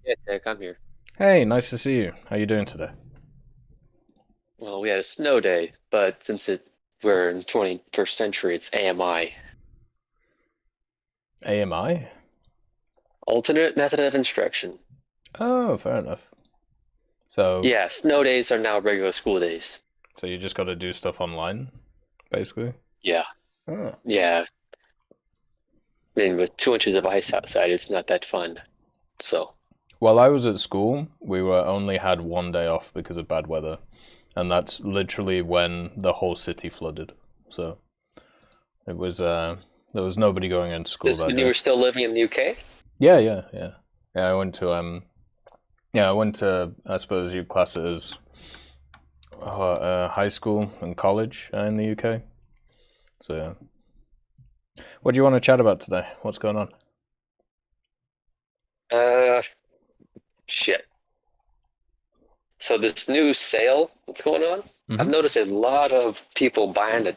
Yeah, Tech, I'm here. Hey, nice to see you. How you doing today? Well, we had a snow day, but we're in 21st century, it's AMI. AMI? Alternate method of instruction. Oh, fair enough. So, Yeah, snow days are now regular school days. so you just got to do stuff online, basically? Yeah, Oh. yeah. I mean, with 2 inches of ice outside, it's not that fun. So, While I was at school, we were only had one day off because of bad weather, and that's literally when the whole city flooded. So it was there was nobody going into school this that when you day. were still living in the UK? Yeah. I went to I suppose you class it as high school and college in the UK. So yeah. What do you want to chat about today? What's going on? Uh, Shit. So this new sale that's going on, I've Mm-hmm. noticed a lot of people buying the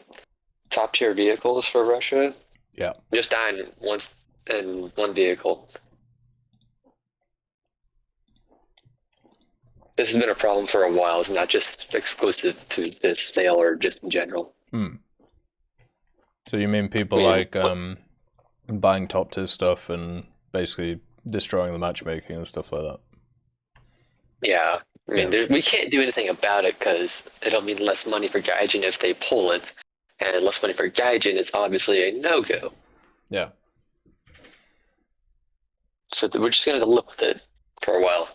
top tier vehicles for Russia, Yeah. just dying once in one vehicle. This has been a problem for a while. It's not just exclusive to this sale or just in general. Hmm. So you mean I people mean, like buying top tier stuff and basically destroying the matchmaking and stuff like that? yeah. I mean, Yeah. we can't do anything about it because it'll mean less money for Gaijin if they pull it, and less money for Gaijin is obviously a no go. Yeah. So we're just gonna live with it for a while.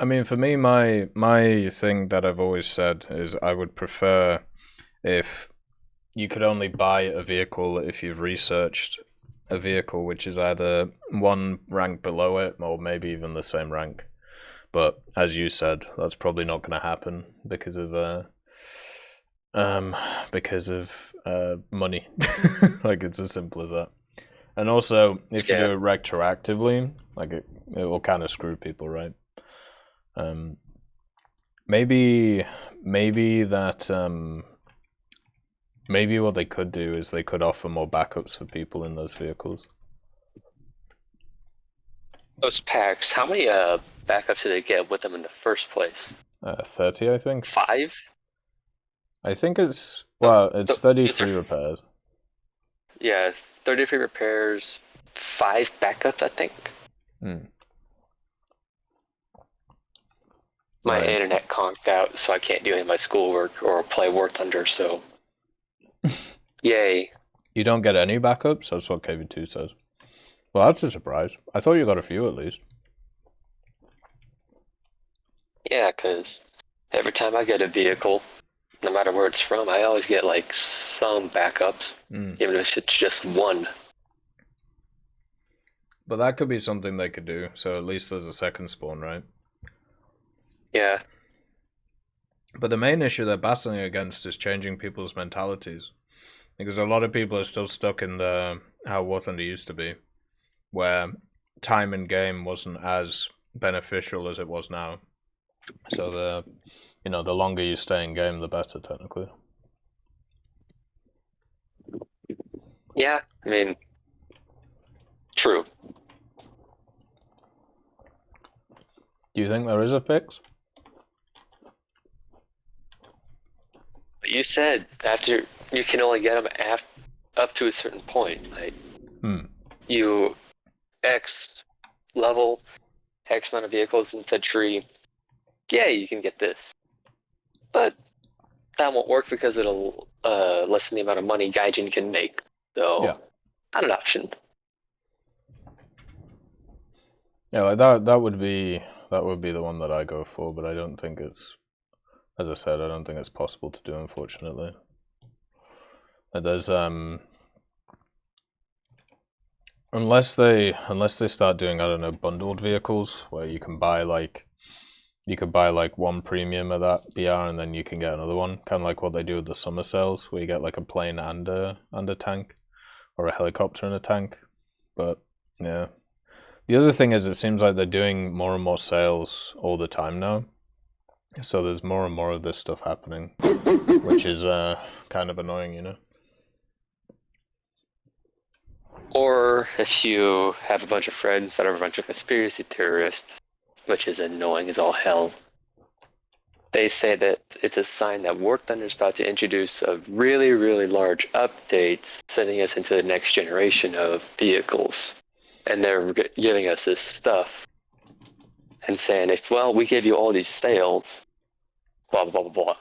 I mean, for me, my thing that I've always said is I would prefer if you could only buy a vehicle if you've researched a vehicle which is either one rank below it or maybe even the same rank. But as you said, that's probably not going to happen um because of money. Like it's as simple as that. And also, if you Yeah, do it retroactively, like it will kind of screw people, right? Um, maybe maybe that maybe what they could do is they could offer more backups for people in those vehicles. those packs. How many backups did they get with them in the first place? 30, I think. 5? I think it's So, well, it's so these are 33 repairs. yeah, 33 repairs, 5 backups, I think. Hmm. My Right. internet conked out, so I can't do any of my schoolwork or play War Thunder. So, yay! You don't get any backups. That's what KV2 says. Well, that's a surprise. I thought you got a few at least. Yeah, because every time I get a vehicle, no matter where it's from, I always get like some backups, Hmm. even if it's just one. But that could be something they could do. So at least there's a second spawn, right? Yeah, But the main issue they're battling against is changing people's mentalities. Because a lot of people are still stuck in the how War Thunder used to be, where time in game wasn't as beneficial as it was now. So the longer you stay in game, the better technically. yeah. I mean, true. Do you think there is a fix? But you said after you can only get them up to a certain point. Like Hmm. you X level X amount of vehicles in said tree. Yeah, you can get this, but that won't work because it'll lessen the amount of money Gaijin can make. Yeah. So not an option. Yeah, like that would be the one that I go for, but I don't think it's as I said, I don't think it's possible to do unfortunately. There's unless they start doing, I don't know, bundled vehicles where you could buy like one premium of that BR and then you can get another one, kind of like what they do with the summer sales, where you get like a plane and a tank, or a helicopter and a tank. But yeah, the other thing is, it seems like they're doing more and more sales all the time now, so there's more and more of this stuff happening, which is kind of annoying, you know. Or if you have a bunch of friends that are a bunch of conspiracy theorists, which is annoying as all hell. They say that it's a sign that War Thunder is about to introduce a really, really large update, sending us into the next generation of vehicles. And they're giving us this stuff and saying, if, well, we give you all these sales, blah, blah, blah, blah.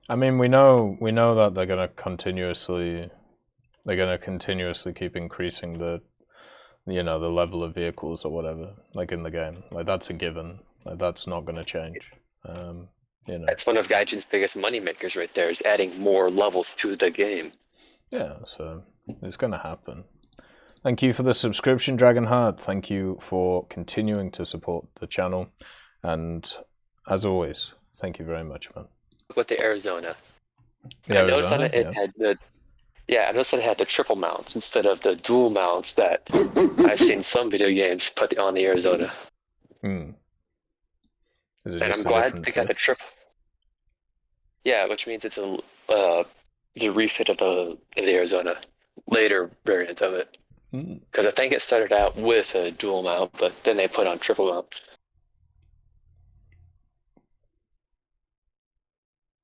I mean, we know that they're going to continuously keep increasing the level of vehicles or whatever, like in the game. Like, that's a given. Like, that's not going to change. That's one of Gaijin's biggest moneymakers right there, is adding more levels to the game. Yeah, so it's going to happen. Thank you for the subscription, Dragonheart. Thank you for continuing to support the channel. And as always, thank you very much, man. With the Arizona. I noticed that it had the triple mounts instead of the dual mounts that I've seen some video games put on the Arizona. Is it and just I'm glad they got the triple. Yeah, which means it's the refit of the Arizona, later variant of it. Because I think it started out with a dual mount, but then they put on triple mount.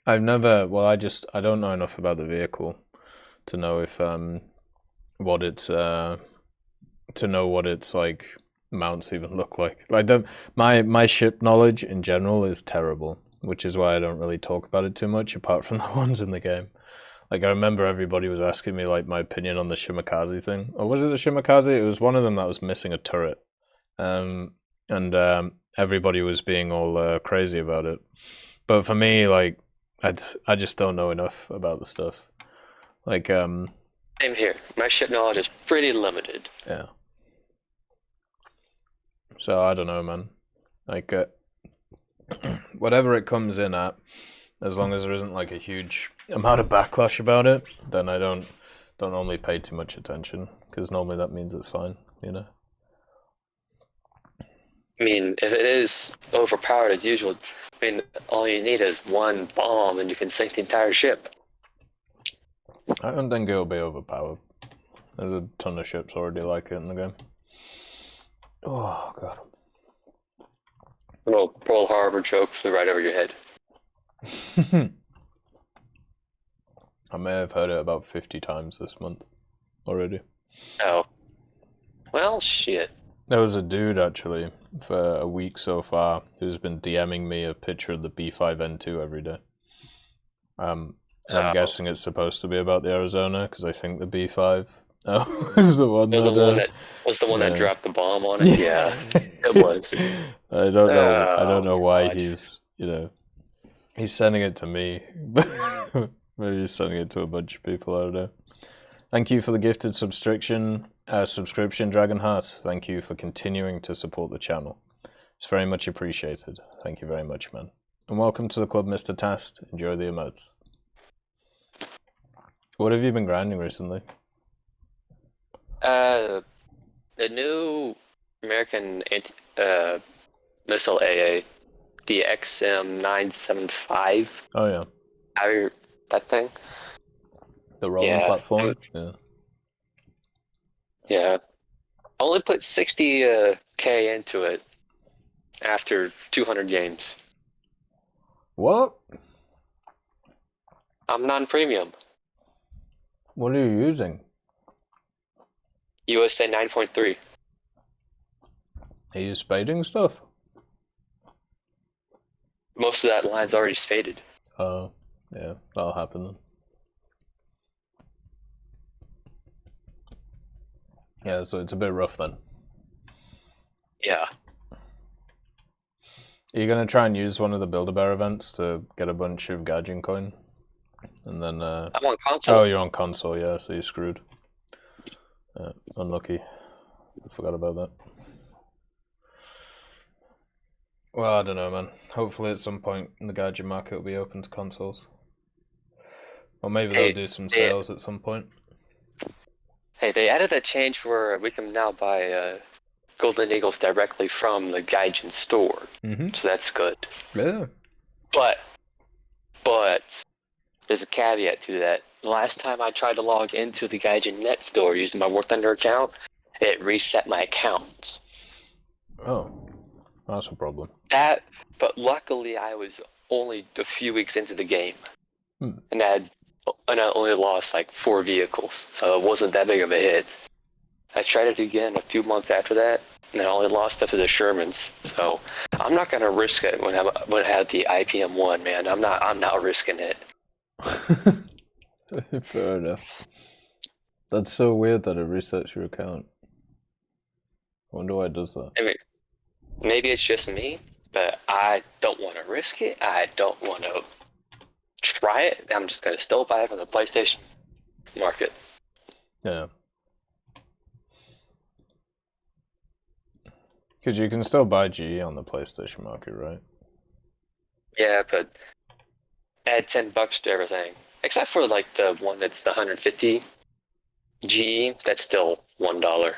I don't know enough about the vehicle to know if what its like mounts even look like. Like my ship knowledge in general is terrible, which is why I don't really talk about it too much, apart from the ones in the game. Like, I remember everybody was asking me like my opinion on the Shimakaze thing. Or was it the Shimakaze? It was one of them that was missing a turret. And everybody was being all crazy about it. But for me, like, I just don't know enough about the stuff. Like, Same here. My ship knowledge is pretty limited. Yeah. So I don't know, man. Like, whatever it comes in at, as long as there isn't like a huge amount of backlash about it, then I don't normally pay too much attention, because normally that means it's fine, you know. I mean, if it is overpowered as usual, I mean, all you need is one bomb and you can sink the entire ship. I don't think it'll be overpowered. There's a ton of ships already like it in the game. Oh, God. A little Pearl Harbor joke flew right over your head. I may have heard it about 50 times this month already. Oh. Well, shit. There was a dude, actually, for a week so far, who's been DMing me a picture of the B5N2 every day. I'm guessing it's supposed to be about the Arizona, because I think the B5 was the one that dropped the bomb on it. Yeah, it was. I don't know why God. He's sending it to me. Maybe he's sending it to a bunch of people. I don't know. Thank you for the gifted subscription, Dragonheart. Thank you for continuing to support the channel. It's very much appreciated. Thank you very much, man. And welcome to the club, Mr. Tast. Enjoy the emotes. What have you been grinding recently? The new American missile AA, the XM975. Oh yeah. That thing. The rolling platform. Yeah. Yeah. I only put 60K into it after 200 games. What? I'm non-premium. What are you using? USA 9.3. Are you spading stuff? Most of that line's already spaded. Oh, yeah, that'll happen then. Yeah, so it's a bit rough then. Yeah. Are you going to try and use one of the Build-A-Bear events to get a bunch of Gaijin coin? And then, I'm on console. Oh, you're on console, yeah, so you're screwed. Unlucky. I forgot about that. Well, I don't know, man. Hopefully at some point in the Gaijin market it'll be open to consoles. Or maybe they'll do some sales at some point. Hey, they added a change where we can now buy Golden Eagles directly from the Gaijin store. Mm-hmm. So that's good. Yeah. But there's a caveat to that. Last time I tried to log into the Gaijin Net store using my War Thunder account, it reset my account. Oh. That's a problem. But luckily I was only a few weeks into the game, and I only lost like 4 vehicles, so it wasn't that big of a hit. I tried it again a few months after that, and I only lost stuff to the Shermans. So I'm not gonna risk it when I have the IPM1, man. I'm not risking it. Fair enough. That's so weird that it resets your account. I wonder why it does that. I mean, maybe it's just me, but I don't want to risk it. I don't want to try it. I'm just gonna still buy it from the PlayStation market. Yeah. Because you can still buy GE on the PlayStation market, right? Yeah, but add $10 to everything, except for like the one that's the 150 GE. That's still $1.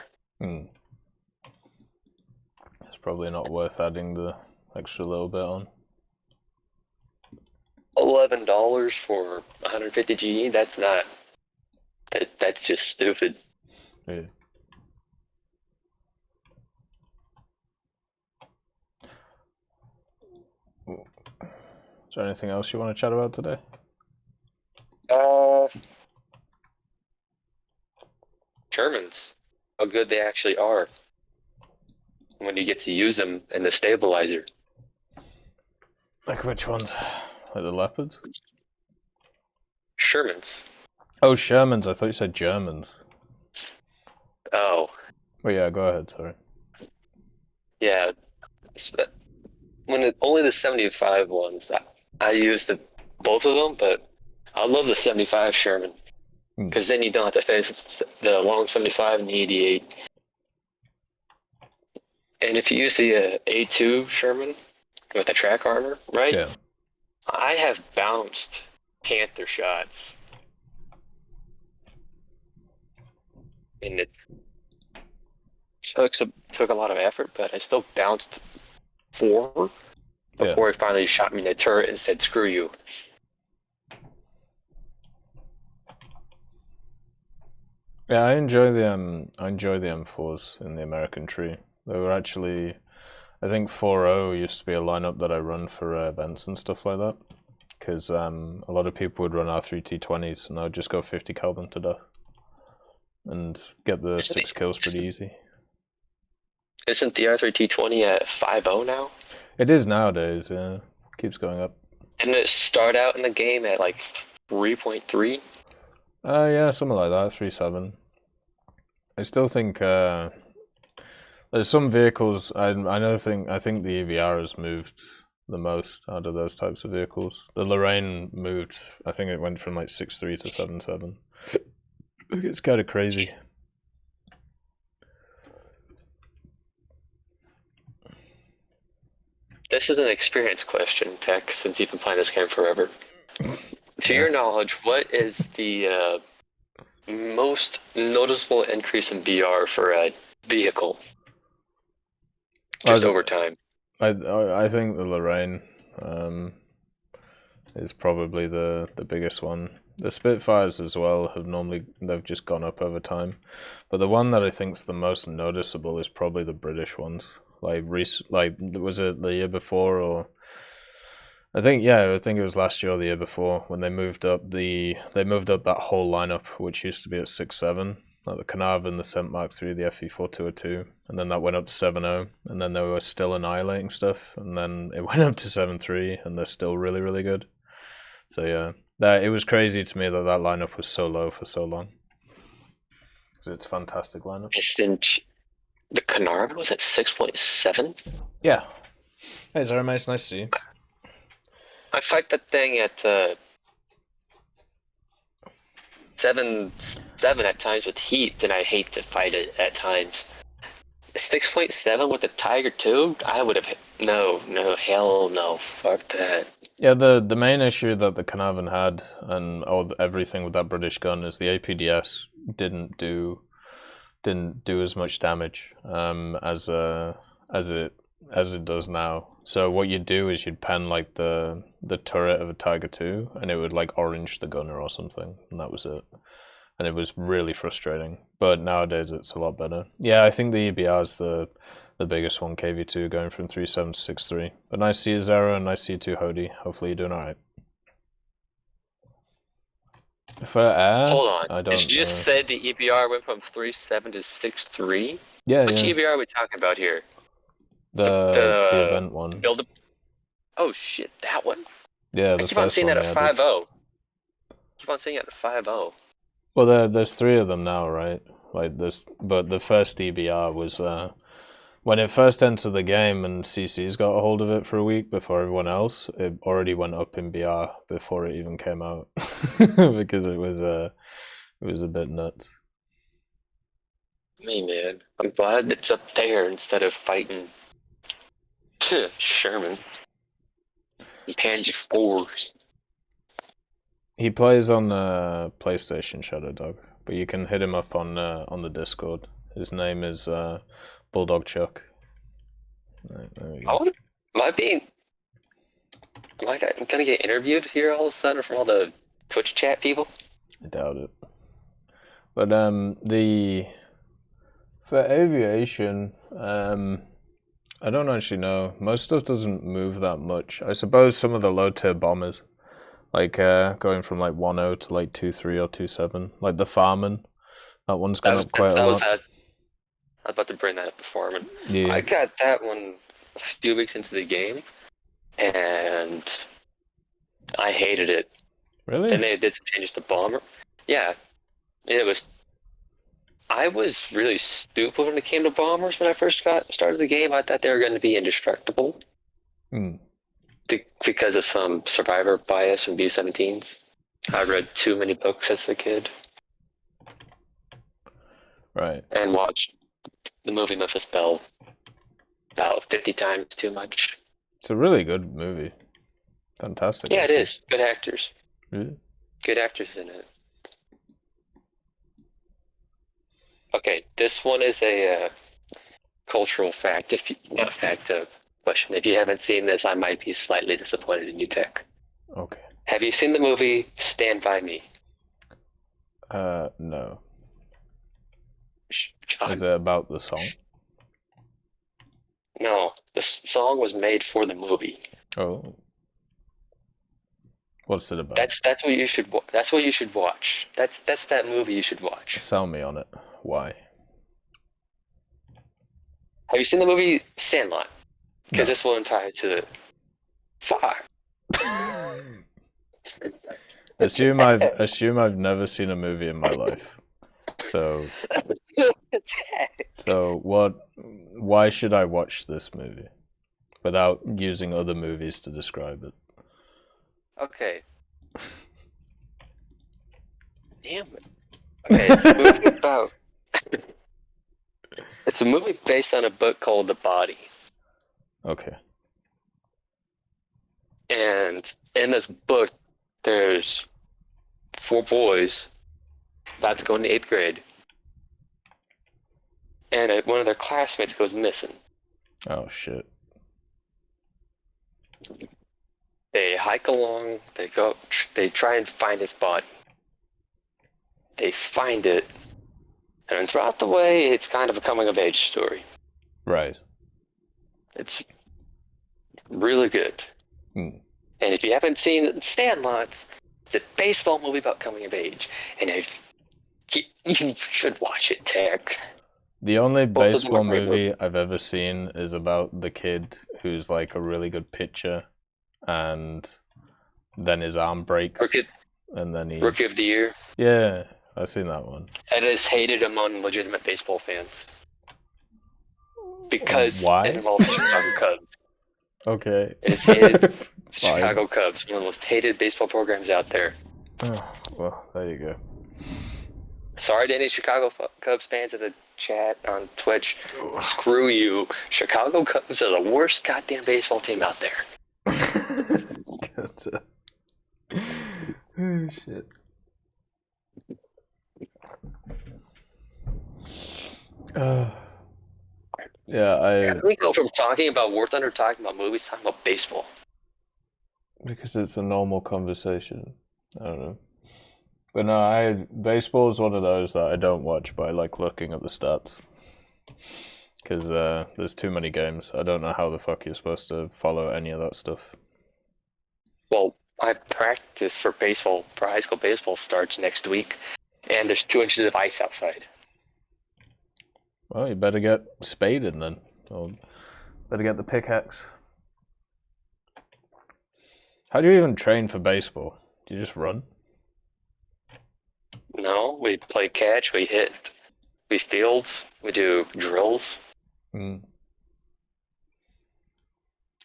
It's probably not worth adding the extra little bit on. $11 for 150 GE. That's not. That's just stupid. Yeah. Is there anything else you want to chat about today? Shermans, how good they actually are when you get to use them in the stabilizer. Like which ones? Like the leopards? Shermans. Oh, Shermans. I thought you said Germans. Oh. Well, yeah, go ahead, sorry. Yeah. Only the 75 ones, I used both of them, but I love the 75 Sherman. Because then you don't have to face the long 75 and the 88. And if you use the A2 Sherman with the track armor, right? Yeah. I have bounced Panther shots. And it took a lot of effort, but I still bounced 4 before he finally shot me in the turret and said, "Screw you." Yeah, I enjoy the M4s in the American tree. They were actually, I think 4.0 used to be a lineup that I run for events and stuff like that. Because a lot of people would run R3T20s, and I would just go 50 cal them to death and get the 6 kills pretty easy. Isn't the R3T20 at 5.0 now? It is nowadays, yeah. Keeps going up. Didn't it start out in the game at like 3.3? Yeah, something like that, 3.7. I still think there's some vehicles. I think the EVR has moved the most out of those types of vehicles. The Lorraine moved. I think it went from like 6.3 to 7.7. It's kind of crazy. This is an experience question, Tech, since you've been playing this game forever. To your knowledge, what is the most noticeable increase in BR for a vehicle? Just over time. I think the Lorraine is probably the biggest one. The Spitfires as well they've just gone up over time, but the one that I think's the most noticeable is probably the British ones. Like was it the year before, or I think it was last year or the year before when they moved up that whole lineup, which used to be at 6.7, like the Carnarvon, the Cent Mark III, the FE4202, and then that went up to 7.0, and then they were still annihilating stuff, and then it went up to 7.3, and they're still really, really good. So yeah, it was crazy to me that lineup was so low for so long. Because it's a fantastic lineup. The Carnarvon was at 6.7? Yeah. Hey, Zara, it's nice to see you. I fight that thing at 7.7 at times with heat, and I hate to fight it at times. 6.7 with the Tiger 2? I would have... No, hell no. Fuck that. Yeah, the main issue that the Carnarvon had, and everything with that British gun, is the APDS didn't do as much damage as it does now. So what you'd do is you'd pen like the turret of a Tiger 2, and it would like orange the gunner or something, and that was it. And it was really frustrating. But nowadays it's a lot better. Yeah, I think the EBR is the the biggest one, KV2, going from 3.7 to 6.3. But nice see you, Zara, and nice see you too, Hody. Hopefully you're doing alright. For air, Hold on. I don't Did you just say the EBR went from 3.7 to 6.3? Yeah, Which yeah. EBR are we talking about here? The event one. Oh shit, that one? Yeah, I the keep on first seeing one that at 5.0. Keep on seeing it at 5.0. Well, there's 3 of them now, right? Like this, but the first EBR was when it first entered the game, and CC's got a hold of it for a week before everyone else. It already went up in BR before it even came out because it was a bit nuts. Me, man. I'm glad it's up there instead of fighting Sherman. Panzer 4s. He plays on PlayStation Shadow Dog, but you can hit him up on the Discord. His name is Bulldog Chuck. Right, there we go. Am I gonna get interviewed here all of a sudden from all the Twitch chat people? I doubt it. But for aviation, I don't actually know. Most stuff doesn't move that much. I suppose some of the low tier bombers, like going from like 1.0 to like 2.3 or 2.7, like the Farman, that one's gone up quite a lot. I was about to bring that up before, man. Yeah. I got that one a few weeks into the game, and I hated it. Really? Then they did some changes to bomber. Yeah, I was really stupid when it came to bombers when I first started the game. I thought they were going to be indestructible because of some survivor bias from B-17s. I read too many books as a kid. Right. And watched the movie Memphis Belle about 50 times too much. It's a really good movie. Fantastic. Yeah, actually. It is. Good actors. Really? Good actors in it. Okay, this one is a cultural fact. Not a fact, a question. If you haven't seen this, I might be slightly disappointed in you, Tech. Okay. Have you seen the movie Stand By Me? No. God. Is it about the song? No, the song was made for the movie. Oh. What's it about? That's what you should. That's what you should watch. That's that movie you should watch. Sell me on it. Why? Have you seen the movie Sandlot? Because this will tie it to the far. Assume I've never seen a movie in my life. So why should I watch this movie without using other movies to describe it? Okay. Damn it. Okay, it's a movie about it's a movie based on a book called The Body. Okay. And in this book, there's 4 boys about to go into 8th grade. And one of their classmates goes missing. Oh, shit. They hike along, they try and find his body. They find it, and throughout the way, it's kind of a coming-of-age story. Right. It's really good. And if you haven't seen Sandlot, the baseball movie about coming of age, and you should watch it, Tech. The only baseball movie I've ever seen is about the kid who's like a really good pitcher, and then his arm breaks, and then Rookie of the Year. Yeah, I've seen that one. And is hated among legitimate baseball fans because why? it involves the Chicago Cubs. Okay. It's hated. Chicago Cubs, one of the most hated baseball programs out there. Oh, well, there you go. Sorry to any Chicago Cubs fans in the chat on Twitch. Screw you. Chicago Cubs are the worst goddamn baseball team out there. Gotcha. Oh, shit. Yeah, we go from talking about War Thunder, talking about movies, talking about baseball. Because it's a normal conversation. I don't know. But no, baseball is one of those that I don't watch by like looking at the stats. Because there's too many games. I don't know how the fuck you're supposed to follow any of that stuff. Well, I practice for baseball, for high school baseball starts next week, and there's 2 inches of ice outside. Well, you better get spaded then. Or better get the pickaxe. How do you even train for baseball? Do you just run? No, we play catch, we hit, we field, we do drills. I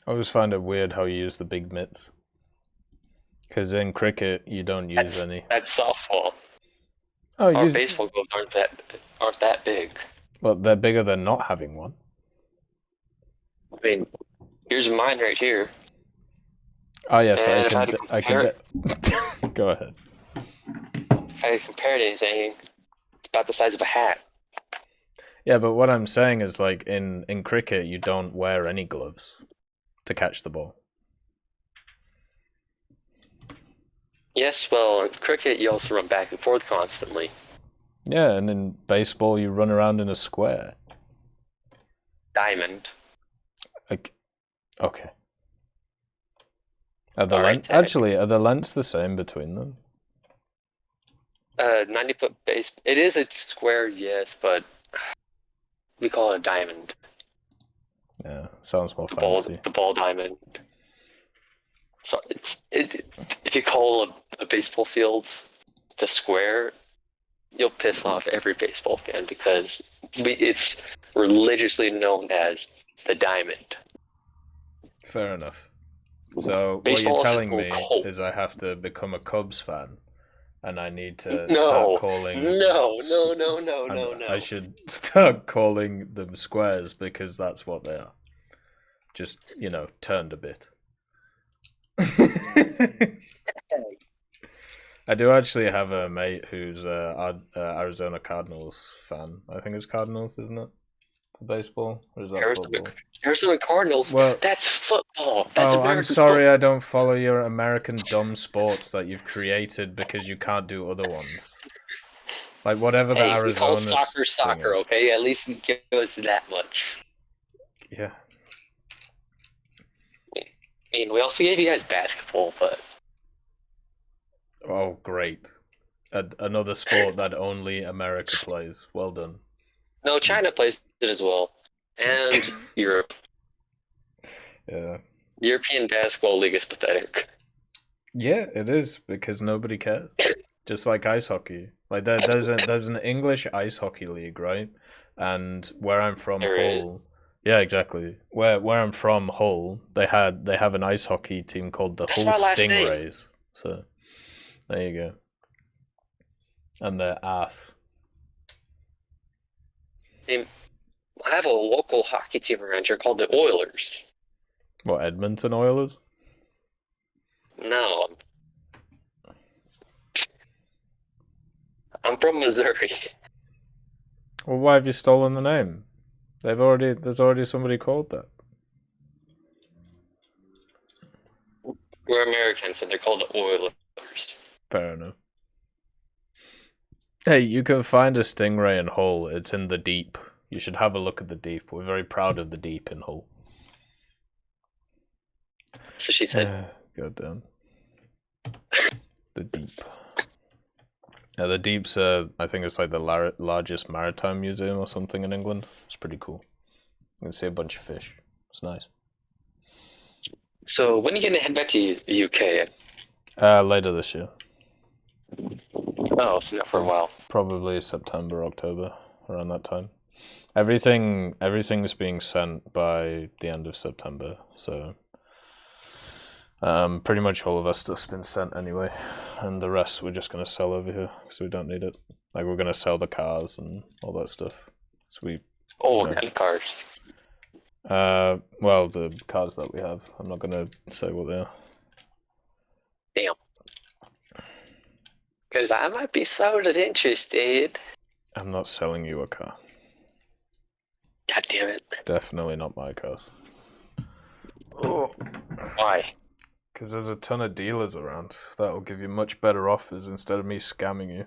always find it weird how you use the big mitts. Because in cricket, you don't use any. That's softball. Oh, Our baseball gloves aren't that big. Well, they're bigger than not having one. I mean, here's mine right here. Oh yes, And I can. Go ahead. If I compared anything, it's about the size of a hat. Yeah, but what I'm saying is, like, in cricket, you don't wear any gloves to catch the ball. Yes, well, in cricket, you also run back and forth constantly. Yeah, and in baseball, you run around in a square. Diamond. Like, okay. Are the lengths the same between them? 90-foot base. It is a square, yes, but we call it a diamond. Yeah, sounds more fancy. The ball diamond. So if you call a baseball field the square, you'll piss off every baseball fan because it's religiously known as the diamond. Fair enough. So Baseball what you're telling me cold. is I have to become a Cubs fan, and I need to No, start calling. No. I should start calling them squares because that's what they are. Just, turned a bit. I do actually have a mate who's a Arizona Cardinals fan. I think it's Cardinals, isn't it? For baseball, or is that football? Arizona Cardinals. Well, that's football. That's I'm sorry, I don't follow your American dumb sports that you've created because you can't do other ones. Like whatever the Arizona. We call soccer, okay? At least give us that much. Yeah. I mean, we also gave you guys basketball, but. Oh, great! Another sport that only America plays. Well done. No, China plays it as well, and Europe. Yeah. European Basketball League is pathetic. Yeah, it is because nobody cares. Just like ice hockey. Like there's an English ice hockey league, right? And where I'm from, Hull. Yeah, exactly. Where I'm from, Hull, they have an ice hockey team called the Hull Stingrays. So there you go. And they're ass. I have a local hockey team around here called the Oilers. What, Edmonton Oilers? No. I'm from Missouri. Well, why have you stolen the name? There's already somebody called that. We're Americans and they're called the Oilers. Fair enough. Hey, you can find a stingray in Hull. It's in the deep. You should have a look at the deep. We're very proud of the deep in Hull. So she said. Goddamn. The deep. Yeah, the deep's I think it's like the largest maritime museum or something in England. It's pretty cool. You can see a bunch of fish. It's nice. So when are you gonna head back to the UK? Later this year. Oh, so not for a while. Probably September, October, around that time. Everything's being sent by the end of September, so pretty much all of our stuff's been sent anyway, and the rest we're just gonna sell over here because we don't need it. Like we're gonna sell the cars and all that stuff. So we. And cars. Well, the cars that we have. I'm not gonna say what they are. Damn. Because I might be sort of interested. I'm not selling you a car. God damn it. Definitely not my cars. Oh. Why? Because there's a ton of dealers around. That'll give you much better offers instead of me scamming you.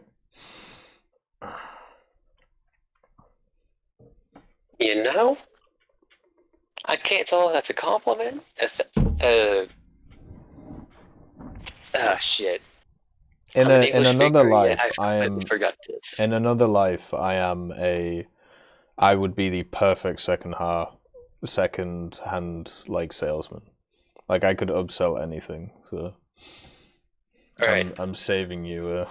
You know, I can't tell if that's a compliment. Shit. In I'm an in English another speaker, yet life, I've I completely am. forgot this. In another life, I would be the perfect second hand like salesman. Like I could upsell anything. So All right, I'm saving you a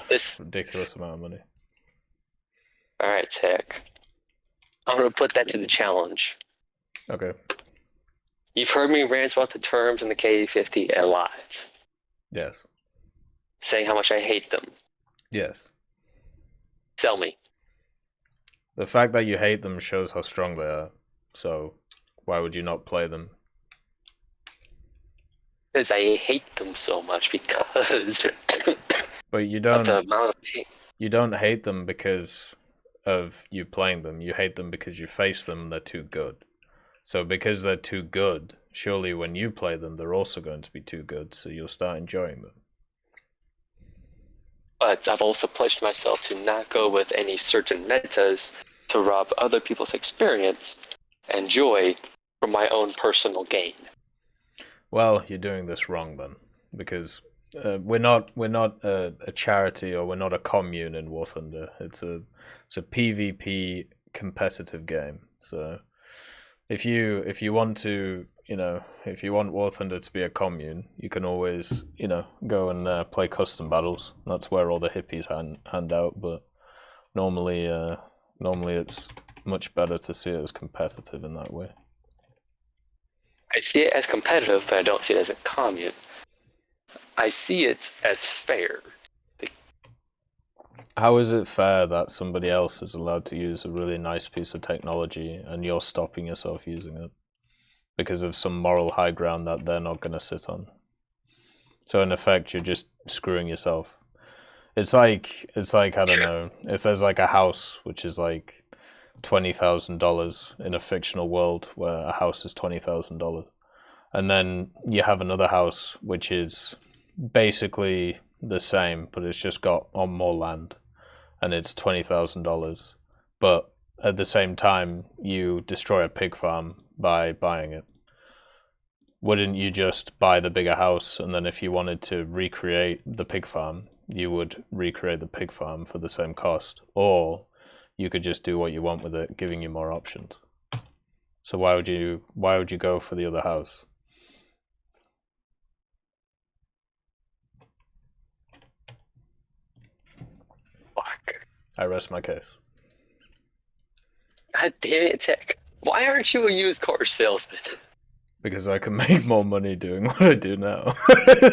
this. ridiculous amount of money. All right, Tech. I'm gonna put that to the challenge. Okay. You've heard me rant about the terms in the K50 a lot, Yes. saying how much I hate them. Yes. Sell me. The fact that you hate them shows how strong they are. So why would you not play them? Because I hate them so much because But you of the don't amount of pain. you don't hate them because of you playing them. You hate them because you face them and they're too good. So because they're too good, surely when you play them, they're also going to be too good, so you'll start enjoying them. But I've also pledged myself to not go with any certain metas to rob other people's experience and joy for my own personal gain. Well, you're doing this wrong then, because we're not a charity or we're not a commune in War Thunder. It's a PvP competitive game. So if you want to, if you want War Thunder to be a commune, you can always, go and play custom battles. That's where all the hippies hand out. But normally it's much better to see it as competitive in that way. I see it as competitive, but I don't see it as a commune. I see it as fair. How is it fair that somebody else is allowed to use a really nice piece of technology and you're stopping yourself using it because of some moral high ground that they're not going to sit on? So in effect, you're just screwing yourself. It's like I don't know, if there's like a house which is like $20,000 in a fictional world where a house is $20,000, and then you have another house which is basically the same, but it's just got on more land, and it's $20,000. But at the same time, you destroy a pig farm by buying it. Wouldn't you just buy the bigger house, and then if you wanted to recreate the pig farm, you would recreate the pig farm for the same cost? Or you could just do what you want with it, giving you more options. So why would you go for the other house? Fuck. I rest my case. God damn it, Tech. Why aren't you a used car salesman? Because I can make more money doing what I do now.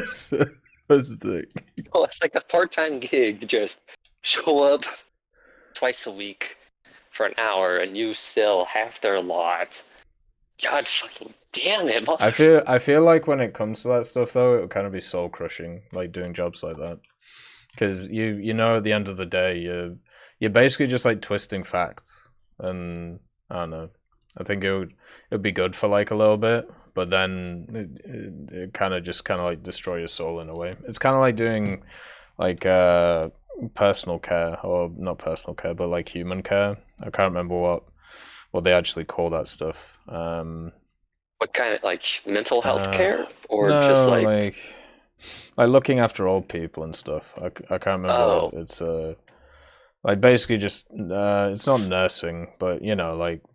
So, that's the thing. Oh, it's like a part-time gig to just show up twice a week for an hour and you sell half their lot. God fucking damn it, motherfucker. I feel like when it comes to that stuff though, it would kind of be soul crushing, like doing jobs like that, because you know at the end of the day you're basically just like twisting facts, and I don't know. I think it would be good for like a little bit, but then it kind of like destroy your soul in a way. It's kind of like doing like personal care, or not personal care, but like human care. I can't remember what they actually call that stuff. What kind of, like, mental health care? Or No, just like looking after old people and stuff. I can't remember. oh, It's like basically just it's not nursing, but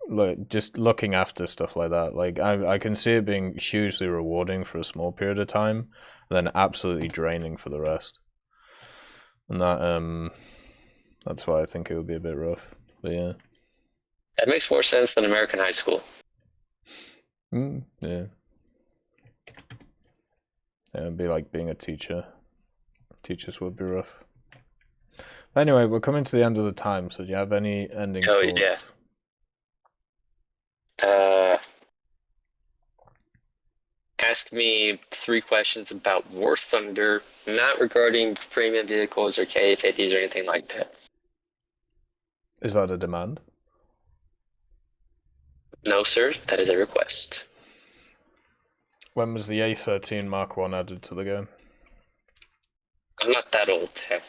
like just looking after stuff like that. Like I can see it being hugely rewarding for a small period of time, and then absolutely draining for the rest. And that's why I think it would be a bit rough. But yeah. that makes more sense than American high school. Yeah. It'd be like being a teacher. Teachers would be rough. Anyway, we're coming to the end of the time, so do you have any ending thoughts? Yeah. Ask me 3 questions about War Thunder, not regarding premium vehicles or K50s or anything like that. Is that a demand? No, sir, that is a request. When was the A13 Mark 1 added to the game? I'm not that old, Tech.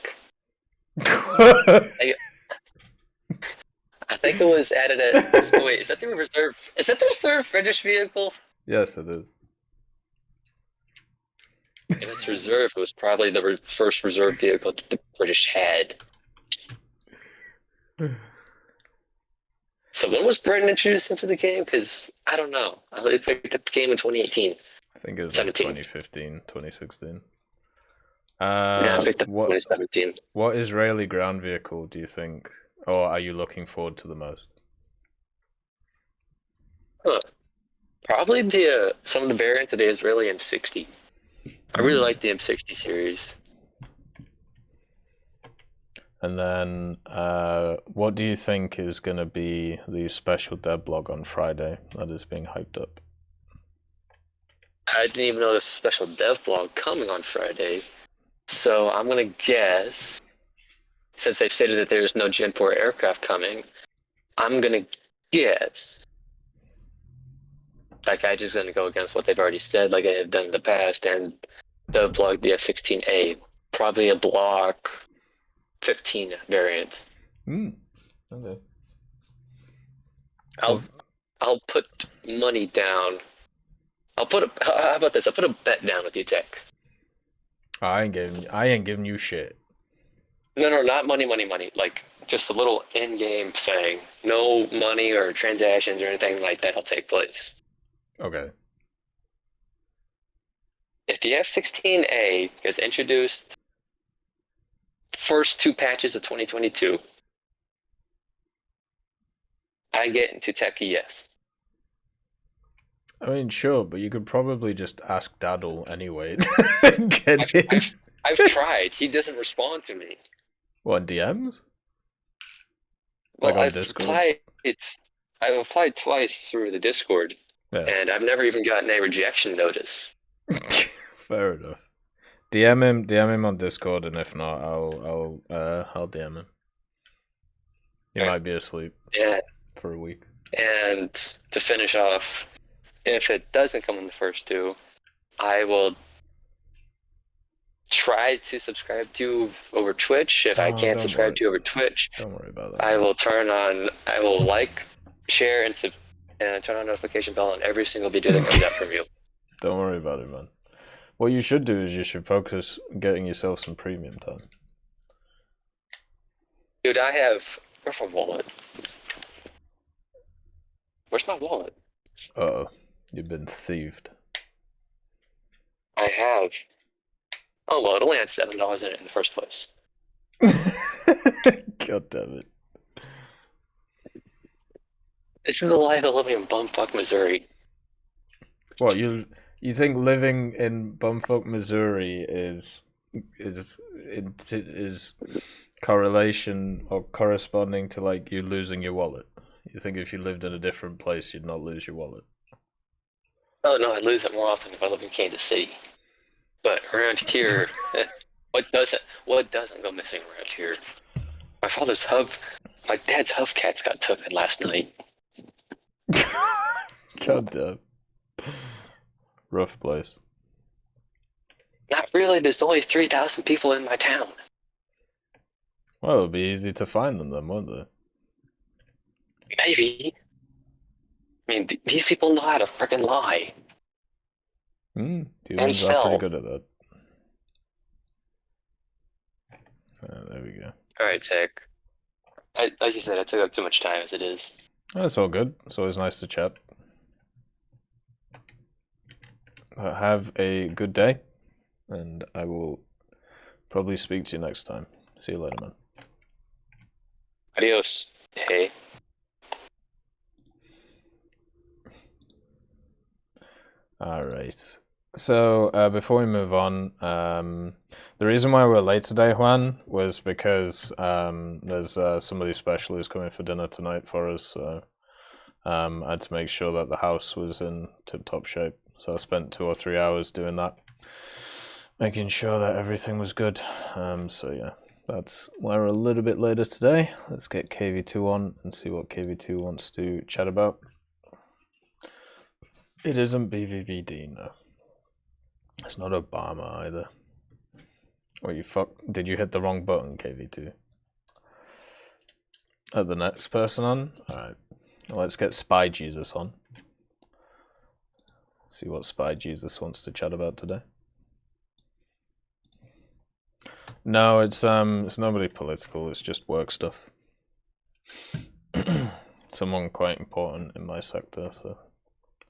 I think it was added at. Oh wait, is that the reserve? Is that the reserve British vehicle? Yes, it is. If it's reserve, it was probably the first reserve vehicle that the British had. So when was Britain introduced into the game? Because I don't know. I really picked up the game in 2018. I think it was 17. like 2015, 2016. Yeah, I picked up 2017. What Israeli ground vehicle do you think, or are you looking forward to the most? Huh. Probably the some of the variants of the Israeli M60. I really like the M60 series. And then, what do you think is going to be the special devlog on Friday that is being hyped up? I didn't even know there's a special dev blog coming on Friday. So I'm gonna guess, since they've stated that there's no Gen 4 aircraft coming, I'm gonna guess. Like I just gonna go against what they've already said, like I have done in the past, and dev blog the F-16A, probably a Block 15 variant. Okay. I'll put money down. How about this? I'll put a bet down with you, TEC. I ain't giving you shit. No, not money. Like just a little in-game thing. No money or transactions or anything like that will take place. Okay. If the F-16A is introduced first 2 patches of 2022, I get into TEC yes. I mean, sure, but you could probably just ask Daddle anyway. I've tried. He doesn't respond to me. What, DMs? Well, Like on Discord? I've applied twice through the Discord, and I've never even gotten a rejection notice. Fair enough. DM him on Discord, and if not, I'll DM him. He might be asleep. Yeah. For a week. And to finish off, if it doesn't come in the first 2, I will try to subscribe to you over Twitch. If I can't subscribe to you over Twitch, don't worry about that. I will like, share, and turn on notification bell on every single video that comes out from you. Don't worry about it, man. What you should do is you should focus on getting yourself some premium time. Dude, where's my wallet? Where's my wallet? Uh-oh. You've been thieved. I have. Oh, well, it only had $7 in it in the first place. God damn it. This is the life of living in bumfuck Missouri. What, you think living in bumfuck Missouri is correlation or corresponding to like you losing your wallet? You think if you lived in a different place you'd not lose your wallet? Oh no, I'd lose it more often if I lived in Kansas City. But around here, what doesn't go missing around here? My dad's hubcaps got taken last night. God damn. Rough place. Not really, there's only 3,000 people in my town. Well, it'll be easy to find them then, won't they? Maybe. I mean, these people know how to frickin' lie. Humans are pretty good at that. There we go. Alright, TEC. Like you said, I took up too much time as it is. That's all good. It's always nice to chat. Have a good day, and I will probably speak to you next time. See you later, man. Adios. Hey. Alright. So, before we move on, the reason why we're late today, Juan, was because there's somebody special who's coming for dinner tonight for us, so I had to make sure that the house was in tip-top shape. So I spent 2 or 3 hours doing that, making sure that everything was good. So yeah, that's why we're a little bit later today. Let's get KV2 on and see what KV2 wants to chat about. It isn't BVVD, no. It's not Obama either. Oh, you fuck. Did you hit the wrong button, KV2? At the next person on? Alright. Let's get Spy Jesus on. See what Spy Jesus wants to chat about today. No, it's nobody political, it's just work stuff. Someone quite important in my sector, so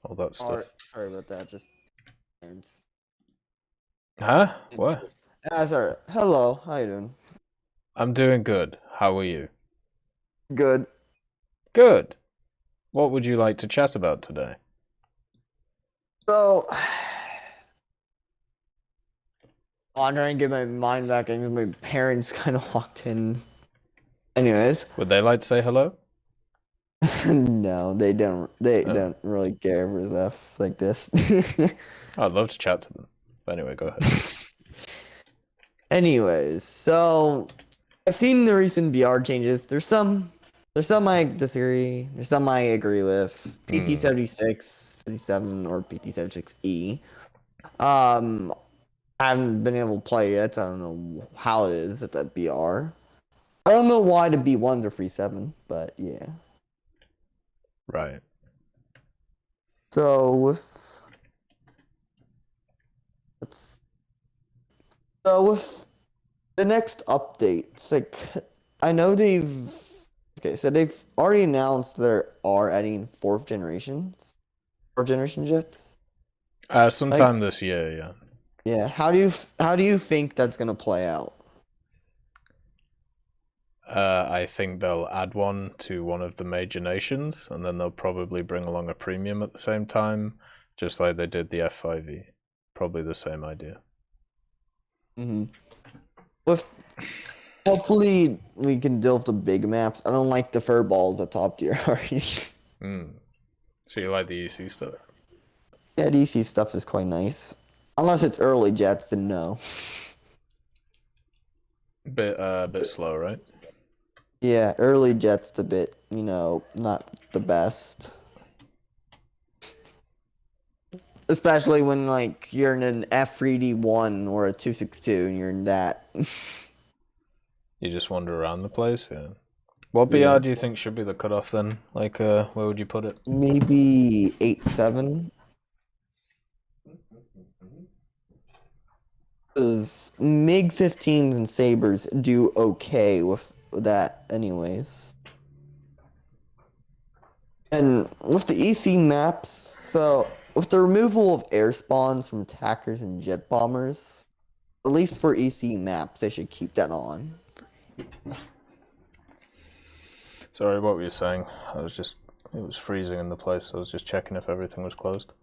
all that stuff. Sorry about that, just... Huh? What? Sorry. Hello, how you doing? I'm doing good. How are you? Good. Good. What would you like to chat about today? So... I'm trying to get my mind back in. My parents kind of walked in. Anyways. Would they like to say hello? No, they don't. They don't really care for stuff like this. I'd love to chat to them. But anyway, go ahead. Anyways, so I've seen the recent VR changes. There's some I disagree. There's some I agree with. PT-76, 57, or PT-76E. I haven't been able to play it. I don't know how it is at that BR. I don't know why the B1s are free 7, but yeah. Right. So with the next updates, like I know they've already announced they are adding fourth generation jets. Sometime this year, yeah. Yeah. How do you think that's gonna play out? I think they'll add one to one of the major nations, and then they'll probably bring along a premium at the same time, just like they did the F5E. Probably the same idea. With hopefully we can deal with the big maps. I don't like the fur balls at top tier already. So you like the EC stuff? Yeah, the EC stuff is quite nice. Unless it's early jets, then no. Bit slow, right? Yeah, early jets a bit, not the best. Especially when like you're in an F3D1 or a 262 and you're in that. You just wander around the place, yeah. What BR do you think should be the cutoff then? Like, where would you put it? Maybe 8.7. Because MiG-15s and Sabres do okay with that anyways. And with the EC maps, so with the removal of air spawns from attackers and jet bombers, at least for EC maps, they should keep that on. Sorry, what were you saying? It was freezing in the place, so I was just checking if everything was closed.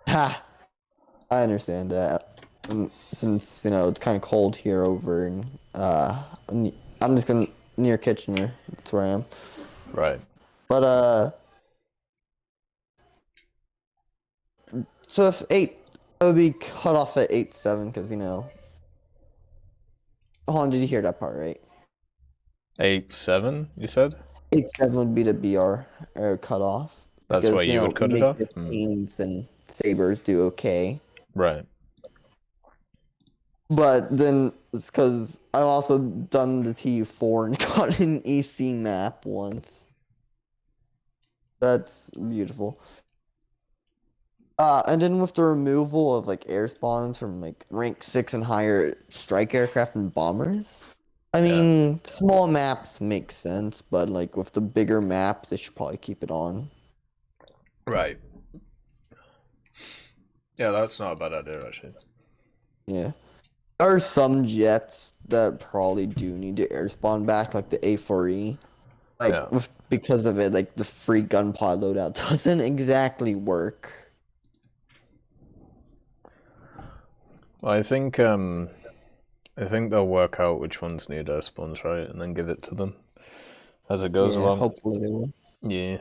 Ha! I understand that. Since, it's kind of cold here over in, I'm just gonna, near Kitchener, that's where I am. Right. But, so if it would be cut off at 8.7, because, hold on, did you hear that part, right? 8.7, you said? 8.7 would be the BR cut off. That's why you would cut it off? MiG-15s and Sabres do okay. Right. But then it's because I've also done the TU4 and got an EC map once. That's beautiful. And then with the removal of like air spawns from like rank 6 and higher strike aircraft and bombers, I mean, small maps make sense, but like with the bigger maps, they should probably keep it on. Right. Yeah, that's not a bad idea, actually. Yeah. There are some jets that probably do need to air spawn back, like the A4E. Because of it, like the free gun pod loadout doesn't exactly work. Well, I think they'll work out which ones need air spawns, right, and then give it to them as it goes along. Hopefully they will. Yeah.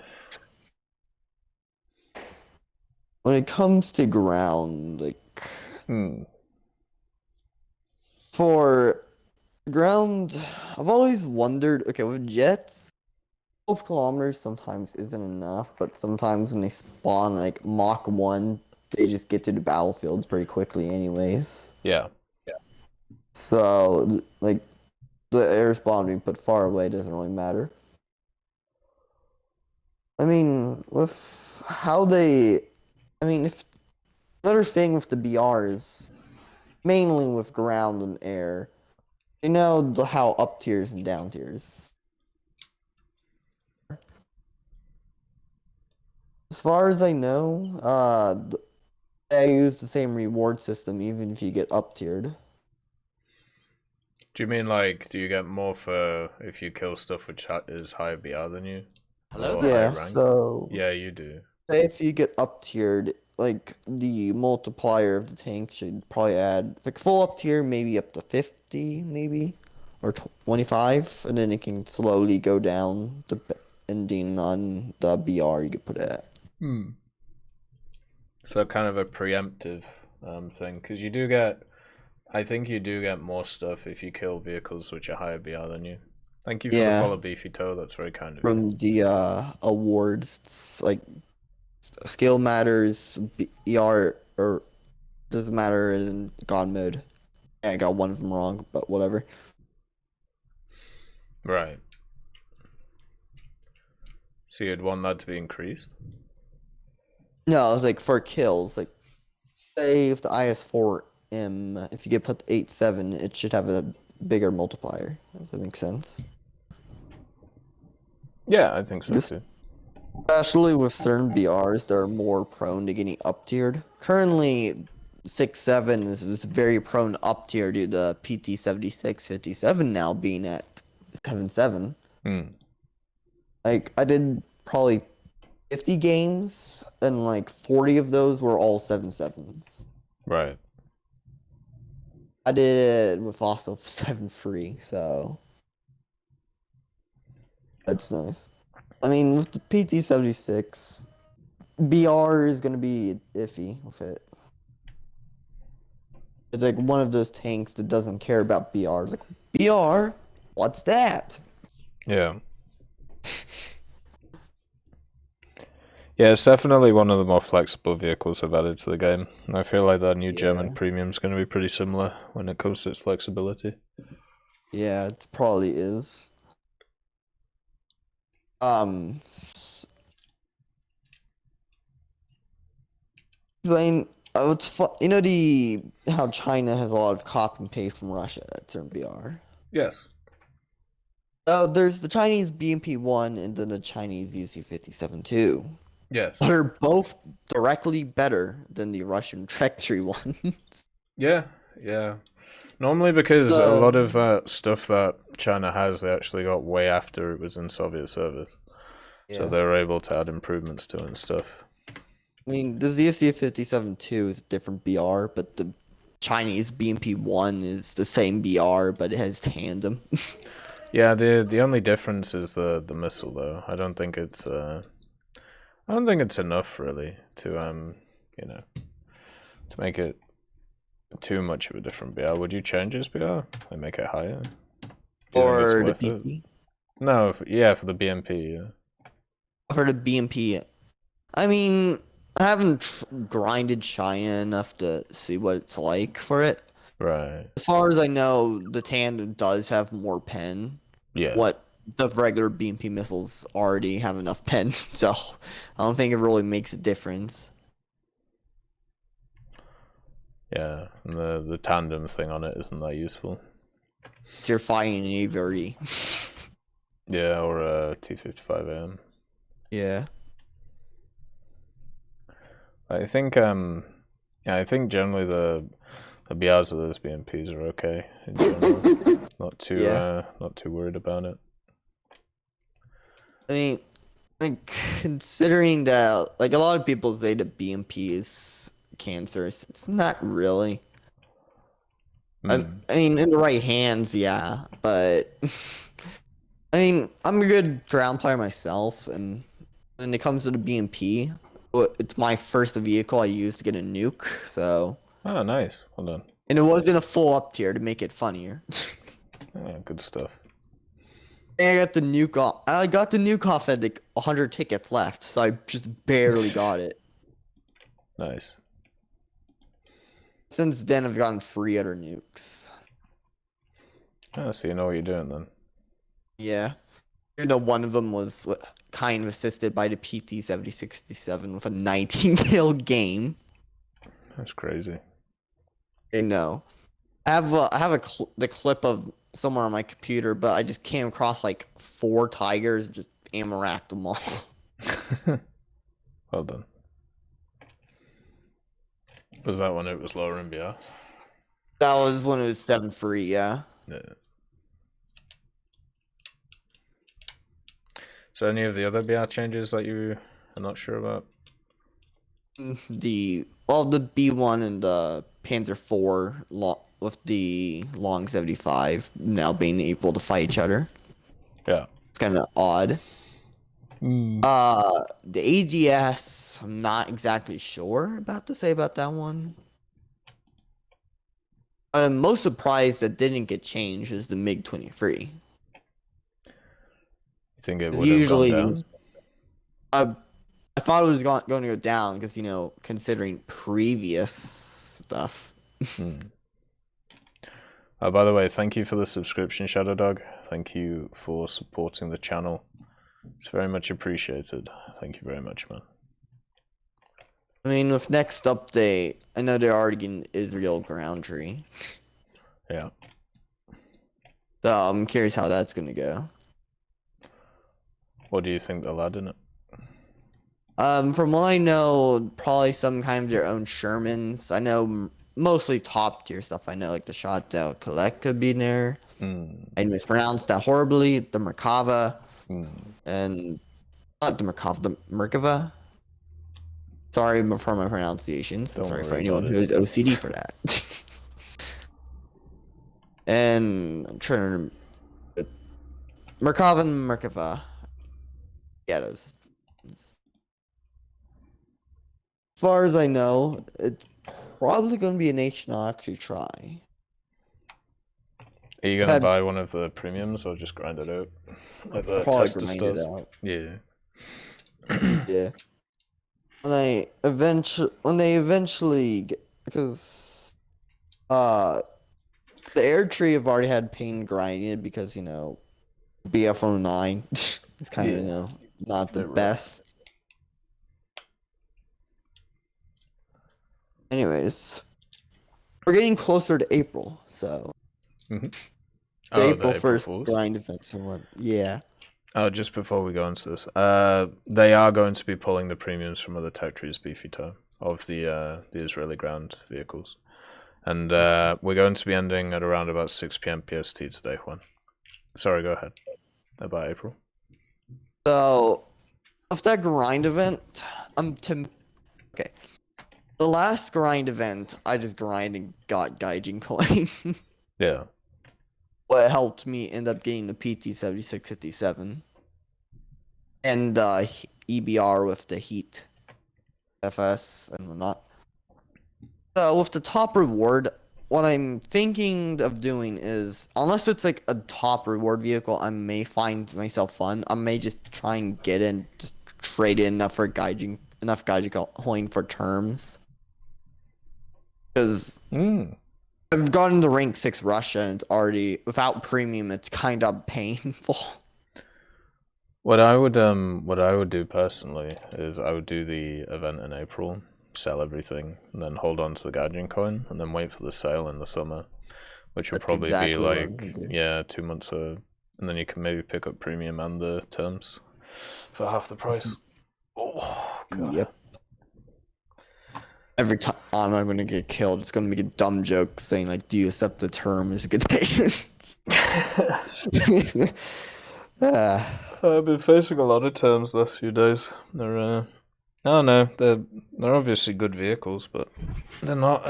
When it comes to ground, like for ground, I've always wondered. Okay, with jets, 12 kilometers sometimes isn't enough, but sometimes when they spawn like Mach 1, they just get to the battlefield pretty quickly, anyways. Yeah. So, like, the air spawn being put far away doesn't really matter. I mean, with how they, I mean, if another thing with the BR is mainly with ground and air, you know how up tiers and down tiers. As far as I know, they use the same reward system even if you get up tiered. Do you mean like, do you get more for if you kill stuff which is higher BR than you? Hello Or there. higher Yeah, rank? so Yeah, you do. say if you get up tiered, like the multiplier of the tank should probably add like full up tier, maybe up to 50, maybe or 25, and then it can slowly go down depending on the BR you could put it at. Hmm. So kind of a preemptive thing, because you do get, I think you do get more stuff if you kill vehicles which are higher BR than you. Thank you for the Yeah. follow, Beefy Toe. That's very kind of you. From the awards, it's like skill matters, BR or doesn't matter in God mode. Yeah, I got one of them wrong, but whatever. Right. So you'd want that to be increased? No, it was like for kills, like say if the IS-4M, if you get put to 8-7, it should have a bigger multiplier. Does that make sense? Yeah, I think so This- too. Especially with certain BRs, they're more prone to getting up tiered. Currently, 6-7 is very prone to up tier due to PT 7657 now being at 7-7. Hmm. Like I did probably 50 games, and like 40 of those were all 7-7s. Right. I did it with also 7-3, so that's nice. I mean, with the PT-76, BR is gonna be iffy with it. It's like one of those tanks that doesn't care about BR. It's like, BR? What's that? Yeah. Yeah, it's definitely one of the more flexible vehicles I've added to the game. I feel like that new German Yeah. premium is going to be pretty similar when it comes to its flexibility. Yeah, it probably is. Then it's you know how China has a lot of copy and paste from Russia at certain BR. Yes. Oh, there's the Chinese BMP-1 and then the Chinese UC-57-2. Yes. They're both directly better than the Russian Trajectory one. Yeah, yeah. Normally because a lot of that stuff that China has, they actually got way after it was in Soviet service. So Yeah. they were able to add improvements to it and stuff. I mean, the UC-57-2 is a different BR, but the Chinese BMP-1 is the same BR, but it has tandem. Yeah, the only difference is the missile though. I don't think it's enough really to to make it too much of a different BR. Would you change its BR and make it higher? Do you think it's Or the worth it? BP? No, for the BMP, yeah. For the BMP, I mean, I haven't grinded China enough to see what it's like for it. Right. As far as I know, the tandem does have more pen. Yeah. What the regular BMP missiles already have enough pen, so I don't think it really makes a difference. Yeah, and the tandem thing on it isn't that useful. So you're fighting an Avery. Yeah, or a T-55M. Yeah. I think generally the BRs of those BMPs are okay in general. Not too worried about it. I mean, like considering that, like a lot of people say that BMP is cancerous. It's not really. I mean, in the right hands, yeah, but I mean, I'm a good ground player myself, and when it comes to the BMP, it's my first vehicle I used to get a nuke, so. Oh, nice. Well done. And it wasn't a full up tier to make it funnier. Yeah, good stuff. And I got the nuke off. I got the nuke off at like 100 tickets left, so I just barely got it. Nice. Since then, I've gotten 3 other nukes. Oh, so you know what you're doing then. Yeah. Even though one of them was kind of assisted by the PT-7067 with a 19 kill game. That's crazy. I know. I have the clip of somewhere on my computer, but I just came across like 4 tigers, just ammo-racked them all. Well done. Was that when it was lower in BR? That was when it was 7 free, yeah. Yeah. So any of the other BR changes that you are not sure about? The B1 and the Panzer IV with the long 75 now being able to fight each other. Yeah. It's kind of odd. The AGS, I'm not exactly sure about to say about that one. I'm most surprised that didn't get changed is the MiG-23. You think it would have gone down? I thought it was going to go down because, you know, considering previous stuff. By the way, thank you for the subscription, Shadow Dog. Thank you for supporting the channel. It's very much appreciated. Thank you very much, man. I mean, with next update, I know they're already getting Israel ground tree. Yeah. So I'm curious how that's going to go. What do you think they'll add in it? From what I know, probably some kind of their own Shermans. I know mostly top tier stuff. I know like the shot they'll collect could be in there. I mispronounced that horribly. The Merkava. And not the Merkava, the Merkava. Sorry for my pronunciations. Don't sorry worry for anyone about who is OCD for that. And I'm trying to remember. Merkava and Merkava. Yeah, those. As far as I know, it's probably going to be a nation I'll actually try. Are you going to buy one of the premiums or just grind it out? Like the tester stuff? Yeah. Yeah. When they eventually get, because the air tree have already had pain grinding it because, you know, BF09 is kind of, you know, not the best. Anyways, we're getting closer to April, so April 1st grind event, so yeah. Oh, just before we go into this, they are going to be pulling the premiums from other tech trees, beefy time, of the Israeli ground vehicles, and we're going to be ending at around about 6 p.m. PST today. Juan, sorry, go ahead. About April. So, of that grind event, okay. The last grind event, I just grinded and got Gaijin coin. Yeah. What helped me end up getting the PT-7657 and the EBR with the heat FS and whatnot. So with the top reward, what I'm thinking of doing is, unless it's like a top reward vehicle, I may find myself fun. I may just try and get in, just trade in enough Gaijin coin for terms. Because I've gotten to rank 6 Russia and it's already, without premium, it's kind of painful. What I would do personally is I would do the event in April, sell everything, and then hold on to the Gaijin coin, and then wait for the sale in the summer, which would probably be like 2 months, and then you can maybe pick up premium and the terms for half the price. Oh god. Yep. Every time I'm going to get killed, it's going to make a dumb joke saying, like, do you accept the term as a good patient? I've been facing a lot of terms the last few days. They're, I don't know, they're obviously good vehicles, but they're not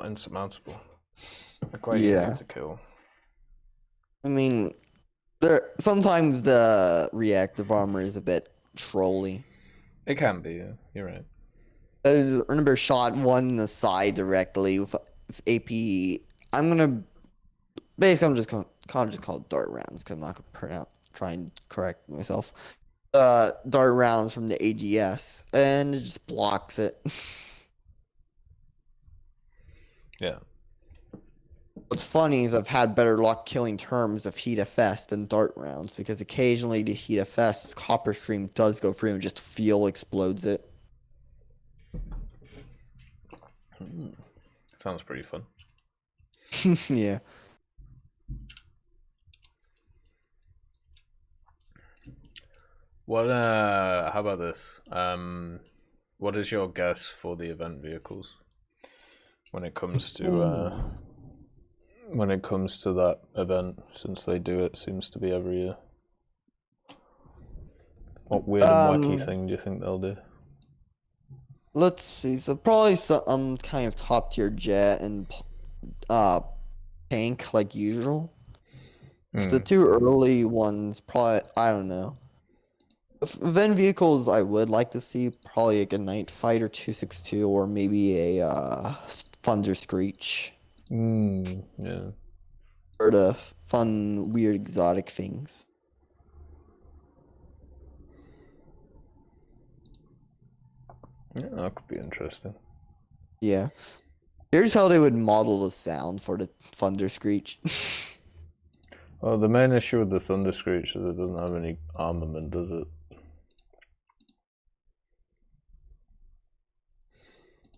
insurmountable. They're quite easy to kill. I mean, sometimes the reactive armor is a bit trolly. It can be, yeah. You're right. I remember shot one in the side directly with AP. I'm just gonna call it dart rounds because I'm not gonna try and correct myself. Dart rounds from the AGS, and it just blocks it. Yeah. What's funny is I've had better luck killing terms of Heat FS than dart rounds, because occasionally the Heat FS copper stream does go through and just fuel explodes it. Sounds pretty fun. Yeah. What? How about this? What is your guess for the event vehicles when it comes to that event? Since they do it, seems to be every year. What weird and wacky thing do you think they'll do? Let's see. So probably some kind of top tier jet and tank like usual. So the two early ones, probably, I don't know. Event vehicles I would like to see, probably like a Night Fighter 262 or maybe a Thunder Screech. Yeah. Or the fun, weird, exotic things. Yeah, that could be interesting. Yeah. Here's how they would model the sound for the Thunder Screech. Well, the main issue with the Thunder Screech is it doesn't have any armament, does it?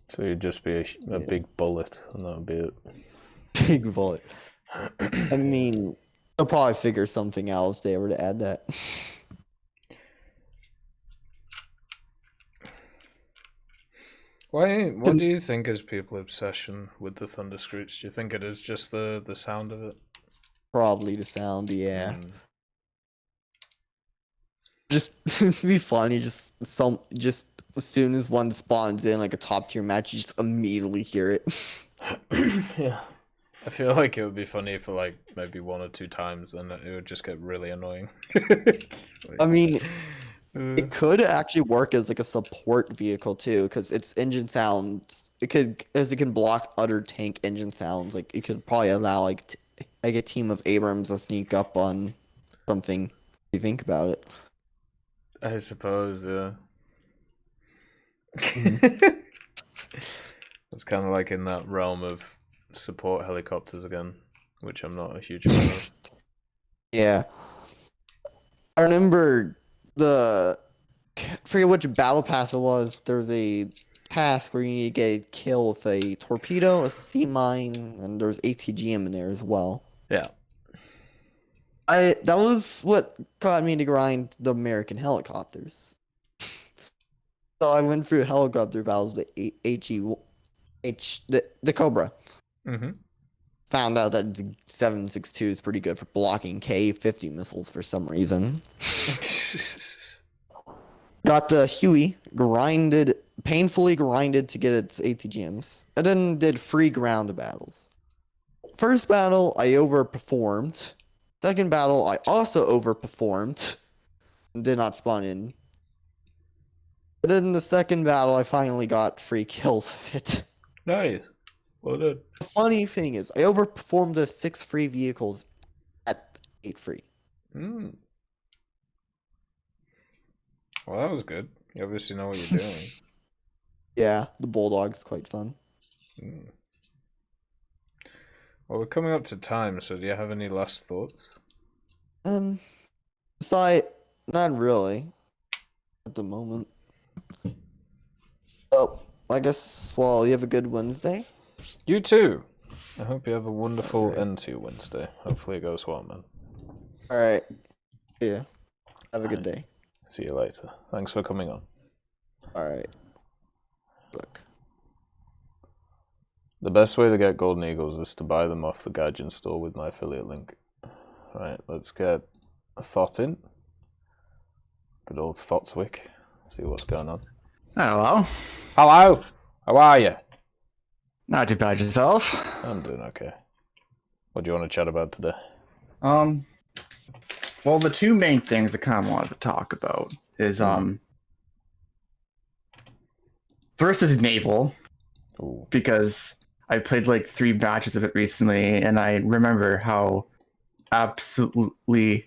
So you'd just be a big bullet, and that would be it. Big bullet. I mean, they'll probably figure something out if they were to add that. What do you think is people's obsession with the Thunder Screech? Do you think it is just the sound of it? Probably the sound, yeah. Just it'd be funny, just as soon as one spawns in like a top tier match, you just immediately hear it. Yeah. I feel like it would be funny for like maybe 1 or 2 times, and it would just get really annoying. I mean, it could actually work as like a support vehicle too, because its engine sounds it can block other tank engine sounds. Like it could probably allow like a team of Abrams to sneak up on something. If you think about it. I suppose, yeah. It's kind of like in that realm of support helicopters again, which I'm not a huge fan of. Yeah. I remember I forget which battle pass it was. There was a task where you need to get a kill with a torpedo, a sea mine, and there's ATGM in there as well. Yeah. That was what got me to grind the American helicopters. So I went through helicopter battles, the the Cobra. Found out that the 7.62 is pretty good for blocking K-50 missiles for some reason. Got the Huey painfully grinded to get its ATGMs, and then did 3 ground battles. First battle, I overperformed. Second battle, I also overperformed. And did not spawn in. But then the second battle, I finally got 3 kills of it. Nice. Well done. The funny thing is, I overperformed the 6 free vehicles at 8 free. Well, that was good. You obviously know what you're doing. Yeah, the Bulldog's quite fun. Well, we're coming up to time, so do you have any last thoughts? Not really. At the moment. Oh, I guess, well, you have a good Wednesday? You too. I hope you have a wonderful end to your Wednesday. Hopefully it goes well, man. Alright. Yeah. Have a good day. See you later. Thanks for coming on. Alright. Look. The best way to get Golden Eagles is to buy them off the Gaijin store with my affiliate link. Alright, let's get a thought in. Good old Thoughtswick. See what's going on. Hello. Hello! How are you? Not too bad yourself. I'm doing okay. What do you want to chat about today? Well, the 2 main things I kind of wanted to talk about is, first is Naval. Ooh. Because I played like 3 matches of it recently, and I remember how absolutely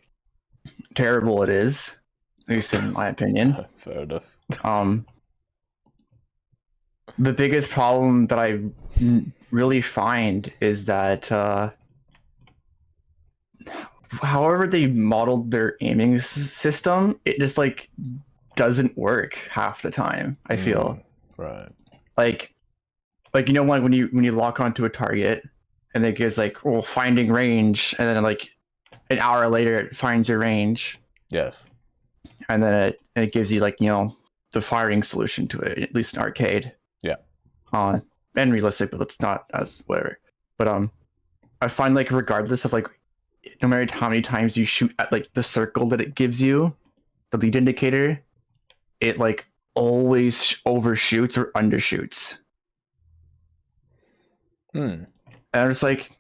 terrible it is, at least in my opinion. Fair enough. The biggest problem that I really find is that however they modeled their aiming system, it just like doesn't work half the time. I feel Right. like you know, like when you lock onto a target and it gives like, well, finding range, and then like an hour later it finds your range, Yes. and then it gives you like, you know, the firing solution to it, at least in arcade. Yeah. And realistic, but it's not as whatever. But I find like regardless of like, no matter how many times you shoot at like the circle that it gives you, the lead indicator, it like always overshoots or undershoots. And I'm just like,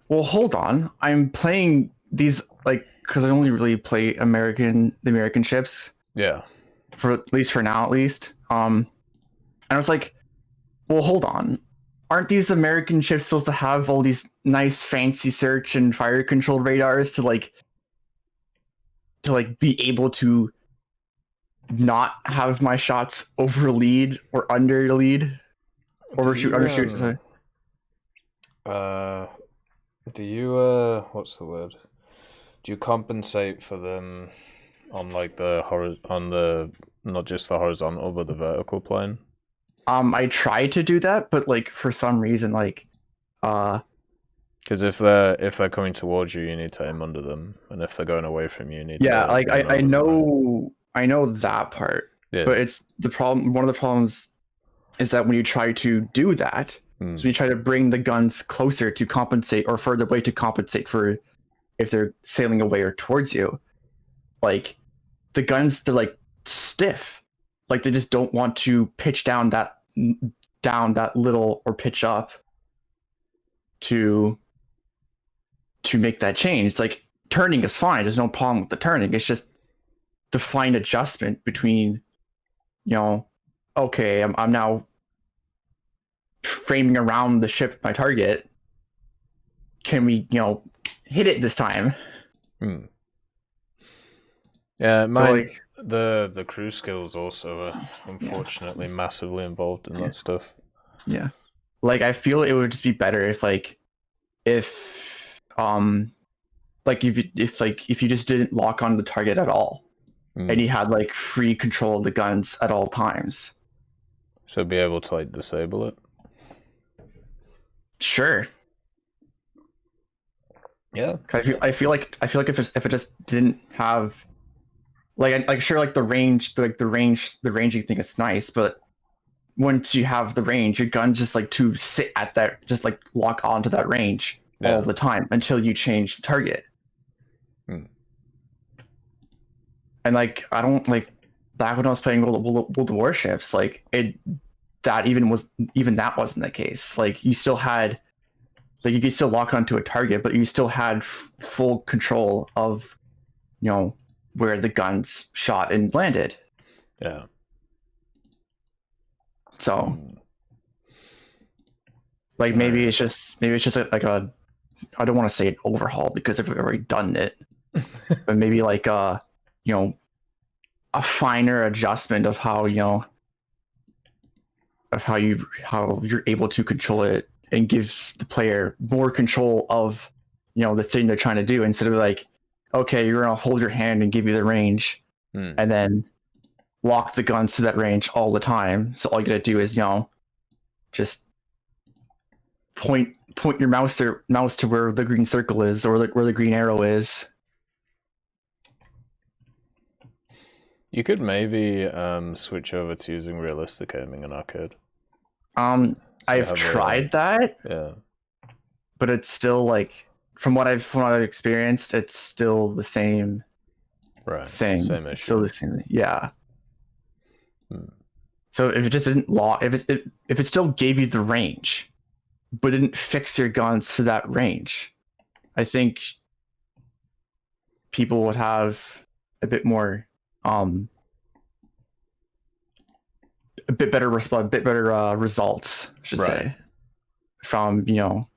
well, hold on. I'm playing these like, because I only really play the American ships. Yeah. For at least for now, at least. And I was like, well, hold on. Aren't these American ships supposed to have all these nice fancy search and fire control radars to be able to not have my shots over lead or under lead? Overshoot, undershoot. Sorry. Do you what's the word? Do you compensate for them on like not just the horizontal but the vertical plane? I try to do that, but like for some reason, like because if they're coming towards you, you need to aim under them, and if they're going away from you, you need to like aim I over them. I know that part. Yeah. But it's the problem. One of the problems is that when you try to do that, so when you try to bring the guns closer to compensate or further away to compensate for if they're sailing away or towards you, like the guns, they're like stiff. Like they just don't want to pitch down that little or pitch up to make that change. It's like turning is fine. There's no problem with the turning. It's just the fine adjustment between, you know, okay, I'm now framing around the ship, my target. Can we, you know, hit it this time? Yeah, So the crew skills also are unfortunately massively involved in that stuff. Yeah, like I feel it would just be better if if you just didn't lock on the target at all, and you had like free control of the guns at all times. So be able to like disable it. Sure. Yeah. I feel like if it just didn't have like sure, like the ranging thing is nice, but once you have the range, your gun's just like to sit at that, just like lock onto that range all the time until you change the target. And like I don't like back when I was playing World of Warships, like that wasn't the case. Like you still had, like you could still lock onto a target, but you still had full control of, you know, where the guns shot and landed. Yeah. So, like maybe it's just like a, I don't want to say an overhaul because I've already done it, but maybe like you know, a finer adjustment of how, you know, of how you're able to control it and give the player more control of, you know, the thing they're trying to do, instead of like, okay, you're gonna hold your hand and give you the range, and then lock the guns to that range all the time. So all you gotta do is, you know, just point your mouse to where the green circle is, or where the green arrow is. You could maybe switch over to using realistic aiming in arcade. I've tried that. Yeah. But it's still like, from what I've experienced, it's still the same thing. Same issue. It's still the same. Yeah. So if it just didn't if it still gave you the range, but didn't fix your guns to that range, I think people would have a bit more, a bit better results, I should say, from, you know,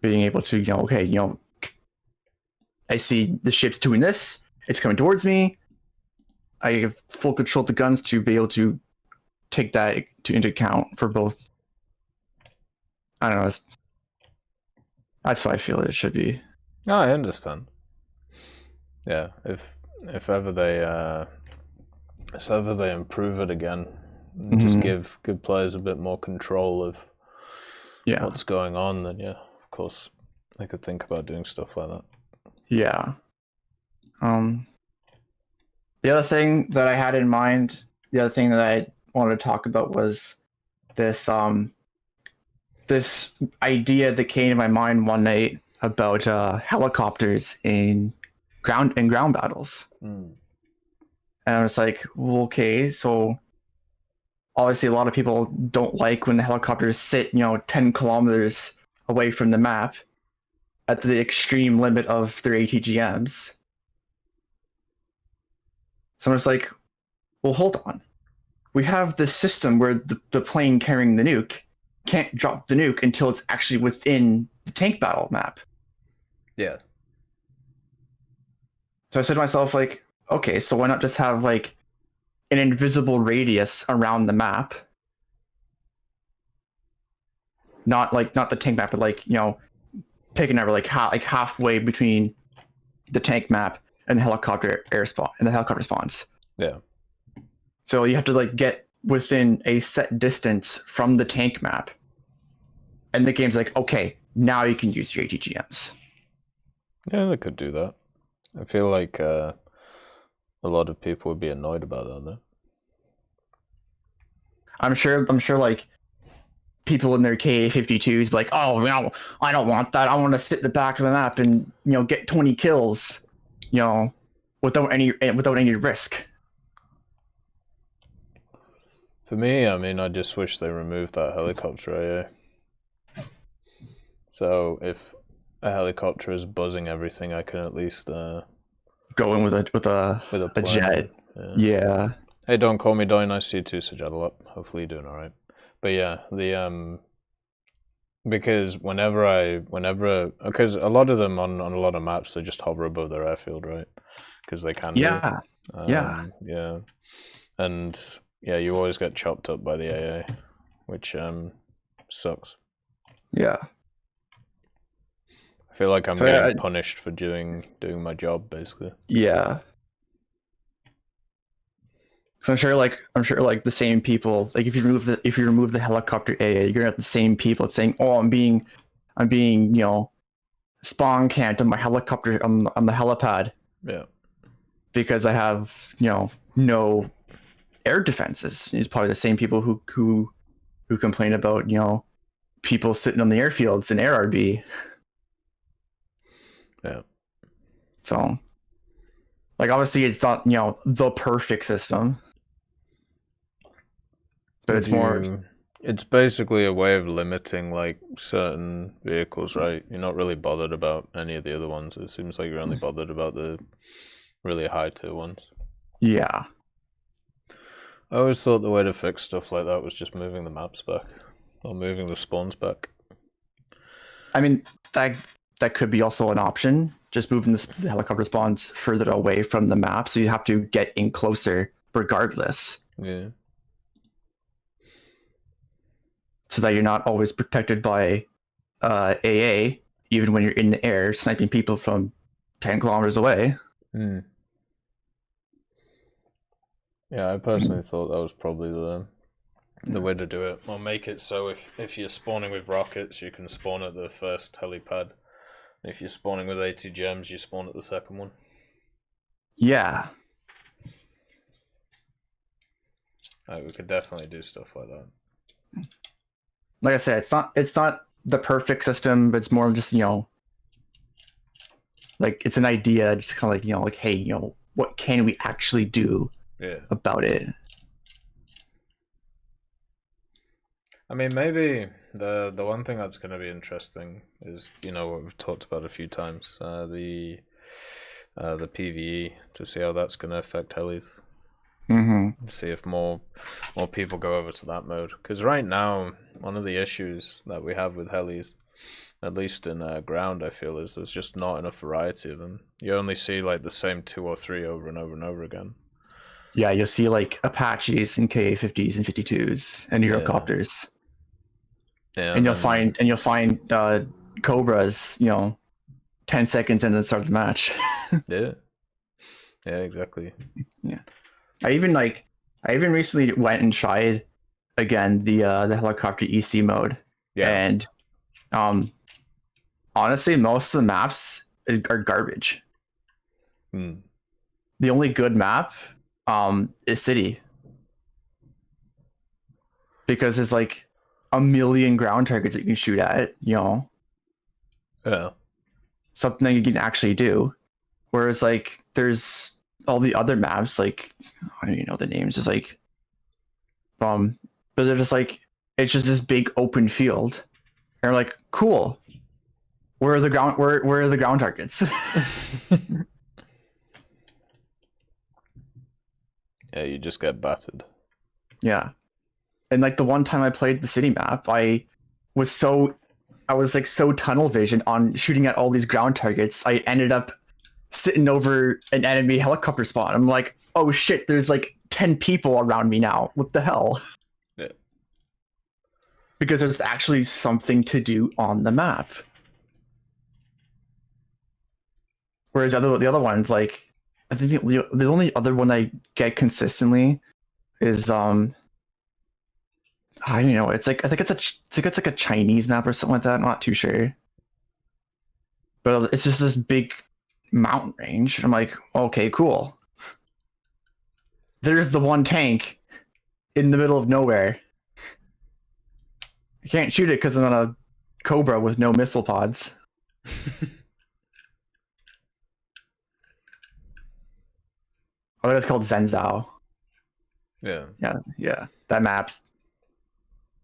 being able to, you know, okay, you know, I see the ship's doing this, it's coming towards me. I have full control of the guns to be able to take that into account for both I don't know. That's how I feel it should be. No, I understand. Yeah, if ever they improve it again, and just give players a bit more control of what's going on, then yeah, of course, they could think about doing stuff like that. Yeah. The other thing that I had in mind, the other thing that I wanted to talk about was this this idea that came to my mind one night about helicopters in ground battles. And I was like, well, okay, so obviously a lot of people don't like when the helicopters sit, 10 kilometers away from the map at the extreme limit of their ATGMs. So I was like, well, hold on. We have this system where the plane carrying the nuke can't drop the nuke until it's actually within the tank battle map. Yeah. So I said to myself, like, okay, so why not just have like an invisible radius around the map? Not the tank map, but like, pick a number like halfway between the tank map and the helicopter spawns. Yeah. So you have to like get within a set distance from the tank map. And the game's like, okay, now you can use your ATGMs. Yeah, they could do that. I feel like a lot of people would be annoyed about that, though. I'm sure like people in their KA-52s be like, oh, I don't want that. I want to sit at the back of the map and get 20 kills, without any risk. For me, I mean, I just wish they removed that helicopter AA. So if a helicopter is buzzing everything, I can at least go in with a jet. Yeah. Hey, don't call me Doy. Nice to see you too, Sajadal up. Hopefully you're doing all right. But yeah, the because because a lot of them on a lot of maps they just hover above their airfield, right? Because they can. Yeah. Yeah. And yeah, you always get chopped up by the AA, which sucks. Yeah. I feel like I'm getting punished for doing my job, basically. Yeah. So I'm sure like the same people, like if you remove the helicopter AA, you're gonna have the same people saying, oh, I'm being spawn camped on my helicopter on the helipad. Yeah. Because I have no air defenses. It's probably the same people who complain about people sitting on the airfields in AirRB. Yeah. So, like, obviously, it's not the perfect system, but it's more. It's basically a way of limiting like certain vehicles, right? You're not really bothered about any of the other ones. It seems like you're only bothered about the really high tier ones. Yeah. I always thought the way to fix stuff like that was just moving the maps back or moving the spawns back. I mean, that could be also an option. Just moving the helicopter spawns further away from the map, so you have to get in closer regardless. Yeah. So that you're not always protected by AA, even when you're in the air sniping people from 10 kilometers away. Yeah, I personally thought that was probably the way to do it. Or make it so if you're spawning with rockets, you can spawn at the first helipad. If you're spawning with ATGMs, you spawn at the second one. Yeah. We could definitely do stuff like that. Like I said, it's not the perfect system, but it's more of just like it's an idea, just kind of like like, hey, what can we actually do about it? I mean, maybe the one thing that's going to be interesting is what we've talked about a few times, the PvE, to see how that's going to affect helis. See if more people go over to that mode. Because right now, one of the issues that we have with helis, at least in ground, I feel, is there's just not enough variety of them. You only see like the same 2 or 3 over and over and over again. Yeah, you'll see like Apaches and KA-50s and 52s and Eurocopters. Yeah, and you'll then- find cobras, 10 seconds into the start of the match. Yeah. Yeah, exactly. I even recently went and tried again the helicopter EC mode, Yeah. and honestly, most of the maps are garbage. Hmm. The only good map is City, because there's like a million ground targets that you can shoot at, Yeah. something that you can actually do. Whereas like there's all the other maps, like I don't even know the names, it's like but they're just like, it's just this big open field. And we're like, cool. Where are the ground targets? Yeah, you just get battered. Yeah. And like the one time I played the city map, I was like so tunnel vision on shooting at all these ground targets. I ended up sitting over an enemy helicopter spawn. I'm like, oh shit, there's like 10 people around me now. What the hell? Yeah. Because there's actually something to do on the map. Whereas the other ones, like I think the only other one I get consistently is I don't know. It's like I think it's like a Chinese map or something like that. I'm not too sure, but it's just this big mountain range. I'm like, okay, cool. There's the one tank in the middle of nowhere. I can't shoot it because I'm on a Cobra with no missile pods. Oh, it's called Zenzao. Yeah. Yeah. That map's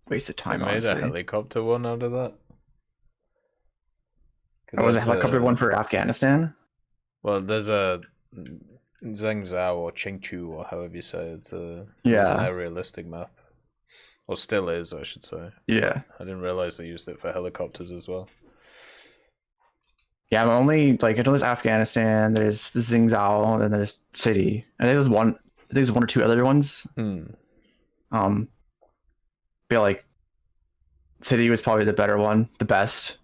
waste of They time. made a Honestly. helicopter one out of that. 'Cause Oh, was a that's helicopter one for Afghanistan? Well, there's a Zhengzhou or Qingchu or however you say it. It's an Yeah. aerialistic map. Or still is, I should say. Yeah. I didn't realize they used it for helicopters as well. Yeah, I'm only like I know there's Afghanistan, there's the Xingzhou, and then there's City. I think there's one or two other ones. But like City was probably the better one, the best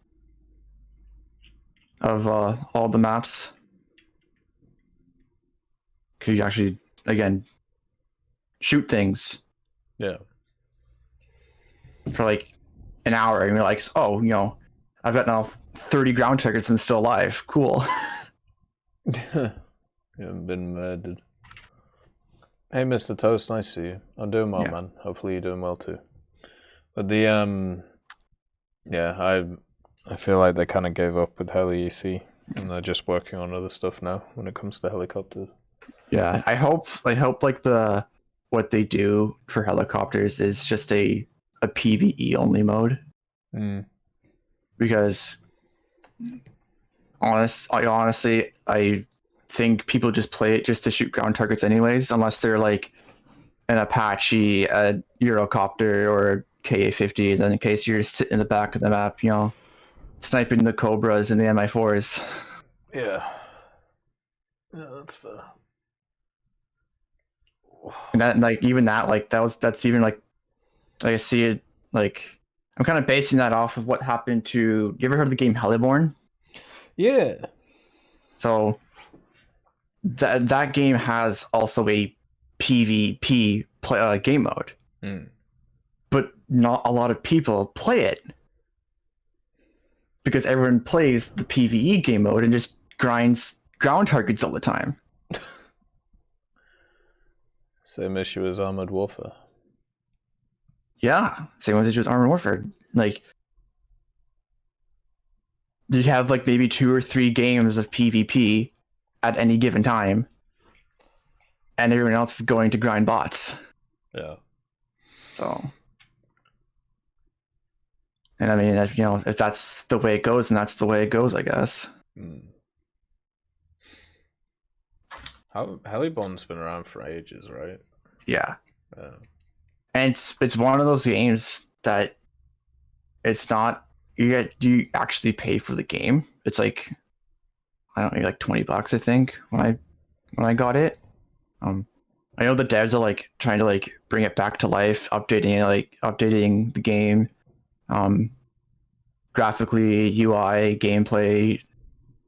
of all the maps. Cause you actually again shoot things Yeah. for like an hour and you're like, oh, I've got now 30 ground targets and still alive. Cool. You haven't been murdered. Hey, Mr. Toast, nice to see you. I'm doing well, Yeah. man. Hopefully you're doing well too. But the yeah, I feel like they kind of gave up with Heli EC, and they're just working on other stuff now when it comes to helicopters. Yeah, I hope like what they do for helicopters is just a PvE only mode. Because honestly, I think people just play it just to shoot ground targets anyways, unless they're like an Apache, a Eurocopter, or a KA-50. Then in case you're just sitting in the back of the map, sniping the Cobras and the Mi-4s. Yeah. Yeah, that's fair. And that, like, even that, like, that's even like I see it, like, I'm kind of basing that off of what happened to. You ever heard of the game Heliborn? Yeah. So that game has also a PvP game mode, but not a lot of people play it because everyone plays the PvE game mode and just grinds ground targets all the time. Same issue as Armored Warfare. Yeah, same with Armored Warfare. Like, you have like maybe 2 or 3 games of PvP at any given time, and everyone else is going to grind bots. Yeah. So, and I mean, if that's the way it goes, and that's the way it goes, I guess. Heliborn's been around for ages, right? Yeah. And it's one of those games that it's not you actually pay for the game. It's like, I don't know, like $20, I think, when I got it. I know the devs are like trying to like bring it back to life, updating the game, graphically, UI, gameplay,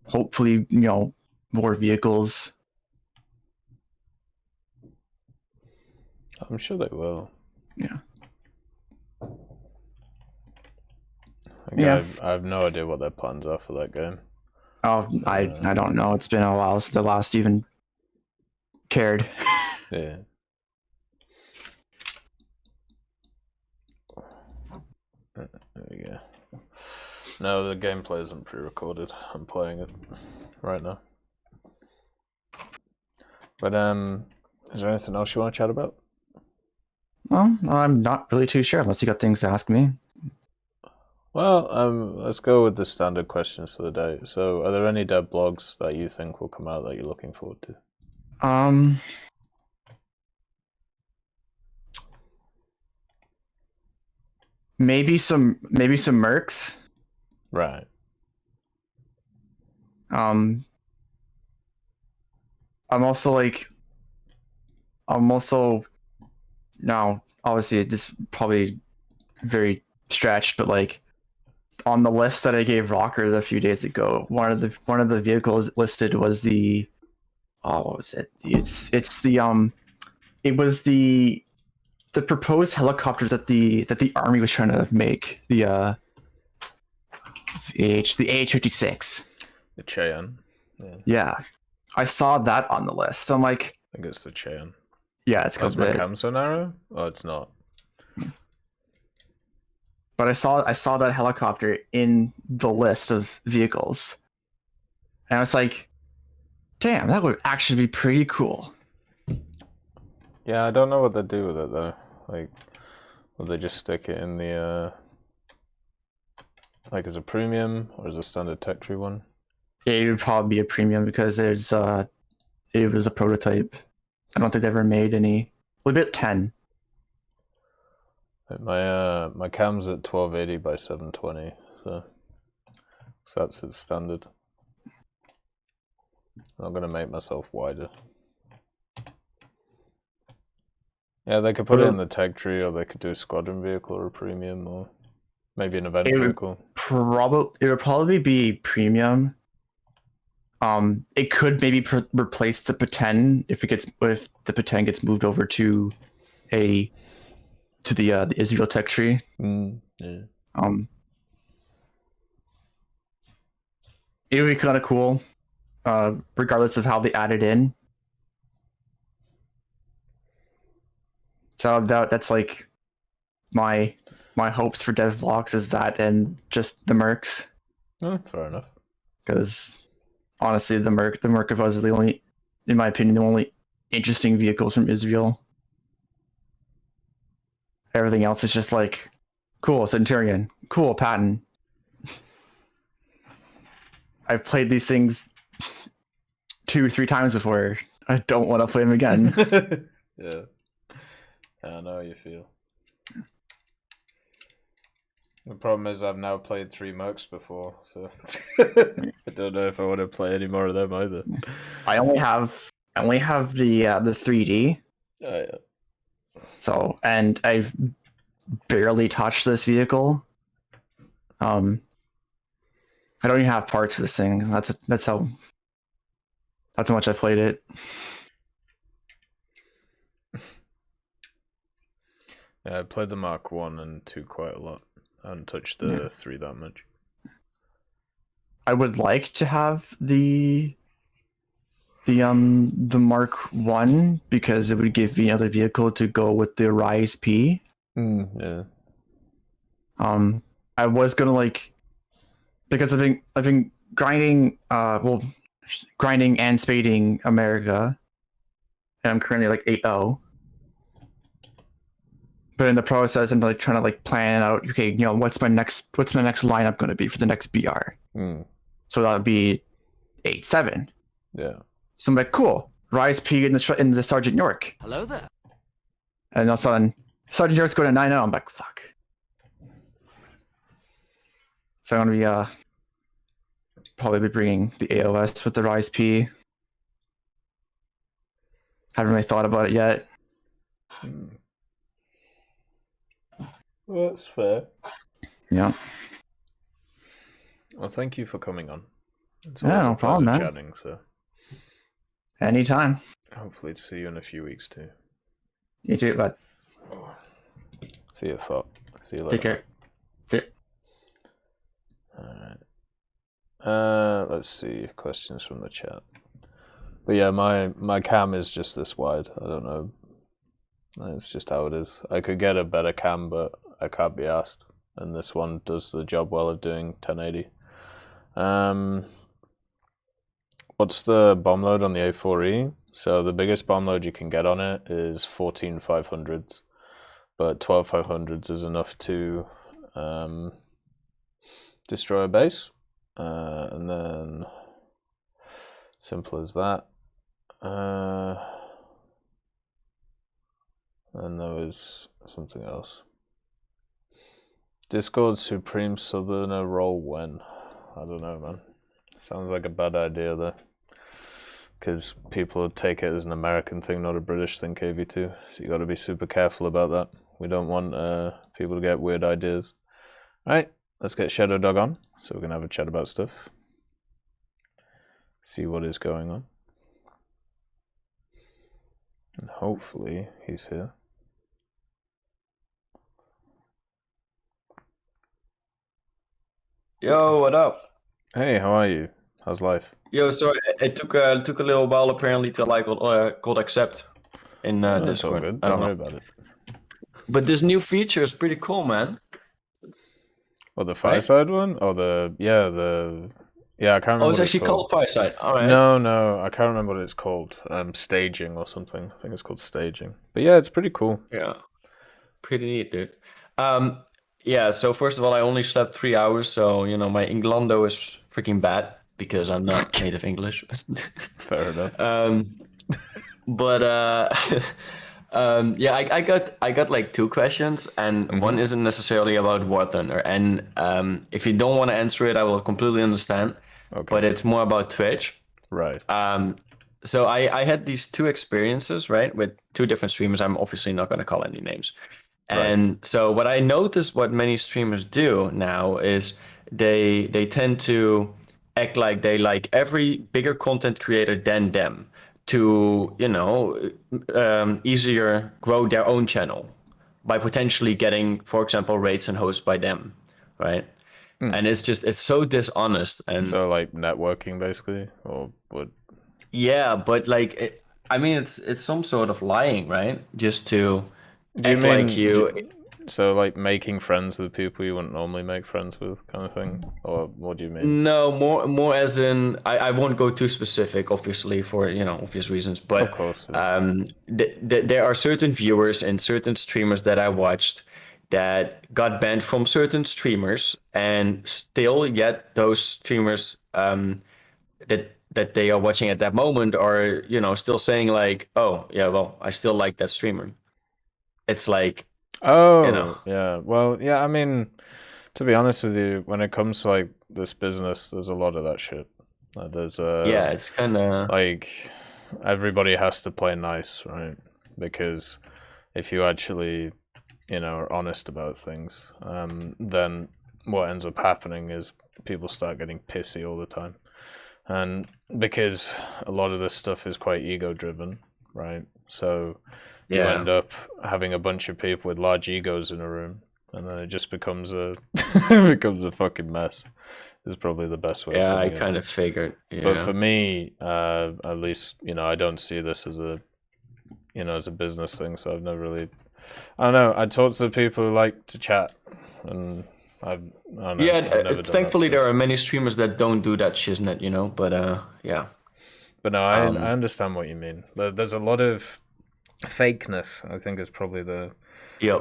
hopefully, more vehicles. I'm sure they will. Yeah. I have no idea what their plans are for that game. Oh, I don't know. It's been a while since the last even cared. Yeah. There we go. No, the gameplay isn't pre-recorded. I'm playing it right now. But is there anything else you want to chat about? Well, I'm not really too sure unless you got things to ask me. Well, let's go with the standard questions for the day. So, are there any dev blogs that you think will come out that you're looking forward to? Maybe some mercs. Right. I'm also now obviously this is probably very stretched, but like on the list that I gave Rocker a few days ago, one of the vehicles listed was the what was it? It was the proposed helicopter that the army was trying to make, the AH-56. The Cheyenne. Yeah, I saw that on the list. So I'm like, I think it's the Cheyenne. yeah, it's called my cam so narrow? Oh, it's not. But I saw that helicopter in the list of vehicles, and I was like, damn, that would actually be pretty cool. Yeah, I don't know what they do with it though. Like, will they just stick it in the like as a premium or as a standard tech tree one? It would probably be a premium because it was a prototype. I don't think they ever made any. Well, a bit 10. My cam's at 1280 by 720, so that's its standard. I'm gonna make myself wider. Yeah, they could put it in the tech tree, or they could do a squadron vehicle or a premium, or maybe an event vehicle. It would probably be premium. It could maybe replace the P10 if the P10 gets moved over to the Israel tech tree. Yeah. It would be kind of cool, regardless of how they add it in. So that's like my hopes for dev vlogs is that, and just the mercs. Fair enough. Because honestly, the Merkavas are the only, in my opinion, the only interesting vehicles from Israel. Everything else is just like, cool Centurion, cool Patton. I've played these things 2-3 times before. I don't want to play them again. Yeah. I know how you feel. The problem is I've now played 3 mercs before, so I don't know if I want to play any more of them either. I only have the 3D. Oh yeah. So, and I've barely touched this vehicle. I don't even have parts for this thing. That's how much I played it. Yeah, I played the Mark 1 and 2 quite a lot. I haven't touched the 3 that much. I would like to have the Mark 1 because it would give me another vehicle to go with the Rise P. Yeah. I was gonna because I've been grinding grinding and spading America, and I'm currently like 8-0. But in the process, I'm like trying to plan out. Okay, what's my next lineup going to be for the next BR? So that would be 8-7. Yeah. So I'm like, cool. Rise P in the Sergeant York. Hello there. And all of a sudden, Sergeant York's going to 9-0. I'm like, fuck. So I'm gonna be probably be bringing the AOS with the Rise P. Haven't really thought about it yet. Well, that's fair. Yeah. Well, thank you for coming on. It's Yeah, always no a problem, pleasure man. chatting. So Anytime. hopefully to see you in a few weeks too. You too, bud. See you, thought. See you later. Take care. See ya. Alright. Let's see. Questions from the chat. But yeah, my cam is just this wide. I don't know. It's just how it is. I could get a better cam, but I can't be asked. And this one does the job well of doing 1080. What's the bomb load on the A4E? So the biggest bomb load you can get on it is 14 500s. But 12 500s is enough to destroy a base. And then, simple as that. And there was something else. Discord Supreme Southerner roll when? I don't know, man. Sounds like a bad idea there. Because people would take it as an American thing, not a British thing, KV2. So you got to be super careful about that. We don't want people to get weird ideas. Alright, let's get Shadow Dog on, so we can have a chat about stuff. See what is going on. And hopefully he's here. Yo, what up? Hey, how are you? How's life? Yo, so it took a little while apparently till I got accept in Oh, it's all Discord. good. I Don't don't worry know, about it. but this new feature is pretty cool, man. Or the Fireside one? Or the I can't remember Oh, it's what actually it's called Fireside. All right. No, I can't remember what it's called. Staging or something. I think it's called staging. But yeah, it's pretty cool. Yeah, pretty neat, dude. Yeah. So first of all, I only slept 3 hours, so my Inglando is freaking bad because I'm not native English. Fair enough. But yeah, I got like two questions, and one isn't necessarily about War Thunder. And if you don't want to answer it, I will completely understand. Okay. But it's more about Twitch. Right. So I had these two experiences, right, with two different streamers. I'm obviously not going to call any names. And so what I noticed, what many streamers do now is they tend to act like they like every bigger content creator than them to easier grow their own channel by potentially getting, for example, rates and hosts by them, right? And it's so dishonest. And So like networking basically, or what? yeah, but like I mean it's some sort of lying, right? Just to Do you act mean like you. so like making friends with people you wouldn't normally make friends with, kind of thing, or what do you mean? No, more as in I won't go too specific, obviously, for obvious reasons. But Of course. Yeah. there are certain viewers and certain streamers that I watched that got banned from certain streamers, and still yet those streamers that they are watching at that moment are still saying like, oh yeah, well I still like that streamer. It's like Oh, yeah. Well, yeah. I mean, to be honest with you, when it comes to like this business, there's a lot of that shit. There's yeah, it's kind of like everybody has to play nice, right? Because if you actually, are honest about things, then what ends up happening is people start getting pissy all the time. And because a lot of this stuff is quite ego driven, right? So you end up having a bunch of people with large egos in a room, and then it just becomes a becomes a fucking mess. Is probably the best way. Yeah, of I putting it. kind of figured. Yeah. But for me, at least, I don't see this as a, as a business thing. So I've never really, I don't know. I talk to people who like to chat, and I don't know. Yeah, I've never done thankfully that there are many streamers that don't do that shiznit, but yeah. But no, I understand what you mean. There's a lot of fakeness. I think is probably the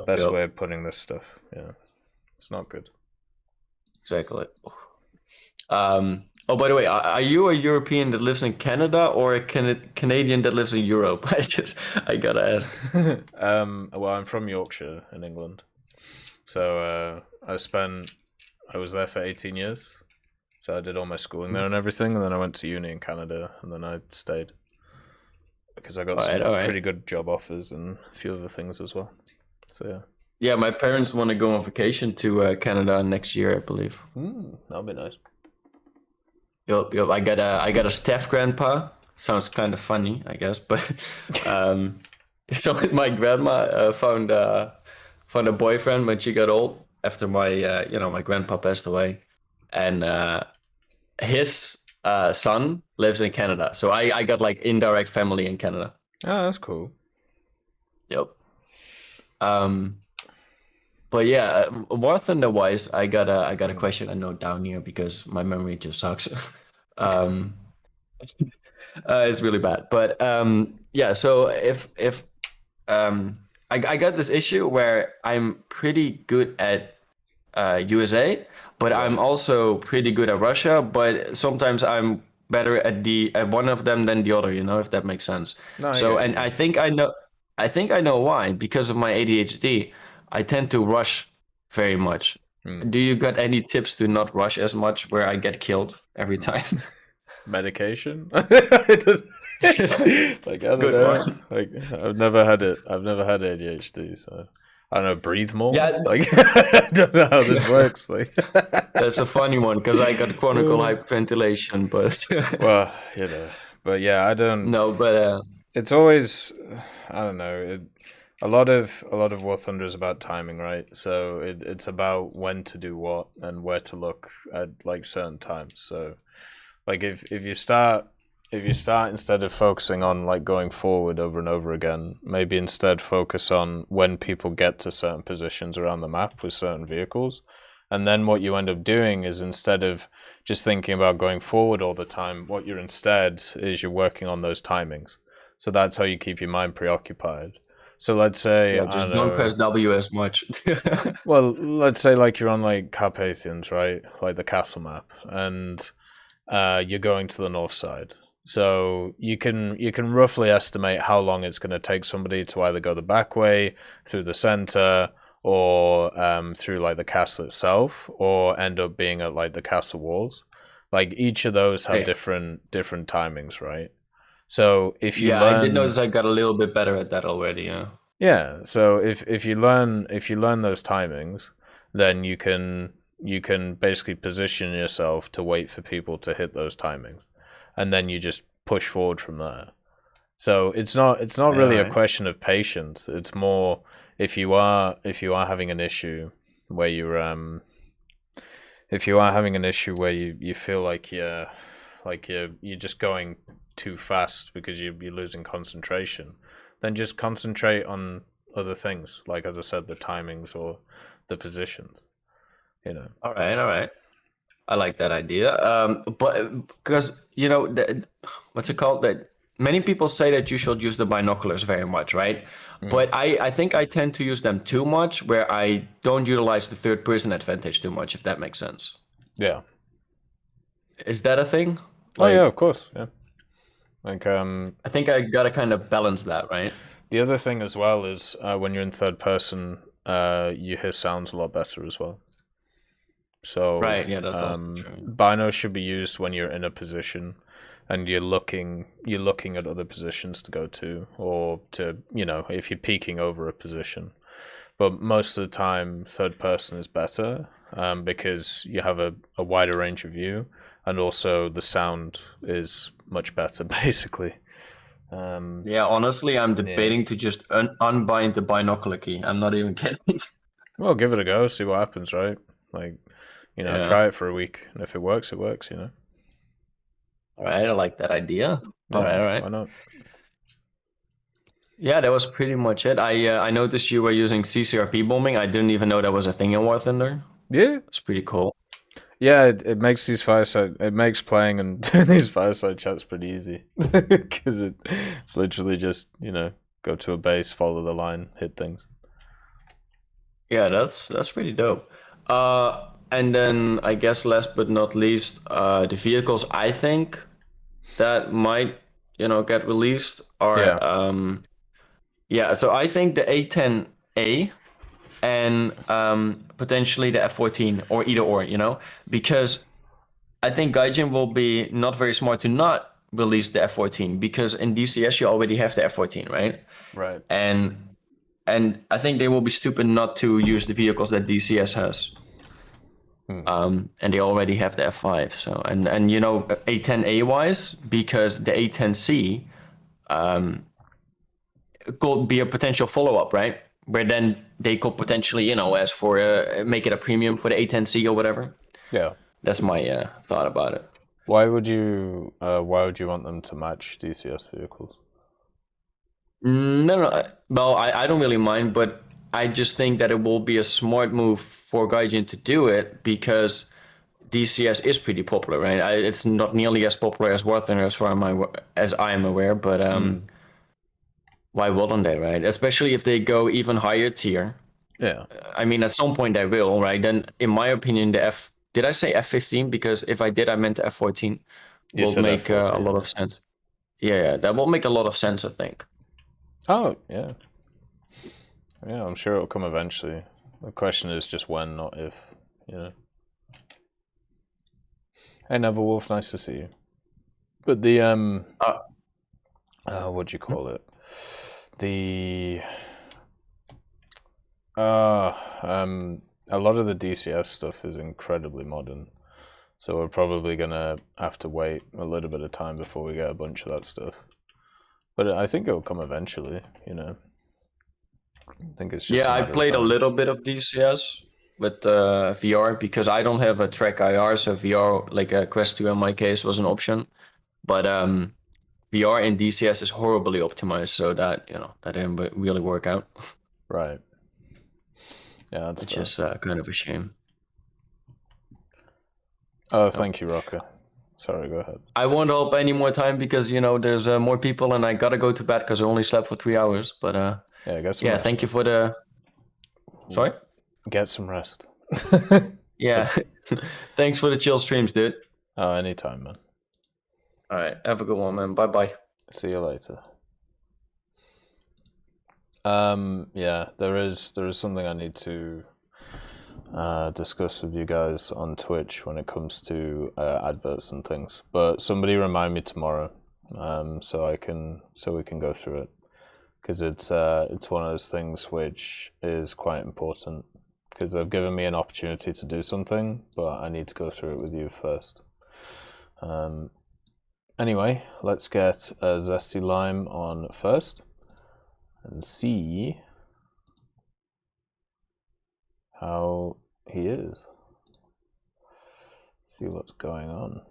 best way of putting this stuff. Yeah, it's not good. Exactly. Oh, by the way, are you a European that lives in Canada or a Canadian that lives in Europe? I gotta ask. Well, I'm from Yorkshire in England, so I was there for 18 years. So I did all my schooling there and everything, and then I went to uni in Canada, and then I stayed because I got some pretty good job offers and a few other things as well. So yeah. Yeah, my parents want to go on vacation to Canada next year, I believe. That'll be nice. Yup. I got a Steph grandpa. Sounds kind of funny, I guess, but so my grandma found a boyfriend when she got old after my grandpa passed away, and his son lives in Canada. So I got like indirect family in Canada. Oh, that's cool. Yep. But yeah, War Thunder wise, I got a question I note down here because my memory just sucks. It's really bad. But yeah, so if I got this issue where I'm pretty good at USA, but I'm also pretty good at Russia. But sometimes I'm better at one of them than the other. If that makes sense. No, So, yeah, and I think I know why. Because of my ADHD, I tend to rush very much. Do you got any tips to not rush as much where I get killed every time? medication. Like I don't Good know. one. Like I've never had it. I've never had ADHD, so I don't know. Breathe more. Yeah. Like I don't know how this works. Like That's a funny one because I got chronic hyperventilation, but well, but yeah, I don't. no, but It's always I don't know. A lot of War Thunder is about timing, right? So it's about when to do what and where to look at like certain times. So like if you start instead of focusing on like going forward over and over again, maybe instead focus on when people get to certain positions around the map with certain vehicles. And then what you end up doing is instead of just thinking about going forward all the time, what you're instead is you're working on those timings. So that's how you keep your mind preoccupied. So let's say yeah, just don't press W as much. well, let's say like you're on like Carpathians, right? Like the castle map, and you're going to the north side. So you can roughly estimate how long it's going to take somebody to either go the back way through the center or through like the castle itself, or end up being at like the castle walls. Like each of those have different timings, right? So if you learn, I did notice I got a little bit better at that already. Yeah. Yeah. So if you learn those timings, then you can basically position yourself to wait for people to hit those timings, and then you just push forward from there. So it's not really a question of patience. It's more if you are having an issue where you're you feel like you're just going too fast because you're losing concentration, then just concentrate on other things, like as I said, the timings or the positions. All right. I like that idea. But because what's it called? That many people say that you should use the binoculars very much, right? But I think I tend to use them too much, where I don't utilize the third person advantage too much, if that makes sense. Yeah. Is that a thing? Oh yeah, of course. Yeah. Like I think I gotta kind of balance that, right? The other thing as well is when you're in third person, you hear sounds a lot better as well. So right, yeah, that's also true. Bino should be used when you're in a position and you're looking at other positions to go to, or to if you're peeking over a position. But most of the time, third person is better because you have a wider range of view, and also the sound is much better, basically. Yeah, honestly, I'm debating to just unbind the binocular key. I'm not even kidding. Well, give it a go, see what happens, right? Like, try it for a week, and if it works, it works. All right, I like that idea. All right. Why not? Yeah, that was pretty much it. I noticed you were using CCRP bombing. I didn't even know that was a thing in War Thunder. Yeah, it's pretty cool. Yeah, it makes it makes playing and doing these fireside chats pretty easy because it's literally just go to a base, follow the line, hit things. Yeah, that's pretty dope. And then I guess last but not least, the vehicles I think that might get released are so I think the A10A and potentially the F-14 or either or, because I think Gaijin will be not very smart to not release the F-14 because in DCS you already have the F-14, right? Right. And and I think they will be stupid not to use the vehicles that DCS has. And they already have the F5. So and you know, A10A wise, because the A10C could be a potential follow up, right? Where then they could potentially, you know, ask for make it a premium for the A10C or whatever. Yeah. That's my thought about it. Why would you want them to match DCS vehicles? No. Well, I don't really mind, but I just think that it will be a smart move for Gaijin to do it because DCS is pretty popular, right? It's not nearly as popular as Warthoner as far as I am aware, but why wouldn't they, right? Especially if they go even higher tier. Yeah. I mean, at some point they will, right? Then, in my opinion, did I say F15? Because if I did, I meant F14. You Will said make F14, a lot of sense. Yeah, that will make a lot of sense, I think. Oh, yeah. Yeah, I'm sure it'll come eventually. The question is just when, not if, you know. Hey, Naval Wolf, nice to see you. But the, what do you call it? The, a lot of the DCS stuff is incredibly modern. So we're probably going to have to wait a little bit of time before we get a bunch of that stuff. But I think it'll come eventually, you know. I think it's just I played a little bit of DCS with VR because I don't have a Track IR, so VR, like a Quest 2 in my case, was an option. But VR in DCS is horribly optimized, so that, you know, that didn't really work out. Right. Yeah, that's which is kind of a shame. Oh, thank you, Rocker. Sorry, go ahead. I won't help any more time because, you know, there's more people and I gotta go to bed because I only slept for 3 hours. But yeah, I guess. Yeah, thank you for the. Sorry. Get some rest. Yeah, thanks for the chill streams, dude. Oh, anytime, man. All right, have a good one, man. Bye bye. See you later. Yeah, there is something I need to discuss with you guys on Twitch when it comes to adverts and things. But somebody remind me tomorrow, so we can go through it, because it's one of those things which is quite important, because they've given me an opportunity to do something, but I need to go through it with you first. Anyway, let's get Zesty Lime on first and see how he is. See what's going on.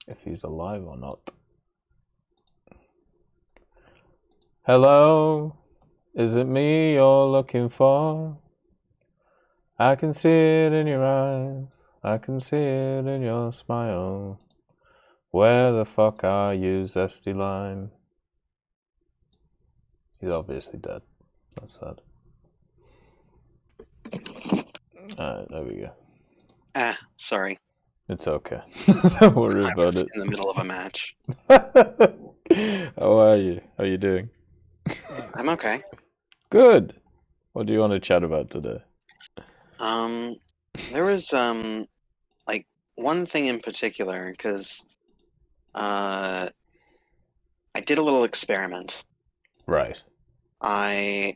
If he's alive or not. Hello, is it me you're looking for? I can see it in your eyes. I can see it in your smile. Where the fuck are you, Zesty Lime? He's obviously dead. That's sad. Alright, there we go. Sorry. It's okay. Don't worry about it. In the middle of a match. How are you? How are you doing? I'm okay. Good. What do you want to chat about today? There was like one thing in particular, because I did a little experiment. Right. I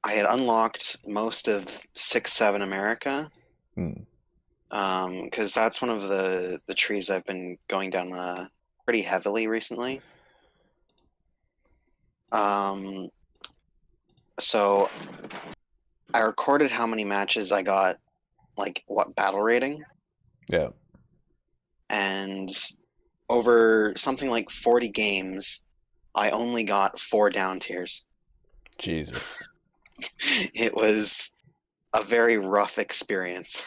had unlocked most of 6-7 America. Because that's one of the trees I've been going down pretty heavily recently. So I recorded how many matches I got, like what battle rating. Yeah. And over something like 40 games, I only got 4 down tiers. Jesus. It was a very rough experience.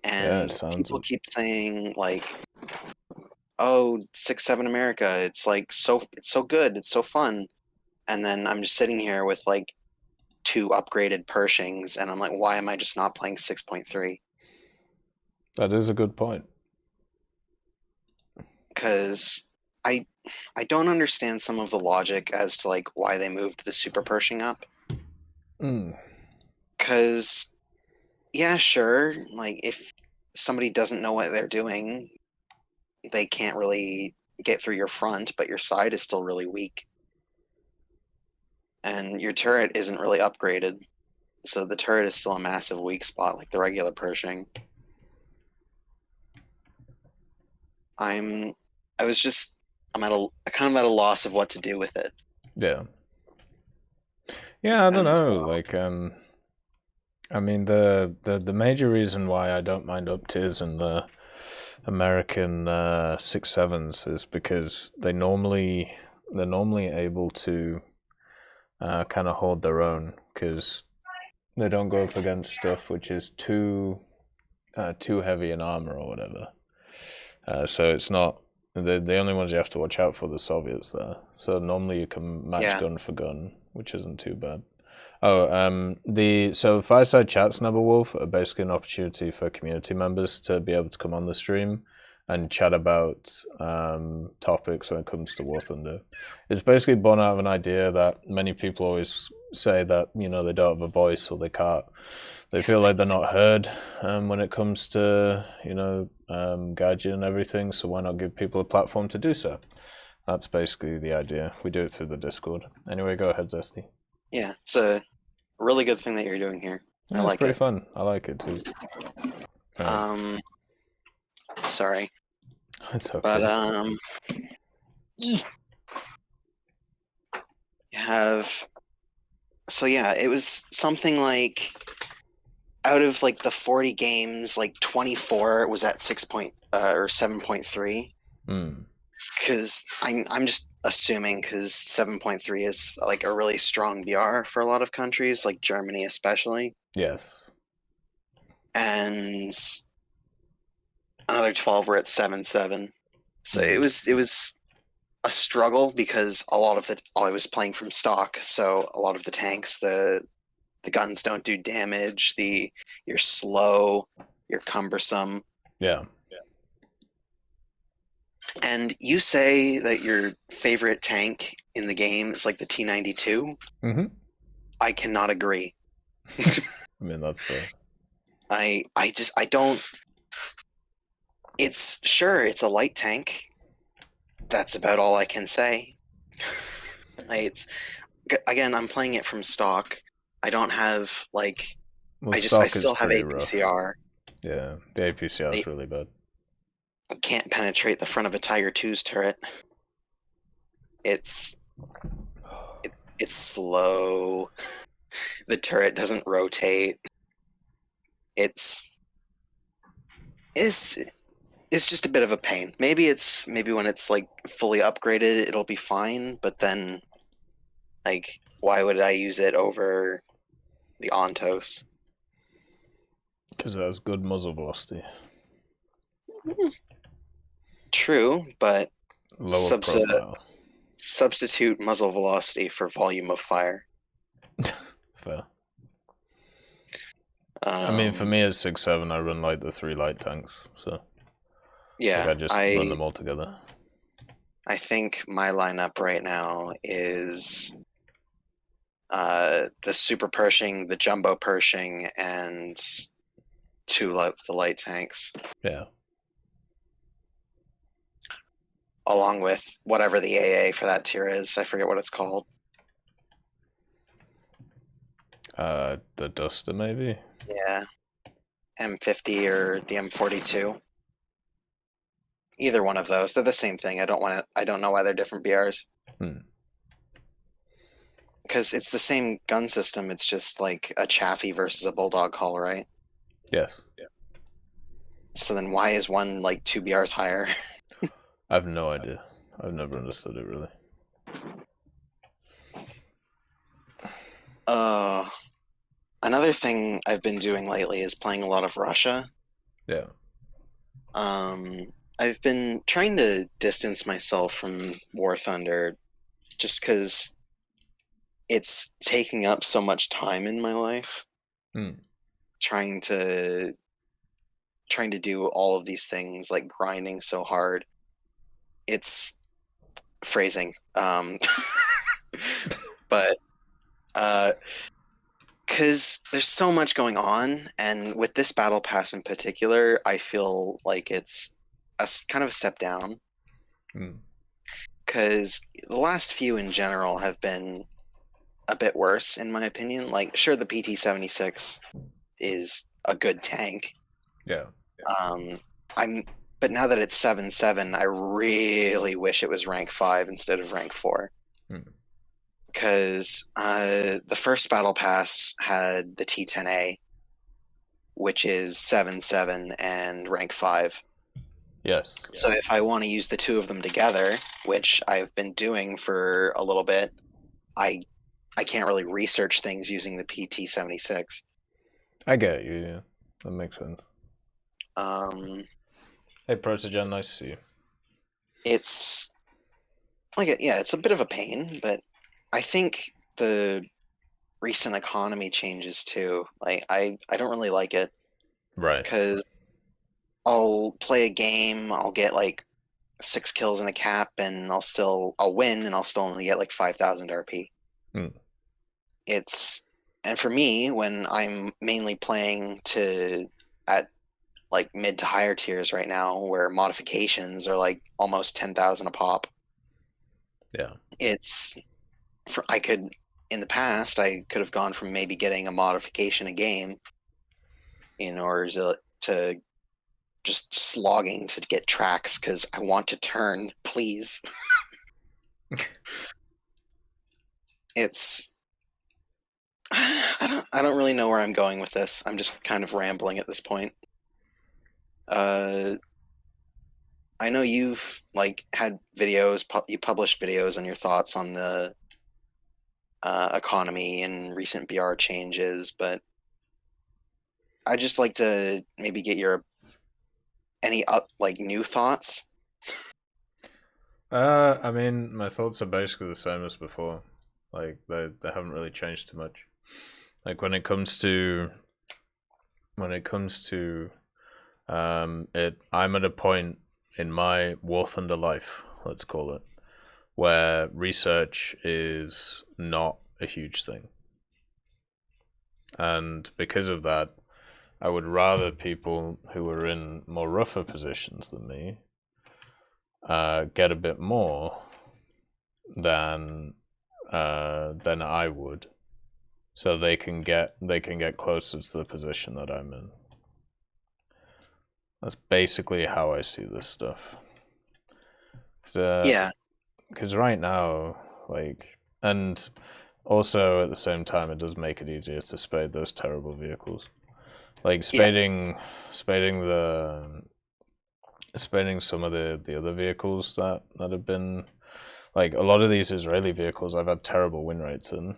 And people keep saying, like, oh, 6-7 America, it's like it's so good, it's so fun. And then I'm just sitting here with like 2 upgraded Pershings, and I'm like, why am I just not playing 6.3? That is a good point. Because I don't understand some of the logic as to like why they moved the Super Pershing up. Because, yeah, sure, like if somebody doesn't know what they're doing, they can't really get through your front, but your side is still really weak. and your turret isn't really upgraded, so the turret is still a massive weak spot, like the regular Pershing. I'm kind of at a loss of what to do with it. Yeah. Yeah, I don't And know. so- Like, I mean, the major reason why I don't mind up tiers in the American 6.7s is because they're normally able to kind of hold their own, because they don't go up against stuff which is too heavy in armor or whatever. So it's not the only ones you have to watch out for the Soviets there. So normally you can match gun for gun, which isn't too bad. So Fireside chats, Wolf, are basically an opportunity for community members to be able to come on the stream and chat about topics when it comes to War Thunder. It's basically born out of an idea that many people always say that, you know, they don't have a voice, or they feel like they're not heard when it comes to, you know, Gaijin and everything, so why not give people a platform to do so? That's basically the idea. We do it through the Discord. Anyway, go ahead, Zesty. Yeah, it's a really good thing that you're doing here. Yeah, I like it's pretty it. fun. I like it too. Right. Sorry, It's okay. but you have. So yeah, it was something like out of like the 40 games, like 24 was at 7.3. Because I'm just assuming, because 7.3 is like a really strong BR for a lot of countries, like Germany especially. Yes. And another 12 were at 7.7. So it was a struggle, because I was playing from stock, so a lot of the tanks, the guns don't do damage, you're slow, you're cumbersome. Yeah. And you say that your favorite tank in the game is like the T-92. Mm-hmm. I cannot agree. I mean, that's fair. I don't. It's a light tank. That's about all I can say. Again, I'm playing it from stock. I don't have like. Well, I stock still is have pretty rough. APCR. Yeah, the APCR is really bad. Can't penetrate the front of a Tiger 2's turret. It's slow. The turret doesn't rotate. It's just a bit of a pain. Maybe when it's like fully upgraded, it'll be fine. But then, like, why would I use it over the Ontos? Because it has good muzzle velocity. True, but Lower profile. Substitute muzzle velocity for volume of fire. Fair. I mean, for Um, me, it's 6.7. I run like the 3 light tanks, so yeah, like, I just run them all together. I think my lineup right now is the Super Pershing, the Jumbo Pershing, and 2 of the light tanks. Yeah. Along with whatever the AA for that tier is. I forget what it's called. The Duster, maybe? Yeah. M50 or the M42. Either one of those. They're the same thing. I don't know why they're different BRs. Because it's the same gun system. It's just like a Chaffee versus a Bulldog hull, right? Yes. Yeah. So then why is one like 2 BRs higher? I have no idea. I've never understood it, really. Another thing I've been doing lately is playing a lot of Russia. Yeah. I've been trying to distance myself from War Thunder just because it's taking up so much time in my life. Trying to do all of these things, like grinding so hard. It's phrasing. But because there's so much going on, and with this battle pass in particular, I feel like it's kind of a step down. Because the last few in general have been a bit worse in my opinion. Like, sure, the PT-76 is a good tank. Yeah. But now that it's 7-7, I really wish it was rank 5 instead of rank 4. Because the first battle pass had the T-10A, which is 7-7 and rank 5. Yes. So if I want to use the two of them together, which I've been doing for a little bit, I can't really research things using the PT-76. I get you, yeah. That makes sense. Hey, Protogen, nice to see you. It's it's a bit of a pain, but I think the recent economy changes too. Like, I don't really like it Right. because I'll play a game, I'll get like 6 kills in a cap, and I'll win, and I'll still only get like 5,000 RP. And for me, when I'm mainly playing at like mid to higher tiers right now, where modifications are like almost 10,000 a pop. Yeah. In the past, I could have gone from maybe getting a modification a game in order to just slogging to get tracks because I want to turn, please. I don't really know where I'm going with this. I'm just kind of rambling at this point. I know you've had videos, you published videos on your thoughts on the economy and recent BR changes, but I'd just like to maybe get your new thoughts. I mean, my thoughts are basically the same as before. Like, they haven't really changed too much. Like, when it comes to it, I'm at a point in my War Thunder life, let's call it, where research is not a huge thing. And because of that, I would rather people who are in more rougher positions than me get a bit more than I would, so they can get closer to the position that I'm in. That's basically how I see this stuff. Yeah. Because right now, and also at the same time, it does make it easier to spade those terrible vehicles. Like spading some of the other vehicles that have been, like, a lot of these Israeli vehicles I've had terrible win rates in.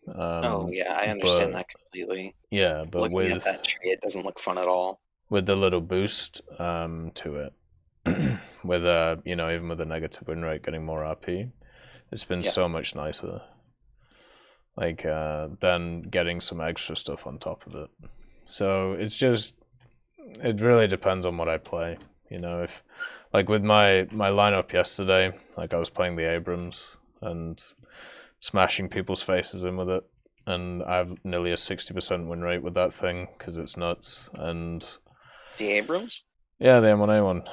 I understand that completely. Yeah, but looking at that tree, it doesn't look fun at all. With the little boost to it, with even with a negative win rate, getting more RP, it's been so much nicer. Than getting some extra stuff on top of it. So it really depends on what I play. If with my lineup yesterday, I was playing the Abrams and smashing people's faces in with it, and I have nearly a 60% win rate with that thing because it's nuts. And the Abrams? Yeah, the M1A1,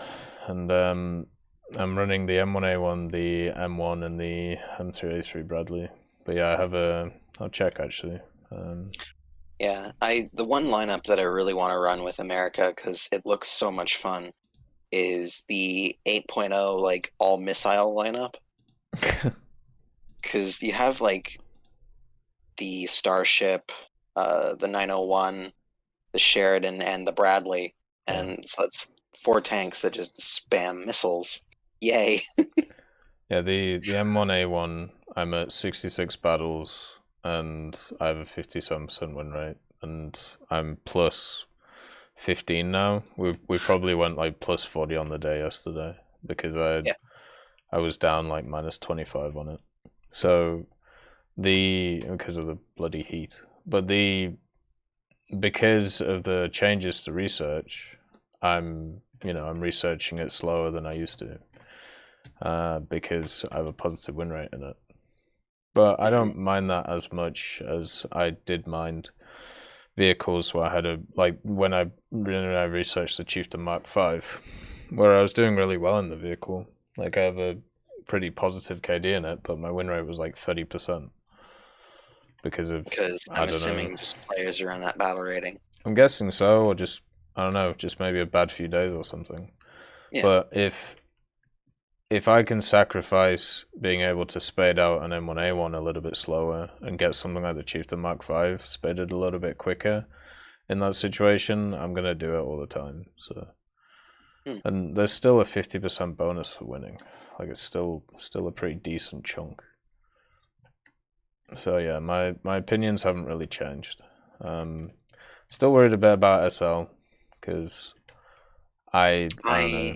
and I'm running the M1A1, the M1, and the M3A3 Bradley. But yeah, I'll check actually. The one lineup that I really want to run with America because it looks so much fun is the 8.0 all missile lineup. Because you have the Starship, the 901, the Sheridan, and the Bradley, and so that's 4 tanks that just spam missiles. Yay! Yeah, the M1A1, I'm at 66 battles, and I have a 57% win rate, and I'm plus 15 now. We probably went plus 40 on the day yesterday because I was down minus 25 on it. So because of the bloody heat, but because of the changes to research, I'm researching it slower than I used to. Because I have a positive win rate in it. But I don't mind that as much as I did mind vehicles where I had when I researched the Chieftain Mark V, where I was doing really well in the vehicle. I have a pretty positive KD in it, but my win rate was 30%. because of Because I I'm don't assuming know. just players are on that battle rating. I'm guessing so, or just I don't know, just maybe a bad few days or something. Yeah. But if I can sacrifice being able to spade out an M1A1 a little bit slower and get something like the Chieftain Mark V spaded a little bit quicker in that situation, I'm gonna do it all the time. So, and there's still a 50% bonus for winning. Like it's still a pretty decent chunk. So yeah, my opinions haven't really changed. Still worried a bit about SL because I don't know.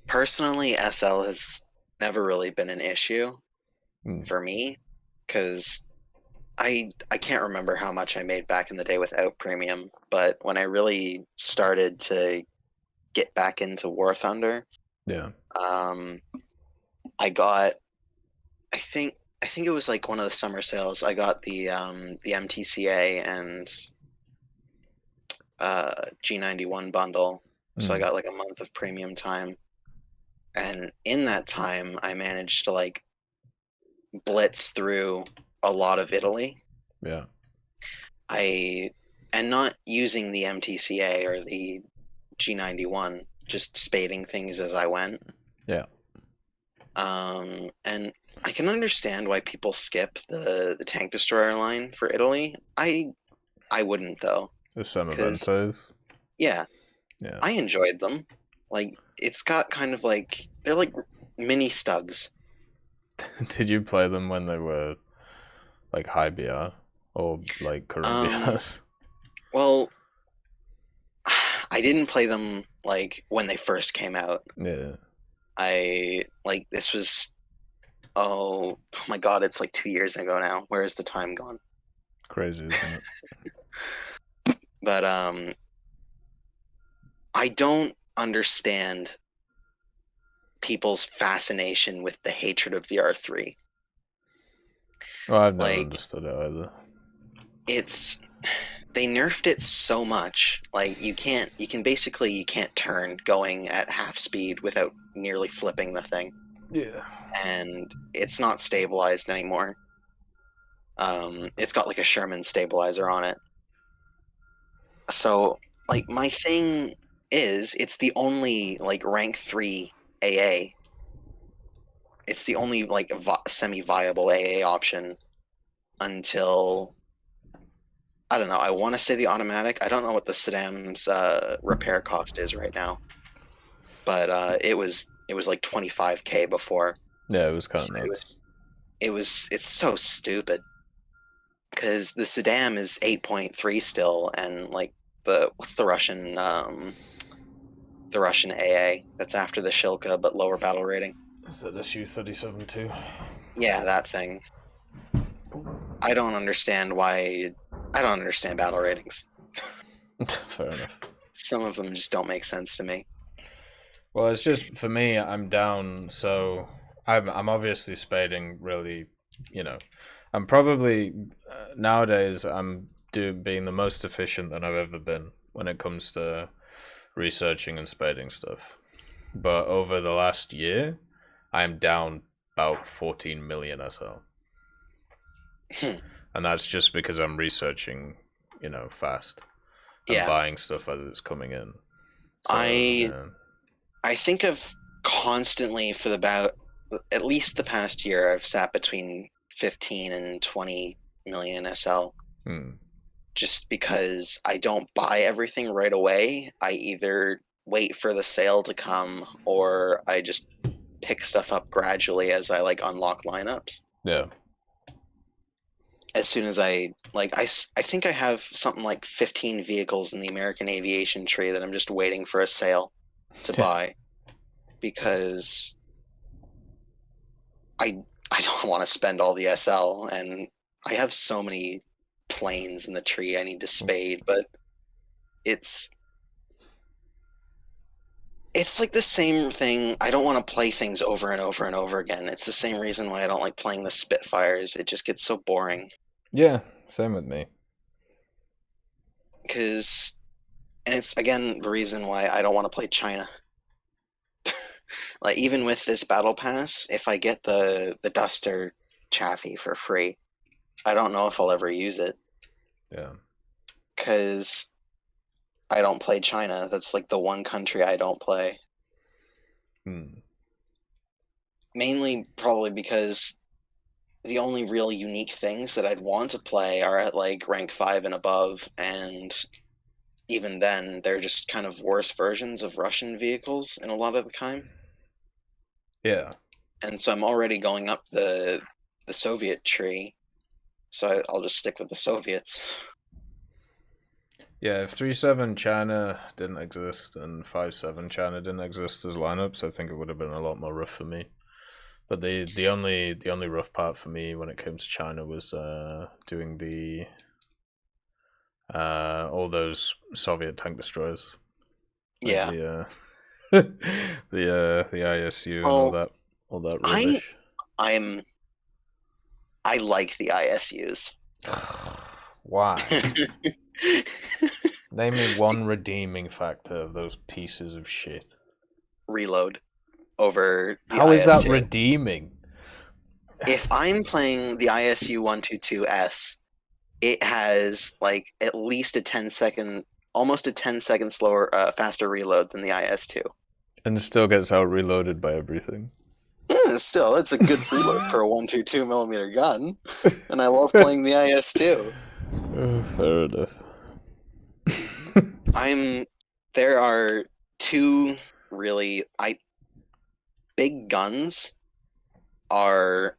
Personally, SL has never really been an issue Mm. for me because I can't remember how much I made back in the day without premium, but when I really started to get back into War Thunder, Yeah. I got I think it was like one of the summer sales. I got the MTCA and G91 bundle, so I got like a month of premium time. And in that time, I managed to like blitz through a lot of Italy. Yeah. And not using the MTCA or the G91, just spading things as I went. Yeah. And I can understand why people skip the tank destroyer line for Italy. I wouldn't though. The Semoventos. Yeah. Yeah. I enjoyed them. Like it's got kind of like they're like mini Stugs. Did you play them when they were like high BR or like current BRs? Well, I didn't play them like when they first came out. Yeah. This was oh my god, it's like 2 years ago now. Where is the time gone? Crazy, isn't it? But I don't understand people's fascination with the hatred of the R3. Well, I've never Like, understood it either. They nerfed it so much. Like you can't turn going at half speed without nearly flipping the thing. Yeah. And it's not stabilized anymore. It's got like a Sherman stabilizer on it. So like my thing is it's the only like rank 3 AA. It's the only like semi-viable AA option until I don't know. I want to say the automatic. I don't know what the Saddam's repair cost is right now, but it was like 25K before. Yeah, it was kind of nuts. It's so stupid because the Saddam is 8.3 still, and like what's the Russian AA that's after the Shilka but lower battle rating. Is that SU-37 too? Yeah, that thing. I don't understand battle ratings. Fair enough. Some of them just don't make sense to me. Well, it's just for me. I'm down, so I'm obviously spading really. I'm probably nowadays I'm being the most efficient that I've ever been when it comes to researching and spading stuff. But over the last year, I'm down about 14 million SL. And that's just because I'm researching, fast and buying stuff as it's coming in. So, I think of constantly for about at least the past year, I've sat between 15 and 20 million SL. Just because I don't buy everything right away. I either wait for the sale to come or I just pick stuff up gradually as I like unlock lineups. Yeah. As soon as I think I have something like 15 vehicles in the American aviation tree that I'm just waiting for a sale to buy because I don't want to spend all the SL, and I have so many planes in the tree I need to spade, but it's like the same thing. I don't want to play things over and over and over again. It's the same reason why I don't like playing the Spitfires. It just gets so boring. Yeah, same with me. And it's again the reason why I don't want to play China. Like even with this battle pass, if I get the Duster Chaffee for free, I don't know if I'll ever use it Yeah. because I don't play China. That's like the one country I don't play. Mainly probably because the only real unique things that I'd want to play are at like rank 5 and above, and even then they're just kind of worse versions of Russian vehicles in a lot of the time. Yeah. And so I'm already going up the Soviet tree, so I'll just stick with the Soviets. Yeah, if 3.7 China didn't exist and 5.7 China didn't exist as lineups, I think it would have been a lot more rough for me. But the only rough part for me when it came to China was doing the all those Soviet tank destroyers. Like Yeah. the ISU and all that rubbish. I like the ISUs. Why? Name me one redeeming factor of those pieces of shit. Reload over the How is that IS-2. redeeming? If I'm playing the ISU 122S, it has like at least almost a 10-second slower, faster reload than the IS-2. And still gets out reloaded by everything. Still, it's a good reload for a 122mm gun, and I love playing the IS-2. Fair enough. There are two really big guns are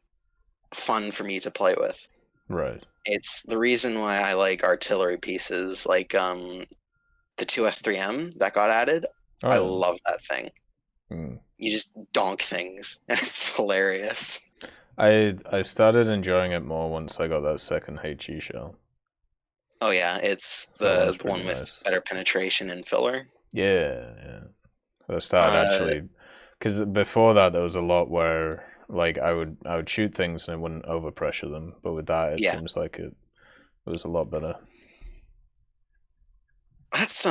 fun for me to play with. Right. It's the reason why I like artillery pieces like the 2S3M that got added. Oh, I yeah. love that thing. You just donk things, and it's hilarious. I started enjoying it more once I got that second HE shell. Oh yeah, it's So that the one's one pretty with nice. better penetration and filler. Yeah. I started actually, because before that there was a lot where like I would shoot things and it wouldn't overpressure them, but with that it seems like it was a lot better. That's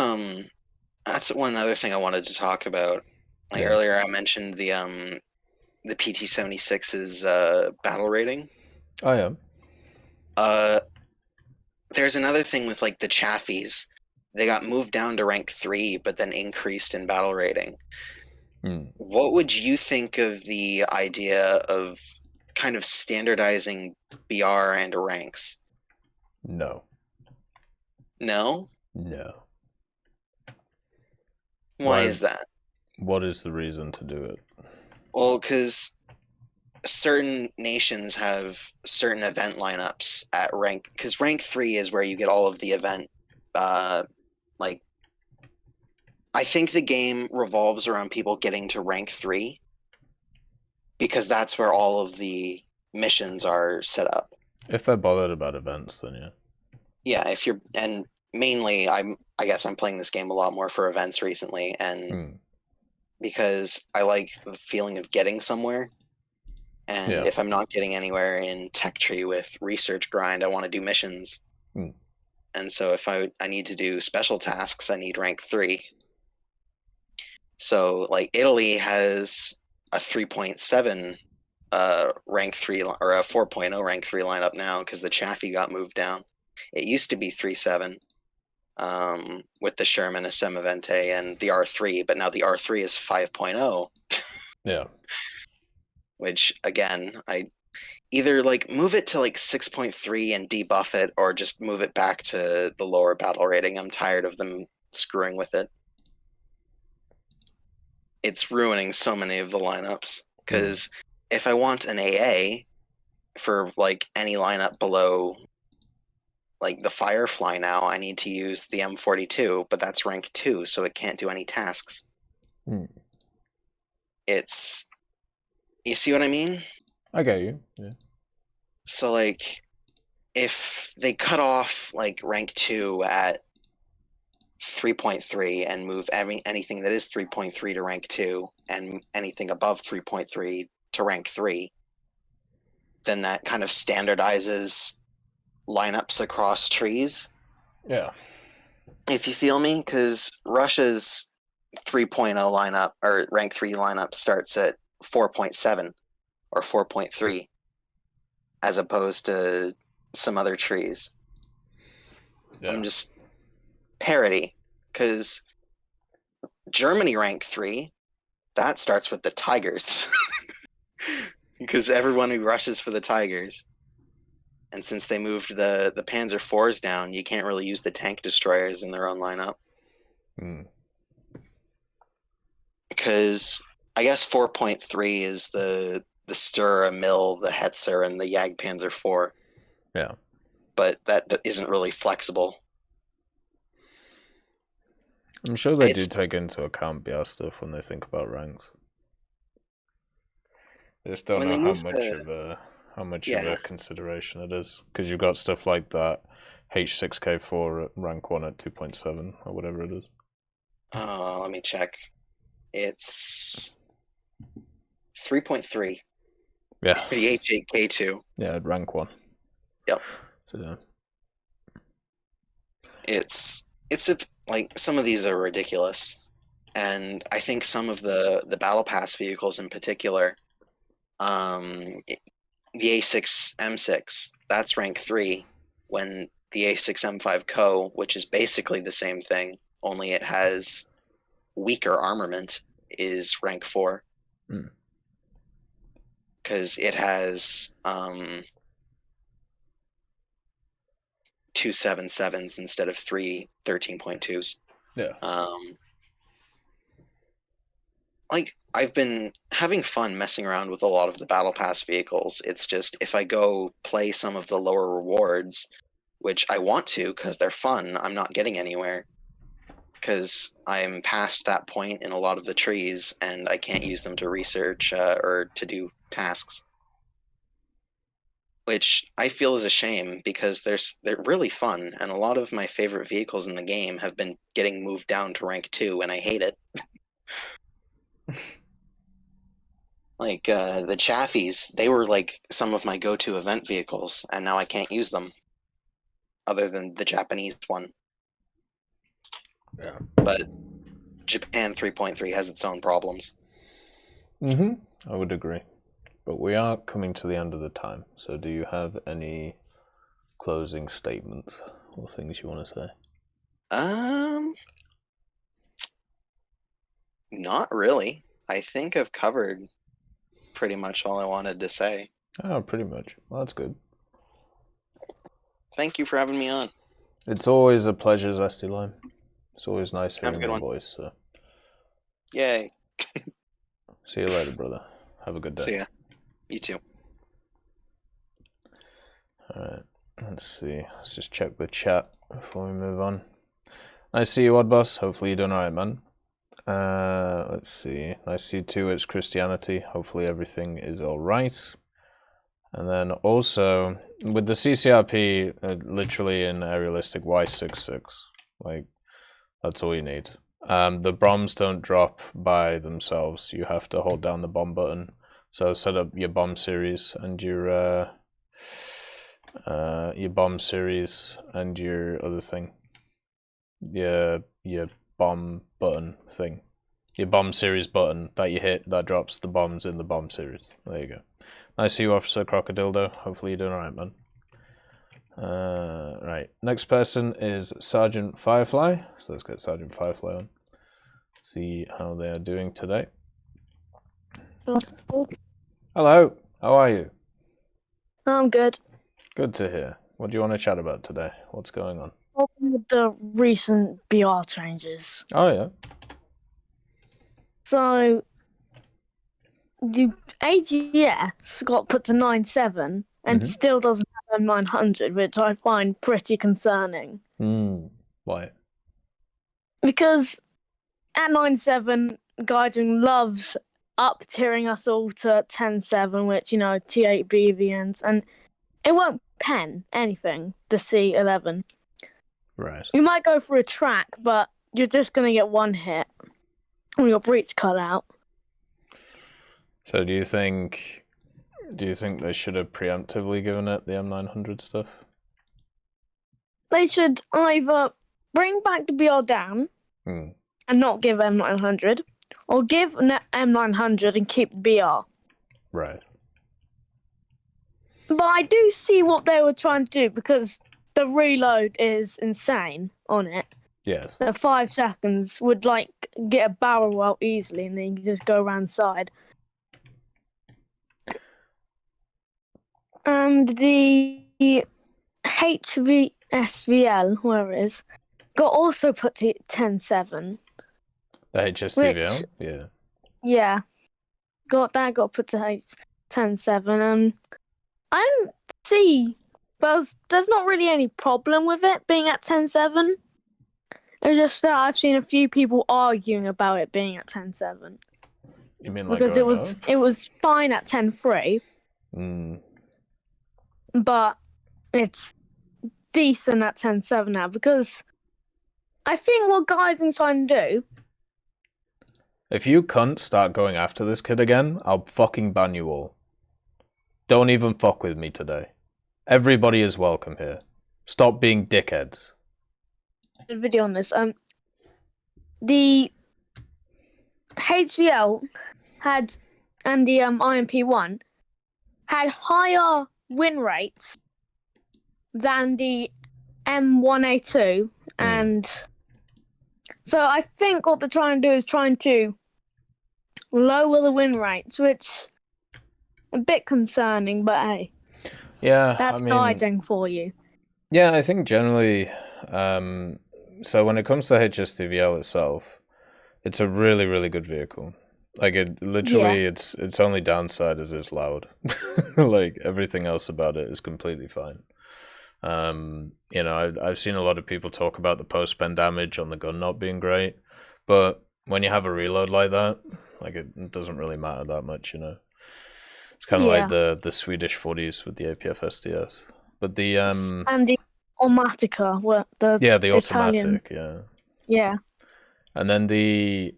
one other thing I wanted to talk about. Like earlier, I mentioned the PT-76's battle rating. Oh yeah. There's another thing with like the Chaffies. They got moved down to rank 3, but then increased in battle rating. What would you think of the idea of kind of standardizing BR and ranks? No. No? No. Why is that? What is the reason to do it? Well, because certain nations have certain event lineups at rank, because rank 3 is where you get all of the event, like, I think the game revolves around people getting to rank 3, because that's where all of the missions are set up. If they're bothered about events, then yeah. Yeah, and mainly, I guess I'm playing this game a lot more for events recently, and because I like the feeling of getting somewhere. And if I'm not getting anywhere in tech tree with research grind, I want to do missions. And so if I need to do special tasks, I need rank 3. So like Italy has a 3.7 rank 3 or a 4.0 rank 3 lineup now because the Chaffee got moved down. It used to be 3.7 with the Sherman, a Semavente, and the R3, but now the R3 is 5.0. Yeah. Which again, I either like move it to like 6.3 and debuff it, or just move it back to the lower battle rating. I'm tired of them screwing with it. It's ruining so many of the lineups, because if I want an AA for like any lineup below like the Firefly now, I need to use the M42, but that's rank 2, so it can't do any tasks. You see what I mean? I get you. Yeah. So like if they cut off like rank 2 at 3.3 and move anything that is 3.3 to rank 2 and anything above 3.3 to rank 3, then that kind of standardizes lineups across trees. Yeah. If you feel me, because Russia's 3.0 lineup or rank 3 lineup starts at 4.7 or 4.3 as opposed to some other trees. Yeah. I'm just parity, because Germany rank 3, that starts with the tigers. Because everyone who rushes for the tigers. And since they moved the Panzer IVs down, you can't really use the tank destroyers in their own lineup. Because I guess 4.3 is the Stura Mill, the Hetzer, and the Jagdpanzer IV. Yeah. But that isn't really flexible. I'm sure they do It's- take into account BR stuff when they think about ranks. I just don't When know they how move much the- of a Yeah. consideration it is, because you've got stuff like that H6K4 at rank 1 at 2.7 or whatever it is. Let me check. It's 3.3. Yeah. The H8K2. Yeah, at rank 1. Yep. So yeah. It's like some of these are ridiculous, and I think some of the battle pass vehicles in particular, the A6 M6, that's rank 3, when the A6 M5 Co, which is basically the same thing, only it has weaker armament, is rank 4. Hmm. Because it has 2 7.7s instead of 3 13.2s. Yeah. Like, I've been having fun messing around with a lot of the battle pass vehicles. It's just if I go play some of the lower rewards, which I want to because they're fun, I'm not getting anywhere. Because I'm past that point in a lot of the trees, and I can't use them to research or to do tasks. Which I feel is a shame, because they're really fun, and a lot of my favorite vehicles in the game have been getting moved down to rank 2, and I hate it. Like, the Chaffies, they were like some of my go-to event vehicles, and now I can't use them. Other than the Japanese one. Yeah. But Japan 3.3 has its own problems. I would agree. But we are coming to the end of the time, so do you have any closing statements or things you want to say? Not really. I think I've covered pretty much all I wanted to say. Oh, pretty much. Well, that's good. Thank you for having me on. It's always a pleasure, Zesty Lime. It's always nice Have a hearing good your one. voice. So. Yay. See you later, brother. Have a good day. See ya. You too. Alright, let's see. Let's just check the chat before we move on. Nice to see you, Odd Boss. Hopefully you're doing alright, man. Let's see. Nice to see you too. It's Christianity. Hopefully everything is alright. And then also, with the CCRP, literally in aerialistic Y66. Like, that's all you need. The bombs don't drop by themselves. You have to hold down the bomb button. So set up your bomb series and your bomb series and your other thing. Your bomb button thing. Your bomb series button that you hit that drops the bombs in the bomb series. There you go. Nice to see you, Officer Crocodildo. Hopefully you're doing alright, man. Right. Next person is Sergeant Firefly. So let's get Sergeant Firefly on. See how they are doing today. Hello. How are you? I'm good. Good to hear. What do you want to chat about today? What's going on? With the recent BR changes. Oh, yeah. So, the AGS got put to 9.7 and still doesn't have M900, which I find pretty concerning. Why? Because at 9.7, Gaijin loves up-tiering us all to 10.7, which, you know, T8 BVNs, and it won't pen anything, the C11. Right. You might go for a track, but you're just going to get one hit when your breach cut out. So do you think they should have preemptively given it the M900 stuff? They should either bring back the BR down and not give M900, or give M900 and keep BR. Right. But I do see what they were trying to do because the reload is insane on it. Yes. The 5 seconds would like get a barrel out easily, and then you can just go around the side. And the HVSVL, where it is, got also put to 10.7. The HSTVL? Which- Yeah. Yeah, got put to 10.7, and I don't see. Well, there's not really any problem with it being at 10.7. It's just that I've seen a few people arguing about it being at 10.7 You mean like because going up? it was fine at 10.3, but it's decent at 10.7 now because I think what Gaijin's trying to do. If you cunts start going after this kid again, I'll fucking ban you all. Don't even fuck with me today. Everybody is welcome here. Stop being dickheads. A video on this. The HVL had and the IMP1 had higher win rates than the M1A2, and so I think what they're trying to do is trying to lower the win rates, which a bit concerning, but hey, Yeah, that's I mean, guiding for you. yeah, I think generally, so when it comes to HSTVL itself, it's a really, really good vehicle. Like it literally, its only downside is it's loud. Like everything else about it is completely fine. You know, I've seen a lot of people talk about the post-spend damage on the gun not being great, but when you have a reload like that, like it doesn't really matter that much, you know. It's kind of like the Swedish 40s with the APF SDS. But the And the Automatica, the the Italian, automatic, yeah. And then the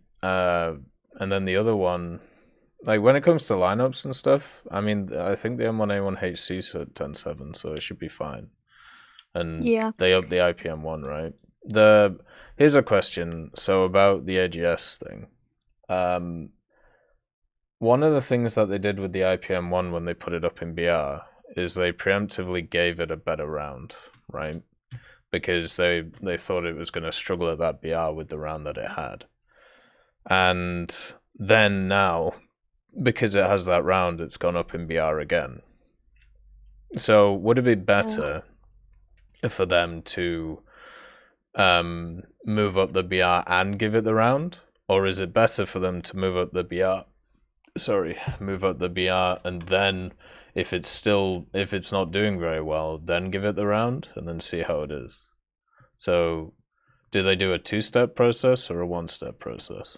other one, like when it comes to lineups and stuff, I mean, I think the M1A1HC's at 10.7, so it should be fine. And they up the IPM1, right? Here's a question. So about the AGS thing. One of the things that they did with the IPM1 when they put it up in BR is they preemptively gave it a better round, right? Because they thought it was going to struggle at that BR with the round that it had. And then now, because it has that round, it's gone up in BR again. So would it be better for them to move up the BR and give it the round? Or is it better for them to move up the BR and then if it's not doing very well, then give it the round and then see how it is. So do they do a 2-step process or a 1-step process?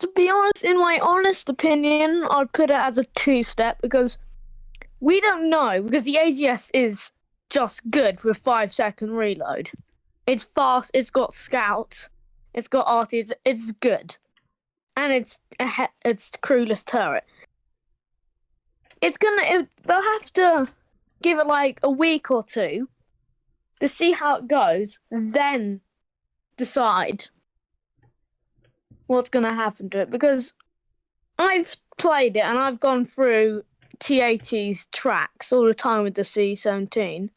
To be honest, in my honest opinion, I'd put it as a 2-step because we don't know, because the AGS is just good with 5-second reload. It's fast, it's got scout, it's got arties, it's good. And it's crewless turret. They'll have to give it like a week or two to see how it goes, then decide what's going to happen to it. Because I've played it and I've gone through TEC's tracks all the time with the C17.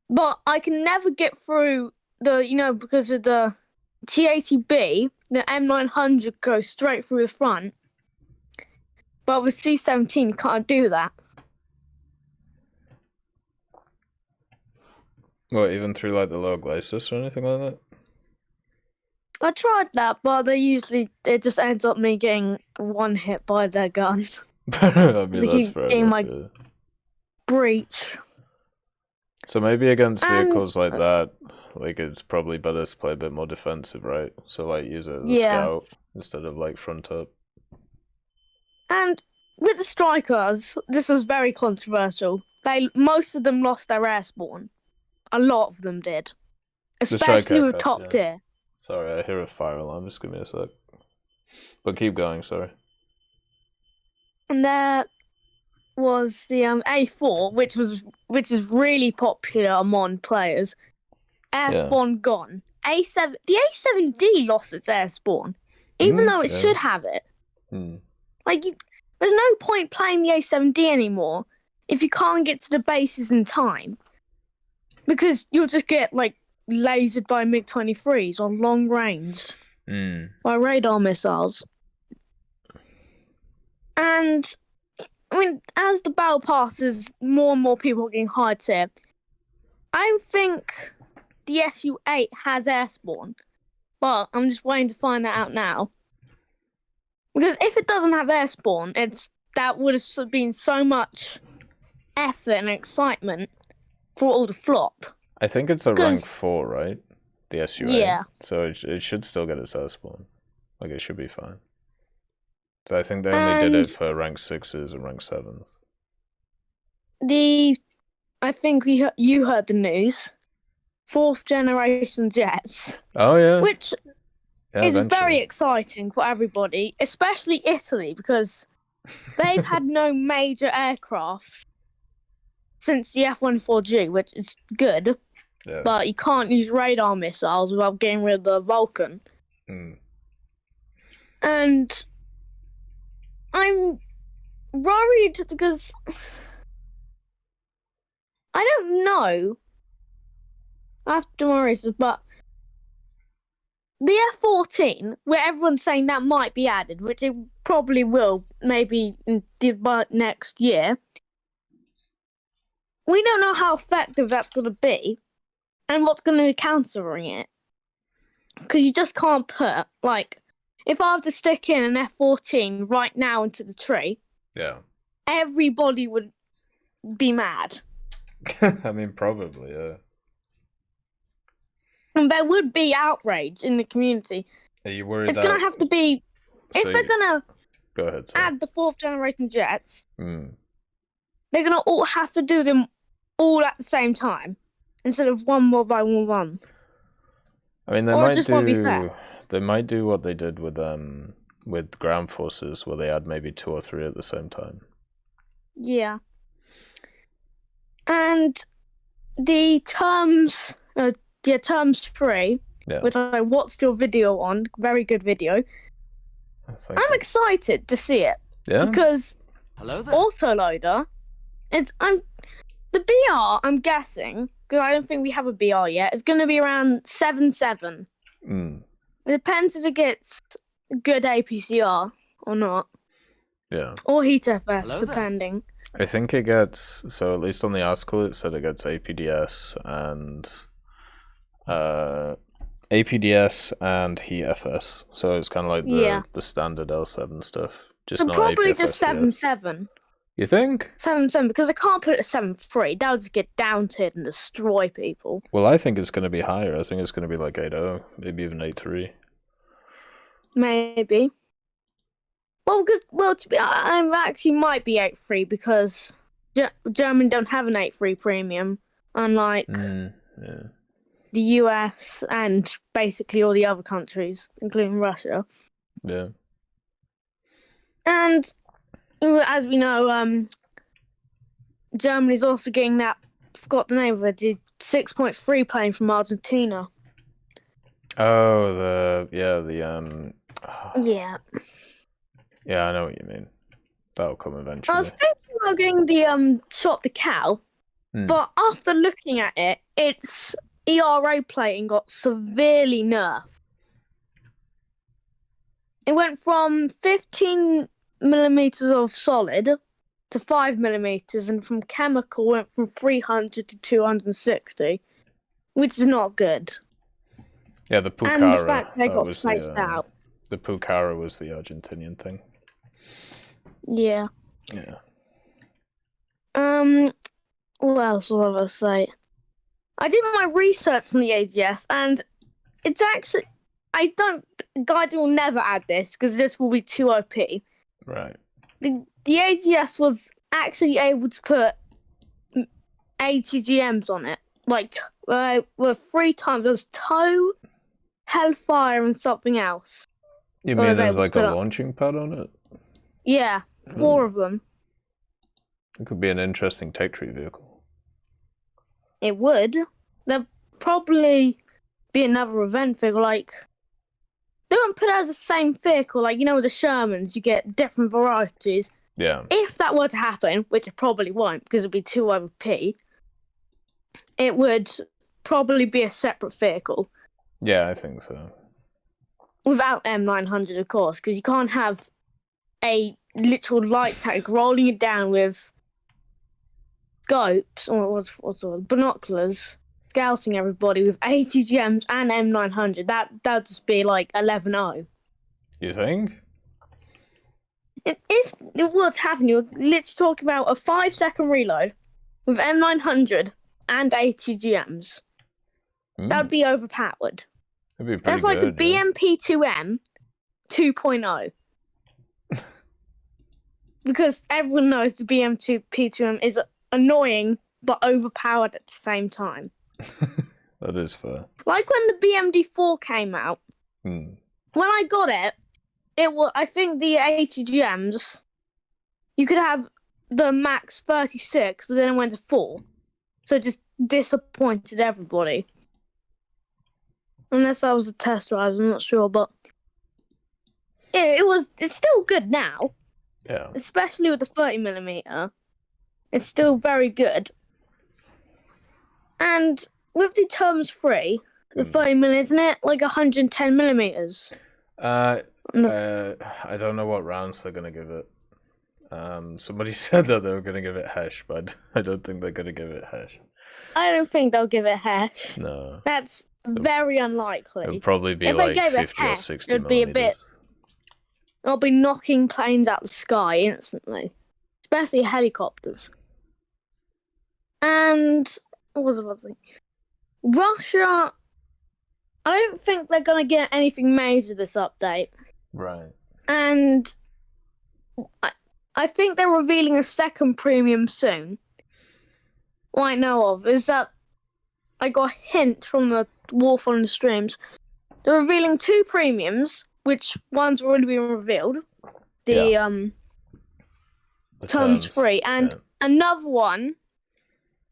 But I can never get through because of the TATB, the M900 goes straight through the front. But with C17, you can't do that. What, even through like the low glacis or anything like that? I tried that, but it just ends up me getting one hit by their guns. I mean, that's fair enough, yeah. Breach. So maybe against vehicles like that, like it's probably better to play a bit more defensive, right? So like use it as a scout instead of like front up. And with the strikers, this was very controversial. Most of them lost their airspawn. A lot of them did. Especially with top tier. Sorry, I hear a fire alarm. Just give me a sec. But keep going, sorry. And there was the A4, which is really popular among players. Airspawn gone. The A7D lost its airspawn, even though it should have it. Like, there's no point playing the A7D anymore if you can't get to the bases in time, because you'll just get like lasered by MiG-23s on long range by radar missiles. And I mean, as the battle passes, more and more people are getting hard tier. I don't think the Su-8 has airborne, but I'm just waiting to find that out now. Because if it doesn't have airborne, that would have been so much effort and excitement for all the flop. I think it's a rank 4, right? The SUA. Yeah. So it should still get its airborne. Like, it should be fine. So I think they only did it for rank 6s and rank 7s. I think you heard the news. 4th generation jets. Oh, yeah. Which is eventually. very exciting for everybody, especially Italy, because they've had no major aircraft since the F-14G, which is good. Yeah. But you can't use radar missiles without getting rid of the Vulcan. And I'm worried because I don't know. I have to worry, but the F-14, where everyone's saying that might be added, which it probably will, maybe next year, we don't know how effective that's going to be and what's going to be countering it. Because you just can't put, like, if I have to stick in an F-14 right now into the tree, everybody would be mad. I mean, probably, yeah. And there would be outrage in the community. Are you worried it's going to have to be... If they're going to add the 4th generation jets, they're going to all have to do them all at the same time, instead of one more by one. I mean, won't be fair. They might do what they did with ground forces, where they add maybe 2 or 3 at the same time. Yeah. And the terms 3, which I watched your video on, very good video. I'm excited to see it. Yeah. Because autoloader, the BR, I'm guessing, because I don't think we have a BR yet, it's going to be around 7.7. It depends if it gets good APCR or not. Yeah. Or heat FS, depending. I think it gets, so at least on the article it said it gets APDS and heat FS. So it's kind of like the standard L7 stuff. Just not probably APFS just 7.7. You think? 7.7, because I can't put it at 7.3. That would just get down-tiered and destroy people. Well, I think it's going to be higher. I think it's going to be like 8.0, maybe even 8.3. Maybe. I actually might be 8.3 because Germany don't have an 8.3 premium, unlike the US and basically all the other countries, including Russia. Yeah. And as we know, Germany's also getting that, I forgot the name of it, the 6.3 plane from Argentina. Oh, Yeah. Yeah, I know what you mean. That'll come eventually. I was thinking about getting the Shot the Cow, but after looking at it, its ERA plating got severely nerfed. It went from 15 millimeters of solid to 5 millimeters, and from chemical went from 300 to 260, which is not good. Yeah, the Pucara. And the fact they got spaced out. The Pucara was the Argentinian thing. Yeah. Yeah. What else will I say? I did my research from the AGS, and it's actually... Gaijin will never add this, because this will be too OP. Right. The AGS was actually able to put ATGMs on it. Like, 3 times. There was TOW, Hellfire, and something else. You mean there's like a launching pad on it? Yeah, 4 of them. It could be an interesting tech tree vehicle. It would. There'd probably be another event figure, like... They won't put it as the same vehicle, like, with the Shermans, you get different varieties. Yeah. If that were to happen, which it probably won't because it'd be too OP, it would probably be a separate vehicle. Yeah, I think so. Without M900, of course, because you can't have a literal light tank rolling it down with scopes, or what's the word? Binoculars, scouting everybody with ATGMs and M900. That'd just be like 11-0. You think? If it were to happen, you're literally talking about a 5-second reload with M900 and ATGMs. That'd be overpowered. That'd be pretty That's like good, the BMP2M 2.0. Because everyone knows the BMP2M is annoying but overpowered at the same time. That is fair. Like when the BMD4 came out, when I got it, I think the ATGMs, you could have the max 36, but then it went to 4. So it just disappointed everybody. Unless I was a test drive, I'm not sure, but it's still good now. Yeah. Especially with the 30mm. It's still very good. And with the terms 3, the 30mm, isn't it like 110mm? I don't know what rounds they're gonna give it. Somebody said that they were gonna give it hash, but I don't think they're gonna give it hash. I don't think they'll give it hash. No. That's very unlikely. It'll probably be If they like gave it 50 or hash, 60 it'd be a bit. millimeters. It'll be knocking planes out the sky instantly, especially helicopters. And what was I about to say? Russia, I don't think they're gonna get anything major this update. Right. And I think they're revealing a second premium soon. What I know of is that I got a hint from the Wolf on the streams. They're revealing 2 premiums, which one's already been revealed. The terms 3, and another one.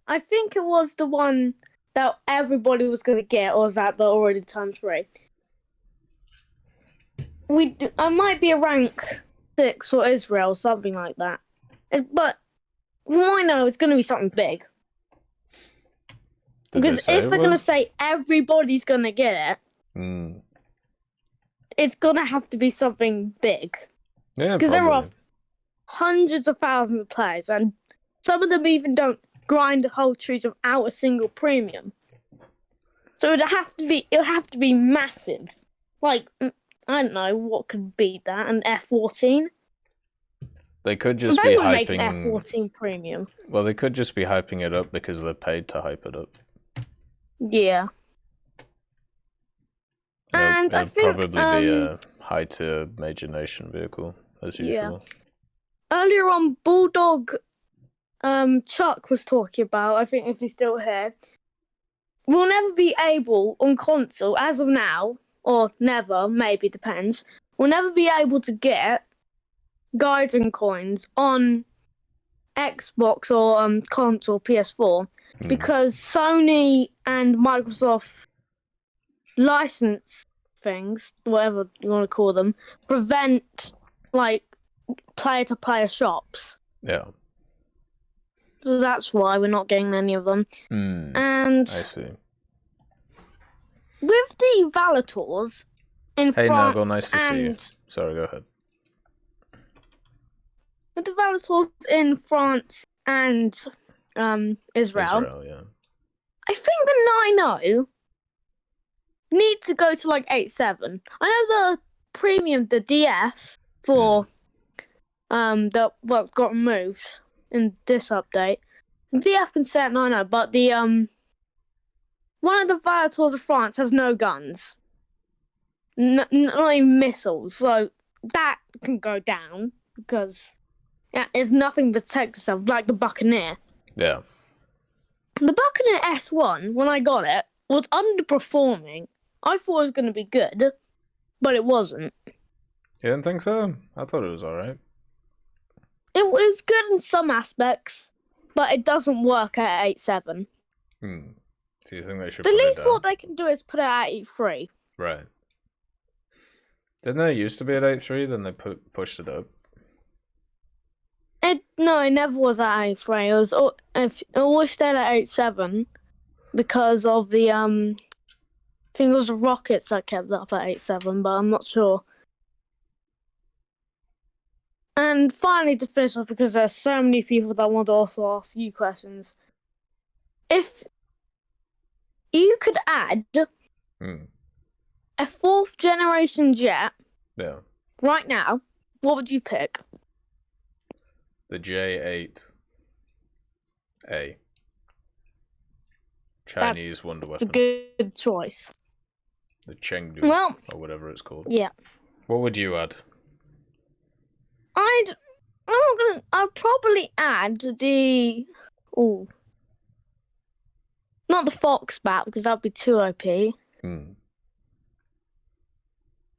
I think it was the one that everybody was going to get, or was that the already terms 3? I might be a rank 6 for Israel, something like that. But from what I know, it's going to be something big. Because if they're going to say everybody's going to get it, it's going to have to be something big. Yeah, because there are hundreds of thousands of players, and some of them even don't grind the whole trees without a single premium. So it would have to be massive. Like, I don't know what could beat that, an F-14. They could just they be would hyping. Make an F-14 premium. Well, they could just be hyping it up because they're paid to hype it up. Yeah. And I think probably be a high-tier major nation vehicle as usual. Earlier on, Bulldog, Chuck was talking about. I think if he's still here, we'll never be able on console as of now, or never. Maybe depends. We'll never be able to get Gaijin coins on Xbox or console PS4 because Sony and Microsoft license things, whatever you want to call them, prevent like player-to-player shops. Yeah. So that's why we're not getting any of them. And I see. with the Valators in hey, France, Nurgle, nice to see you. Sorry, go ahead. With the Valators in France and Israel, yeah. I think the 9.0 need to go to like 8.7. I know the premium, the DF for that got removed in this update. The DF can stay at 9.0, but the one of the Valators of France has no guns, not even missiles, so that can go down because there's nothing to protect itself, like the Buccaneer. Yeah. The Buccaneer S1, when I got it, was underperforming. I thought it was going to be good, but it wasn't. You didn't think so? I thought it was alright. It was good in some aspects, but it doesn't work at 8.7. Do you think they should The put least it down? what they can do is put it at 8.3. Right. Didn't they used to be at 8.3, then they pushed it up? It never was at 8.3. It always stayed at 8.7 because of the I think it was the rockets that kept up at 8.7, but I'm not sure. And finally, to finish off, because there's so many people that want to also ask you questions. If you could add a 4th generation jet right now, what would you pick? The J8A. Chinese wonder It's a weapon. good choice. The Chengdu, Well, or whatever it's called. yeah. What would you add? I'd probably add the not the Fox bat because that'd be too OP. I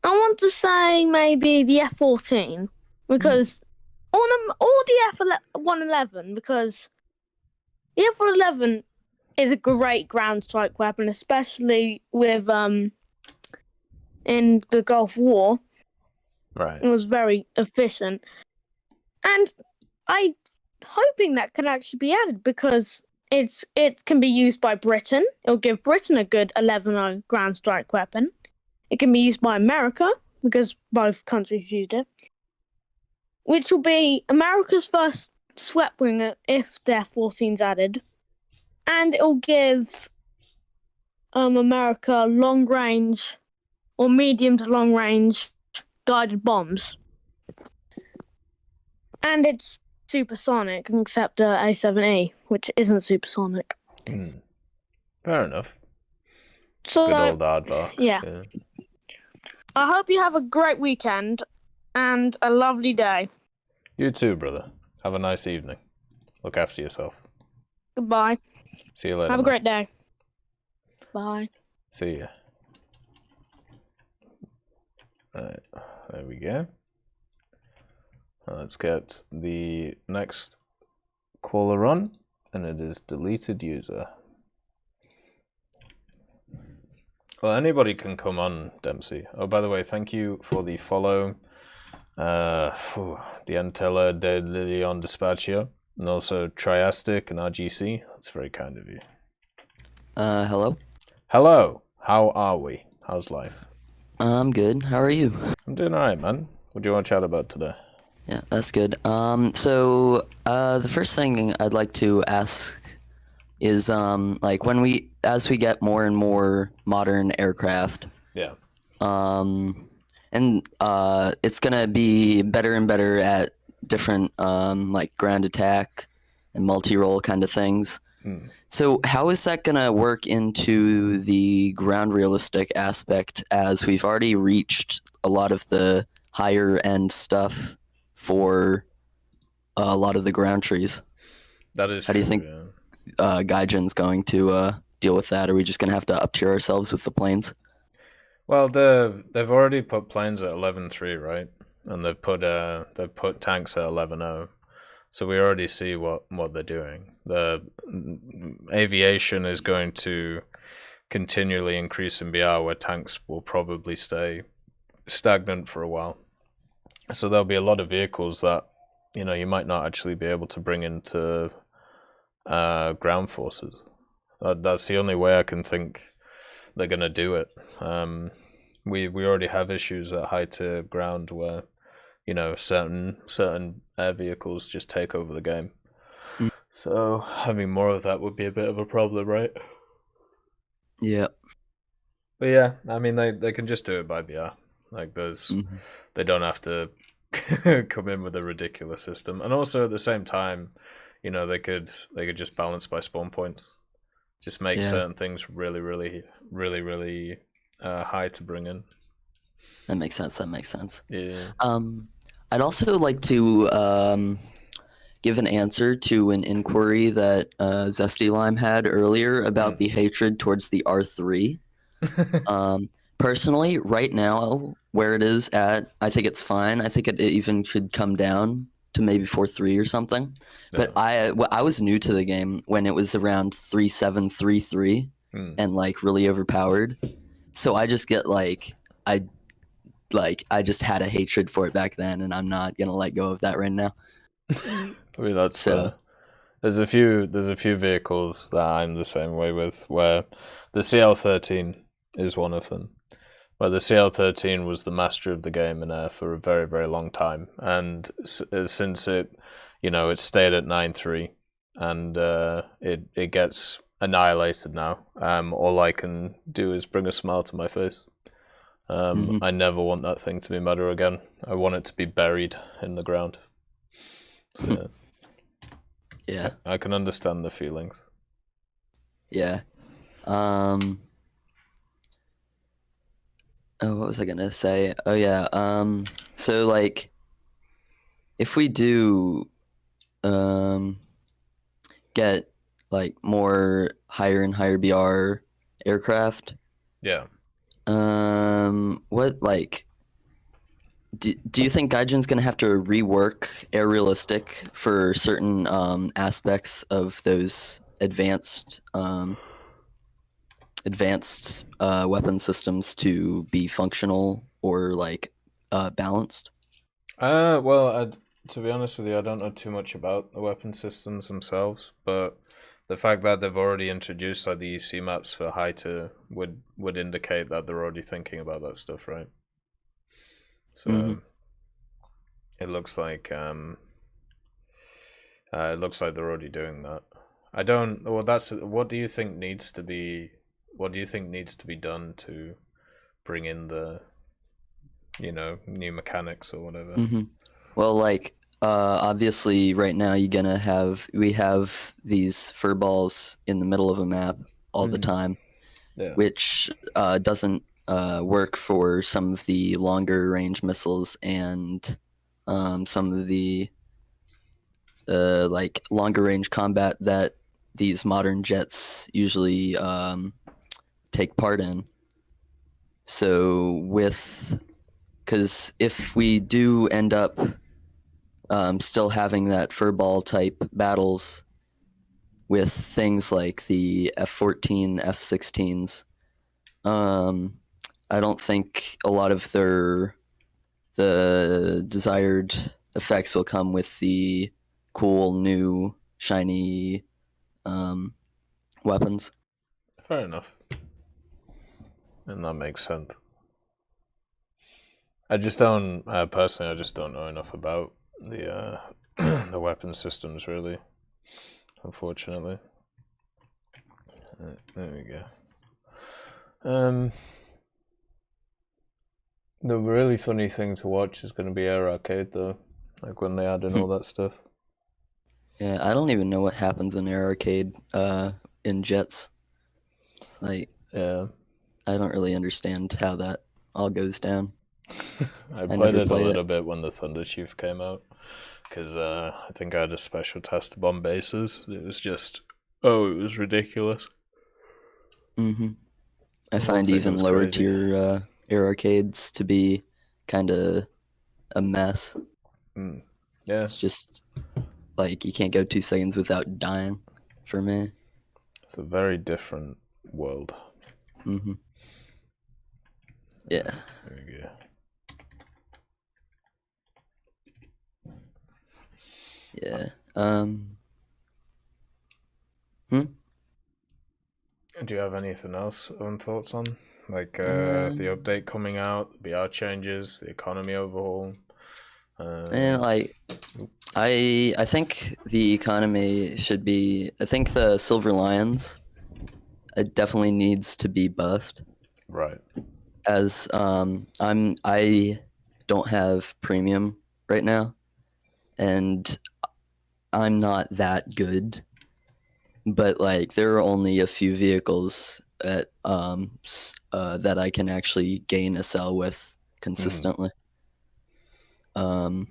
want to say maybe the F-14 because or the F-111 because the F-111 is a great ground strike weapon, especially with in the Gulf War. Right. It was very efficient. And I'm hoping that can actually be added because it can be used by Britain. It'll give Britain a good 11-0 ground strike weapon. It can be used by America because both countries used it. Which will be America's first swept winger if the F-14's added. And it'll give America long range or medium to long range guided bombs. And it's supersonic, except the A7E, which isn't supersonic. Fair enough. So, good old aardvark. Yeah. I hope you have a great weekend and a lovely day. You too, brother. Have a nice evening. Look after yourself. Goodbye. See you later. Have a great day. Bye. See ya. Right, there we go. Let's get the next caller on, and it is deleted user. Well, anybody can come on, Dempsey. Oh, by the way, thank you for the follow. The Antella de Leon Dispatchio, and also Triastic and RGC. That's very kind of you. Hello? Hello. How are we? How's life? I'm good. How are you? I'm doing alright, man. What do you want to chat about today? Yeah, that's good. So the first thing I'd like to ask is, like, as we get more and more modern aircraft, Yeah. and it's gonna be better and better at different, like, ground attack and multi-role kind of things. So how is that gonna work into the ground realistic aspect, as we've already reached a lot of the higher end stuff for a lot of the ground trees? That is How true, do you think yeah. Gaijin's going to deal with that? Are we just going to have to up tier ourselves with the planes? Well, they've already put planes at 11.3, right? And they've put tanks at 11.0. So we already see what they're doing. The aviation is going to continually increase in BR, where tanks will probably stay stagnant for a while. So there'll be a lot of vehicles that, you know, you might not actually be able to bring into ground forces. That's the only way I can think they're going to do it. We already have issues at high tier ground where, you know, certain air vehicles just take over the game. So having more of that would be a bit of a problem, right? Yeah. But yeah, I mean, they can just do it by BR. Like, they don't have to come in with a ridiculous system. And also at the same time, you know, they could just balance by spawn points. Just make certain things really, really, really, really high to bring in. That makes sense. Yeah. I'd also like to give an answer to an inquiry that Zesty Lime had earlier about the hatred towards the R3. Personally, right now, where it is at, I think it's fine. I think it even should come down to maybe 4.3 or something. Yeah. But I was new to the game when it was around 3.7, 3.3 and like really overpowered. So I just get I just had a hatred for it back then, and I'm not gonna let go of that right now. I mean, that's So- there's a few vehicles that I'm the same way with, where the CL13 is one of them. Where the CL13 was the master of the game in air for a very, very long time, and since it, it stayed at 9.3, and it gets annihilated now. All I can do is bring a smile to my face. I never want that thing to be meta again. I want it to be buried in the ground. So, Yeah. I can understand the feelings. Yeah. Oh, what was I gonna say? Oh yeah. So like, if we do, get like more higher and higher BR aircraft, Yeah. what like? Do you think Gaijin's gonna have to rework air realistic for certain aspects of those advanced weapon systems to be functional or like balanced? Well, to be honest with you, I don't know too much about the weapon systems themselves, but the fact that they've already introduced like the EC maps for Haita would indicate that they're already thinking about that stuff, right? So it looks like they're already doing that. I don't. Well, that's what do you think needs to be? What do you think needs to be done to bring in the, new mechanics or whatever? Well, like obviously, right now we have these fur balls in the middle of a map all the time, Yeah. which doesn't work for some of the longer range missiles and some of the like longer range combat that these modern jets usually take part in. So because if we do end up still having that furball type battles with things like the F-14, F-16s, I don't think a lot of the desired effects will come with the cool new shiny weapons. Fair enough. And that makes sense. I just don't personally. I just don't know enough about the the weapon systems, really. Unfortunately. There we go. The really funny thing to watch is going to be Air Arcade, though. Like when they add in all that stuff. Yeah, I don't even know what happens in Air Arcade in jets. Like, Yeah. I don't really understand how that all goes down. I never played it a played little bit when the Thunder Chief came out, because I think I had a special test to bomb bases. It was just, it was ridiculous. I find thing even was lower crazy. tier Air Arcades to be kind of a mess. Yeah. It's just like you can't go 2 seconds without dying for me. It's a very different world. Yeah. There we go. Yeah. Do you have anything else on thoughts on? Like the update coming out, the BR changes, the economy overhaul? And like I think the economy should be, I think the Silver Lions, it definitely needs to be buffed. Right. As I don't have premium right now, and I'm not that good, but like there are only a few vehicles that that I can actually gain a sell with consistently. And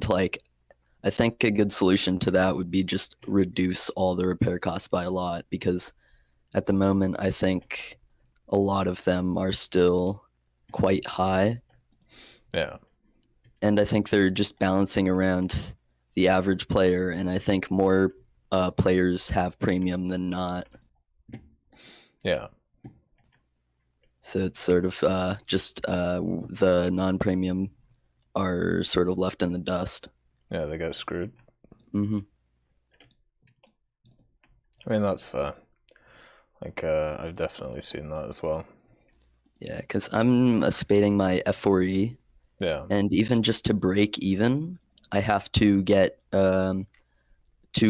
like I think a good solution to that would be just reduce all the repair costs by a lot, because at the moment I think a lot of them are still quite high. Yeah. And I think they're just balancing around the average player, and I think more players have premium than not. Yeah. So it's sort of just the non-premium are sort of left in the dust. Yeah, they get screwed. Mm-hmm. I mean, that's fair. Like, I've definitely seen that as well. Yeah, because I'm spading my F4E, Yeah. and even just to break even, I have to get 2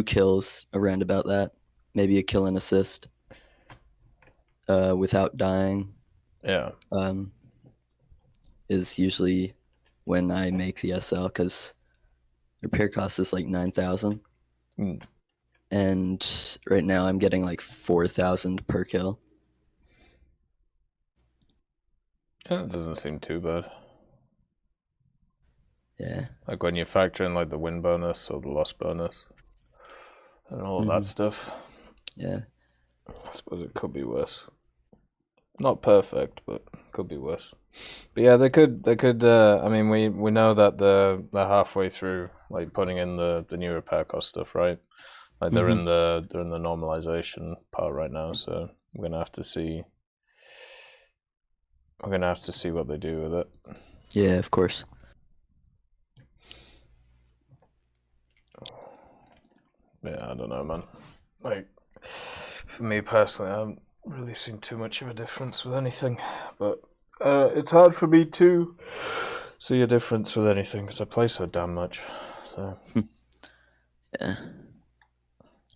kills around about that, maybe a kill and assist, without dying. Yeah. Is usually when I make the SL, because repair cost is like 9,000, Mm. and right now I'm getting like 4,000 per kill. Yeah, it doesn't seem too bad. Yeah. Like when you factor in like the win bonus or the loss bonus and all that stuff. Yeah. I suppose it could be worse. Not perfect, but could be worse. But yeah, they could. I mean, we know that they're halfway through, like putting in the new repair cost stuff, right? Like they're in the normalization part right now, so we're gonna have to see. We're gonna have to see what they do with it. Yeah, of course. Yeah, I don't know, man. Like, for me personally, I haven't really seen too much of a difference with anything, but it's hard for me to see a difference with anything because I play so damn much. So Yeah.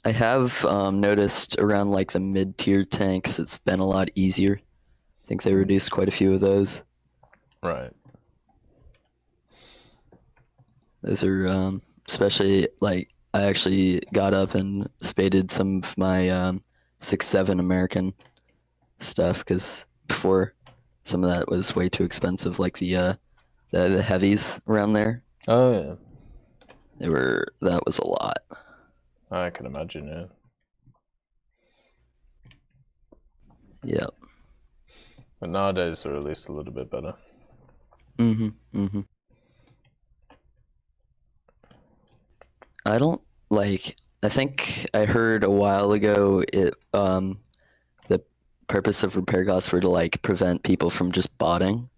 I have noticed around like the mid-tier tanks, it's been a lot easier. I think they reduced quite a few of those. right, Those are especially like I actually got up and spaded some of my 6.7 American stuff because before some of that was way too expensive. Like the heavies around there, oh yeah, that was a lot. I can imagine. Yeah, Yeah. but nowadays they're at least a little bit better. I don't like. I think I heard a while ago the purpose of repair costs were to like prevent people from just botting.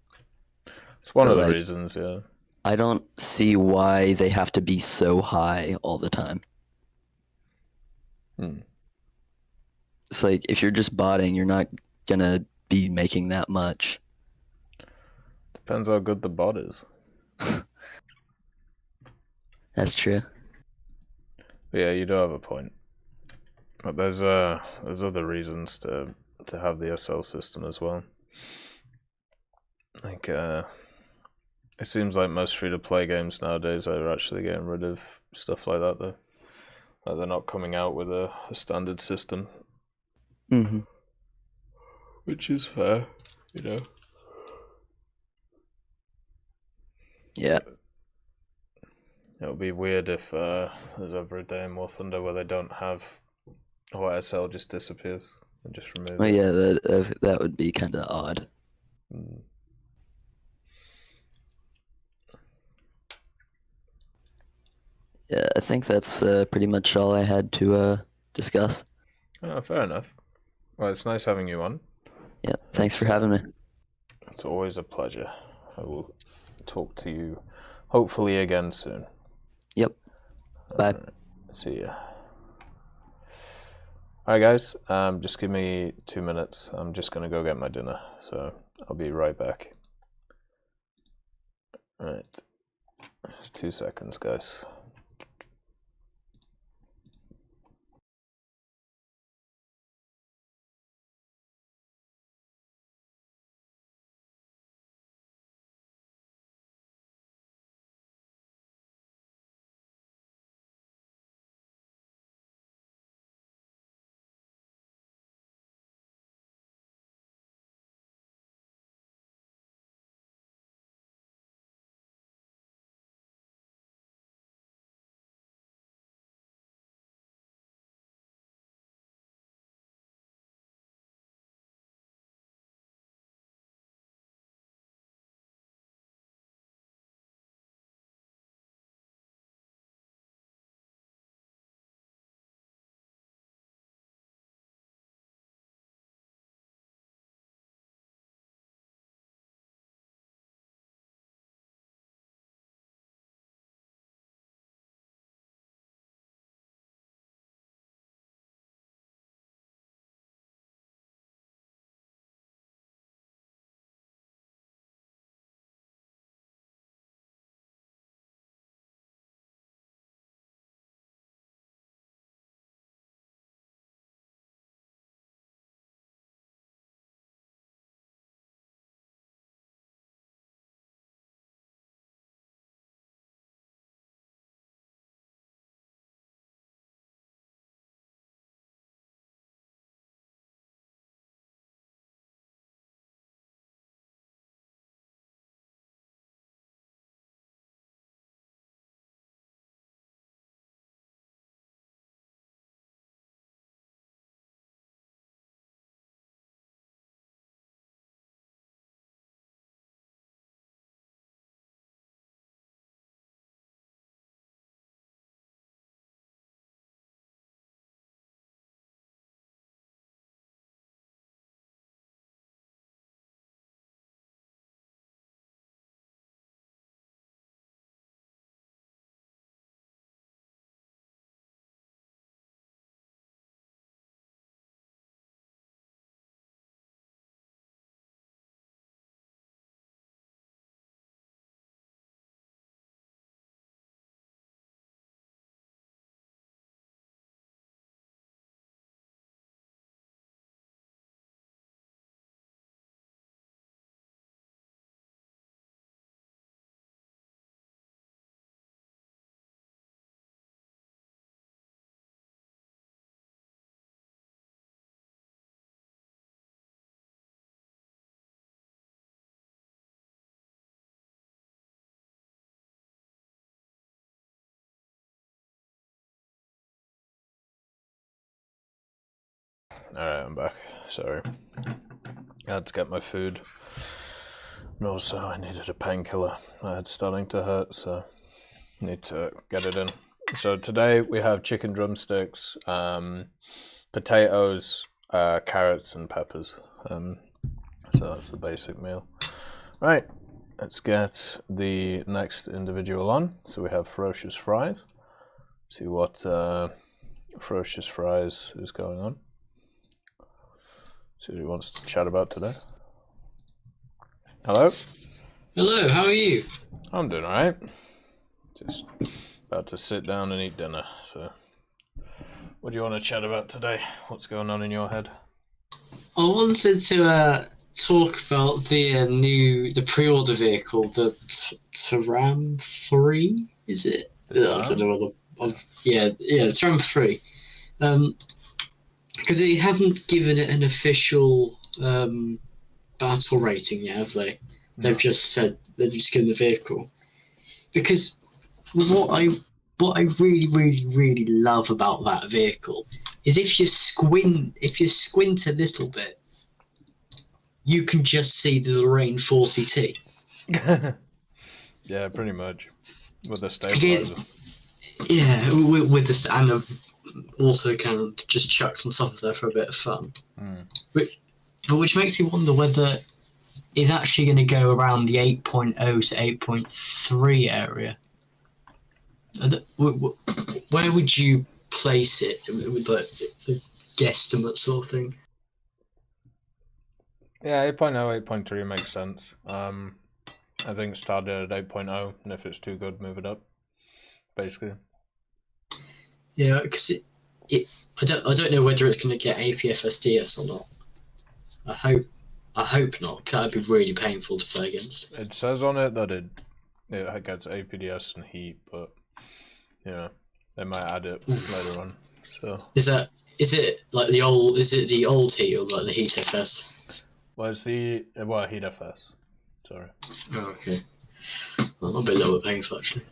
It's one But, of the like, reasons. Yeah, I don't see why they have to be so high all the time. It's like if you're just botting, you're not gonna be making that much. depends how good the bot is. That's true. But yeah, you do have a point. But there's other reasons to have the SL system as well. Like it seems like most free-to-play games nowadays are actually getting rid of stuff like that, though. Like they're not coming out with a standard system, which is fair, you know. Yeah. It would be weird if there's ever a day in War Thunder where they don't have, or SL just disappears and just remove Well, it. yeah, that would be kind of odd. Yeah, I think that's pretty much all I had to discuss. Oh, fair enough. Well, it's nice having you on. Yeah, thanks for having me. It's always a pleasure. I will talk to you hopefully again soon. Yep. Bye. See ya. Alright guys, just give me 2 minutes. I'm just gonna go get my dinner, so I'll be right back. Alright. Just 2 seconds, guys. Alright, I'm back. Sorry. I had to get my food. And also, I needed a painkiller. My head's starting to hurt, so need to get it in. So today we have chicken drumsticks, potatoes, carrots, and peppers. So that's the basic meal. Right, let's get the next individual on. So we have Ferocious Fries. See what Ferocious Fries is going on. See what he wants to chat about today. Hello? Hello, how are you? I'm doing alright. Just about to sit down and eat dinner. So, what do you want to chat about today? What's going on in your head? I wanted to talk about the pre-order vehicle, the Tram 3, is it? I don't know what the Tram 3. Because they haven't given it an official battle rating yet, have they? No. They've just said they've just given the vehicle. Because what I really love about that vehicle is if you squint a little bit, you can just see the Lorraine 40T. Yeah, pretty much. With the stabilizer. Yeah, with this, and also kind of just chucked on top of there for a bit of fun. Which makes you wonder whether it's actually going to go around the 8.0 to 8.3 area. Where would you place it with the guesstimate sort of thing? Yeah, 8.0, 8.3 makes sense. I think started at 8.0, and if it's too good, move it up. Basically. Yeah, because I don't know whether it's going to get APFSDS or not. I hope not, because that'd be really painful to play against. It says on it that it gets APDS and heat, but yeah, they might add it later on. So is it like the old? Is it the old heat or like the heat FS? well, it's heat FS. Sorry. Oh, okay. Well, that'll be a little bit painful actually.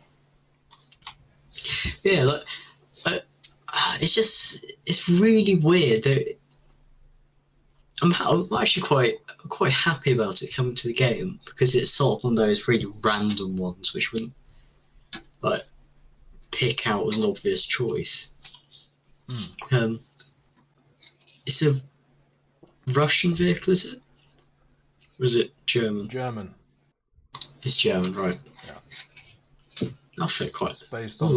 Yeah, it's really weird. That I'm actually quite happy about it coming to the game because it's sort of one of those really random ones which wouldn't like pick out as an obvious choice. It's a Russian vehicle, is it? Or is it German? German. It's German, right? Yeah. I fit quite. It's based on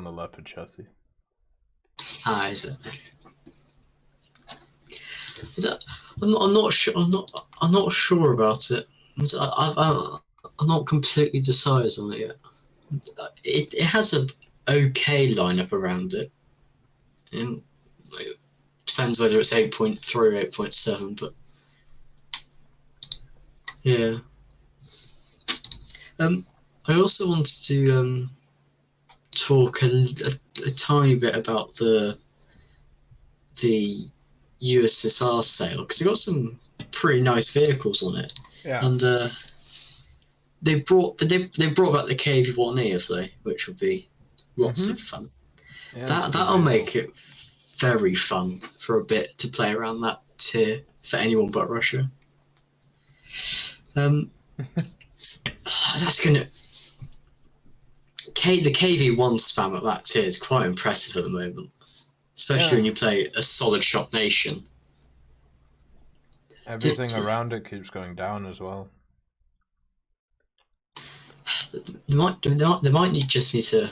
the Leopard chassis. Ah, is it? I'm not sure. I'm not sure about it. I'm not completely decided on it yet. It has a okay lineup around it, and it depends whether it's 8.3 or 8.7. But yeah. I also wanted to talk a tiny bit about the USSR sale because they got some pretty nice vehicles on it. Yeah. And they brought back the KV-1E, have they? Which would be lots of fun. Yeah, that'll make it very fun for a bit to play around that tier for anyone but Russia. That's gonna. The KV-1 spam at that tier is quite impressive at the moment, especially when you play a solid shot nation. Everything around it keeps going down as well. They might just need to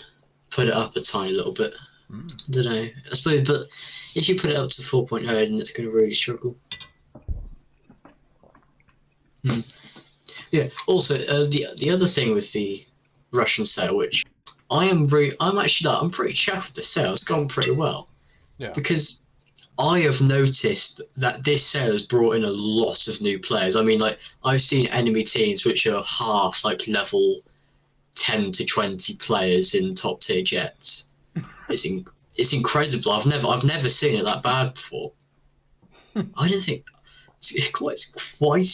put it up a tiny little bit. I don't know. I suppose, but if you put it up to 4.0, then it's going to really struggle. Yeah. Also, the other thing with the Russian sale, which I'm pretty chuffed with the sale. It's gone pretty well. Yeah. Because I have noticed that this sale has brought in a lot of new players. I mean, like I've seen enemy teams which are half like level 10 to 20 players in top tier jets. It's incredible. I've never seen it that bad before. I don't think it's quite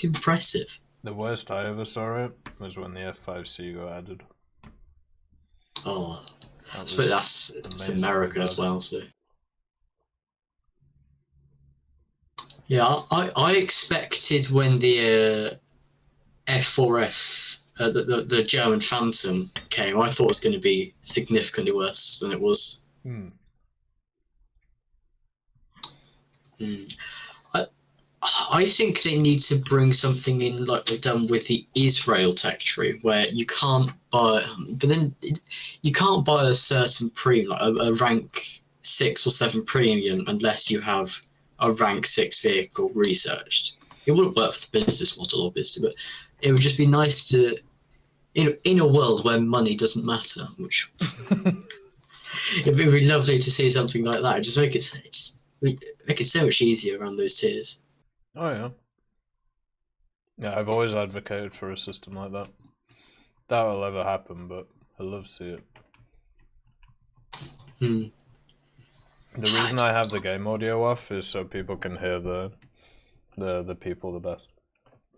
impressive. The worst I ever saw it was when the F5C got added. Oh, but it's American as well, so. Yeah, I expected when the F4F, the German Phantom came, I thought it was going to be significantly worse than it was. I think they need to bring something in like they've done with the Israel tech tree, where you can't buy, but then you can't buy a certain premium, like a rank 6 or 7 premium, unless you have a rank 6 vehicle researched. It wouldn't work for the business model, obviously, but it would just be nice to, in a world where money doesn't matter, which it'd be lovely to see something like that. Just make it so much easier around those tiers. Oh yeah. Yeah, I've always advocated for a system like that. That will ever happen, but I love to see it. The reason I have the game audio off is so people can hear the people the best.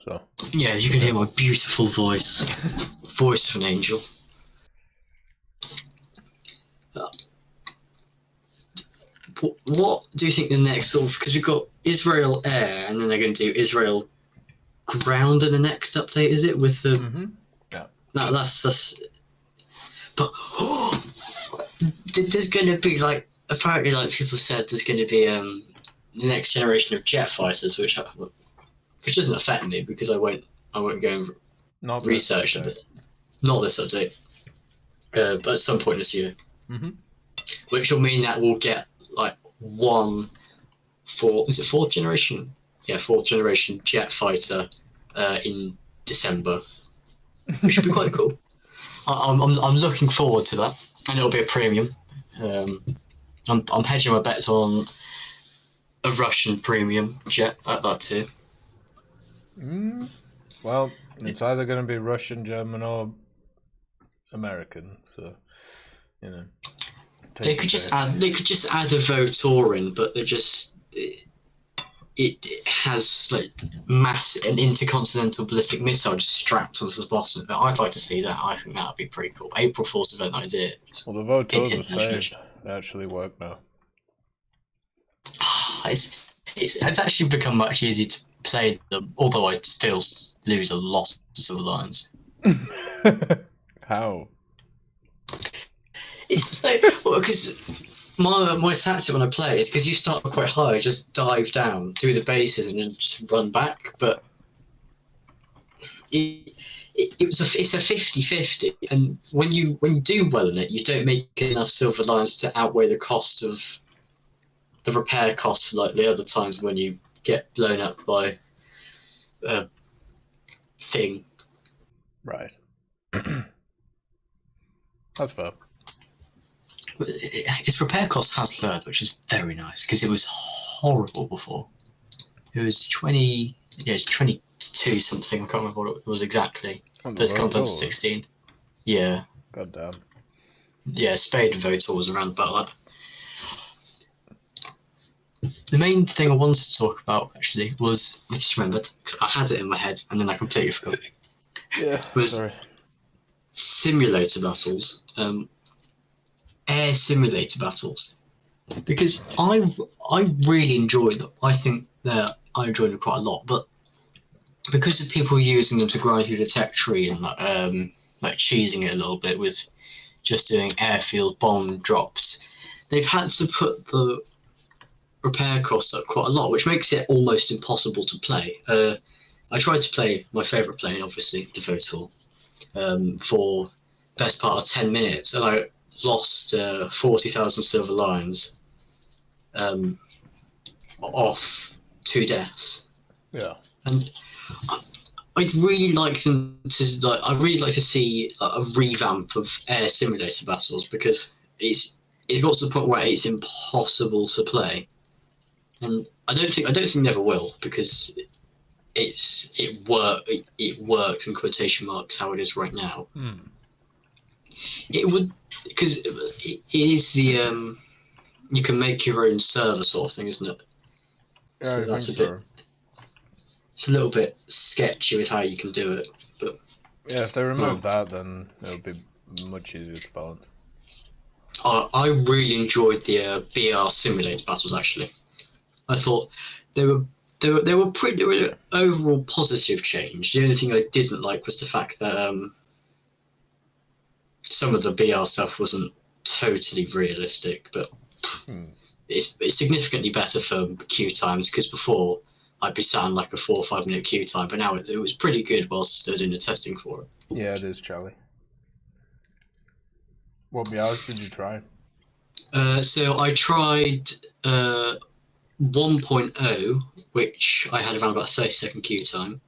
So yeah, you can hear my beautiful voice, voice of an angel. What do you think the next sort of, because we've got Israel Air and then they're going to do Israel Ground in the next update, is it? With the yeah, that's but there's going to be like, apparently, like people said, there's going to be the next generation of jet fighters, which doesn't affect me because I won't go and research it. Not this update, but at some point this year, which will mean that we'll get like fourth generation? Yeah, 4th generation jet fighter in December, which should be quite cool. I'm looking forward to that, and it'll be a premium. I'm hedging my bets on a Russian premium jet at that too. Well, it's either going to be Russian, German, or American. So, you know, they could just add a Votor in, but they're just it has like an intercontinental ballistic missile just strapped onto the bottom of it. I'd like to see that. I think that would be pretty cool. April Fool's event idea. Well, the Votors are saved. They actually work now. It's actually become much easier to play them, although I still lose a lot to Silver Lions. How? It's like, well, because my tactic when I play is because you start quite high, just dive down, do the bases, and then just run back. But it's a 50-50, and when you do well in it, you don't make enough Silver Lions to outweigh the cost of the repair cost for like the other times when you get blown up by a thing. Right. That's fair. Its repair cost has lowered, which is very nice because it was horrible before. It was 22 something. I can't remember what it was exactly. But it's gone down to 16. Yeah. God damn. Yeah, Spade and Votor was around about that. The main thing I wanted to talk about actually was, I just remembered because I had it in my head and then I completely forgot. Yeah. Sorry. Simulator battles. Air simulator battles, because I really enjoy them. I think that I enjoy them quite a lot, but because of people using them to grind through the tech tree and like cheesing it a little bit with just doing airfield bomb drops, they've had to put the repair costs up quite a lot, which makes it almost impossible to play. I tried to play my favourite plane, obviously, the Votor, for best part of 10 minutes, and I lost 40,000 Silver Lions off 2 deaths. Yeah. And I'd really like them to I'd really like to see a revamp of air simulator battles, because it's got to the point where it's impossible to play, and I don't think never will, because it works in quotation marks how it is right now. It would, because it is the you can make your own server sort of thing, isn't it? Yeah, So that's a bit. It's a little bit sketchy with how you can do it, but yeah, if they remove that, then it'll be much easier to balance. I really enjoyed the BR simulator battles. Actually, I thought they were they were overall positive change. The only thing I didn't like was the fact that some of the BR stuff wasn't totally realistic, but it's significantly better for queue times, because before I'd be sat in like a 4 or 5 minute queue time, but now it was pretty good whilst doing the testing for it. Yeah, it is, Charlie. What BRs did you try? So I tried 1.0, which I had around about 30-second queue time.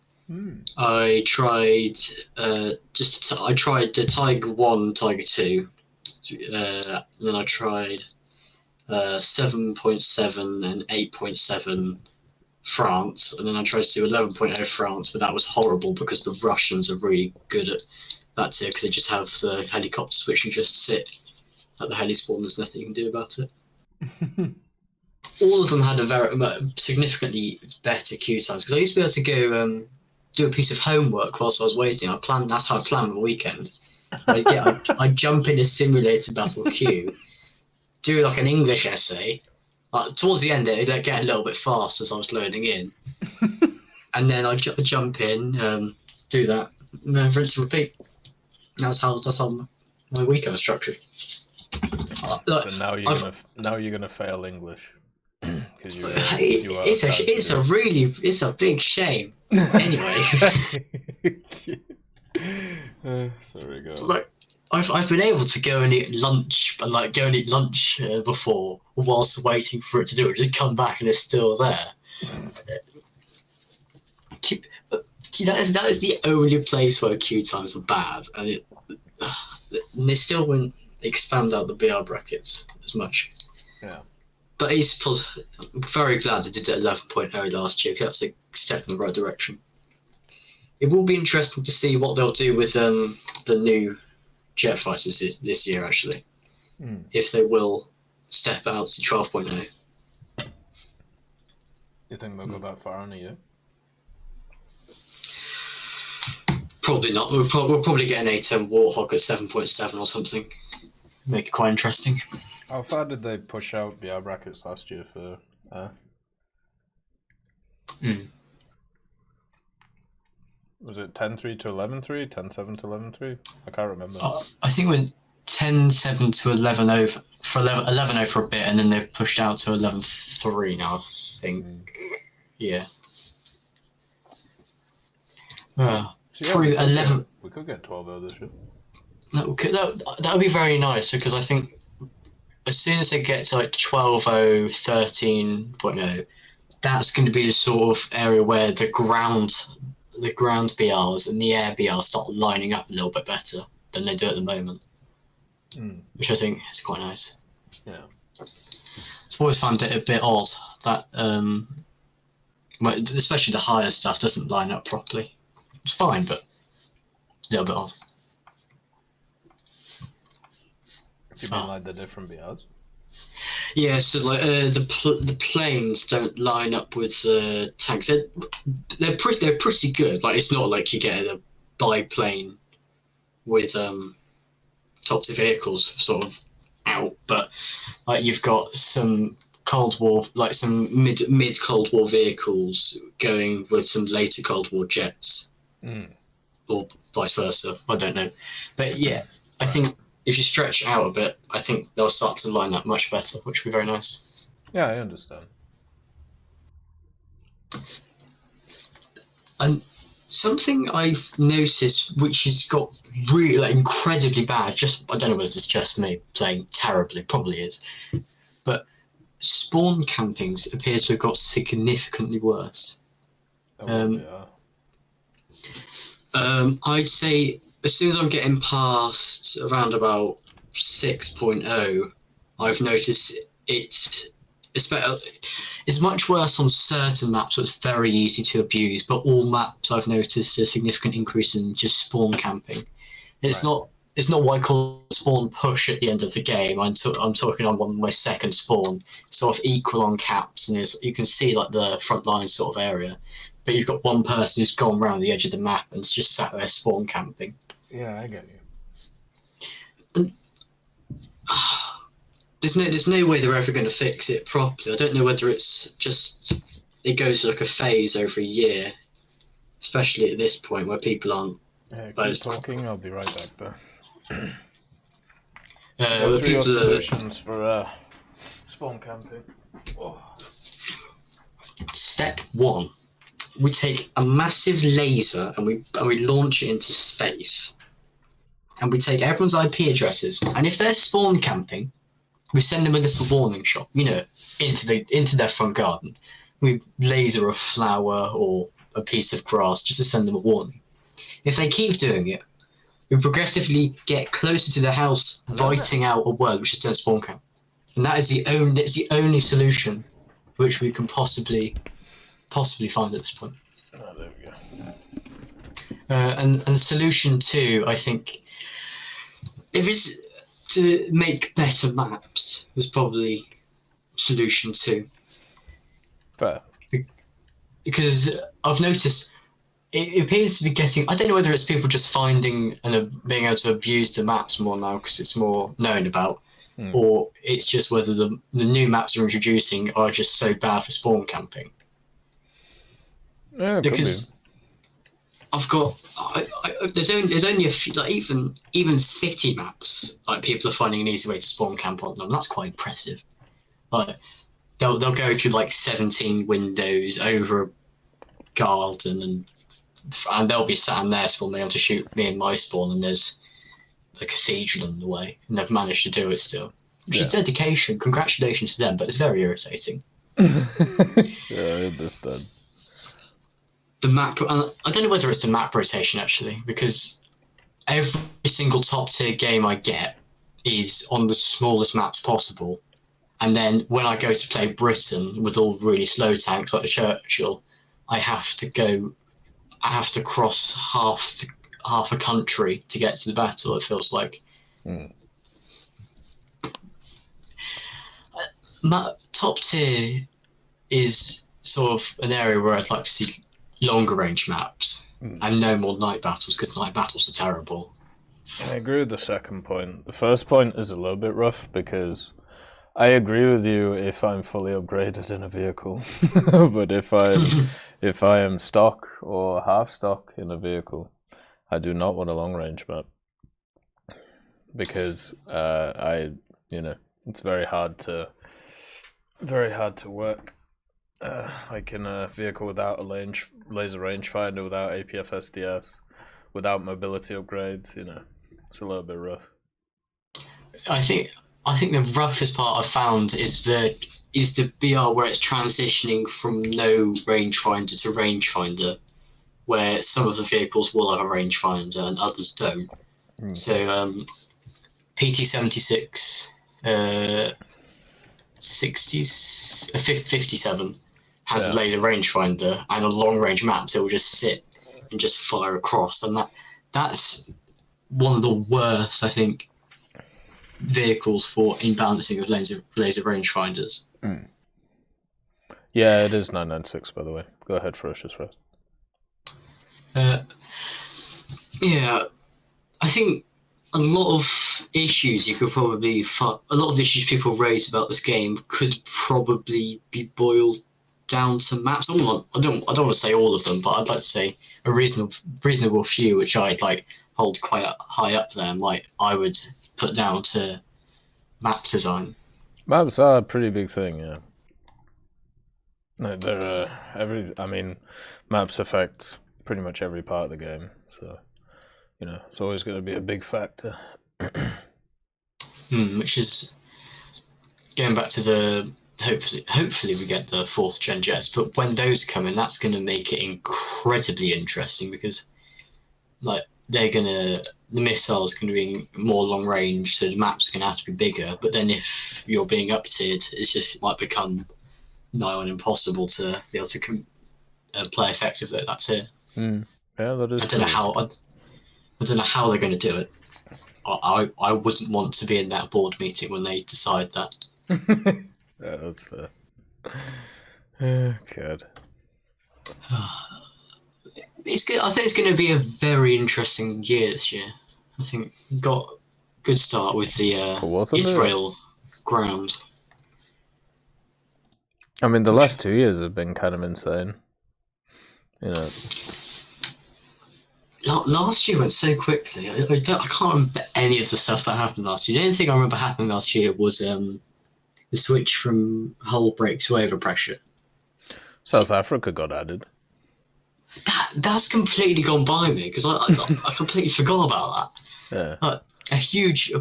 I tried I tried the Tiger 1, Tiger 2, and then I tried 7.7 and 8.7 France, and then I tried to do 11.0 France, but that was horrible because the Russians are really good at that tier, because they just have the helicopters which you just sit at the heli spawn. There's nothing you can do about it. All of them had a very significantly better queue times, because I used to be able to go do a piece of homework whilst I was waiting. That's how I planned my weekend. I'd jump in a simulator battle queue, do like an English essay. Towards the end, it'd get a little bit fast as I was loading in, and then I'd jump in, do that, and then rinse and repeat. That's how my weekend was structured. So now you're gonna fail English because it's a big shame. Anyway, so we go. Like I've been able to go and eat lunch, before whilst waiting for it to do it. Just come back and it's still there. That is the only place where queue times are bad, and they still won't expand out the BR brackets as much. Yeah. But I'm very glad they did it 11.0 last year, because that's a step in the right direction. It will be interesting to see what they'll do with the new jet fighters this year, actually. If they will step out to 12.0. You think they'll go that far in a year? Probably not. We'll probably get an A10 Warthog at 7.7 or something. Make it quite interesting. How far did they push out BR brackets last year for? Was it 10.3 to 11.3? 10.7 to 11.3? I can't remember. I think we went 10.7 to 11.0 for 11.0 for a bit, and then they've pushed out to 11.3 now, I think. Yeah. We 11. We could get 12.0 this year. That would be very nice, because I think as soon as they get to like 12.0, 13.0, that's going to be the sort of area where the ground BRs and the air BRs start lining up a little bit better than they do at the moment, which I think is quite nice. Yeah. I've always found it a bit odd that, especially the higher stuff doesn't line up properly. It's fine, but a little bit odd. You mean like the different BRs? Yeah, so like the planes don't line up with the tanks. They're pretty good. Like, it's not like you get a biplane with top to vehicles sort of out, but like you've got some Cold War, like some mid Cold War vehicles going with some later Cold War jets, or vice versa. I don't know, but yeah, I think if you stretch out a bit, I think they'll start to line up much better, which would be very nice. Yeah, I understand. And something I've noticed, which has got really incredibly bad, I don't know whether it's just me playing terribly, probably is, but spawn campings appears to have got significantly worse. I'd say as soon as I'm getting past around about 6.0, I've noticed it's much worse on certain maps, so it's very easy to abuse, but all maps I've noticed a significant increase in just spawn camping. It's not what I call spawn push at the end of the game. I'm talking on my second spawn, sort of equal on caps, and you can see like the front line sort of area, but you've got one person who's gone around the edge of the map and just sat there spawn camping. Yeah, I get And you. there's no way they're ever going to fix it properly. I don't know whether it's just it goes like a phase over a year, especially at this point where people aren't. Yeah, But keep it's- talking. I'll be right back there. Where Go through your people are, solutions for spawn camping. Oh. Step 1, we take a massive laser and we launch it into space, and we take everyone's IP addresses, and if they're spawn camping, we send them a little warning shot, into their front garden. We laser a flower or a piece of grass just to send them a warning. If they keep doing it, we progressively get closer to the house, writing out a word which is don't spawn camp, and that's the only solution which we can possibly find at this point. Oh, there we go. And solution 2, I think, if it's to make better maps, is probably solution 2. Fair. Because I've noticed it appears to be getting. I don't know whether it's people just finding and being able to abuse the maps more now because it's more known about, or it's just whether the new maps they're introducing are just so bad for spawn camping. Yeah, Because I've got there's only a few, like even city maps, like people are finding an easy way to spawn camp on them. That's quite impressive. Like they'll go through like 17 windows over a garden and they'll be sat in their spawn being able to shoot me in my spawn, and there's a cathedral in the way, and they've managed to do it still. Which is dedication. Congratulations to them, but it's very irritating. Yeah, I understand. The map, and I don't know whether it's the map rotation actually, because every single top tier game I get is on the smallest maps possible, and then when I go to play Britain with all really slow tanks like the Churchill, I have to cross half a country to get to the battle. It feels like. Top tier is sort of an area where I'd like to see longer range maps and no more night battles, because night battles are terrible. I agree with the second point. The first point is a little bit rough because I agree with you if I'm fully upgraded in a vehicle, but if I am stock or half stock in a vehicle, I do not want a long range map because it's very hard to work. Like in a vehicle without a laser rangefinder, without APF SDS, without mobility upgrades, it's a little bit rough. I think the roughest part I've found is the BR where it's transitioning from no rangefinder to rangefinder, where some of the vehicles will have a rangefinder and others don't. So PT-76, 57 has a laser rangefinder and a long range map, so it will just sit and just fire across, and that's one of the worst, I think, vehicles for imbalancing of laser rangefinders. Yeah, it is 996, by the way. Go ahead, Ferocious first. Yeah, I think a lot of issues people raise about this game could probably be boiled down to maps. I don't want to say all of them, but I'd like to say a reasonable few, which I'd like hold quite high up there, and like I would put down to map design. Maps are a pretty big thing, yeah. No, they're maps affect pretty much every part of the game, so it's always going to be a big factor. Which is going back to the hopefully we get the 4th gen jets, but when those come in, that's going to make it incredibly interesting, because like the missiles going to be more long range, so the map's going to have to be bigger. But then if you're being up tiered, it might become nigh on impossible to be able to play effectively. That's it. Yeah, that is. I don't know how they're going to do it. I wouldn't want to be in that board meeting when they decide that. Yeah, that's fair. Oh, God. It's good. I think it's going to be a very interesting year this year. I think we got a good start with the Israel ground. I mean, the last 2 years have been kind of insane. You know. Last year went so quickly. I can't remember any of the stuff that happened last year. The only thing I remember happening last year was the switch from hull break to overpressure. South Africa got added. That's completely gone by me because I completely forgot about that. Yeah. A huge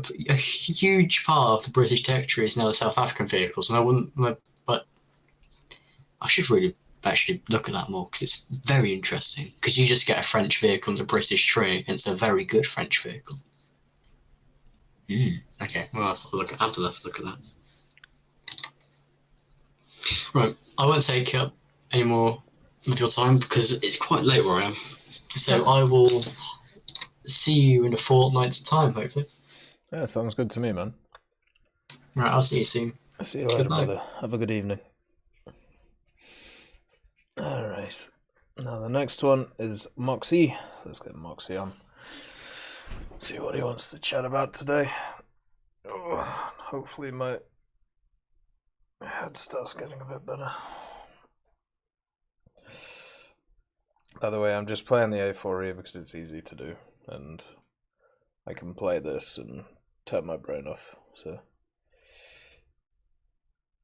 part of the British territory is now the South African vehicles, and but I should really actually look at that more because it's very interesting. Because you just get a French vehicle into a British tree, and it's a very good French vehicle. Okay, well, I'll have to look at that. Right, I won't take up any more of your time because it's quite late where I am. So I will see you in a fortnight's time, hopefully. Yeah, sounds good to me, man. Right, I'll see you soon. I'll see you later, brother. Have a good evening. Alright. Now the next one is Moxie. Let's get Moxie on. See what he wants to chat about today. Oh, hopefully my head starts getting a bit better. By the way, I'm just playing the A4 here because it's easy to do, and I can play this and turn my brain off. So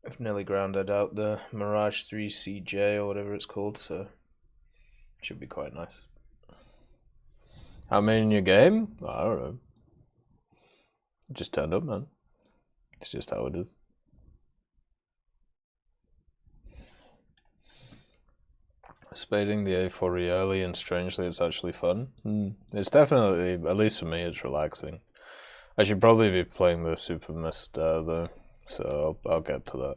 I've nearly grounded out the Mirage 3 CJ or whatever it's called, so it should be quite nice. How many in your game? I don't know. It just turned up, man. It's just how it is. Spading the A4 early, and strangely it's actually fun. It's definitely, at least for me, it's relaxing. I should probably be playing the Super Mist though, so I'll get to that.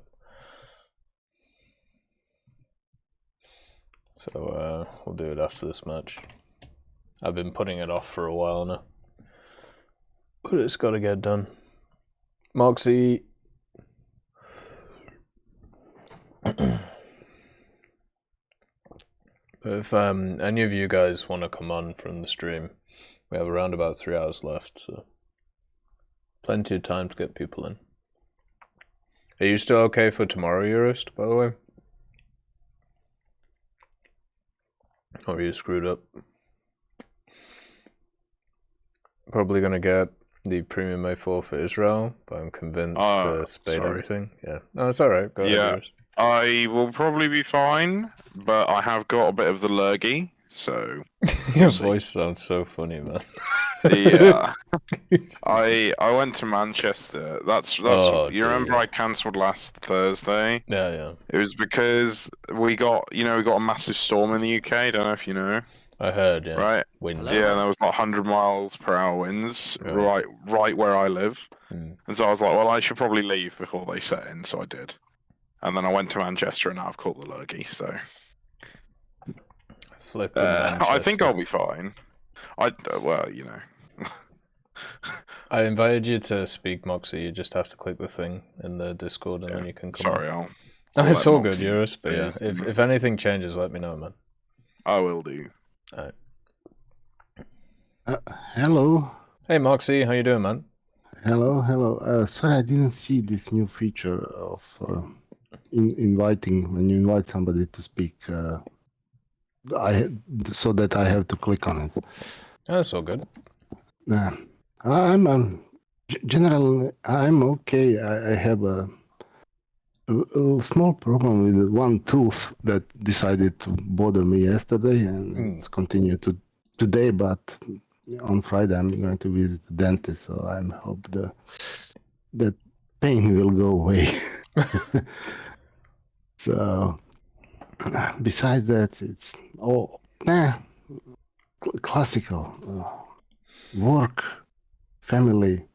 So we'll do it after this match. I've been putting it off for a while now, but it's got to get done. Moxie. If any of you guys want to come on from the stream, we have around about 3 hours left, so plenty of time to get people in. Are you still okay for tomorrow, Eurist, by the way? Or are you screwed up? Probably gonna get the premium A4 for Israel, but I'm convinced to spade everything. Yeah, no, it's alright. Go ahead, Eurist. I will probably be fine, but I have got a bit of the lurgy, so... Your voice sounds so funny, man. Yeah. I went to Manchester. That's Oh, you remember dear. I cancelled last Thursday? Yeah. It was because we got a massive storm in the UK, don't know if you know. I heard, yeah. Right? Wind. Yeah, and there was like 100 miles per hour winds Right. right where I live. Mm. And so I was like, well, I should probably leave before they set in, so I did. And then I went to Manchester and now I've caught the lurgy, so... Flipping I think Manchester. I'll be fine. Well, you know. I invited you to speak, Moxie. You just have to click the thing in the Discord and then you can come Sorry, on. I'll It's let all good, Moxie Eurus, but yeah, say his if anything changes, let me know, man. I will do. Alright. Hello. Hey, Moxie, how you doing, man? Hello. Sorry, I didn't see this new feature of inviting when you invite somebody to speak. So that I have to click on it. Oh, that's all good. Generally I'm okay. I have a small problem with one tooth that decided to bother me yesterday, and it's continued to today. But on Friday I'm going to visit the dentist, so I hope that pain will go away. So besides that, it's classical work, family,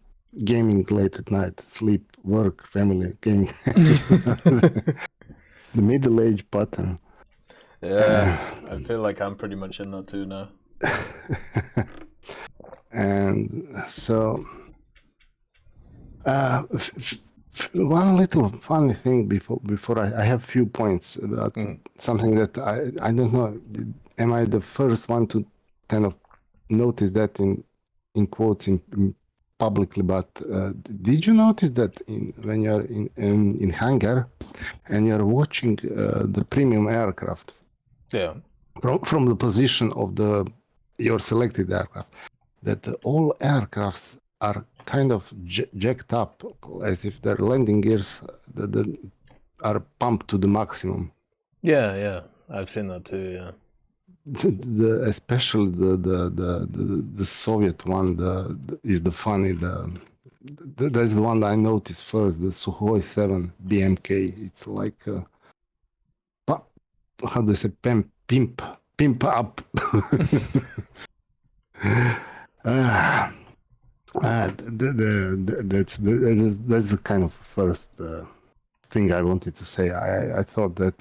gaming late at night, sleep, work, family, gaming. The middle-aged pattern. Yeah, I feel like I'm pretty much in that too now. And so, one little funny thing before I have few points about something that I don't know. Am I the first one to kind of notice that in quotes in publicly, but did you notice that when you're in hangar and you're watching the premium aircraft Yeah. from the position of your selected aircraft, that all aircrafts are kind of jacked up as if their landing gears are pumped to the maximum. Yeah. I've seen that too. Yeah. Especially the Soviet one is the funny that's the one I noticed first, the Sukhoi 7 BMK. It's like how do I say, pimp up. That's the kind of first thing I wanted to say. I thought that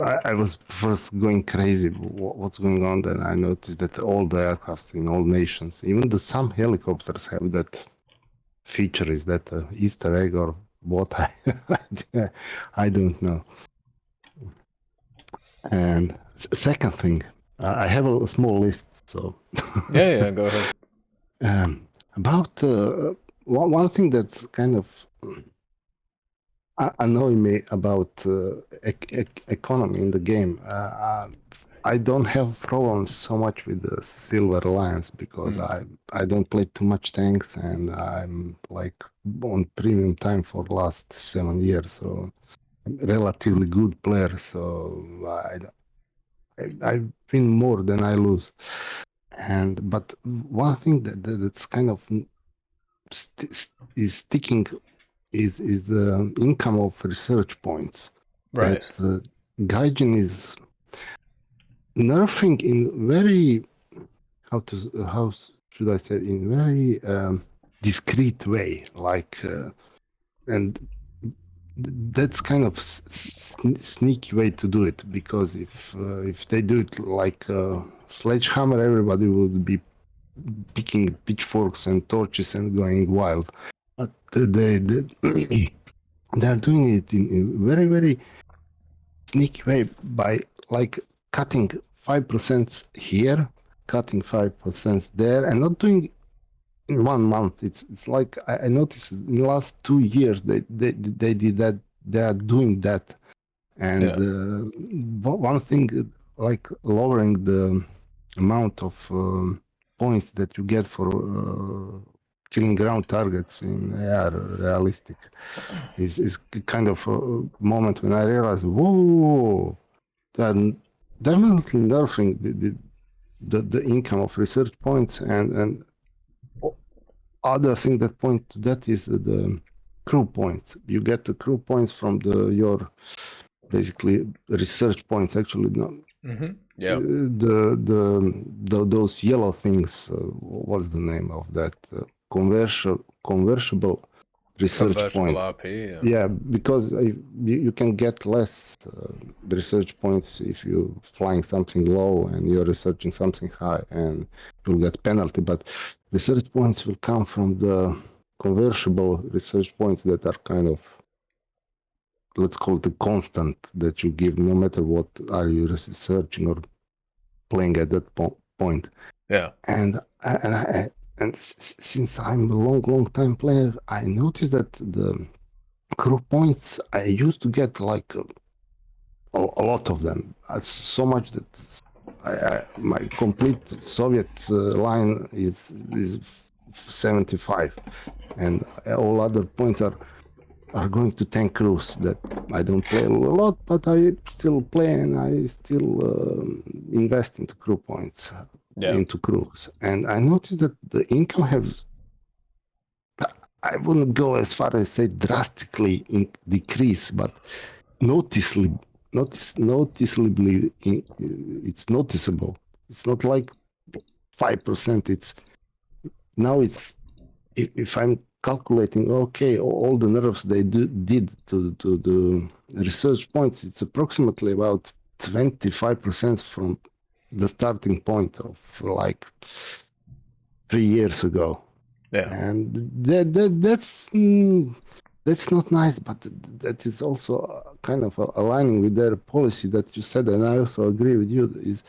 I was first going crazy. What's going on? Then I noticed that all the aircrafts in all nations, even some helicopters, have that feature. Is that an Easter egg or what? I don't know. And second thing, I have a small list. So Yeah. Go ahead. About one thing that's kind of annoy me about economy in the game. I don't have problems so much with the Silver Alliance because I don't play too much tanks, and I'm like on premium time for the last 7 years, so I'm a relatively good player. So I win more than I lose. But one thing that's kind of is sticking is income of research points. Right. That Gaijin is nerfing in very how should I say, in very discreet way, like and that's kind of sneaky way to do it, because if they do it like sledgehammer, everybody would be picking pitchforks and torches and going wild. But they're doing it in a very, very sneaky way by like cutting 5% here, cutting 5% there, and not doing in 1 month. It's like I noticed in the last 2 years they did that. They are doing that, and one thing like lowering the amount of points that you get for killing ground targets in AR realistic is kind of a moment when I realized, whoa, they're definitely nerfing the income of research points, and other thing that point to that is the crew points. You get the crew points from your basically research points. Actually, no. Yeah. Those yellow things. What's the name of that? Convertible research Convertible points. RP. Yeah, because you can get less research points if you're flying something low and you're researching something high, and you'll get penalty. But research points will come from the convertible research points that are kind of, let's call it a constant, that you give no matter what are you researching or playing at that point. Yeah. And since I'm a long time player, I noticed that the crew points I used to get like a lot of them, so much that my complete Soviet line is 75, and all other points are going to tank crews that I don't play a lot, but I still play, and I still invest into crew points, into crews. And I noticed that the income have, I wouldn't go as far as say drastically decrease, but noticeably, it's noticeable. It's not like 5%. It's now it's if I'm calculating, okay, all the nerfs they did to the research points, it's approximately about 25% from the starting point of like 3 years ago. Yeah. And that's not nice, but that is also kind of aligning with their policy that you said, and I also agree with you, is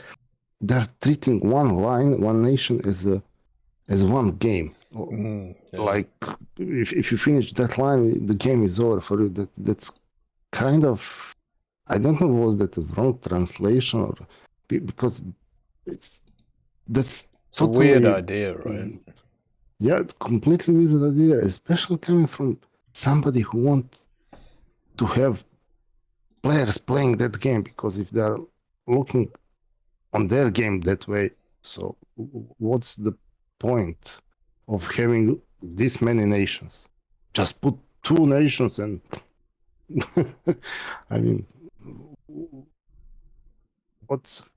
they're treating one line, one nation as one game. Yeah. Like if you finish that line, the game is over for you. That's kind of, I don't know, was that a wrong translation or because that's It's a weird totally idea, right? Yeah, completely weird idea, especially coming from somebody who wants to have players playing that game, because if they're looking on their game that way, so what's the point of having this many nations? Just put 2 nations and I mean, what's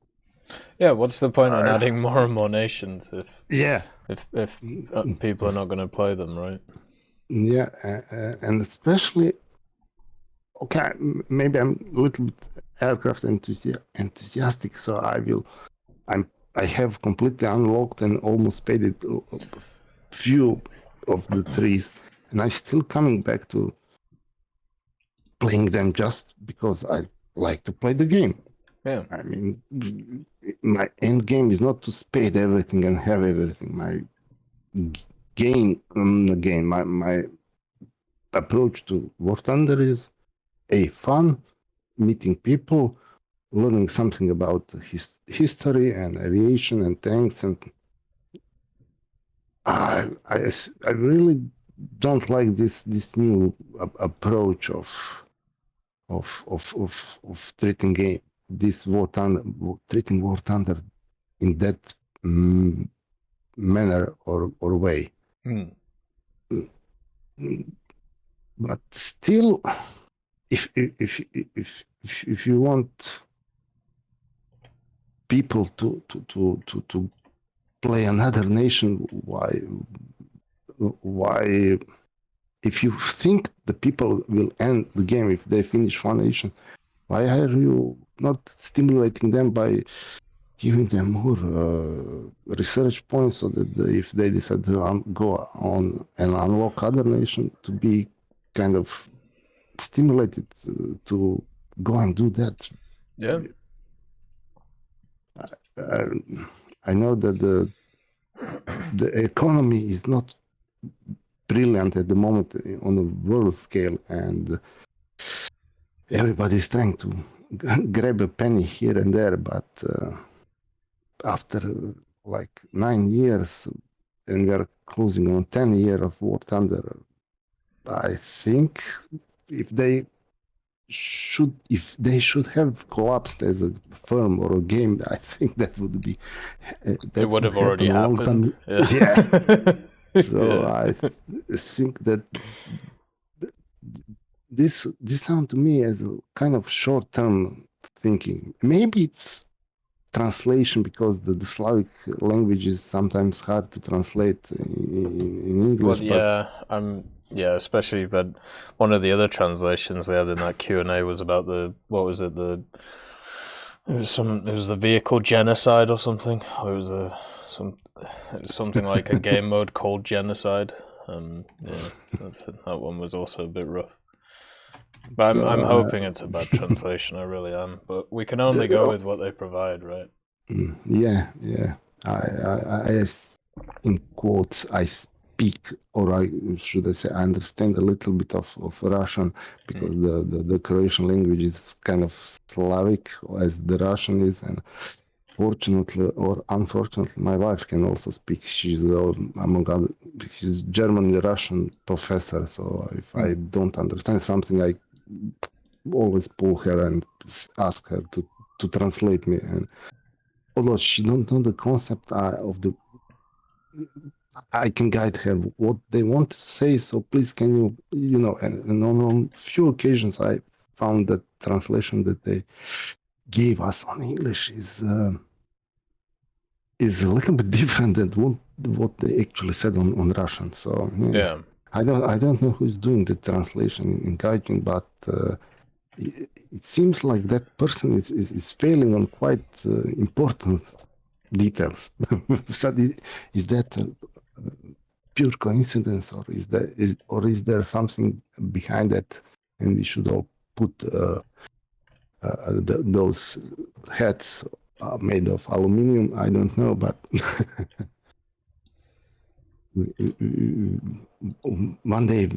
what's the point in adding more and more nations yeah if people are not going to play them, right? Yeah, and especially, okay, maybe I'm a little bit aircraft enthusiastic, so I have completely unlocked and almost paid it few of the trees, and I'm still coming back to playing them just because I like to play the game. Yeah. I mean, my end game is not to spade everything and have everything. My my approach to War Thunder is fun, meeting people, learning something about history and aviation and tanks, and I really don't like this new approach of treating treating War Thunder in that manner or way. But still, if you want people to play another nation, why if you think the people will end the game if they finish one nation, why are you not stimulating them by giving them more research points, so that if they decide to go on and unlock other nation, to be kind of stimulated to go and do that? Yeah. I know that the economy is not brilliant at the moment on a world scale, and everybody's trying to grab a penny here and there, but after like 9 years, and we are closing on 10 years of War Thunder, I think if they should have collapsed as a firm or a game, I think that would be it would have already a long happened. time. Yeah. So Yeah. I think that this sounds to me as a kind of short-term thinking. Maybe it's translation, because the Slavic language is sometimes hard to translate in English. Well, especially, but one of the other translations they had in that Q&A was about it was the vehicle genocide or something. Or it was something like a game mode called Genocide. That one was also a bit rough. But I'm hoping it's a bad translation. I really am. But we can only go with what they provide, right? Yeah. I in quotes, I speak, or I should I say, I understand a little bit of Russian, because the Croatian language is kind of Slavic as the Russian is, and fortunately or unfortunately, my wife can also speak. She's she's German Russian professor, so if I don't understand something, I always pull her and ask her to translate me. And although she don't know the concept of the, I can guide her what they want to say. So please, can you and on few occasions I found that translation that they gave us on English is a little bit different than what they actually said on Russian. So Yeah. I don't know who's doing the translation in Gaijin, but it seems like that person is failing on quite important details. So is that pure coincidence, or is there something behind that, and we should all put those hats made of aluminum? I don't know, but one day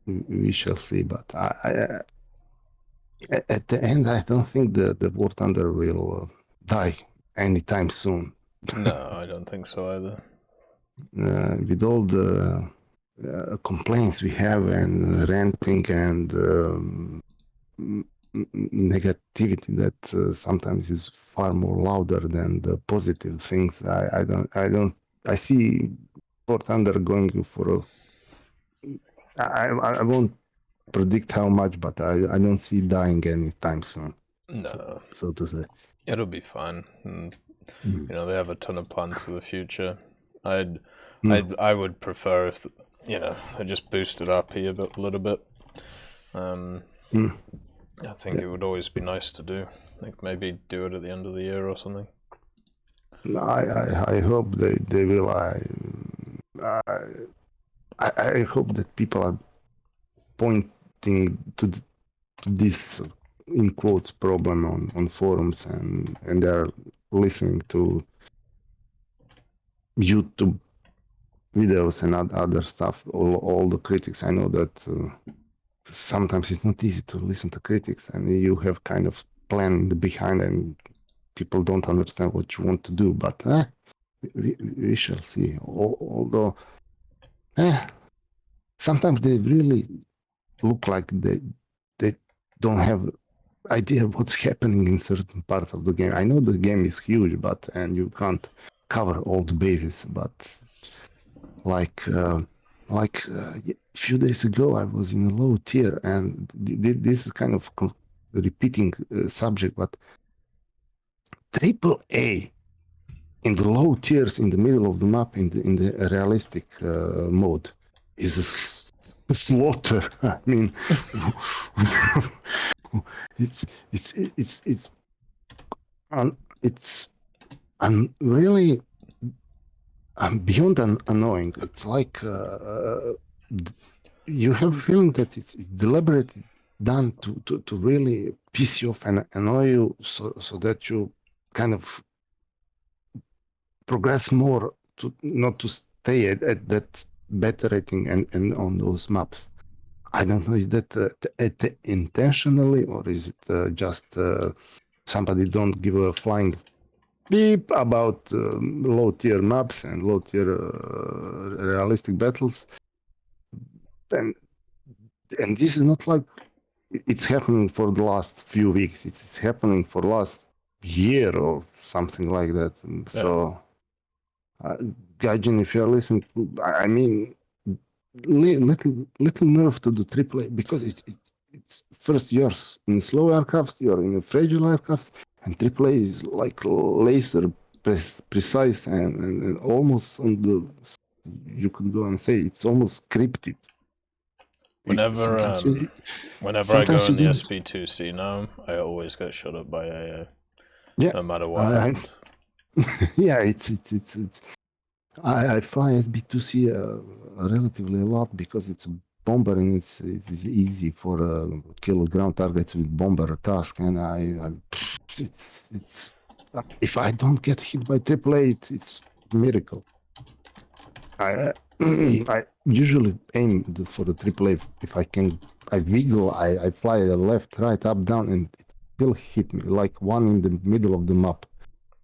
we shall see. But at the end, I don't think the War Thunder will die anytime soon. No, I don't think so either. With all the complaints we have and ranting and negativity that sometimes is far more louder than the positive things. I see War Thunder going for I won't predict how much, but I don't see dying anytime soon. No, so to say. It'll be fine. And, you know, they have a ton of plans for the future. I would prefer if they just boosted RP a little bit. I think it would always be nice to do. Like maybe do it at the end of the year or something. I hope they will. I hope that people are pointing to this in quotes problem on forums and they're listening to YouTube videos and other stuff. All the critics. I know that sometimes it's not easy to listen to critics, and you have kind of plan behind, and people don't understand what you want to do. But we shall see. Although sometimes they really look like they don't have idea what's happening in certain parts of the game. I know the game is huge, and you can't cover all the bases. But like a few days ago, I was in a low tier, and this is kind of repeating subject, but AAA in the low tiers in the middle of the map in the realistic mode is a slaughter. I mean, it's really beyond annoying. It's like you have a feeling that it's deliberately done to really piss you off and annoy you, so that you kind of progress more to not to stay at that better rating and on those maps. I don't know, is that intentionally, or is it just somebody don't give a flying beep about low tier maps and low tier realistic battles? And this is not like it's happening for the last few weeks. It's happening for the last year or something like that. And so, Gaijin, if you're listening, I mean, little nerve to the AAA, because it's first you're in slow aircrafts, you're in a fragile aircrafts, and AAA is like laser precise and almost on the, you could go and say it's almost scripted. Whenever I go in the SB2C now, I always get shut up by AA. Yeah, no matter what happened. Yeah, it's I fly SB2C relatively a lot because it's a bomber and it's easy for kill ground targets with bomber task, and it's if I don't get hit by AAA, it's a miracle. I usually aim for the AAA if I can. I wiggle, I fly left, right, up, down, and it still hit me like one in the middle of the map.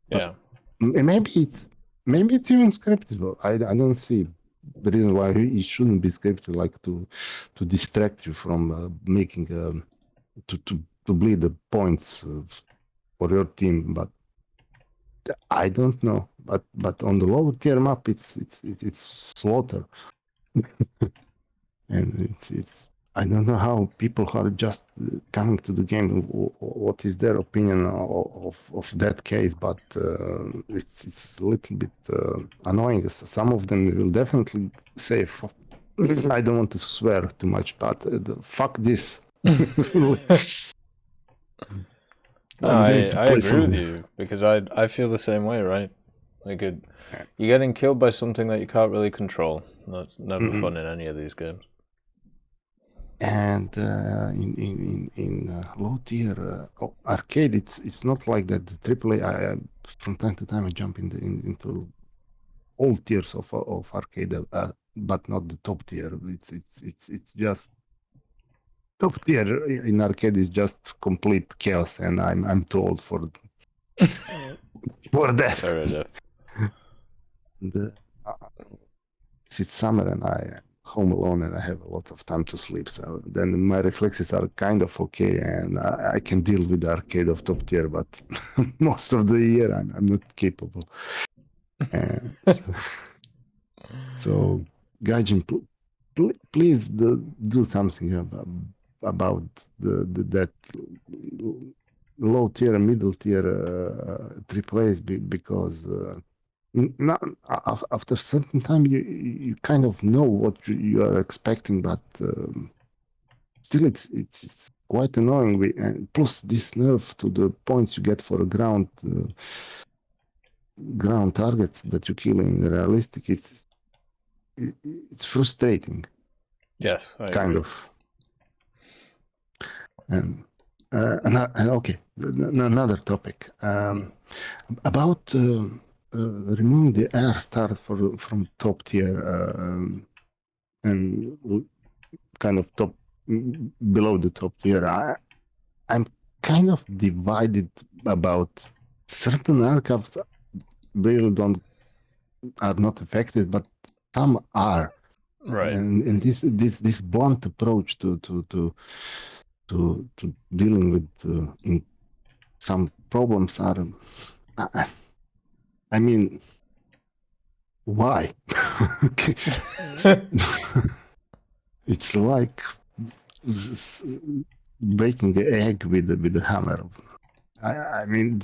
Yeah. Maybe it's even scripted. But I don't see the reason why it shouldn't be scripted, like to distract you from making to bleed the points for your team. But I don't know. But on the lower tier map, it's slaughter, and it's. I don't know how people are just coming to the game. What is their opinion of that case? But it's a little bit annoying. Some of them will definitely say, I don't want to swear too much, but fuck this. No, I agree with you, because I feel the same way, right? Like you're getting killed by something that you can't really control. That's never fun in any of these games. And in low tier arcade, it's not like that. The AAA, from time to time I jump into all tiers of arcade, but not the top tier. It's just top tier in arcade is just complete chaos, and I'm too old for that. Fair enough. It's summer and I'm home alone and I have a lot of time to sleep. So then my reflexes are kind of okay, and I can deal with the arcade of top tier, but most of the year I'm not capable. And so Gaijin, please do something about that low tier, middle tier AAAs because not, after a certain time you kind of know what you are expecting, but still it's quite annoying. And plus this nerf to the points you get for ground targets that you kill in realistic, it's frustrating. Yes, I kind agree. of. And okay, another topic about removing the air start from top tier and kind of top below the top tier. I'm kind of divided about certain aircrafts really are not affected, but some are. Right. And this blunt approach to dealing with some problems are. I mean, why? It's like breaking the egg with a hammer. I mean,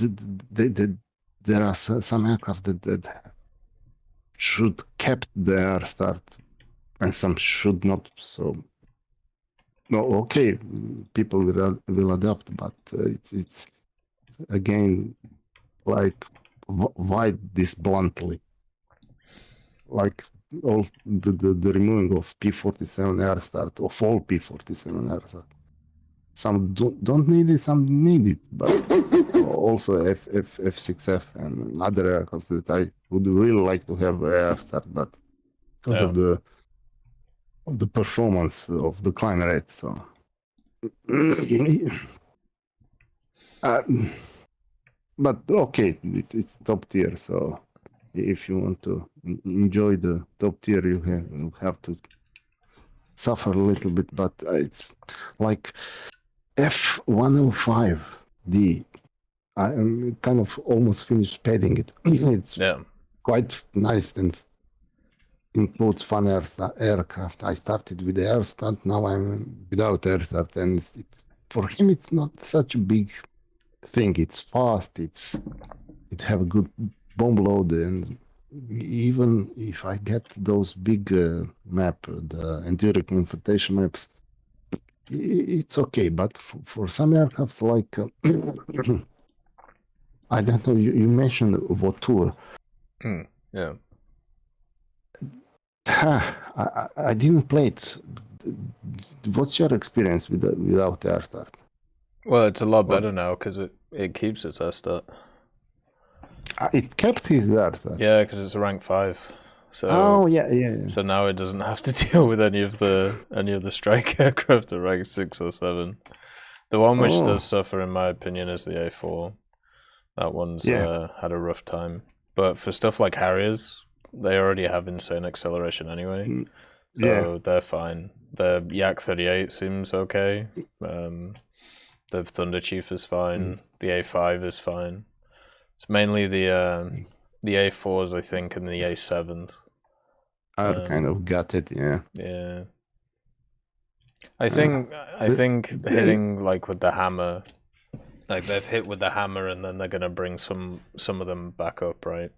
there are some aircraft that should kept the air start, and some should not. So, no, okay, people will adapt, but it's again like why this bluntly? Like all the removing of P-47 air start, of all P-47 air start. Some don't need it, some need it, but also F6F and other aircraft that I would really like to have air start, but because of the performance of the climb rate, so. But okay, it's top tier, so if you want to enjoy the top tier, you have to suffer a little bit, but it's like F105D. I am kind of almost finished padding it. It's quite nice and in quotes fun aircraft. I started with the air start, now I'm without air start, and for him it's not such a big thing. It's fast, it have a good bomb load, and even if I get those big the enduring confrontation maps, it's okay. But for some aircrafts like I don't know, you mentioned Vautour. Yeah. I didn't play it. What's your experience without air start? Well, it's a lot better now because it keeps its air start. It kept his air start. Yeah, because it's a rank 5. So yeah. So now it doesn't have to deal with any of the strike aircraft at rank 6 or 7. The one which does suffer, in my opinion, is the A4. That one's had a rough time. But for stuff like Harriers, they already have insane acceleration anyway. So they're fine. The Yak 38 seems okay. The Thunder Chief is fine. The A5 is fine. It's mainly the A4s, I think, and the A7s. Are kind of gutted, yeah. Yeah. I think hitting like with the hammer, like they've hit with the hammer, and then they're gonna bring some of them back up, right?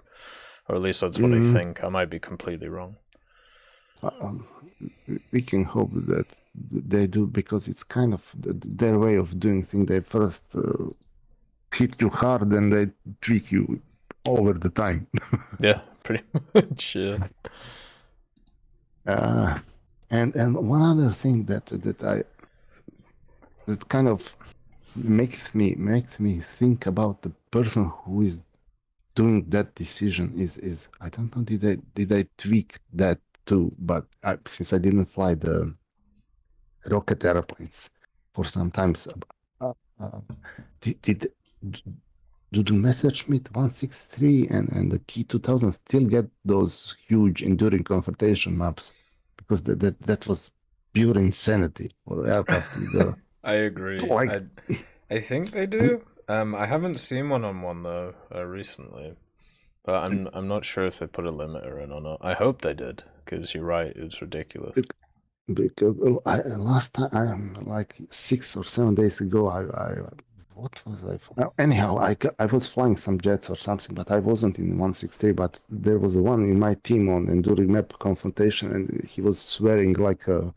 Or at least that's what I think. I might be completely wrong. We can hope that they do, because it's kind of their way of doing things. They first hit you hard, and they tweak you over the time. Yeah, pretty much. Yeah. And one other thing that kind of makes me think about the person who is doing that decision is I don't know, did I tweak that too? But since I didn't fly the rocket airplanes for some times, did do the Messerschmitt 163 and the Key 2000 still get those huge enduring confrontation maps? Because that was pure insanity for aircraft with the I agree. like. I think they do. I haven't seen one on one though recently, but I'm not sure if they put a limiter in or not. I hope they did, because you're right, it's ridiculous. Because last time, like 6 or 7 days ago, I what was I? Anyhow, I was flying some jets or something, but I wasn't in 163. But there was one in my team on enduring map confrontation, and he was swearing like a.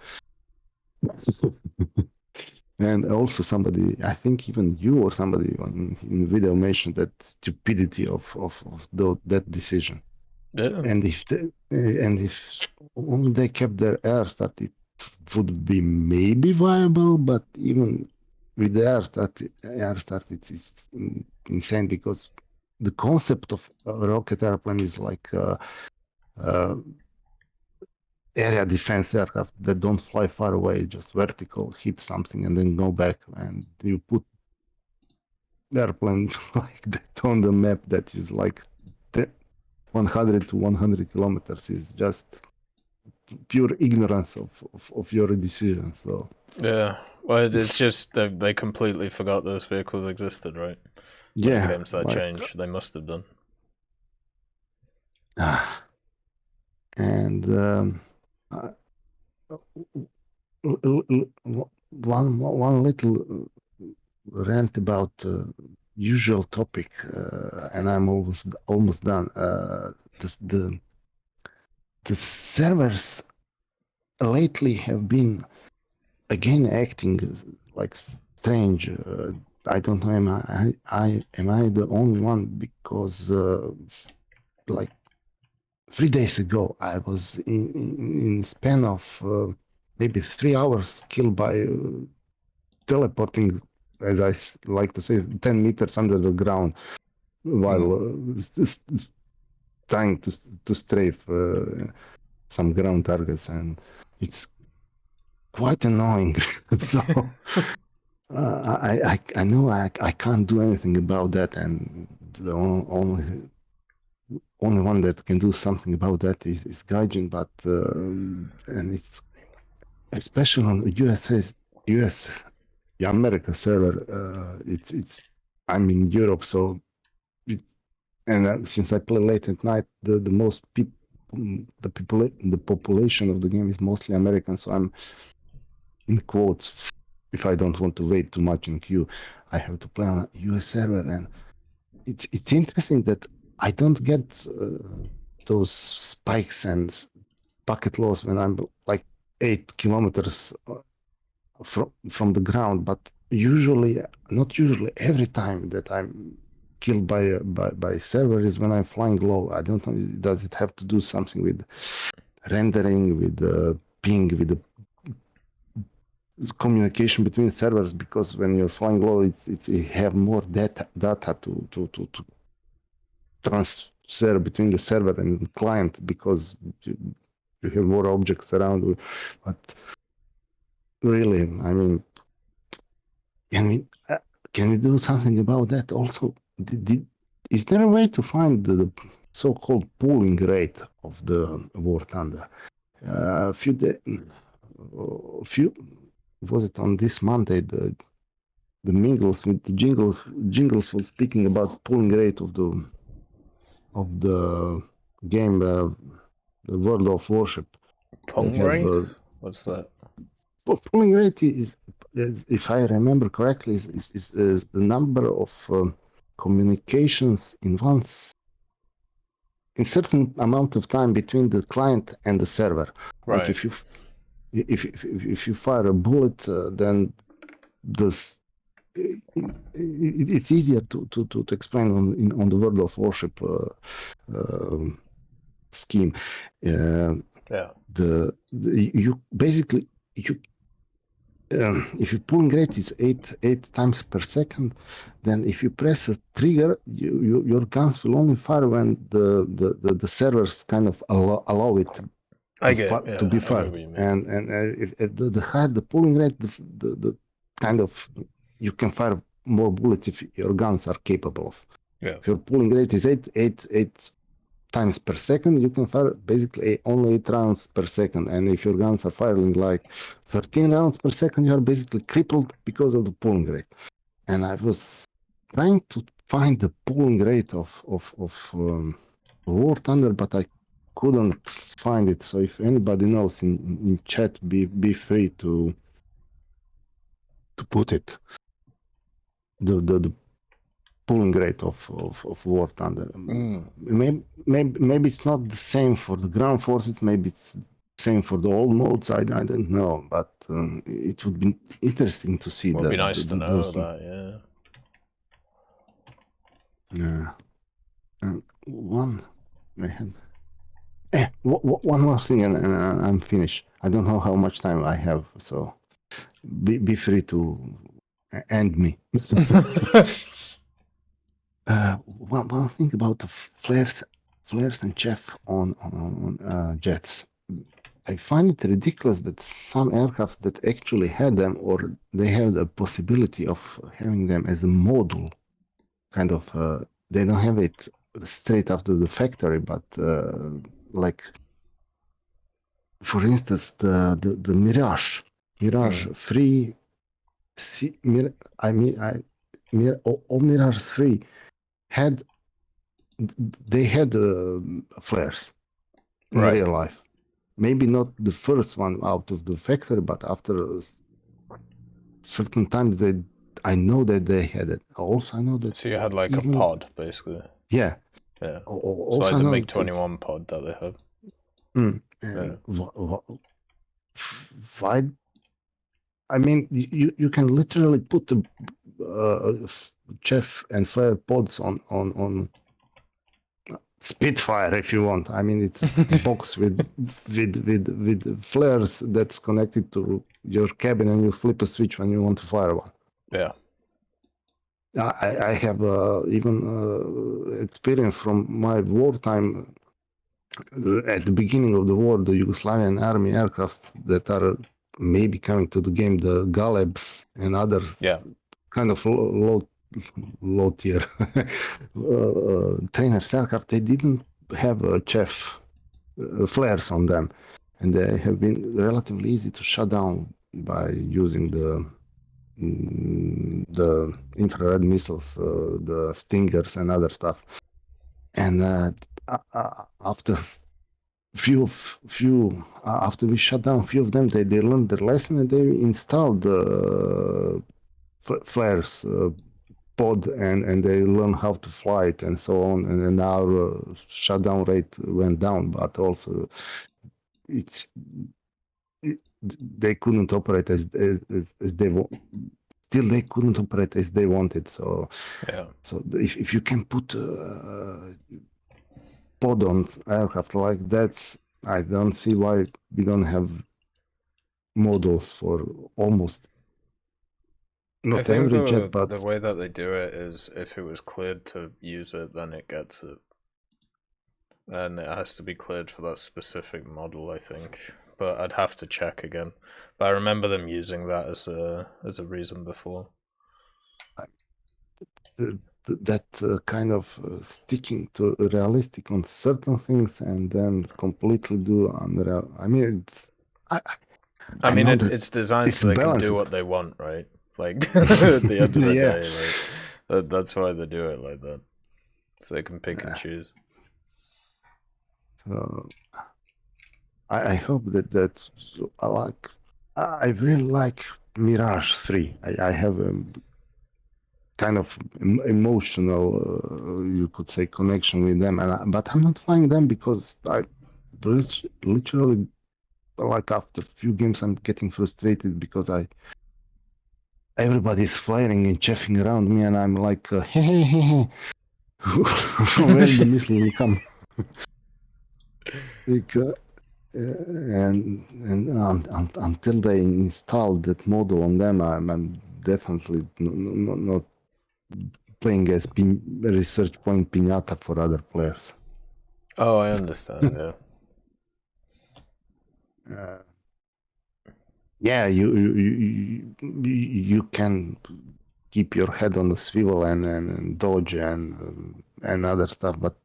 And also somebody, I think even you or somebody in video mentioned that stupidity of that decision. Yeah. And if only they kept their air start, it would be maybe viable. But even with the air start, it's insane, because the concept of a rocket airplane is like area defense aircraft that don't fly far away, just vertical, hit something and then go back. And you put airplane like that on the map that is like 100 to 100 kilometers is just pure ignorance of your decision. So yeah, well, it's just they completely forgot those vehicles existed, right? When it came to that change, they must have done. And one little rant about usual topic, and I'm almost done. The servers lately have been again acting like strange. I don't know. Am I the only one? Because like 3 days ago, I was in span of maybe 3 hours killed by teleporting, as I like to say, 10 meters under the ground while trying to strafe some ground targets, and it's quite annoying. So I know I can't do anything about that, and the only one that can do something about that is Gaijin, but and it's especially on US America server. It's I'm in Europe, so since I play late at night, the most people, the population of the game is mostly American, so I'm in quotes. If I don't want to wait too much in queue, I have to play on a US server, and it's interesting that I don't get those spikes and packet loss when I'm like 8 kilometers from the ground, but not usually, every time that I'm killed by server is when I'm flying low. I don't know, does it have to do something with rendering, with ping, with the communication between servers? Because when you're flying low, you have more data to transfer between the server and the client, because you have more objects around. But really, I mean, can we do something about that also? Is there a way to find the so-called pooling rate of the War Thunder? Was it on this Monday? The Mingles with the Jingles was speaking about pooling rate of the game, the World of Warship. Pong rate? What's that? Pooling rate is, if I remember correctly, is the number of communications in certain amount of time between the client and the server. Right. Like if you fire a bullet, then it's easier to explain on the World of Warship scheme. Yeah. You basically if your pulling rate is 8 times per second, then if you press a trigger, your guns will only fire when the servers kind of allow it to be fired. And if the higher the pulling rate, the kind of you can fire more bullets if your guns are capable of. Yeah. If your pulling rate is 8 times per second, you can fire basically only 8 rounds per second. And if your guns are firing like 13 rounds per second, you are basically crippled because of the pulling rate. And I was trying to find the pulling rate of War Thunder, but I couldn't find it. So if anybody knows in chat, be free to put it. The pulling rate of War Thunder. Maybe it's not the same for the ground forces. Maybe it's the same for the old modes. I don't know, but it would be interesting to see. Would be nice to know that. Yeah. One more thing, and I'm finished. I don't know how much time I have, so be free to end me. One thing about the flares and chaff on jets. I find it ridiculous that some aircraft that actually had them, or they have the possibility of having them as a module, kind of, they don't have it straight after the factory, but like, for instance, the Mirage 3, Mirage 3 had flares in real life. Maybe not the first one out of the factory, but after certain times I know that they had it. Also, I know that. So you had like a pod, basically. Yeah. Yeah. Also, so like the MiG-21 pod that they have. Why? I mean, you can literally put the chaff and flare pods on Spitfire if you want. I mean, it's a box with flares that's connected to your cabin, and you flip a switch when you want to fire one. Yeah. I have even experience from my wartime. At the beginning of the war, the Yugoslavian army aircraft that are maybe coming to the game, the Galebs and other kind of low tier trainers aircraft, they didn't have chaff flares on them, and they have been relatively easy to shut down by using the infrared missiles, the Stingers and other stuff. And after after we shut down a few of them, they learned their lesson, and they installed flares pod, and they learn how to fly it and so on, and our shutdown rate went down, but also they couldn't operate as they want. Still, they couldn't operate as they wanted. So if you can put pod on aircraft like that, I don't see why we don't have models for almost not every jet. But the way that they do it is, if it was cleared to use it, then it gets it, and it has to be cleared for that specific model, I think. But I'd have to check again. But I remember them using that as a reason before. That kind of sticking to realistic on certain things and then completely do unreal. I mean, I mean, it's designed so they can do what they want, right? Like at the end of the day, like, that's why they do it like that, so they can pick and choose. So I hope that I really like Mirage 3. I have a kind of emotional, you could say, connection with them, but I'm not flying them because I literally, like, after a few games I'm getting frustrated because everybody's flying and chaffing around me, and I'm like, hey, from where the missile will come? until they installed that model on them, I'm definitely not playing as research point pinata for other players. Oh, I understand. Yeah. Yeah, you can keep your head on the swivel and dodge and other stuff, but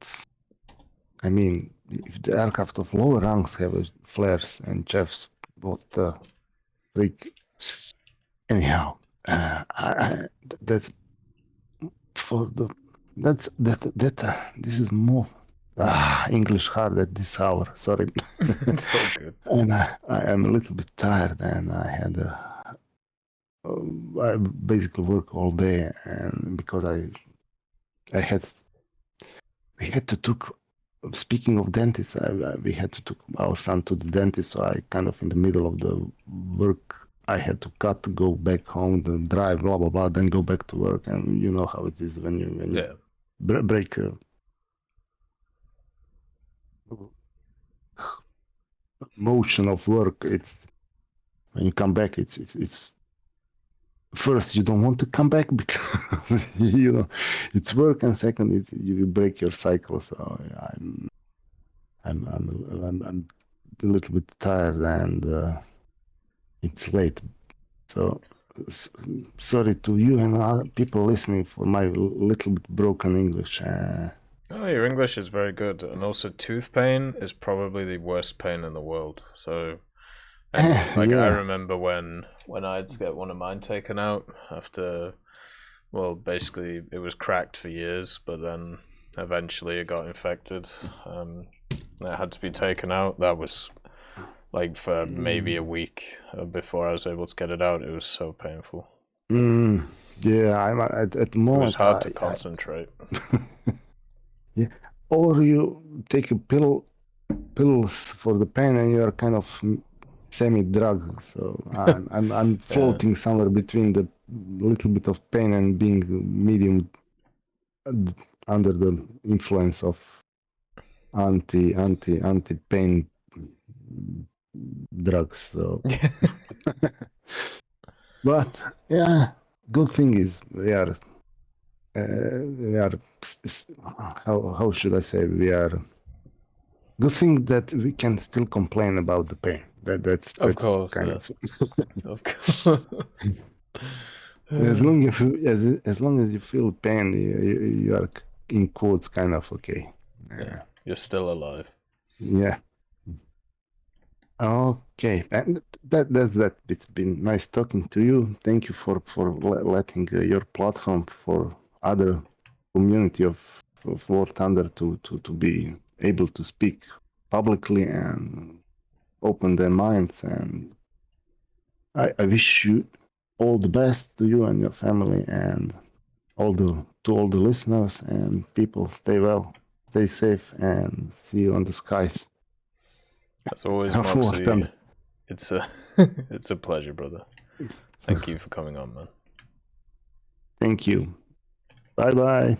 I mean, if the aircraft of lower ranks have flares and chefs, what the freak? Anyhow, that's for the that's that this is more English hard at this hour. Sorry. It's all good. And I am a little bit tired, and I had I basically work all day, and because I had we had to took. Speaking of dentists, we had to took our son to the dentist, so I kind of in the middle of the work I had to cut, go back home, then drive, blah blah blah, then go back to work, and you know how it is when you break motion of work. It's when you come back, it's first you don't want to come back because you know it's work, and second it's you break your cycle. So I'm a little bit tired, and it's late. So sorry to you and other people listening for my little bit broken English. Oh, your English is very good, and also tooth pain is probably the worst pain in the world. So, and like I remember when I had to get one of mine taken out after, well, basically it was cracked for years, but then eventually it got infected. It had to be taken out. That was like for maybe a week before I was able to get it out. It was so painful. Yeah, I'm at the moment. It was hard to concentrate. Yeah, or you take pills for the pain, and you are kind of semi-drug. So I'm floating somewhere between the little bit of pain and being medium under the influence of anti-pain drugs. So, but yeah, good thing is we are how should I say, we are good thing that we can still complain about the pain. That's of course, kind yeah. of Of course. as long as you feel pain, you are in quotes kind of okay. Yeah, you're still alive. Yeah. Okay, and that's that. It's been nice talking to you. Thank you for letting your platform for other community of War Thunder to be able to speak publicly and open their minds. And I wish you all the best to you and your family, and all the listeners and people. Stay well, stay safe, and see you on the skies. As always, Moxie, it's a pleasure, brother. Thank you for coming on, man. Thank you. Bye-bye.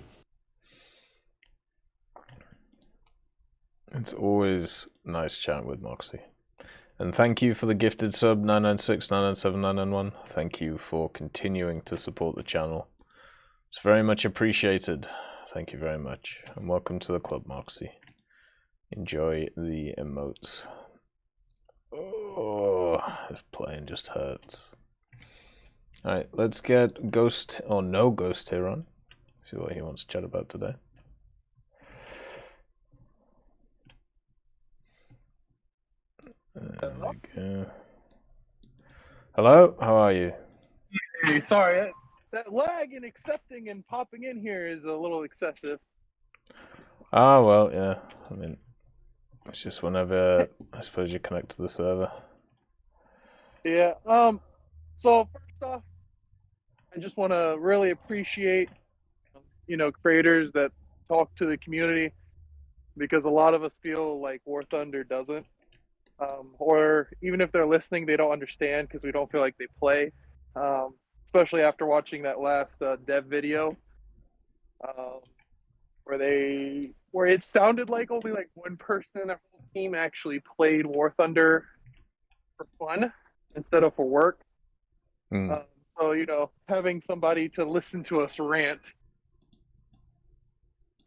It's always nice chatting with Moxie. And thank you for the gifted sub 996, 997, 991. Thank you for continuing to support the channel. It's very much appreciated. Thank you very much. And welcome to the club, Moxie. Enjoy the emotes. Oh, this plane just hurts. Alright, let's get Ghost, or no Ghost here on. See what he wants to chat about today. There we go. Hello, how are you? Hey, sorry, that lag in accepting and popping in here is a little excessive. Ah, well, yeah. I mean, it's just whenever I suppose you connect to the server. Yeah. So first off, I just want to really appreciate, creators that talk to the community, because a lot of us feel like War Thunder doesn't, or even if they're listening, they don't understand because we don't feel like they play. Especially after watching that last dev video, where it sounded like only like one person in their whole team actually played War Thunder for fun instead of for work. So, you know, having somebody to listen to us rant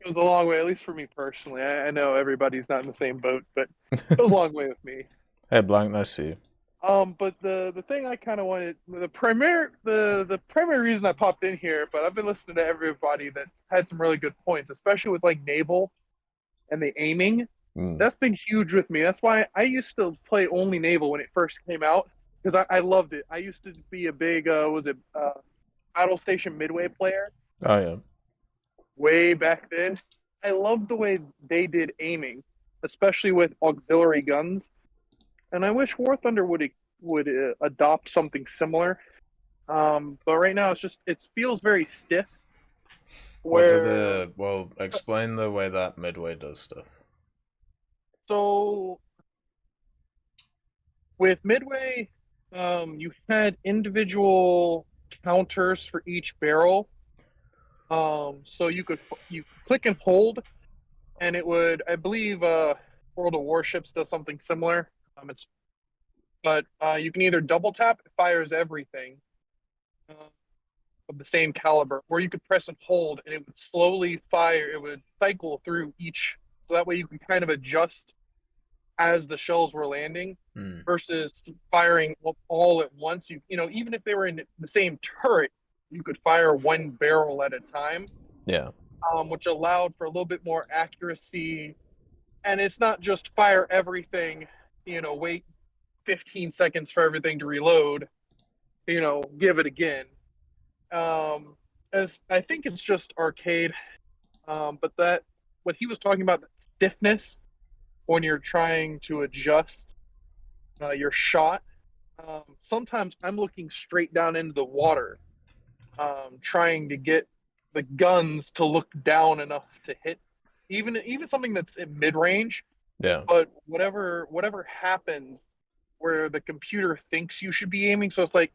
goes a long way, at least for me personally. I know everybody's not in the same boat, but it goes a long way with me. Hey, Blank, nice to see you. But the thing I kind of wanted, the primary reason I popped in here, but I've been listening to everybody that's had some really good points, especially with like Naval and the aiming. That's been huge with me. That's why I used to play only Naval when it first came out, because I loved it. I used to be a big Battle Station Midway player. Oh yeah. Way back then. I loved the way they did aiming, especially with auxiliary guns. And I wish War Thunder would adopt something similar. But right now it feels very stiff. Well, explain the way that Midway does stuff. So with Midway, you had individual counters for each barrel. So you click and hold, and it would, I believe, World of Warships does something similar. But you can either double tap, it fires everything of the same caliber, or you could press and hold, and it would slowly fire. It would cycle through each, so that way you can kind of adjust as the shells were landing, versus firing all at once. You know, even if they were in the same turret, you could fire one barrel at a time. Yeah. Which allowed for a little bit more accuracy. And it's not just fire everything, you know, wait 15 seconds for everything to reload, you know, give it again. As I think it's just arcade. But that, what he was talking about, the stiffness when you're trying to adjust your shot. Sometimes I'm looking straight down into the water, trying to get the guns to look down enough to hit, even something that's in mid range. Yeah. But whatever happens, where the computer thinks you should be aiming, so it's like,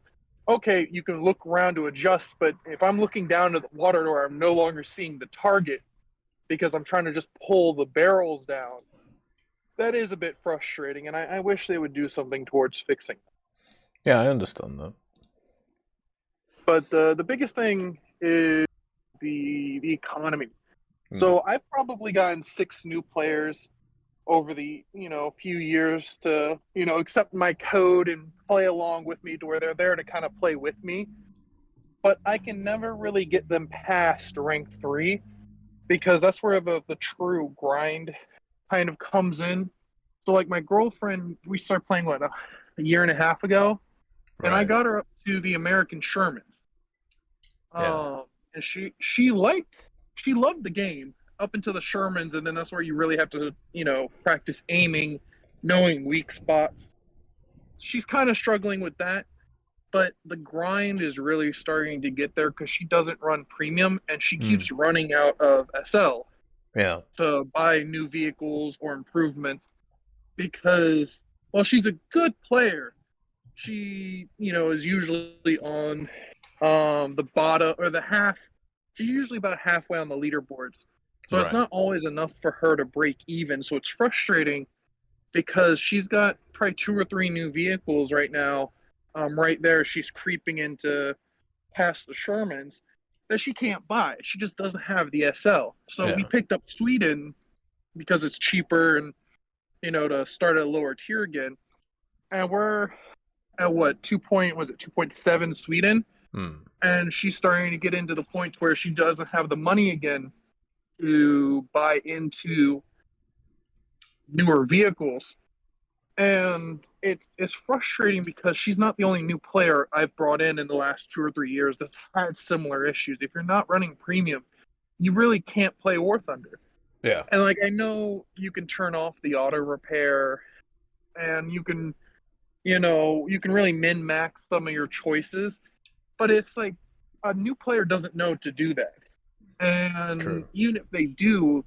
okay, you can look around to adjust, but if I'm looking down to the water where I'm no longer seeing the target because I'm trying to just pull the barrels down, that is a bit frustrating, and I wish they would do something towards fixing that. Yeah, I understand that. But the biggest thing is the economy. So I've probably gotten 6 new players over the few years to accept my code and play along with me, to where they're there to kind of play with me. But I can never really get them past rank 3, because that's where the true grind kind of comes in. So like my girlfriend, we started playing a year and a half ago, and I got her up to the American Sherman. And she loved the game up until the Shermans, and then that's where you really have to practice aiming, knowing weak spots. She's kind of struggling with that, but the grind is really starting to get there, because she doesn't run premium, and she keeps running out of SL to buy new vehicles or improvements, because she's a good player. She is usually on the bottom or the half. She's usually about halfway on the leaderboards. So it's not always enough for her to break even. So it's frustrating, because she's got probably 2 or 3 new vehicles right now. Right there, she's creeping into past the Shermans that she can't buy. She just doesn't have the SL. So we picked up Sweden because it's cheaper, and to start at a lower tier again. And we're at 2.7 Sweden? And she's starting to get into the point where she doesn't have the money again to buy into newer vehicles. And it's frustrating, because she's not the only new player I've brought in the last 2 or 3 years that's had similar issues. If you're not running premium, you really can't play War Thunder. Yeah. And like, I know you can turn off the auto repair, and you can really min-max some of your choices, but it's like a new player doesn't know to do that. And even if they do,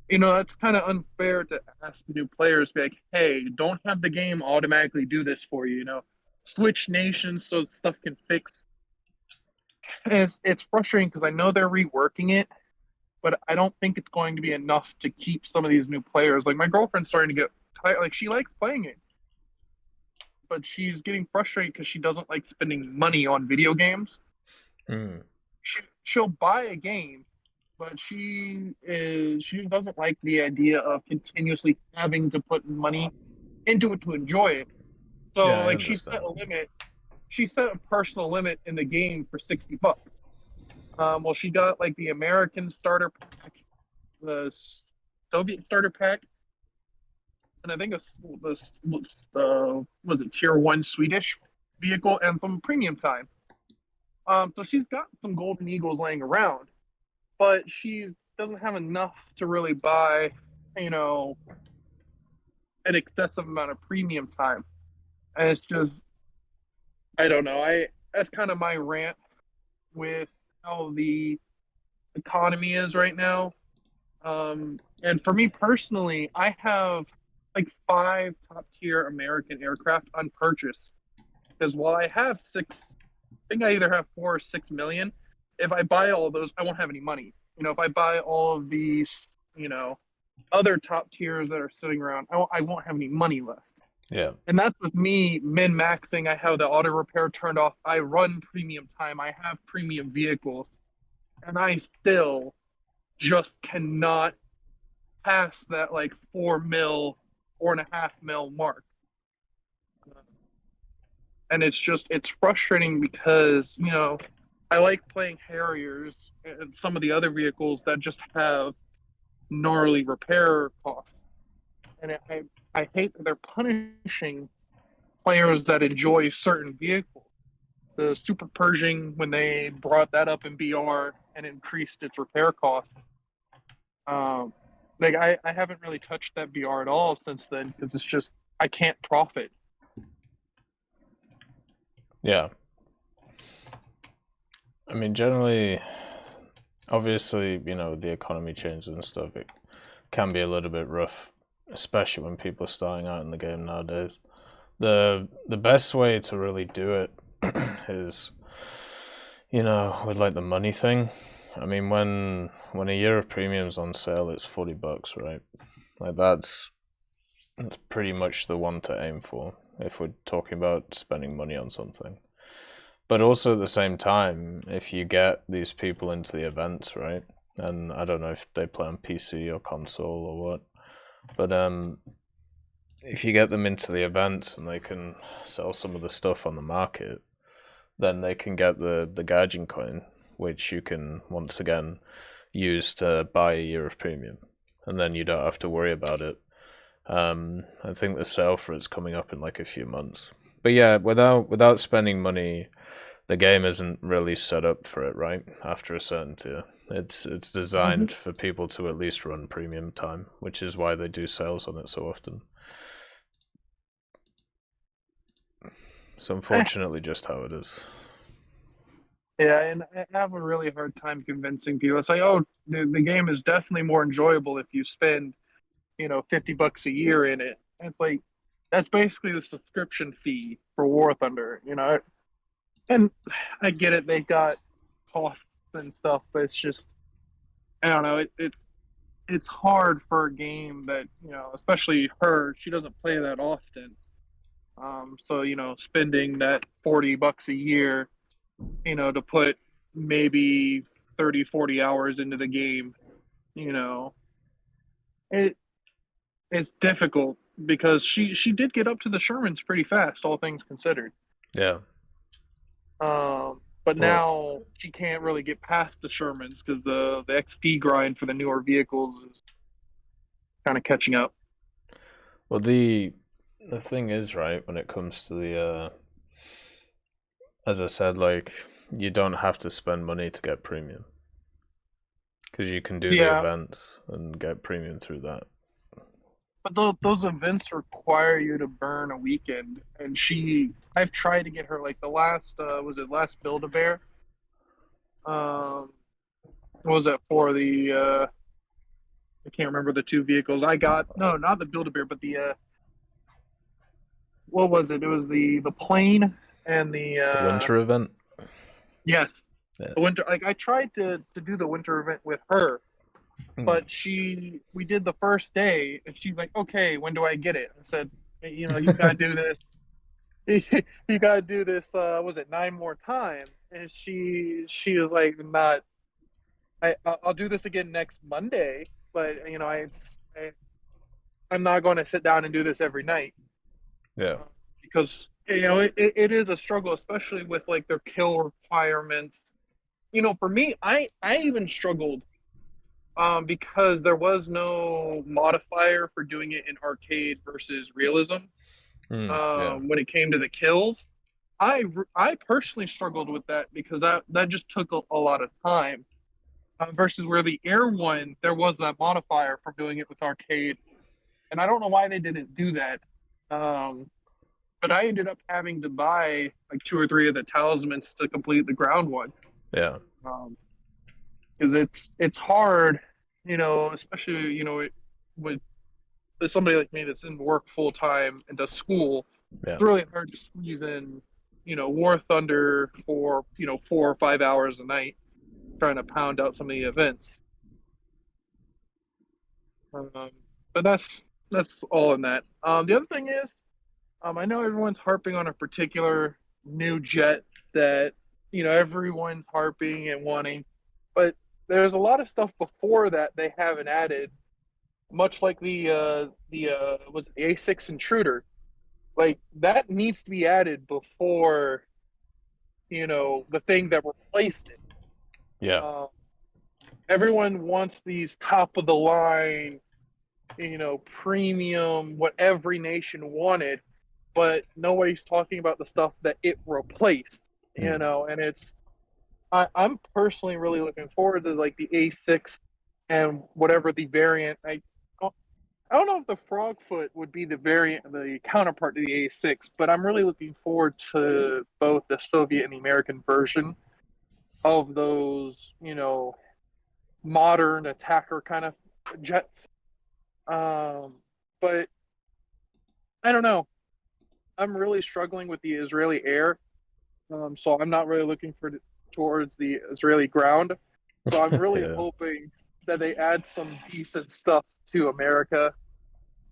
it's kind of unfair to ask new players, be like, hey, don't have the game automatically do this for you, switch nations so stuff can fix. And it's frustrating, because I know they're reworking it, but I don't think it's going to be enough to keep some of these new players. Like, my girlfriend's starting to get tired. Like, she likes playing it, but she's getting frustrated because she doesn't like spending money on video games. She'll buy a game, but she doesn't like the idea of continuously having to put money into it to enjoy it. So Yeah, I like she set understand. a limit. She set a personal limit in the game for $60. Well, she got like the American starter pack, the Soviet starter pack, and I think was it tier 1 Swedish vehicle and some premium time. So she's got some golden eagles laying around, but she doesn't have enough to really buy, an excessive amount of premium time. And it's just, I don't know. That's kind of my rant with how the economy is right now. And for me personally, I have like 5 top tier American aircraft unpurchased. Because while I have 6, I think I either have 4 or 6 million. If I buy all of those, I won't have any money. If I buy all of these, other top tiers that are sitting around, I won't have any money left. Yeah. And that's with me min-maxing. I have the auto repair turned off. I run premium time. I have premium vehicles. And I still just cannot pass that like 4.5 mil mark. And it's frustrating because, I like playing Harriers and some of the other vehicles that just have gnarly repair costs. And I hate that they're punishing players that enjoy certain vehicles. The Super Pershing, when they brought that up in BR and increased its repair costs, like I haven't really touched that BR at all since then because it's just I can't profit. Yeah. I mean, generally, obviously, the economy changes and stuff. It can be a little bit rough, especially when people are starting out in the game nowadays. The best way to really do it is, with like the money thing. I mean, when a year of premium's on sale, it's $40, right? Like that's pretty much the one to aim for if we're talking about spending money on something. But also at the same time, if you get these people into the events, right? And I don't know if they play on PC or console or what, but if you get them into the events and they can sell some of the stuff on the market, then they can get the Gaijin coin, which you can once again use to buy a year of premium, and then you don't have to worry about it. I think the sale for it's coming up in like a few months. But yeah, without spending money, the game isn't really set up for it, right? After a certain tier, it's designed for people to at least run premium time, which is why they do sales on it so often. It's unfortunately just how it is. Yeah, and I have a really hard time convincing people. It's like, oh, the game is definitely more enjoyable if you spend, $50 a year in it. And it's like, that's basically the subscription fee for War Thunder, And I get it, they got costs and stuff, but it's just, I don't know, it's hard for a game that, especially her, she doesn't play that often. So, spending that $40 a year, to put maybe 30, 40 hours into the game, it's difficult because she did get up to the Shermans pretty fast, all things considered. Yeah. But now she can't really get past the Shermans because the XP grind for the newer vehicles is kind of catching up. Well, the thing is, right, when it comes to the as I said, like, you don't have to spend money to get premium because you can do the events and get premium through that. But those events require you to burn a weekend, and I've tried to get her like the last last Build-A-Bear. What was that for? I can't remember the 2 vehicles I got. No, not the Build-A-Bear, but the what was it? It was the plane and the winter event. Yes, Yeah. the winter. Like I tried to do the winter event with her, But we did the first day, and she's like, "Okay, when do I get it?" I said, "Hey, you gotta do this. You gotta do this. Was it 9 more times?" And she was like, "Not. I'll do this again next Monday, but I'm not going to sit down and do this every night." Yeah. Because it is a struggle, especially with like their kill requirements. For me, I even struggled because there was no modifier for doing it in arcade versus realism. Yeah. When it came to the kills, I personally struggled with that because that just took a lot of time. Versus where the air one, there was that modifier for doing it with arcade, and I don't know why they didn't do that. But I ended up having to buy like 2 or 3 of the talismans to complete the ground one. Yeah. Because it's hard, especially with somebody like me that's in work full time and does school. Yeah. It's really hard to squeeze in, War Thunder for 4 or 5 hours a night, trying to pound out some of the events. But that's all in that. The other thing is, I know everyone's harping on a particular new jet that everyone's harping and wanting, but there's a lot of stuff before that they haven't added, much like the was it the A6 Intruder, like that needs to be added before the thing that replaced it. Yeah. Everyone wants these top of the line, premium, what every nation wanted, but nobody's talking about the stuff that it replaced, and I'm personally really looking forward to like the A6 and whatever the variant. I don't know if the Frogfoot would be the variant, the counterpart to the A6, but I'm really looking forward to both the Soviet and the American version of those, modern attacker kind of jets. But I don't know. I'm really struggling with the Israeli air, so I'm not really looking towards the Israeli ground. So I'm really Yeah. hoping that they add some decent stuff to America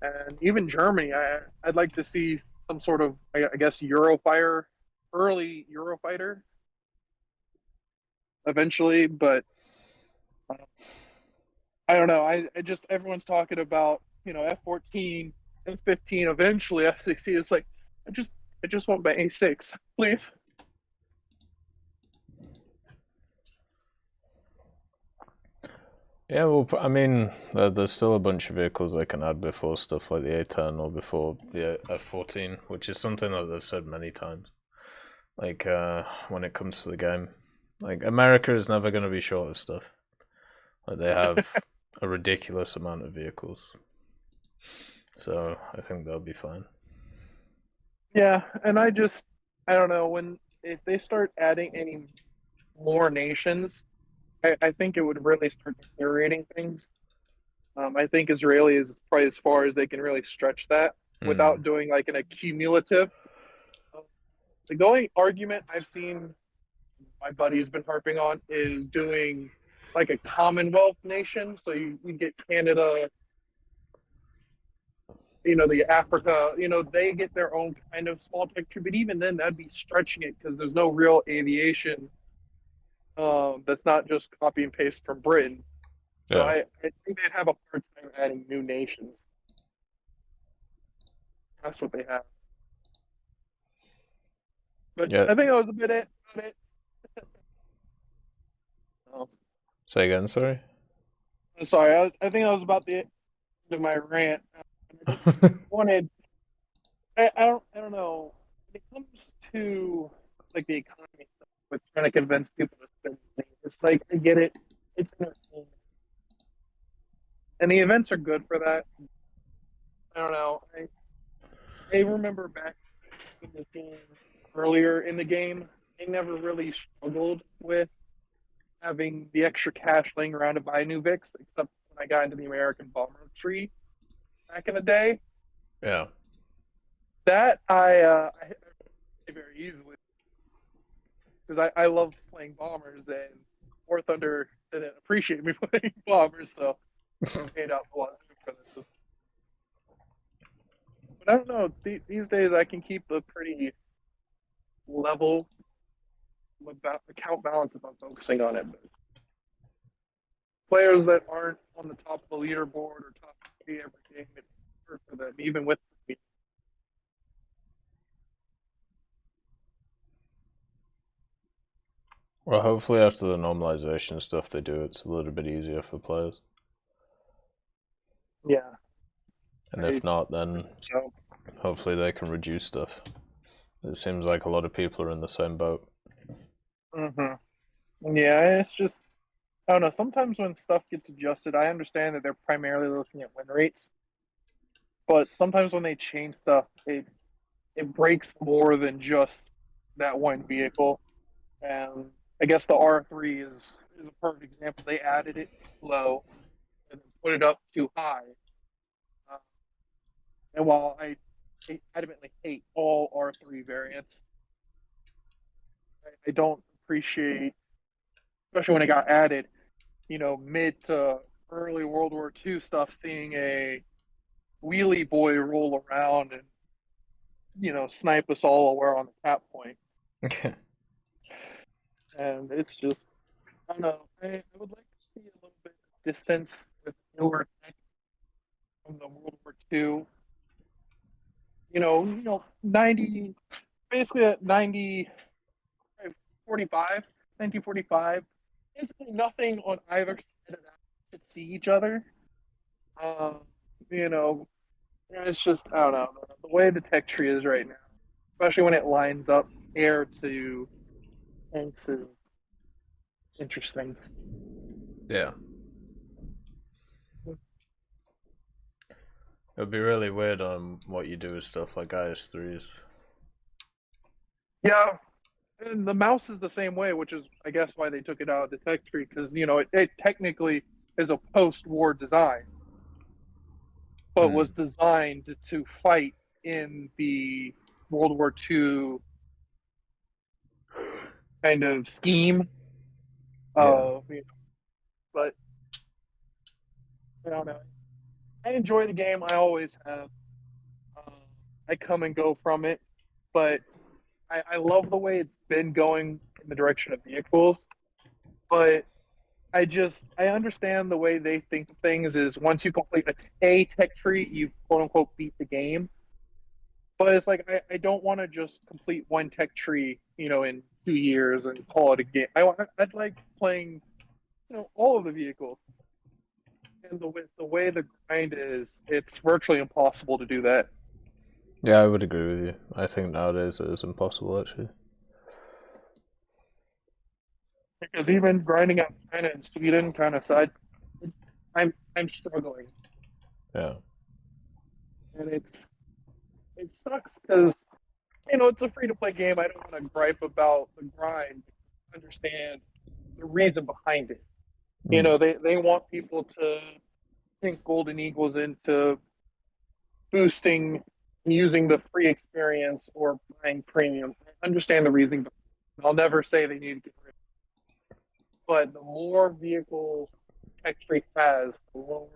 and even Germany. I'd like to see some sort of, I guess, early Eurofighter, eventually. But I don't know. I just everyone's talking about F-14, F-15, eventually F-16. It's like I just want my A6, please. Yeah, well, I mean, there's still a bunch of vehicles they can add before stuff like the A10 or before the F-14, which is something that they've said many times. Like, when it comes to the game. Like, America is never going to be short of stuff. Like, they have a ridiculous amount of vehicles. So, I think they'll be fine. Yeah, and I don't know, if they start adding any more nations, I think it would really start deteriorating things. I think Israeli is probably as far as they can really stretch that without doing like an accumulative. The only argument I've seen my buddy's been harping on is doing like a Commonwealth nation. So you get Canada, the Africa, they get their own kind of small picture. But even then, that'd be stretching it because there's no real aviation that's not just copy and paste from Britain. So Yeah. I think they'd have a hard time adding new nations. That's what they have. But Yeah. I think that was a bit it. Oh, Say again, sorry? I'm sorry. I think that was about the end of my rant. I just wanted. I don't know. When it comes to like the economy stuff, with trying to convince people to spend things, it's like I get it. It's entertainment, and the events are good for that. I don't know. I remember back in this game, earlier in the game, I never really struggled with having the extra cash laying around to buy new Vics, except when I got into the American Bomber tree back in the day. Yeah. That I very easily, because I love playing bombers, and War Thunder didn't appreciate me playing bombers, so I paid out for this. But I don't know. These days, I can keep a pretty level account balance if I'm focusing on it. But players that aren't on the top of the leaderboard or top 3 every game, it's hard for them, even with me. Well, hopefully after the normalization stuff they do, it's a little bit easier for players. Yeah. And if not, then So, hopefully they can reduce stuff. It seems like a lot of people are in the same boat. yeah, it's just, I don't know. Sometimes when stuff gets adjusted, I understand that they're primarily looking at win rates. But sometimes when they change stuff, it breaks more than just that one vehicle. And I guess the R3 is a perfect example. They added it low and then put it up too high. And while I adamantly hate all R3 variants, I don't appreciate, especially when it got added, mid to early World War II stuff, seeing a wheelie boy roll around and, snipe us all while we're on the cap point. Okay. And it's just, I don't know. I would like to see a little bit of distance with newer tech from the World War II. 90, basically at 1945, basically nothing on either side of that could see each other. It's just, I don't know, the way the tech tree is right now, especially when it lines up air to tanks, is interesting. Yeah. It would be really weird on what you do with stuff like IS-3s. Yeah, and the mouse is the same way, which is, I guess, why they took it out of the tech tree, because, it technically is a post-war design, but was designed to fight in the World War II kind of scheme. But I don't know. I enjoy the game. I always have. I come and go from it, but I love the way it's been going in the direction of vehicles. But I understand the way they think of things is once you complete a tech tree, you quote unquote beat the game. But it's like I don't want to just complete one tech tree, in 2 years and call it a game. I'd like playing, all of the vehicles. And the way the grind is, it's virtually impossible to do that. Yeah, I would agree with you. I think nowadays it is impossible, actually. Because even grinding out China and Sweden kind of side, I'm struggling. Yeah. And it sucks because, it's a free-to-play game. I don't want to gripe about the grind. I understand the reason behind it. They want people to think golden equals into boosting using the free experience or buying premium. I understand the reason. I'll never say they need to get rid of it. But the more vehicles tech tree has, the lower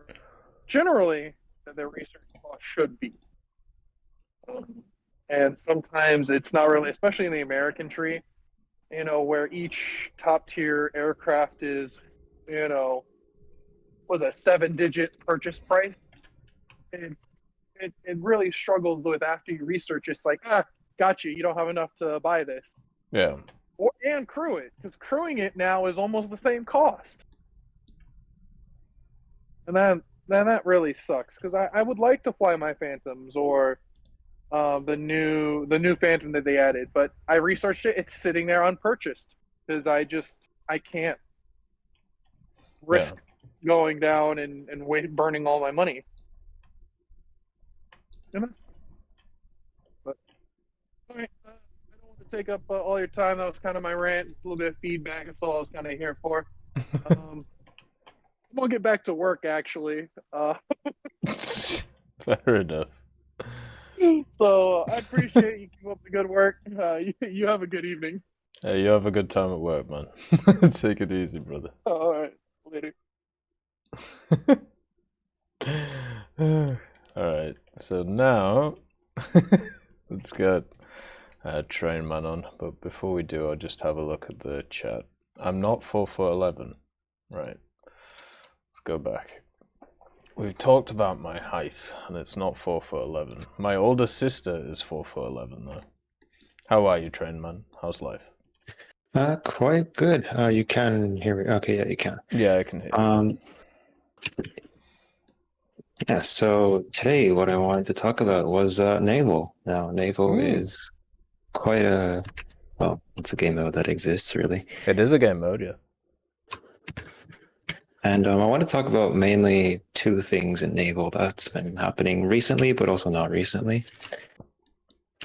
generally that their research cost should be. And sometimes it's not really, especially in the American tree, where each top tier aircraft is, was a 7-digit purchase price. It really struggles with after you research. It's like, gotcha, you don't have enough to buy this. Yeah. And crew it, because crewing it now is almost the same cost. And then that really sucks, because I would like to fly my Phantoms or the new Phantom that they added, but I researched it. It's sitting there unpurchased because I can't risk going down and burning all my money. But all right, I don't want to take up all your time. That was kind of my rant. A little bit of feedback. That's all I was kind of here for. I'm gonna get back to work actually. Fair enough. So I appreciate you keep up the good work. You have a good evening. Hey, you have a good time at work, man. Take it easy, brother. All right. Later. Alright, so now let's get Train Man on, but before we do, I'll just have a look at the chat. I'm not 4'11". Right. Let's go back. We've talked about my height, and it's not 4'11". My older sister is 4'11", though. How are you, Train Man? How's life? Quite good. You can hear me. Okay, yeah, you can. Yeah, I can hear you. Yeah, so today what I wanted to talk about was Naval. Now, Naval is quite well, it's a game mode that exists, really. It is a game mode, yeah. And I want to talk about mainly two things in Naval that's been happening recently, but also not recently.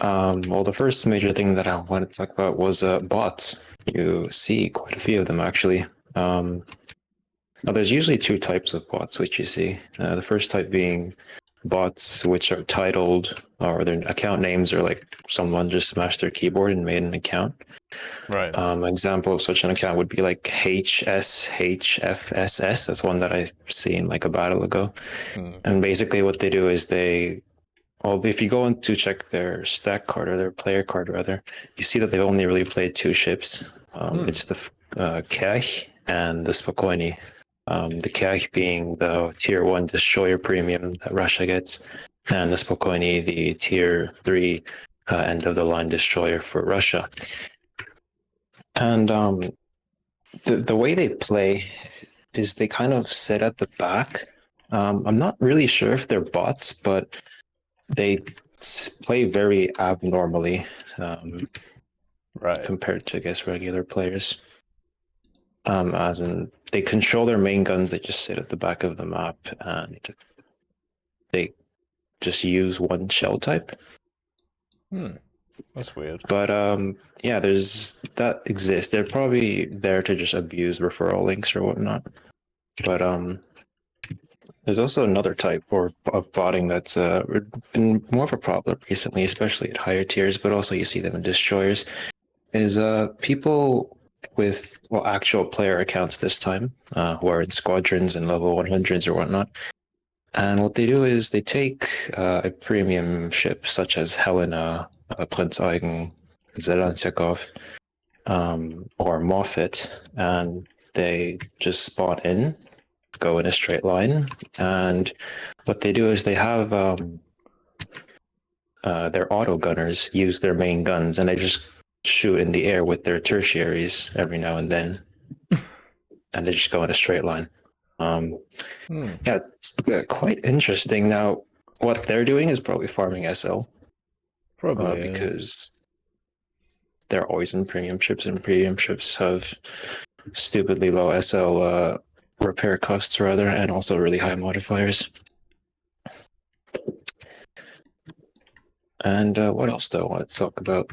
Well, the first major thing that I wanted to talk about was bots. You see quite a few of them, actually. Now, there's usually two types of bots which you see. The first type being bots which are titled, or their account names are like someone just smashed their keyboard and made an account. Right. An example of such an account would be like HSHFSS. That's one that I seen like a battle ago. And basically what they do is well, if you go in to check their stack card or their player card rather, you see that they've only really played two ships. It's the Kaj and the Spokojny. The Kaj being the tier 1 destroyer premium that Russia gets, and the Spokojny, the tier 3 end of the line destroyer for Russia. And the way they play is they kind of sit at the back. I'm not really sure if they're bots, but they play very abnormally compared to, I guess, regular players. As in, they control their main guns, they just sit at the back of the map, and they just use one shell type. That's weird. But yeah, that exists. They're probably there to just abuse referral links or whatnot. But there's also another type of botting that's been more of a problem recently, especially at higher tiers, but also you see them in destroyers, is people with, well, actual player accounts this time, who are in squadrons and level 100s or whatnot. And what they do is they take a premium ship such as Helena, Prince Eugen, Zelensikov, or Moffat, and they just spot in, go in a straight line. And what they do is they have their auto gunners use their main guns, and they just shoot in the air with their tertiaries every now and then, and they just go in a straight line. Yeah, it's quite interesting. Now, what they're doing is probably farming SL, probably because they're always in premium ships, and premium ships have stupidly low SL repair costs, rather, and also really high modifiers. And what else do I want to talk about?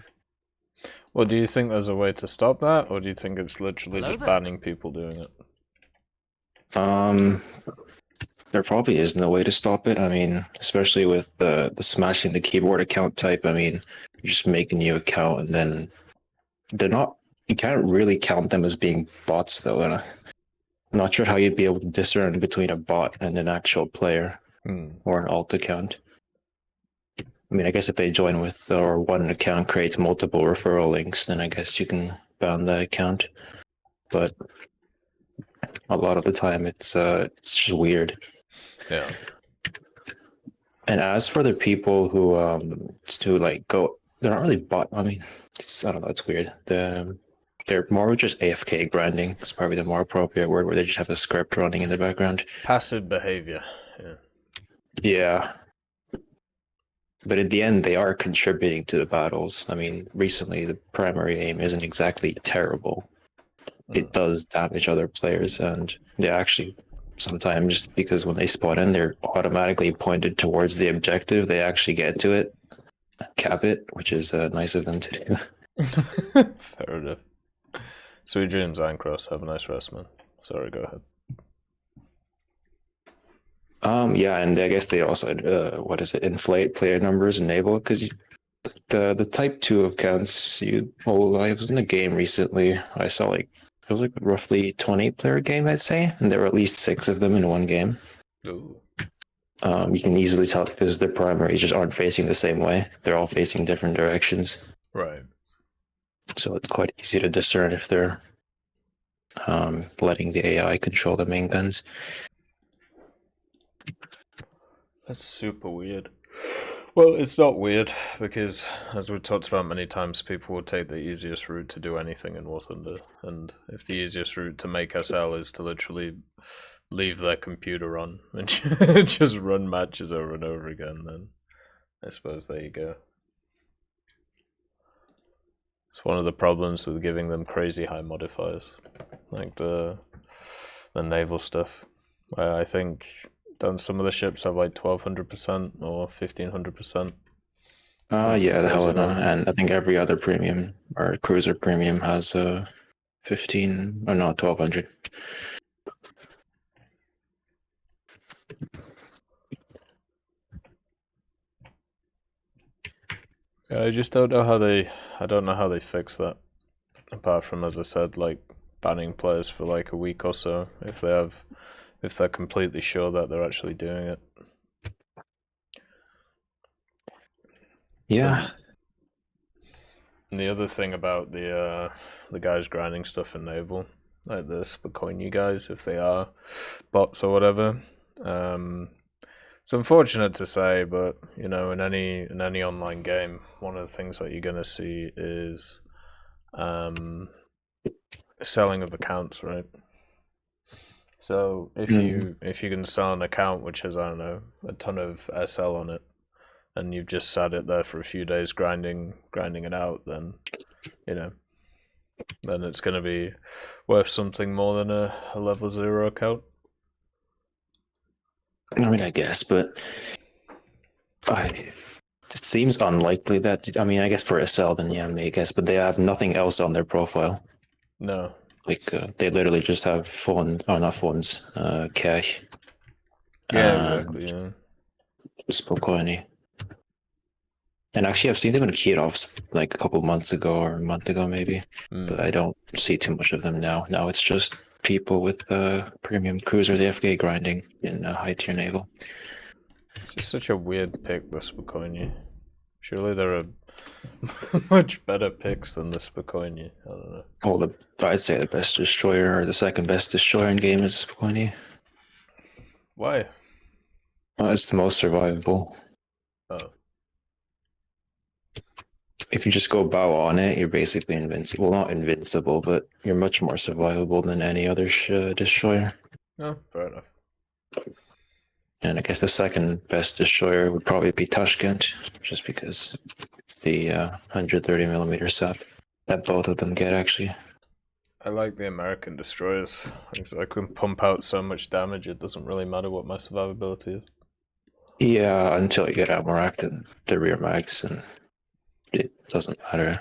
Well, do you think there's a way to stop that, or do you think it's literally just banning people doing it? There probably is no way to stop it. I mean, especially with the smashing the keyboard account type. I mean, you're just making a new account, and then they're not. You can't really count them as being bots, though. And I'm not sure how you'd be able to discern between a bot and an actual player or an alt account. I mean, I guess if they join with, or one account creates multiple referral links, then I guess you can ban that account. But a lot of the time, it's just weird. Yeah. And as for the people who like go, they're not really bot. I mean, I don't know. It's weird. They're more just AFK grinding. It's probably the more appropriate word, where they just have a script running in the background. Passive behavior. Yeah. Yeah. But in the end, they are contributing to the battles. I mean, recently, the primary aim isn't exactly terrible. It does damage other players, and they actually, sometimes, just because when they spawn in, they're automatically pointed towards the objective, they actually get to it, cap it, which is nice of them to do. Fair enough. Sweet dreams, Ancross. Have a nice rest, man. Sorry, go ahead. Yeah, and I guess they also inflate player numbers in Naval, because the type 2 accounts, I was in a game recently, I saw like it was like roughly 20-player game, I'd say, and there were at least 6 of them in one game. Ooh. You can easily tell because their primaries just aren't facing the same way. They're all facing different directions. Right. So it's quite easy to discern if they're letting the AI control the main guns. That's super weird. Well, it's not weird because, as we've talked about many times, people will take the easiest route to do anything in War Thunder, and if the easiest route to make SL is to literally leave their computer on and just run matches over and over again, then I suppose there you go. It's one of the problems with giving them crazy high modifiers, like the naval stuff, where I think don't some of the ships have like 1200% or 1500%? Yeah, the Helena, and I think every other premium or cruiser premium has 15 or no 1200. Yeah, I just don't know how they fix that. Apart from, as I said, like banning players for like a week or so if they're completely sure that they're actually doing it. Yeah. And the other thing about the guys grinding stuff in Naval, like the Spacoini guys, if they are bots or whatever, it's unfortunate to say, but you know, in any online game, one of the things that you're gonna see is selling of accounts, right? So if you can sell an account which has, I don't know, a ton of SL on it, and you've just sat it there for a few days grinding it out, then you know, then it's going to be worth something more than a level 0 account. I mean, I guess, but it seems unlikely that. I mean, I guess for SL, then yeah, I guess, but they have nothing else on their profile. No. Like they literally just have not phones, cash. Yeah, exactly. Yeah. Spacoini. And actually, I've seen them in Kirovs like a couple months ago or a month ago, maybe. But I don't see too much of them now. Now it's just people with premium cruisers, AFK grinding in high tier naval. It's just such a weird pick, the Spacoini. Surely there are much better picks than the Spacoini. I don't know. Well, I'd say the best destroyer or the second best destroyer in game is Spacoini. Why? Well, it's the most survivable. Oh. If you just go bow on it, you're basically invincible. Well, not invincible, but you're much more survivable than any other destroyer. Oh, fair enough. And I guess the second best destroyer would probably be Tashkent, just because the 130mm sub that both of them get, actually. I like the American destroyers. I can pump out so much damage, it doesn't really matter what my survivability is. Yeah, until you get Amarak and the rear mags, and it doesn't matter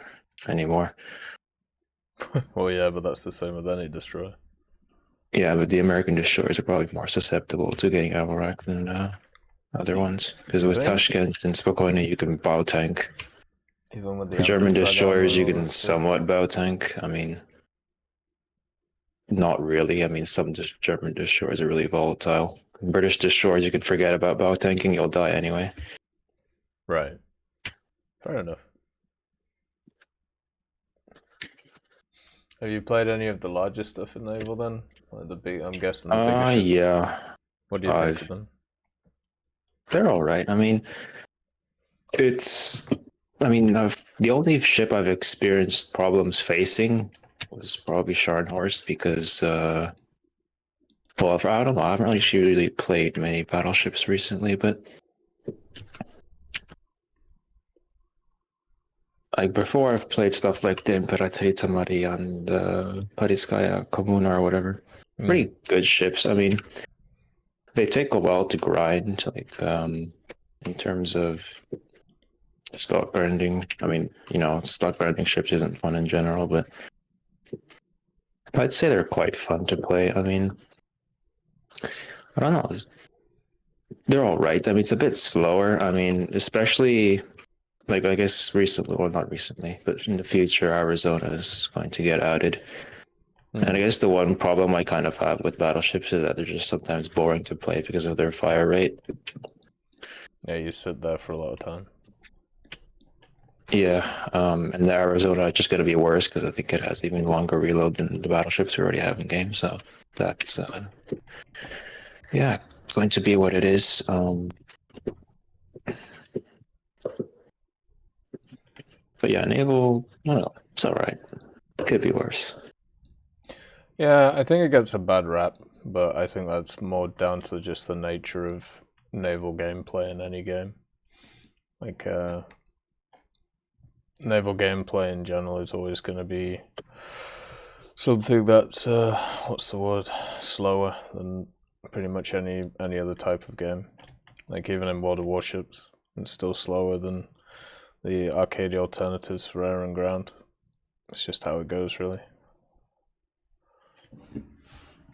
anymore. Well, yeah, but that's the same with any destroyer. Yeah, but the American destroyers are probably more susceptible to getting Amarak than other ones. Because with Tashkent and Spacoini, you can bow tank. Even with the German destroyers, you can somewhat bow tank. I mean, not really. I mean, some German destroyers are really volatile. British destroyers, you can forget about bow tanking, you'll die anyway. Right. Fair enough. Have you played any of the larger stuff in Naval then? Like the big, I'm guessing the bigger ships? Yeah. What do you think of them? They're alright. I mean, the only ship I've experienced problems facing was probably Scharnhorst because, I don't know, I haven't really played many battleships recently, but like before I've played stuff like the Imperatrice Maria and Pariskaya Komuna or whatever. Pretty good ships. I mean, they take a while to grind, like in terms of stock grinding. I mean, stock grinding ships isn't fun in general, but I'd say they're quite fun to play. I mean, I don't know. They're all right. I mean, it's a bit slower. I mean, especially like I guess recently, well, not recently, but in the future, Arizona is going to get added. And I guess the one problem I kind of have with battleships is that they're just sometimes boring to play because of their fire rate. Yeah, you sit there for a lot of time. Yeah, and the Arizona is just going to be worse because I think it has even longer reload than the battleships we already have in game. So that's yeah, going to be what it is. But yeah, naval, I don't know, it's all right. Could be worse. Yeah, I think it gets a bad rap, but I think that's more down to just the nature of naval gameplay in any game. Like, naval gameplay in general is always going to be something that's, what's the word, slower than pretty much any other type of game. Like, even in World of Warships, it's still slower than the arcade alternatives for air and ground. It's just how it goes, really.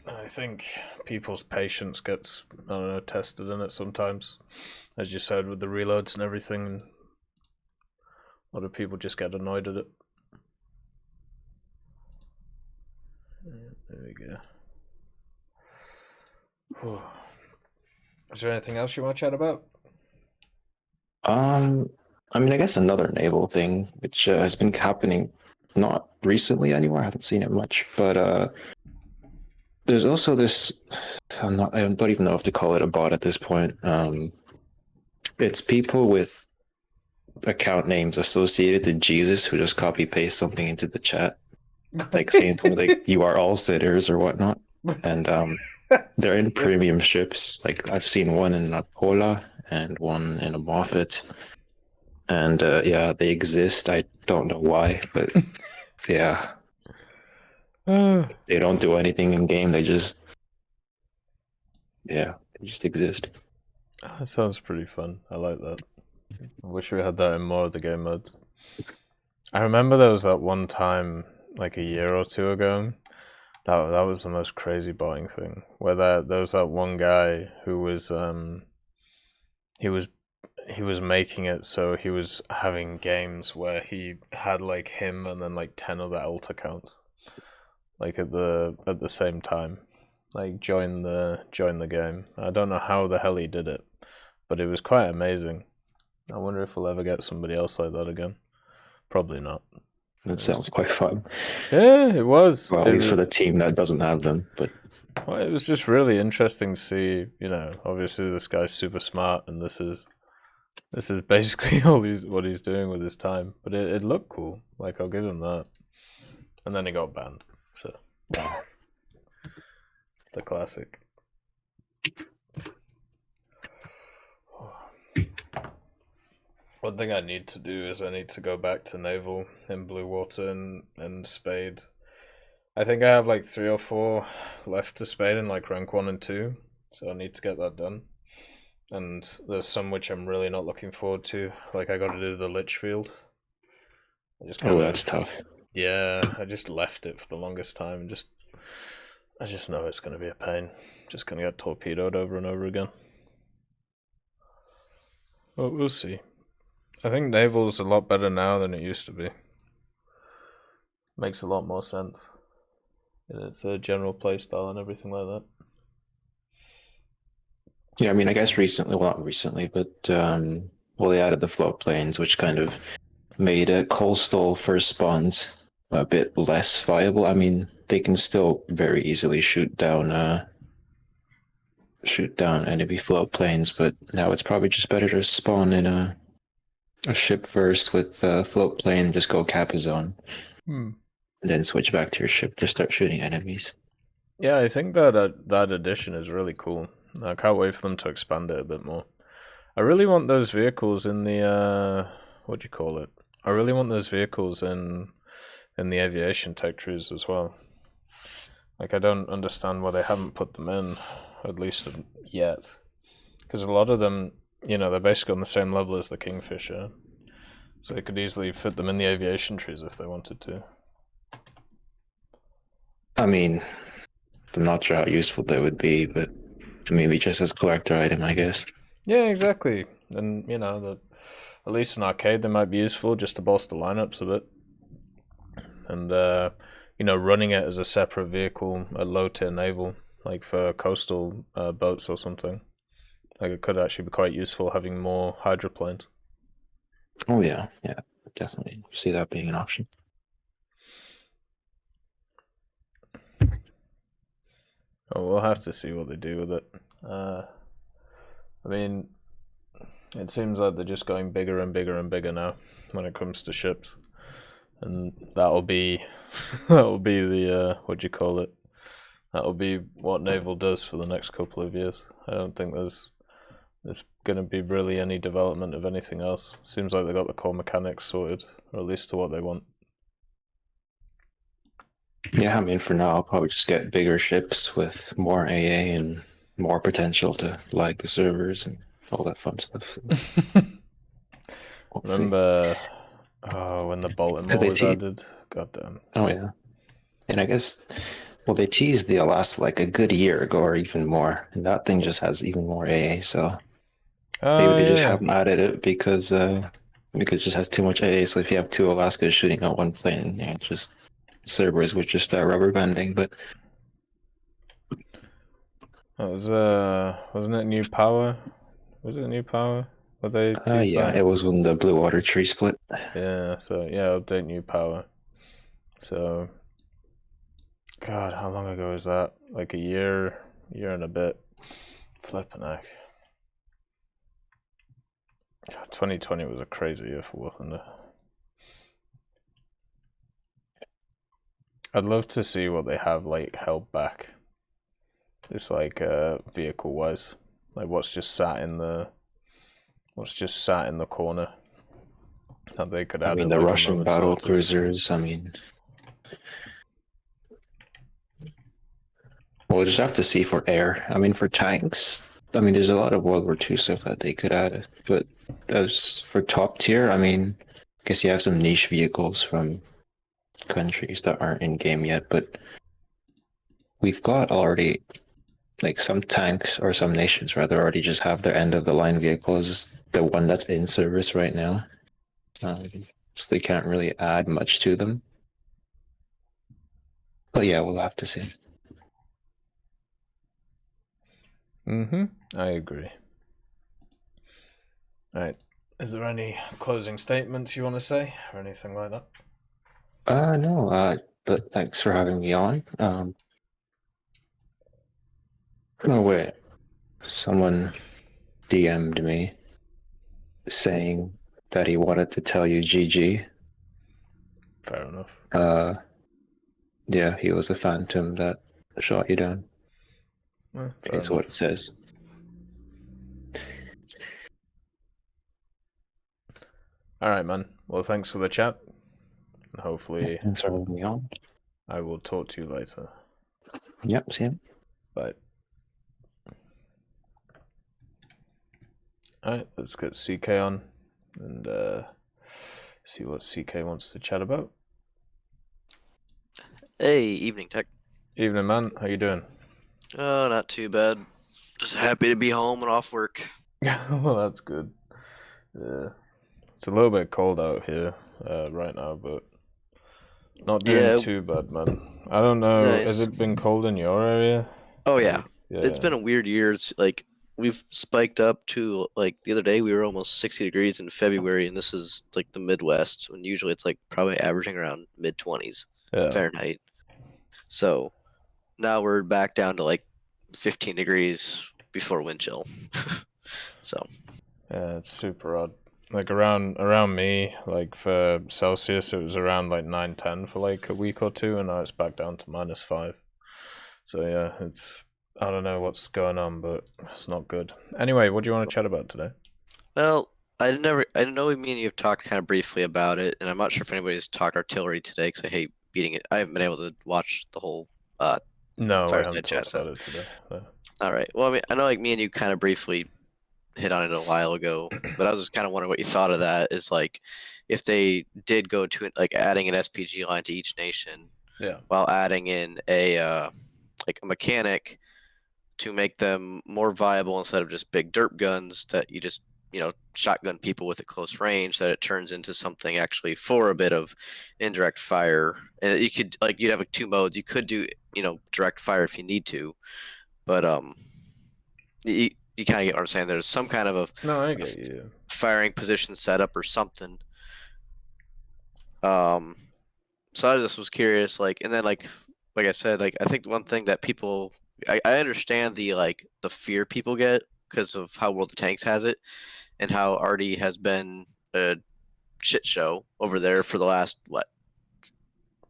I think people's patience gets, I don't know, tested in it sometimes. As you said, with the reloads and everything, a lot of people just get annoyed at it. There we go. Is there anything else you want to chat about? I mean, I guess another naval thing, which has been happening not recently anymore. I haven't seen it much, but there's also this. I don't even know if to call it a bot at this point. It's people with account names associated to Jesus who just copy paste something into the chat, like saying like "you are all sinners" or whatnot, and they're in premium ships. Like I've seen one in a Pola and one in a Moffat. And yeah, they exist. I don't know why, but yeah. They don't do anything in game. They just exist. That sounds pretty fun. I like that. I wish we had that in more of the game modes. I remember there was that one time, like a year or two ago, that was the most crazy botting thing. Where there was that one guy who was he was making it so he was having games where he had like him and then like 10 other alt accounts, like at the same time, like join the game. I don't know how the hell he did it, but it was quite amazing. I wonder if we'll ever get somebody else like that again. Probably not. That sounds quite fun. Yeah, it was. Well, at least for the team that doesn't have them, but well, it was just really interesting to see. You know, obviously this guy's super smart, and this is basically what he's doing with his time. But it looked cool. Like, I'll give him that. And then he got banned. So the classic. One thing I need to do is I need to go back to Naval in Blue Water and Spade. I think I have like 3 or 4 left to Spade in like rank 1 and 2. So I need to get that done. And there's some which I'm really not looking forward to. Like, I got to do the Litchfield. that's tough. Yeah, I just left it for the longest time. I just know it's going to be a pain. Just going to get torpedoed over and over again. Well, we'll see. I think Naval's a lot better now than it used to be. Makes a lot more sense. And it's a general playstyle and everything like that. Yeah, I mean, I guess recently, well, not recently, but they added the float planes, which kind of made coastal first spawns a bit less viable. I mean, they can still very easily shoot down enemy float planes, but now it's probably just better to spawn in a ship first with a float plane, just go cap a zone, and then switch back to your ship to start shooting enemies. Yeah, I think that addition is really cool. I can't wait for them to expand it a bit more. I really want those vehicles in the what do you call it? I really want those vehicles in the aviation tech trees as well. Like, I don't understand why they haven't put them in, at least yet. Because a lot of them, you know, they're basically on the same level as the Kingfisher. So they could easily fit them in the aviation trees if they wanted to. I mean, I'm not sure how useful they would be, but maybe just as a collector item, I guess. Yeah, exactly. And, you know, at least in arcade they might be useful just to bolster lineups a bit. And, running it as a separate vehicle at low tier naval, like for coastal boats or something. Like it could actually be quite useful having more hydroplanes. Oh yeah, definitely see that being an option. Oh, we'll have to see what they do with it. I mean, it seems like they're just going bigger and bigger and bigger now when it comes to ships, and that'll be the what do you call it? That'll be what naval does for the next couple of years. I don't think there's going to be really any development of anything else. Seems like they got the core mechanics sorted, or at least to what they want. Yeah, I mean, for now, I'll probably just get bigger ships with more AA and more potential to lag the servers and all that fun stuff. We'll Remember when the Baltimore was added? Goddamn. Oh yeah, and I guess they teased they'll last like a good year ago or even more, and that thing just has even more AA. So maybe they just haven't added it because it just has too much AA. So if you have two Alaskas shooting at one plane, just servers would just start rubber banding. But it was wasn't it New Power? Was it New Power? Were they it was when the Blue Water tree split. Yeah, so update New Power. So God, how long ago was that? Like a year and a bit. Flipping heck. 2020 was a crazy year for War Thunder. I'd love to see what they have like held back. It's like vehicle wise. Like what's just sat in the corner that they could add. I mean the Russian battle cruisers, we'll just have to see for air. I mean for tanks, there's a lot of World War II stuff that they could add. But as for top tier, I guess you have some niche vehicles from countries that aren't in game yet, but we've got already like some tanks or some nations rather already just have their end of the line vehicles, the one that's in service right now. So they can't really add much to them. But yeah, we'll have to see. I agree. Alright. Is there any closing statements you want to say or anything like that? No, but thanks for having me on. Wait. Someone DM'd me saying that he wanted to tell you GG. Fair enough. Yeah, he was a phantom that shot you down. That's what it says. Alright, man. Well, thanks for the chat. And hopefully thanks for having me on. I will talk to you later. Yep, see you. Bye. Alright, let's get CK on and see what CK wants to chat about. Hey, evening tech. Evening, man. How you doing? Oh, not too bad. Just happy to be home and off work. Well, that's good. Yeah. It's a little bit cold out here right now, but not doing too bad, man. I don't know. Nice. Has it been cold in your area? Oh, yeah. Yeah. It's been a weird year. It's like we've spiked up to like the other day we were almost 60 degrees in February, and this is like the Midwest, when usually it's like probably averaging around mid-20s Fahrenheit. So now we're back down to like 15 degrees before wind chill. So yeah, it's super odd. Like around me, like for Celsius, it was around like 9-10 for like a week or two, and now it's back down to -5. So yeah, I don't know what's going on, but it's not good. Anyway, what do you want to chat about today? Well, I know me and you have talked kind of briefly about it, and I'm not sure if anybody's talked artillery today because I hate beating it. I haven't been able to watch the whole No, I Fireside haven't chat, talked about it today. No. All right. Well, I know like me and you kind of briefly hit on it a while ago, but I was just kind of wondering what you thought of that. Is like if they did go to like adding an SPG line to each nation, while adding in a like a mechanic to make them more viable instead of just big derp guns that you just shotgun people with a close range, that it turns into something actually for a bit of indirect fire. And you could you'd have two modes. You could do direct fire if you need to, but you kind of get what I'm saying. There's some kind of I get you. firing position setup or something. So I just was curious, and then like I said, I think one thing that people, I understand the fear people get because of how World of Tanks has it, and how Artie has been a shit show over there for the last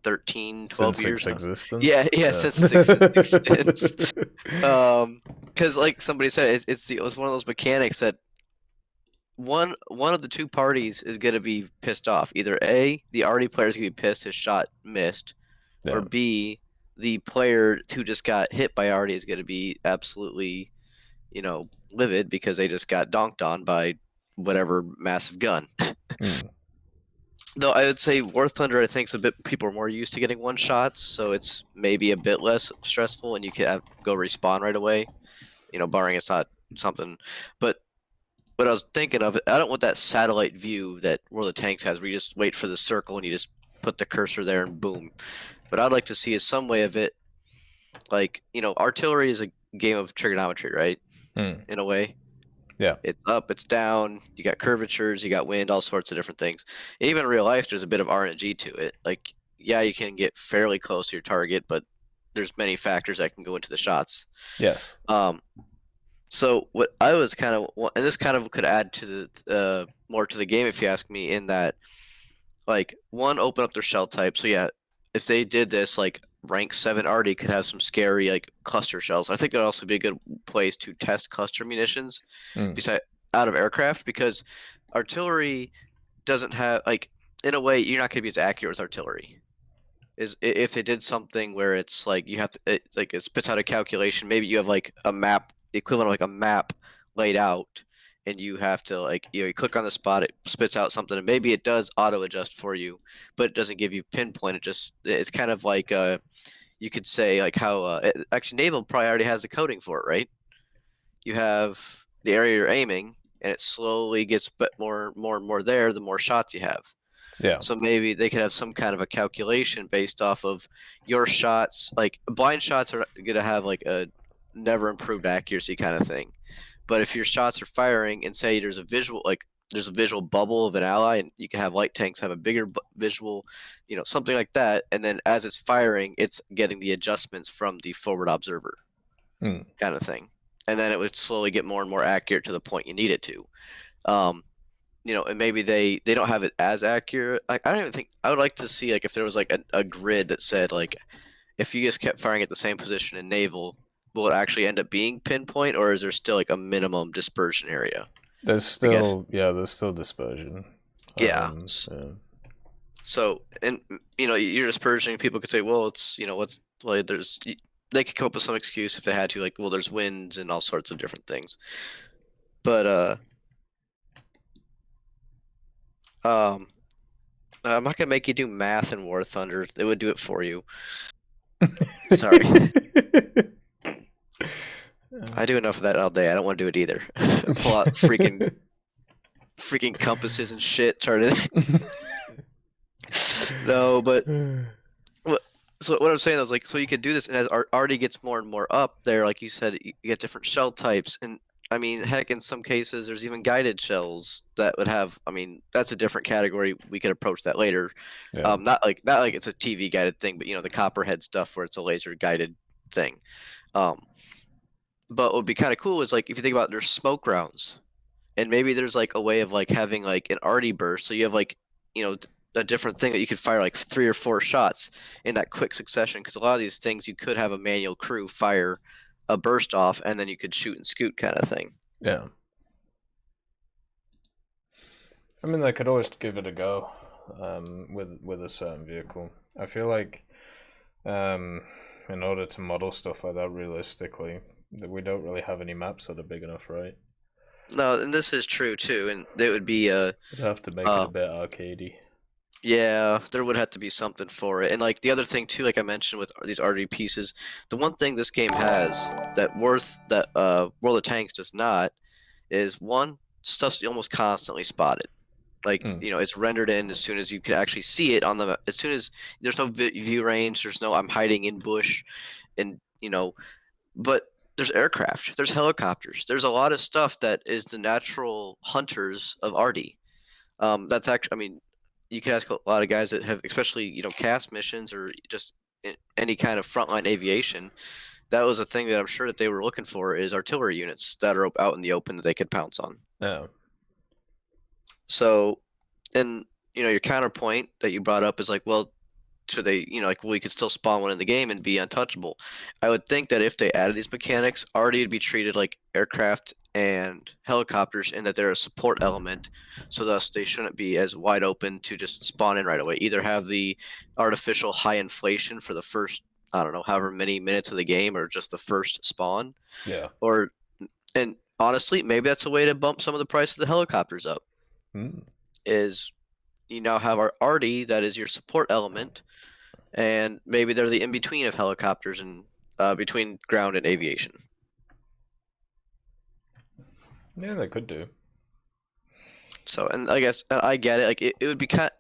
13, 12 since years. Its existence. Yeah, since its existence. Because like somebody said, it's one of those mechanics that one of the two parties is going to be pissed off. Either A, the Artie player is going to be pissed his shot missed, or B, the player who just got hit by Artie is going to be absolutely, livid because they just got donked on by whatever massive gun. Though I would say War Thunder, I think, is a bit, people are more used to getting one shots, so it's maybe a bit less stressful, and you can go respawn right away, barring it's not something. But what I was thinking of, I don't want that satellite view that World of Tanks has, where you just wait for the circle and you just put the cursor there and boom. But I'd like to see is some way of it, artillery is a game of trigonometry, right? In a way. Yeah. It's up, it's down, you got curvatures, you got wind, all sorts of different things. Even in real life, there's a bit of RNG to it. You can get fairly close to your target, but there's many factors that can go into the shots. Yes. So what I was kind of, and this kind of could add to the more to the game if you ask me, in that, one, open up their shell type. So yeah, if they did this, rank 7 Artie could have some scary cluster shells. I think that'd also be a good place to test cluster munitions beside out of aircraft, because artillery doesn't have in a way you're not going to be as accurate as artillery. Is if they did something where it's you have to it spits out a calculation. Maybe you have a map, the equivalent of a map laid out, and you have to you click on the spot, it spits out something, and maybe it does auto adjust for you, but it doesn't give you pinpoint. It's kind of you could say how actually Naval probably already has the coding for it, right? You have the area you're aiming, and it slowly gets more and more there the more shots you have. Yeah. So maybe they could have some kind of a calculation based off of your shots. Blind shots are going to have a never improved accuracy kind of thing. But if your shots are firing, and say there's a visual bubble of an ally, and you can have light tanks have a bigger visual, something like that, and then as it's firing, it's getting the adjustments from the forward observer kind of thing, and then it would slowly get more and more accurate to the point you need it to. And maybe they don't have it as accurate. I don't even think, I would like to see if there was a grid that said if you just kept firing at the same position in Naval, will it actually end up being pinpoint, or is there still a minimum dispersion area? There's still dispersion. Yeah. So, and you're dispersing. People could say, well, it's there's, they could come up with some excuse if they had to, well, there's winds and all sorts of different things. But I'm not gonna make you do math in War Thunder. They would do it for you. Sorry. I do enough of that all day. I don't want to do it either. Pull out freaking compasses and shit. Turn it. No, but so what I'm saying is so you could do this, and as Artie gets more and more up there, like you said, you get different shell types, and I mean, heck, in some cases, there's even guided shells that would have. I mean, that's a different category. We could approach that later. Yeah. Not like it's a TV guided thing, but the copperhead stuff where it's a laser guided thing. But what would be kind of cool is if you think about, there's smoke rounds, and maybe there's a way of having an Artie burst, so you have a different thing that you could fire 3 or 4 shots in that quick succession, because a lot of these things you could have a manual crew fire a burst off, and then you could shoot and scoot kind of thing. Yeah. I mean, they could always give it a go with a certain vehicle. I feel in order to model stuff like that realistically, that we don't really have any maps that are big enough, right? No, and this is true too, and they would be You'd have to make it a bit arcadey. Yeah, there would have to be something for it. And the other thing too, I mentioned with these RD pieces, the one thing this game has that World of Tanks does not is, one, stuff's almost constantly spotted. Like it's rendered in as soon as you can actually see it on the. As soon as there's no view range, there's no I'm hiding in bush, and but there's aircraft, there's helicopters, there's a lot of stuff that is the natural hunters of Arty. That's actually, I mean, you can ask a lot of guys that have, especially cast missions or just any kind of frontline aviation. That was a thing that I'm sure that they were looking for is artillery units that are out in the open that they could pounce on. Yeah. So, and your counterpoint that you brought up is like, well, should they, well, you could still spawn one in the game and be untouchable. I would think that if they added these mechanics, Arty would be treated like aircraft and helicopters, and that they're a support element. So thus, they shouldn't be as wide open to just spawn in right away. Either have the artificial high inflation for the first, I don't know, however many minutes of the game, or just the first spawn. Yeah. And honestly, maybe that's a way to bump some of the price of the helicopters up. Is you now have our Arty that is your support element, and maybe they're the in-between of helicopters and between ground and aviation. Yeah, they could do. So, and I guess I get it. Like it would be kind.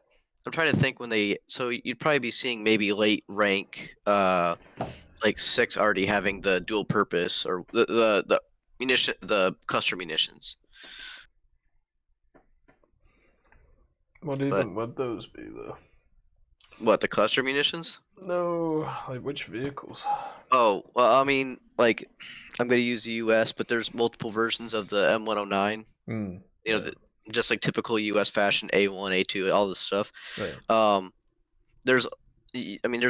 I'm trying to think when they. So you'd probably be seeing maybe late rank, like 6 Arty having the dual purpose or the munition, the cluster munitions. What even would those be though? What, the cluster munitions? No, like which vehicles? Oh, well, I mean, like, I'm going to use the US, but there's multiple versions of the M109. Just like typical US fashion, A1, A2, all this stuff. Right. There's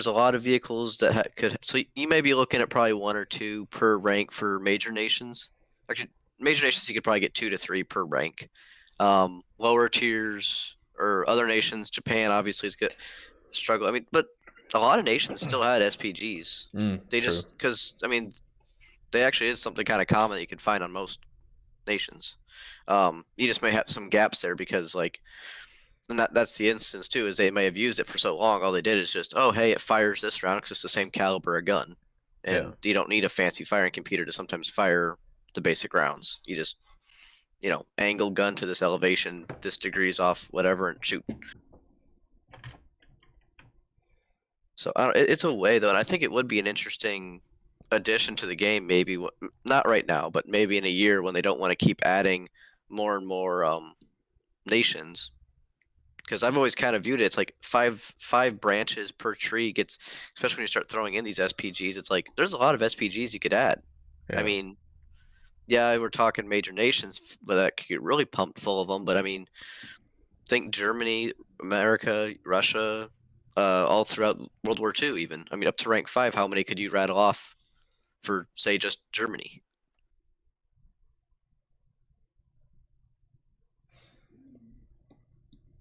a lot of vehicles that could. So you may be looking at probably 1 or 2 per rank for major nations. Actually, major nations you could probably get 2 to 3 per rank. Lower tiers or other nations, Japan obviously is good. Struggle. I mean, but a lot of nations still had SPGs. They just because they actually is something kind of common that you can find on most nations. You just may have some gaps there because and that's the instance too, is they may have used it for so long. All they did is just, oh hey, it fires this round because it's the same caliber of gun, and you don't need a fancy firing computer to sometimes fire the basic rounds. You just angle gun to this elevation, this degrees off, whatever, and shoot. So it's a way though, and I think it would be an interesting addition to the game. Maybe not right now, but maybe in a year when they don't want to keep adding more and more nations. Because I've always kind of viewed it, it's like five branches per tree gets, especially when you start throwing in these SPGs. It's like there's a lot of SPGs you could add. Yeah. I mean, yeah, we're talking major nations, but that could get really pumped full of them. But I mean, think Germany, America, Russia, all throughout World War II even. I mean, up to rank 5, how many could you rattle off for, say, just Germany?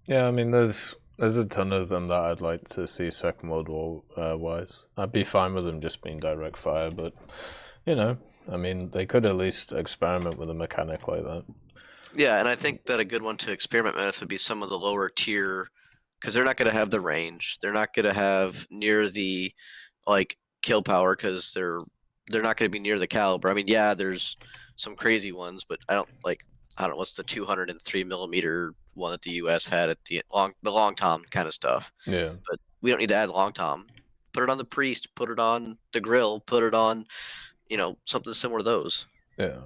Yeah, I mean, there's a ton of them that I'd like to see Second World War wise. I'd be fine with them just being direct fire, but I mean, they could at least experiment with a mechanic like that. Yeah, and I think that a good one to experiment with would be some of the lower tier, because they're not going to have the range. They're not going to have near the kill power, because they're not going to be near the caliber. I mean, yeah, there's some crazy ones, but I don't know what's the 203 millimeter one that the US had at the long tom kind of stuff. Yeah. But we don't need to add long tom. Put it on the priest. Put it on the grill. Put it on, something similar to those. Yeah.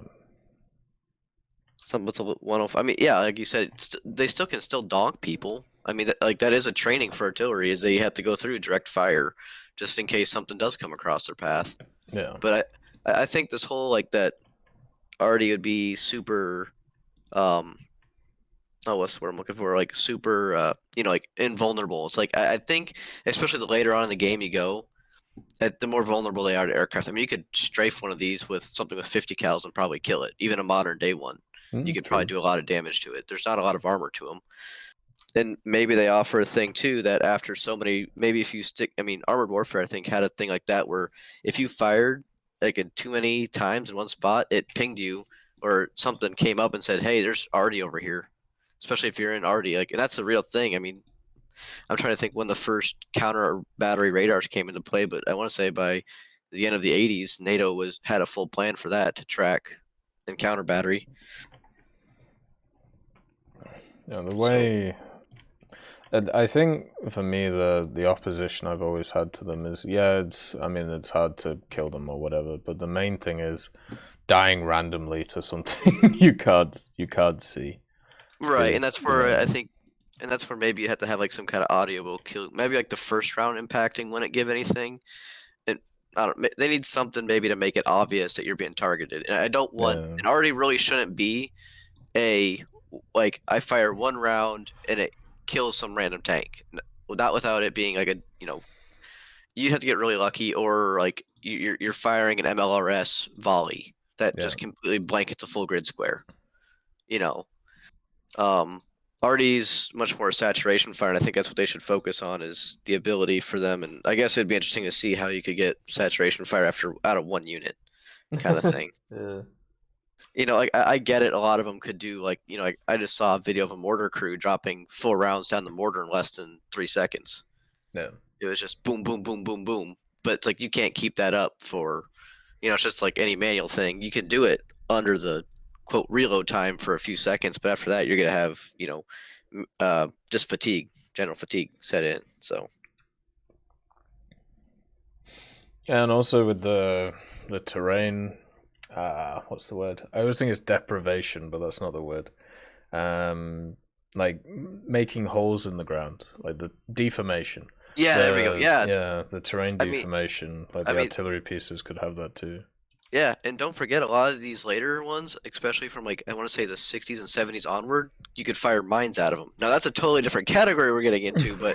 Something with a 105. I mean, yeah, like you said, they still can donk people. I mean, that is a training for artillery, is they have to go through direct fire just in case something does come across their path. Yeah. But I think this whole that Arty would be super. What's the word I'm looking for? Super, invulnerable. It's I think, especially the later on in the game you go, the more vulnerable they are to aircraft. I mean, you could strafe one of these with something with 50 cals and probably kill it. Even a modern day one, you could probably do a lot of damage to it. There's not a lot of armor to them. And maybe they offer a thing too that after so many, maybe if you Armored Warfare I think had a thing like that where if you fired too many times in one spot, it pinged you or something came up and said, hey, there's Arty over here. Especially if you're in Arty, and that's a real thing. I mean, I'm trying to think when the first counter battery radars came into play, but I want to say by the end of the 80s, NATO had a full plan for that to track and counter battery. Yeah, the way I think for me the opposition I've always had to them is it's hard to kill them or whatever, but the main thing is dying randomly to something you can't see. Right, and that's where I think, and that's where maybe you have to have like some kind of audio kill, maybe like the first round impacting wouldn't give anything. And I don't. They need something maybe to make it obvious that you're being targeted. And I don't want. It already really shouldn't be like I fire one round and it kills some random tank. Not without it being like you have to get really lucky, or like you're firing an MLRS volley that just completely blankets a full grid square. RD's much more saturation fire, and I think that's what they should focus on, is the ability for them. And I guess it'd be interesting to see how you could get saturation fire out of one unit, kind of thing. Like I get it. A lot of them could do like I just saw a video of a mortar crew dropping 4 rounds down the mortar in less than 3 seconds. Yeah, it was just boom, boom, boom, boom, boom. But it's like you can't keep that up for, it's just like any manual thing. You can do it under the quote reload time for a few seconds, but after that you're gonna have just general fatigue set in. So and also with the terrain, what's the word? I always think it's deprivation, but that's not the word. Like making holes in the ground, like the deformation. There we go. Yeah, the terrain deformation. The artillery pieces could have that too. Yeah, and don't forget, a lot of these later ones, especially from I want to say the 60s and 70s onward, you could fire mines out of them. Now that's a totally different category we're getting into, but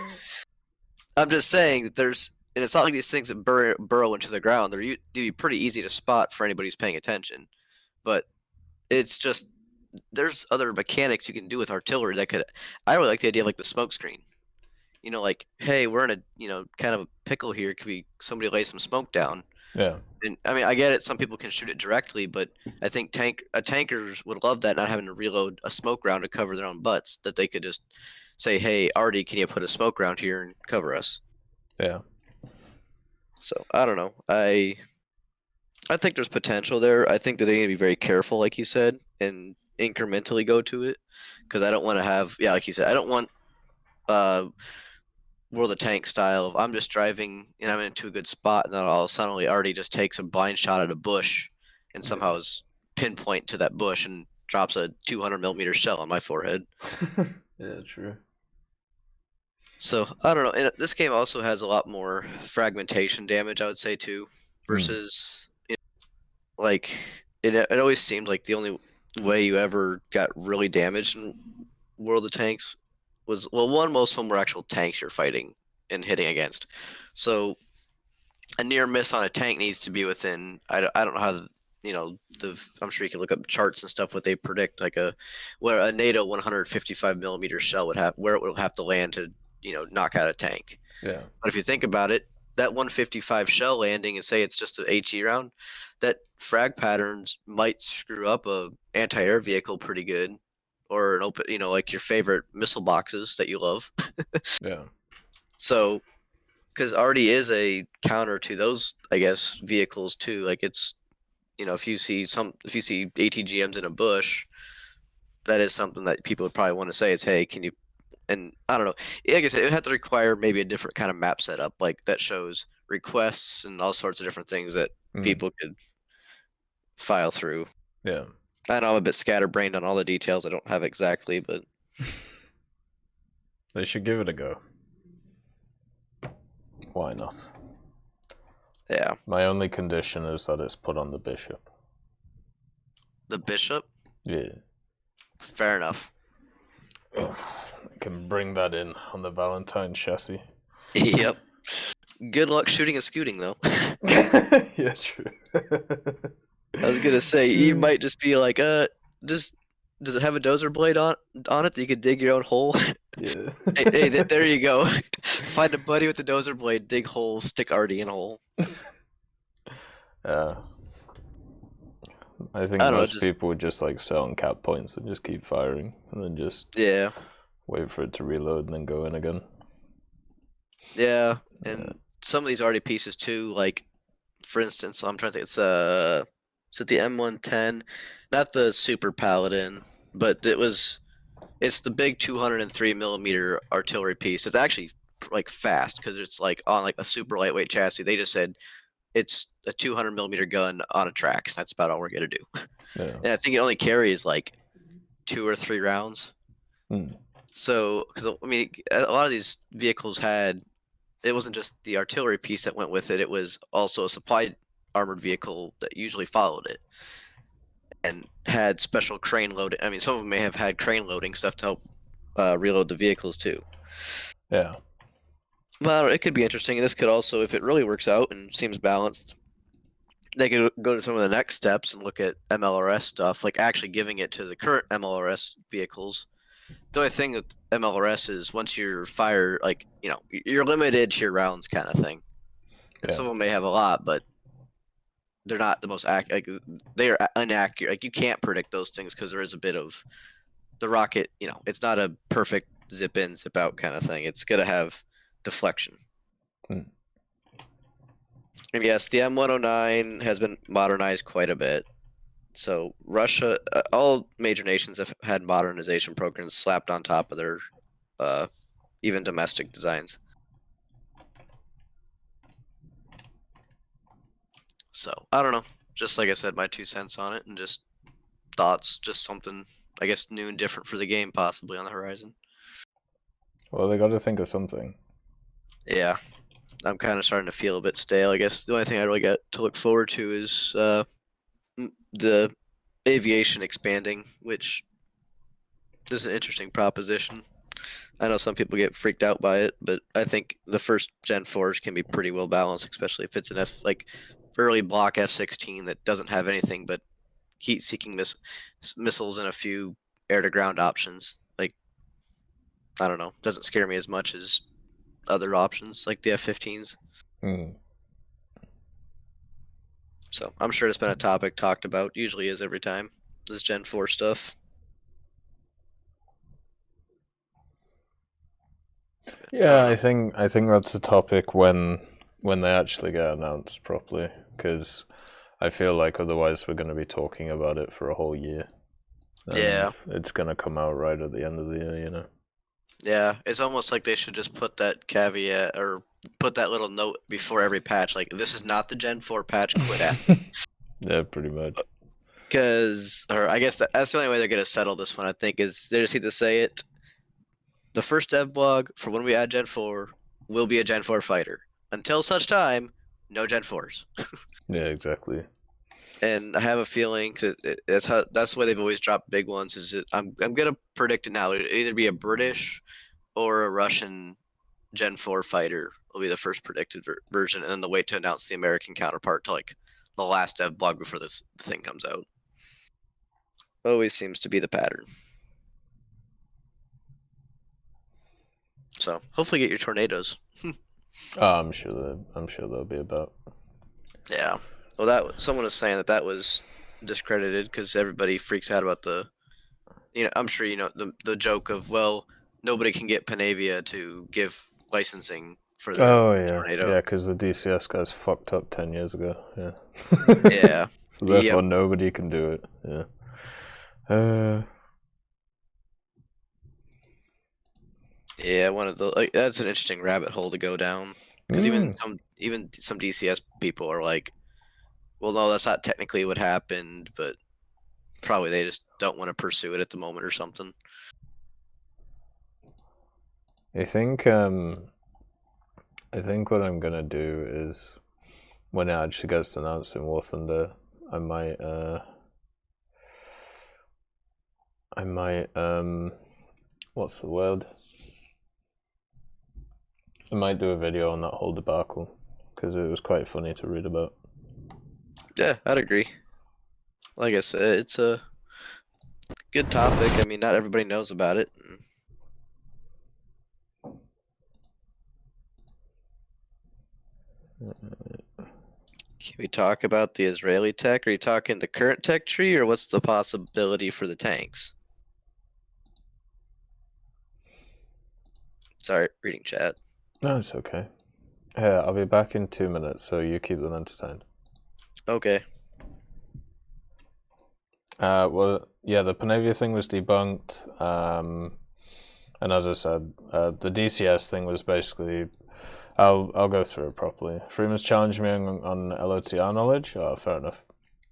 I'm just saying that and it's not like these things that burrow into the ground. They'd be pretty easy to spot for anybody who's paying attention. But it's just, there's other mechanics you can do with artillery that I really like the idea of like the smoke screen. Like, hey, we're in a kind of a pickle here. Could somebody lay some smoke down? Yeah. And I get it. Some people can shoot it directly, but I think tankers would love that, not having to reload a smoke round to cover their own butts. That they could just say, "Hey, Artie, can you put a smoke round here and cover us?" Yeah. So I don't know. I think there's potential there. I think that they need to be very careful, like you said, and incrementally go to it, because I don't want to have like you said, I don't want World of Tanks style of I'm just driving and I'm into a good spot, and then all suddenly Artie just takes a blind shot at a bush and somehow is pinpoint to that bush and drops a 200mm shell on my forehead. Yeah, true. So I don't know. And this game also has a lot more fragmentation damage, I would say, too, versus like it always seemed like the only way you ever got really damaged in World of Tanks was, well, most of them were actual tanks you're fighting and hitting against. So a near miss on a tank needs to be within, I don't know how I'm sure you can look up charts and stuff what they predict, like where a NATO 155mm shell would have, where it will have to land to knock out a tank. Yeah. But if you think about it, that 155 shell landing, and say it's just an HE round, that frag patterns might screw up a anti-air vehicle pretty good, or an open, like your favorite missile boxes that you love. Yeah. So, because already is a counter to those, I guess, vehicles too. Like it's, if you see ATGMs in a bush, that is something that people would probably want to say is, hey, can you? And I don't know. Like I said, it would have to require maybe a different kind of map setup, like that shows requests and all sorts of different things that people could file through. Yeah. I know I'm a bit scatterbrained on all the details. I don't have exactly, but they should give it a go. Why not? Yeah. My only condition is that it's put on the bishop. The bishop? Yeah. Fair enough. I can bring that in on the Valentine chassis. Yep. Good luck shooting and scooting, though. Yeah, true. I was gonna say, you might just be like, does it have a dozer blade on it that you could dig your own hole? Yeah. hey, there you go. Find a buddy with a dozer blade, dig hole, stick Artie in a hole. I think most people would just like sit on cap points and just keep firing, and then just wait for it to reload and then go in again. Yeah, and some of these Artie pieces too, like for instance, I'm trying to think, it's the M110, not the Super Paladin, but it was It's the big 203 millimeter artillery piece. It's actually like fast because it's like on like a super lightweight chassis. They just said it's a 200 millimeter gun on a tracks. That's about all we're gonna do. Yeah. And I think it only carries like 2 or 3 rounds. So, because I mean, a lot of these vehicles had, it wasn't just the artillery piece that went with it. It was also a supply armored vehicle that usually followed it, and had special crane loading. I mean, some of them may have had crane loading stuff to help reload the vehicles too. Yeah. Well, it could be interesting. This could also, if it really works out and seems balanced, they could go to some of the next steps and look at MLRS stuff, like actually giving it to the current MLRS vehicles. The only thing with MLRS is once you're fired, like, you know, you're limited to your rounds kind of thing. And some of them may have a lot, but they're not the most accurate. Like, they are inaccurate. Like, you can't predict those things because there is a bit of the rocket, you know, it's not a perfect zip in, zip out kind of thing. It's going to have deflection. And yes, the M109 has been modernized quite a bit. So Russia, all major nations have had modernization programs slapped on top of their even domestic designs. So I don't know. Just like I said, my 2 cents on it, and just thoughts. Just something, I guess, new and different for the game, possibly on the horizon. Well, they got to think of something. Yeah, I'm kind of starting to feel a bit stale. I guess the only thing I really got to look forward to is the aviation expanding, which is an interesting proposition. I know some people get freaked out by it, but I think the first Gen 4s can be pretty well balanced, especially if it's an early block F-16 that doesn't have anything but heat-seeking missiles and a few air-to-ground options. Like, I don't know, doesn't scare me as much as other options like the F-15s. So I'm sure it's been a topic talked about. Usually is every time. This Gen 4 stuff. Yeah, I think that's a topic when they actually get announced properly, because I feel like otherwise we're going to be talking about it for a whole year. Yeah. It's going to come out right at the end of the year, you know. Yeah, it's almost like they should just put that caveat or put that little note before every patch, like, this is not the Gen 4 patch, quit asking. Yeah, pretty much. Because, or I guess that's the only way they're going to settle this one, I think, is they just need to say it. The first dev blog for when we add Gen 4 will be a Gen 4 fighter. Until such time, no Gen 4s. Yeah, exactly. And I have a feeling that's the way they've always dropped big ones. Is it? I'm gonna predict it now. It'll either be a British or a Russian Gen 4 fighter will be the first predicted version, and then they'll wait to announce the American counterpart to like the last dev blog before this thing comes out. Always seems to be the pattern. So hopefully get your tornadoes. I'm sure they'll be about. Yeah. Well, someone was saying that was discredited because everybody freaks out about the, you know, I'm sure you know the joke of, well, nobody can get Panavia to give licensing for their tornado. Yeah, because the DCS guys fucked up 10 years ago. Yeah. Yeah. So therefore nobody can do it. Yeah. Yeah, that's an interesting rabbit hole to go down, because even some DCS people are like, well, no, that's not technically what happened, but probably they just don't want to pursue it at the moment or something. I think what I'm gonna do is when it actually gets announced in War Thunder, I might what's the word? I might do a video on that whole debacle, because it was quite funny to read about. Yeah, I'd agree. Like I said, it's a good topic. I mean, not everybody knows about it. Can we talk about the Israeli tech? Are you talking the current tech tree, or what's the possibility for the tanks? Sorry, reading chat. No, it's okay. Yeah, I'll be back in 2 minutes, so you keep them entertained. Okay. Well, yeah, the Panavia thing was debunked. And as I said, the DCS thing was basically. I'll go through it properly. Freeman's challenged me on LOTR knowledge. Oh, fair enough.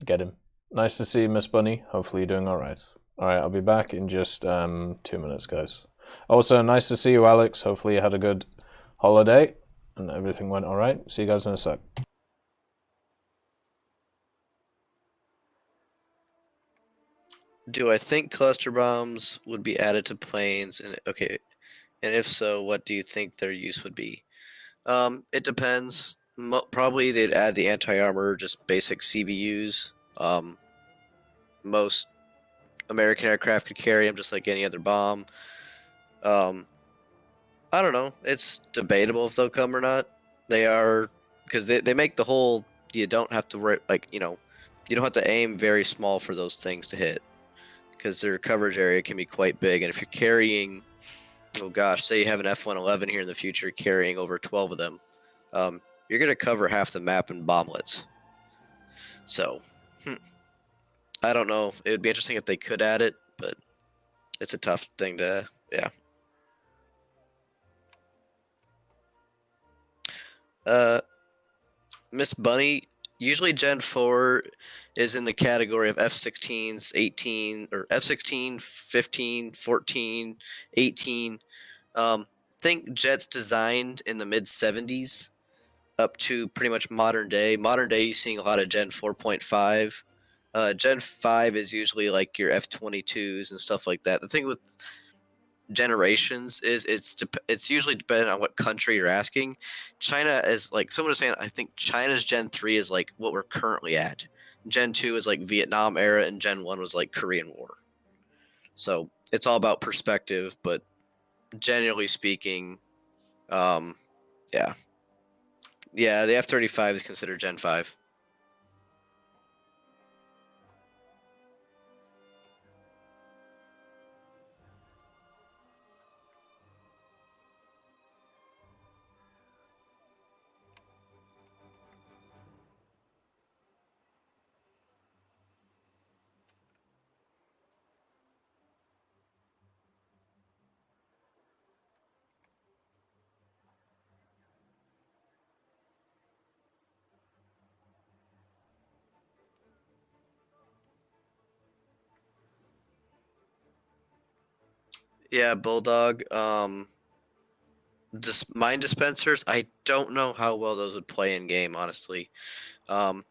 Get him. Nice to see you, Miss Bunny. Hopefully you're doing alright. Alright, I'll be back in just 2 minutes, guys. Also, nice to see you, Alex. Hopefully you had a good holiday and everything went alright. See you guys in a sec. Do I think cluster bombs would be added to planes? And okay, and if so, what do you think their use would be? It depends. Probably they'd add the anti-armor, just basic CBUs. Most American aircraft could carry them just like any other bomb. I don't know. It's debatable if they'll come or not. They are, because they make the whole, you don't have to worry, like, you don't have to aim very small for those things to hit, because their coverage area can be quite big. And if you're carrying, oh gosh, say you have an F-111 here in the future carrying over 12 of them, you're going to cover half the map in bomblets. So, I don't know. It would be interesting if they could add it, but it's a tough thing to, yeah. Miss Bunny, usually Gen 4 is in the category of F-16s, 18, or F-16, 15, 14, 18. Think jets designed in the mid-70s up to pretty much modern day. Modern day, you're seeing a lot of Gen 4.5. Gen 5 is usually like your F-22s and stuff like that. The thing with generations is it's usually dependent on what country you're asking. China is like, someone was saying, I think China's Gen 3 is like what we're currently at. Gen 2 is like Vietnam era, and Gen 1 was like Korean War. So it's all about perspective, but generally speaking, yeah, the F-35 is considered Gen 5. Yeah, Bulldog. Mine dispensers, I don't know how well those would play in game, honestly. The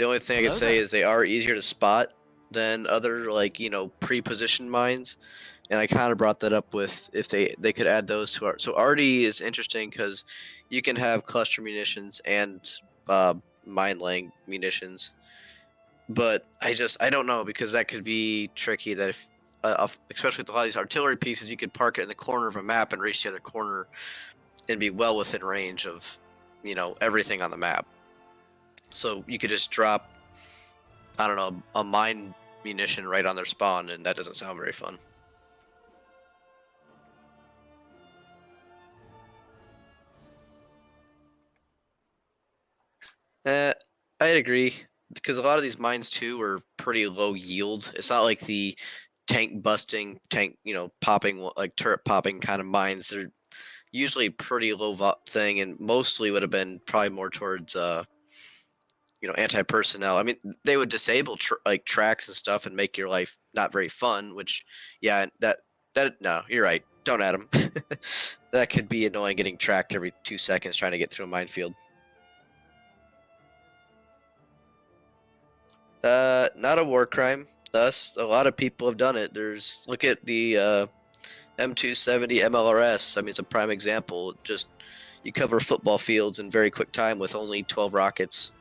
only thing I can say is they are easier to spot than other, like, pre-positioned mines. And I kind of brought that up with if they could add those to our. So RD is interesting because you can have cluster munitions and mine laying munitions. But I don't know, because that could be tricky. That if especially with a lot of these artillery pieces, you could park it in the corner of a map and reach the other corner and be well within range of, everything on the map. So you could just drop, I don't know, a mine munition right on their spawn, and that doesn't sound very fun. I'd agree, because a lot of these mines too are pretty low yield. It's not like the tank busting, popping, like turret popping kind of mines. They're usually pretty low thing, and mostly would have been probably more towards anti-personnel. I mean, they would disable like tracks and stuff and make your life not very fun, which, yeah, that no, you're right, don't add them. That could be annoying, getting tracked every 2 seconds trying to get through a minefield. Not a war crime. Thus, a lot of people have done it. Look at the M270 MLRS. I mean, it's a prime example. Just, you cover football fields in very quick time with only 12 rockets.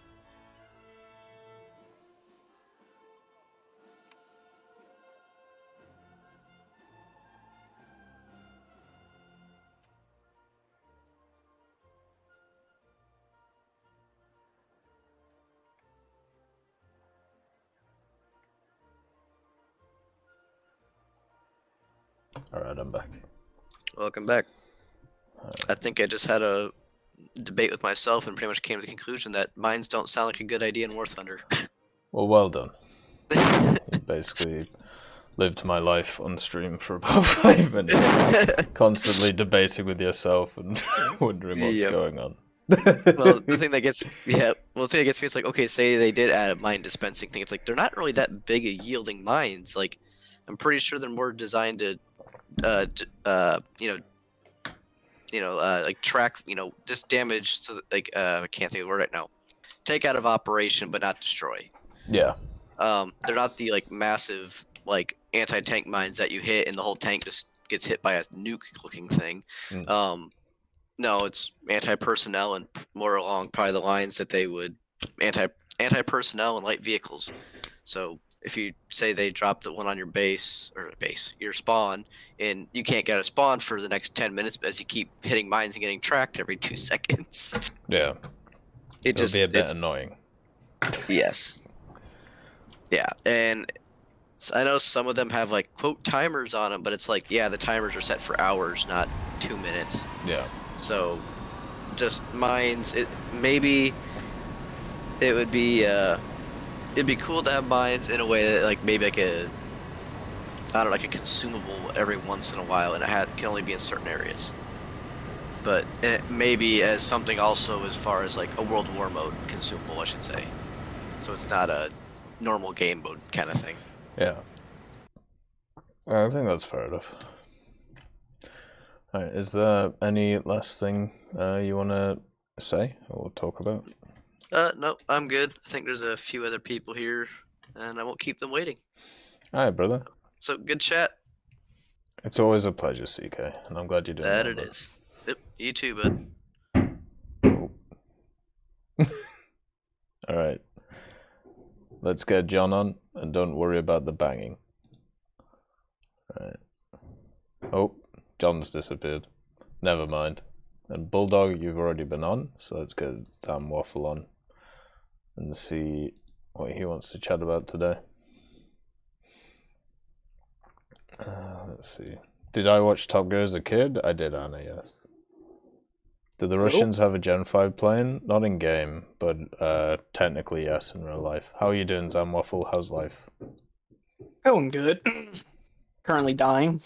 Alright, I'm back. Welcome back. I think I just had a debate with myself and pretty much came to the conclusion that mines don't sound like a good idea in War Thunder. Well done. basically lived my life on stream for about 5 minutes, constantly debating with yourself and wondering what's going on. Well, the thing that gets me is like, okay, say they did add a mine dispensing thing. It's like they're not really that big at yielding mines. Like, I'm pretty sure they're more designed to, like track, just damage. So that, like, I can't think of the word right now. Take out of operation, but not destroy. Yeah. They're not the like massive like anti-tank mines that you hit and the whole tank just gets hit by a nuke-looking thing. No, it's anti-personnel and more along probably the lines that they would anti-personnel and light vehicles. So if you say they drop the one on your your spawn, and you can't get a spawn for the next 10 minutes as you keep hitting mines and getting tracked every 2 seconds. Yeah. It'll be a bit annoying. Yes. Yeah, and I know some of them have like quote timers on them, but it's like, yeah, the timers are set for hours, not 2 minutes. Yeah. So, just mines. It'd be cool to have mines in a way that like maybe like a consumable every once in a while, and it can only be in certain areas. But maybe as something also as far as like a World War mode consumable, I should say. So it's not a normal game mode kind of thing. Yeah. I think that's fair enough. Alright, is there any last thing you want to say or talk about? No, I'm good. I think there's a few other people here, and I won't keep them waiting. Alright, brother. So, good chat. It's always a pleasure, CK, and I'm glad you're doing That it is. Yep, you too, bud. Alright. Let's get John on, and don't worry about the banging. Alright. Oh, John's disappeared. Never mind. And Bulldog, you've already been on, so let's get Damn Waffle on and see what he wants to chat about today. Let's see. Did I watch Top Gear as a kid? I did, Anna, yes. Do the Russians have a Gen 5 plane? Not in game, but technically yes, in real life. How are you doing, Zam Waffle? How's life? Going good. Currently dying.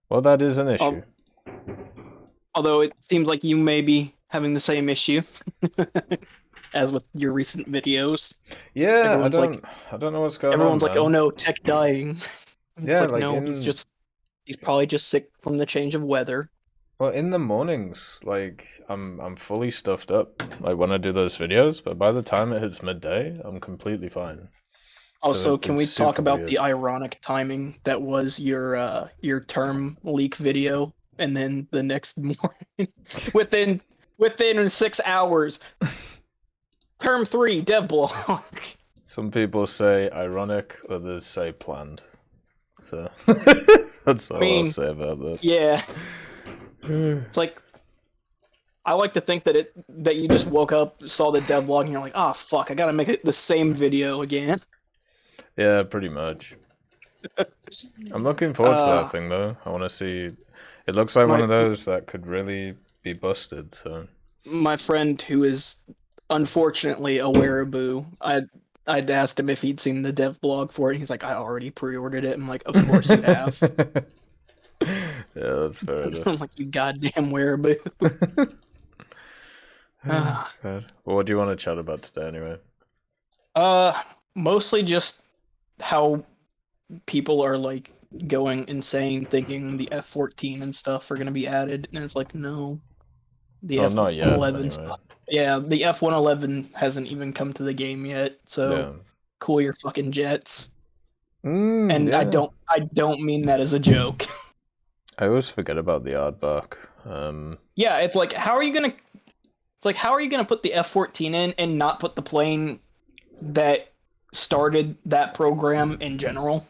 Well, that is an issue. Although it seems like you may be having the same issue as with your recent videos. Yeah, I don't know what's going on. Everyone's like, "Oh no, Tech dying." Yeah, it's like no, he's probably just sick from the change of weather. Well, in the mornings, like I'm fully stuffed up, like when I do those videos. But by the time it hits midday, I'm completely fine. Also, So can we talk about the ironic timing that was your term leak video, and then the next morning, within 6 hours, term 3 dev blog. Some people say ironic, others say planned. So that's all I'll say about that. Yeah. It's like, I like to think that you just woke up, saw the devlog, and you're like, "Ah, fuck, I gotta make it the same video again." Yeah, pretty much. I'm looking forward to that thing though. I want to see. It looks like one of those that could really be busted. So my friend, who is unfortunately a wearaboo, I'd asked him if he'd seen the dev blog for it. He's like, "I already pre-ordered it." I'm like, "Of course you have." Yeah, that's fair enough. I'm like, "You goddamn wearaboo." God. Well, what do you want to chat about today, anyway? Mostly just how people are like going insane, thinking the F-14 and stuff are gonna be added, and it's like, no, the F-111. Anyway. Yeah, the F-111 hasn't even come to the game yet, so cool your fucking jets. And I don't mean that as a joke. I always forget about the aardvark. Yeah, it's like, how are you gonna put the F-14 in and not put the plane that started that program in general?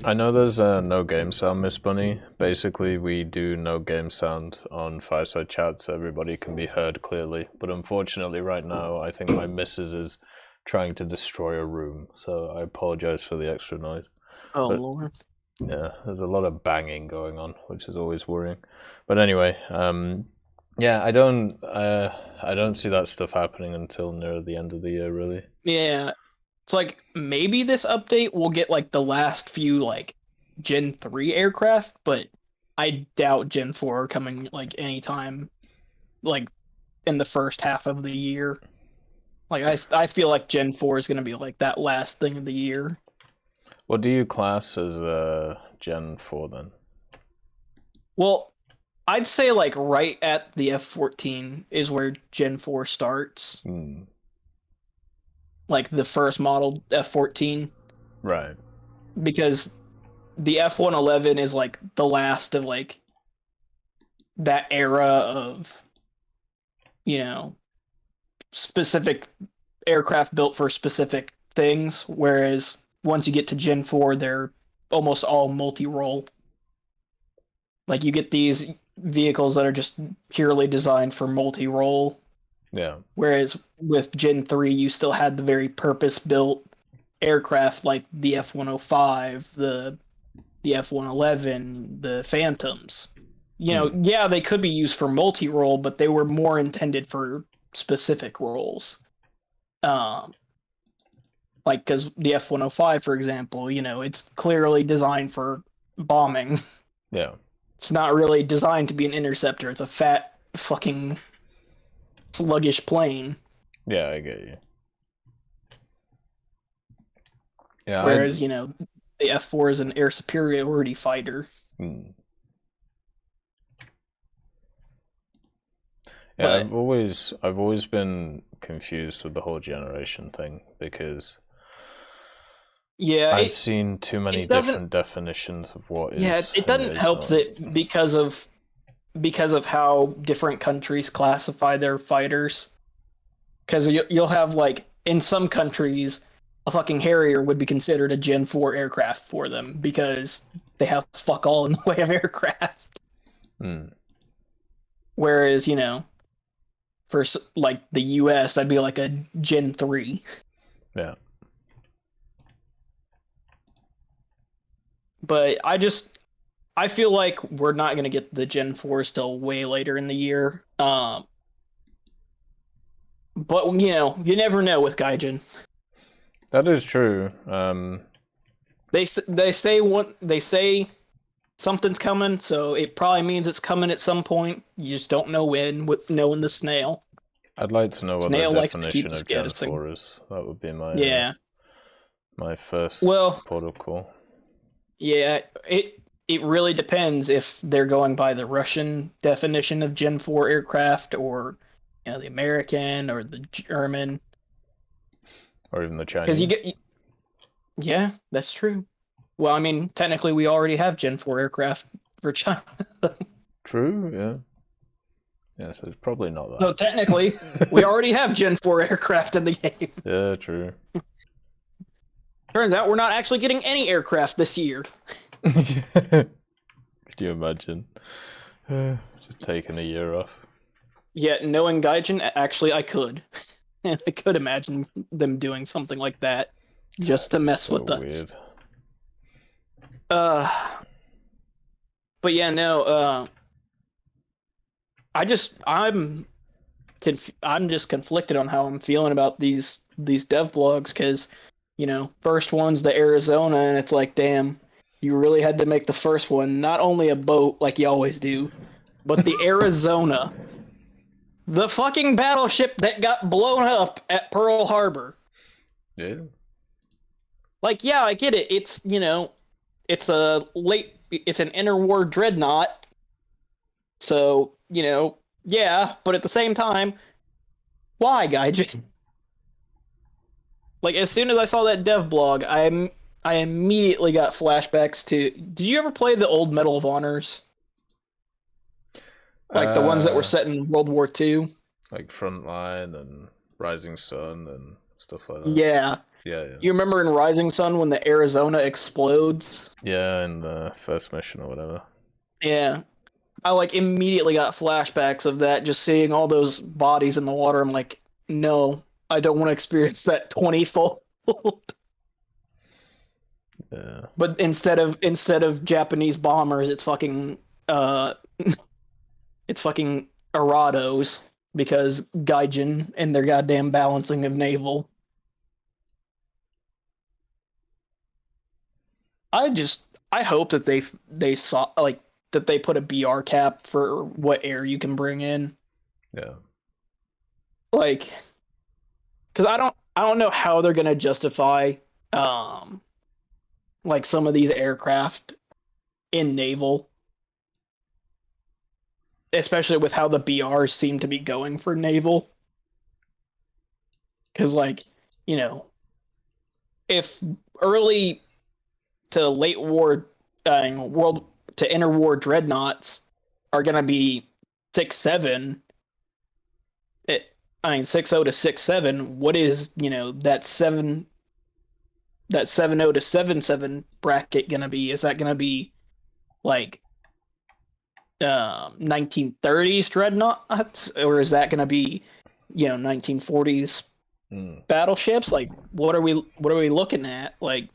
I know there's no game sound, Miss Bunny. Basically, we do no game sound on Fireside Chat, so everybody can be heard clearly. But unfortunately, right now, I think my missus is trying to destroy a room, so I apologize for the extra noise. Oh, Lord. Yeah, there's a lot of banging going on, which is always worrying. But anyway, yeah, I don't see that stuff happening until near the end of the year, really. Yeah. It's like maybe this update will get like the last few like Gen 3 aircraft, but I doubt Gen 4 are coming like anytime like in the first half of the year. Like I feel like Gen 4 is going to be like that last thing of the year. What do you class as Gen 4 then? Well, I'd say like right at the F-14 is where Gen 4 starts. Like the first model F-14. Right. Because the F-111 is like the last of like that era of, you know, specific aircraft built for specific things, whereas once you get to Gen 4, they're almost all multi-role. Like you get these vehicles that are just purely designed for multi-role. Yeah. Whereas with Gen 3, you still had the very purpose-built aircraft like the F-105, the F-111, the Phantoms. You know, yeah, they could be used for multi-role, but they were more intended for specific roles. Like, because the F-105, for example, you know, it's clearly designed for bombing. Yeah. It's not really designed to be an interceptor. It's a fat, fucking sluggish plane. Yeah, I get you. Yeah. Whereas, you know, the F-4 is an air superiority fighter. Yeah, I've always been confused with the whole generation thing because I've seen too many different definitions of what is. Yeah, it doesn't help that because of how different countries classify their fighters. Because you'll have like in some countries, a fucking Harrier would be considered a Gen 4 aircraft for them because they have fuck all in the way of aircraft. Whereas, you know, for like the US, that'd be like a Gen 3. Yeah. But I feel like we're not going to get the Gen 4s till way later in the year. But, you know, you never know with Gaijin. That is true. They say something's coming, so it probably means it's coming at some point. You just don't know when, with knowing the snail. I'd like to know what Snail the likes to keep definition us of Gen guessing. 4 is. That would be my my first protocol. Yeah, it really depends if they're going by the Russian definition of Gen 4 aircraft or, you know, the American or the German. Or even the Chinese. Because you get... Yeah, that's true. Well, I mean, technically we already have Gen 4 aircraft for China. True, yeah. Yeah, so it's probably not that. No, technically, we already have Gen 4 aircraft in the game. Yeah, true. Turns out we're not actually getting any aircraft this year. Could you imagine? Just taking a year off. Yeah, knowing Gaijin, actually I could. I could imagine them doing something like that just to mess with us. Weird. But yeah, no, I'm just conflicted on how I'm feeling about these dev blogs because, you know, first one's the Arizona, and it's like, damn, you really had to make the first one not only a boat like you always do, but the Arizona, the fucking battleship that got blown up at Pearl Harbor. Yeah. Like, yeah, I get it. It's, you know, it's an interwar dreadnought. So, you know, yeah, but at the same time, why, Gaijin? Like, as soon as I saw that dev blog, I immediately got flashbacks to... Did you ever play the old Medal of Honors? Like, the ones that were set in World War II? Like Frontline and Rising Sun and stuff like that. Yeah. Yeah. You remember in Rising Sun when the Arizona explodes? Yeah, in the first mission or whatever. Yeah. I, like, immediately got flashbacks of that, just seeing all those bodies in the water. I'm like, no, I don't want to experience that 20-fold. Yeah. But instead of Japanese bombers, it's fucking it's fucking Arados, because Gaijin and their goddamn balancing of naval. I hope that they saw like that they put a BR cap for what air you can bring in. Yeah. Like, because I don't know how they're gonna justify like some of these aircraft in naval, especially with how the BRs seem to be going for naval. Because like, you know, if early to late war world to interwar dreadnoughts are gonna be 6.7, I mean 6.0 to 6.7, what is, you know, that 7.0 to 7.7 bracket gonna be? Is that gonna be like 1930s dreadnoughts, or is that gonna be, you know, 1940s battleships? Like, what are we looking at? Like,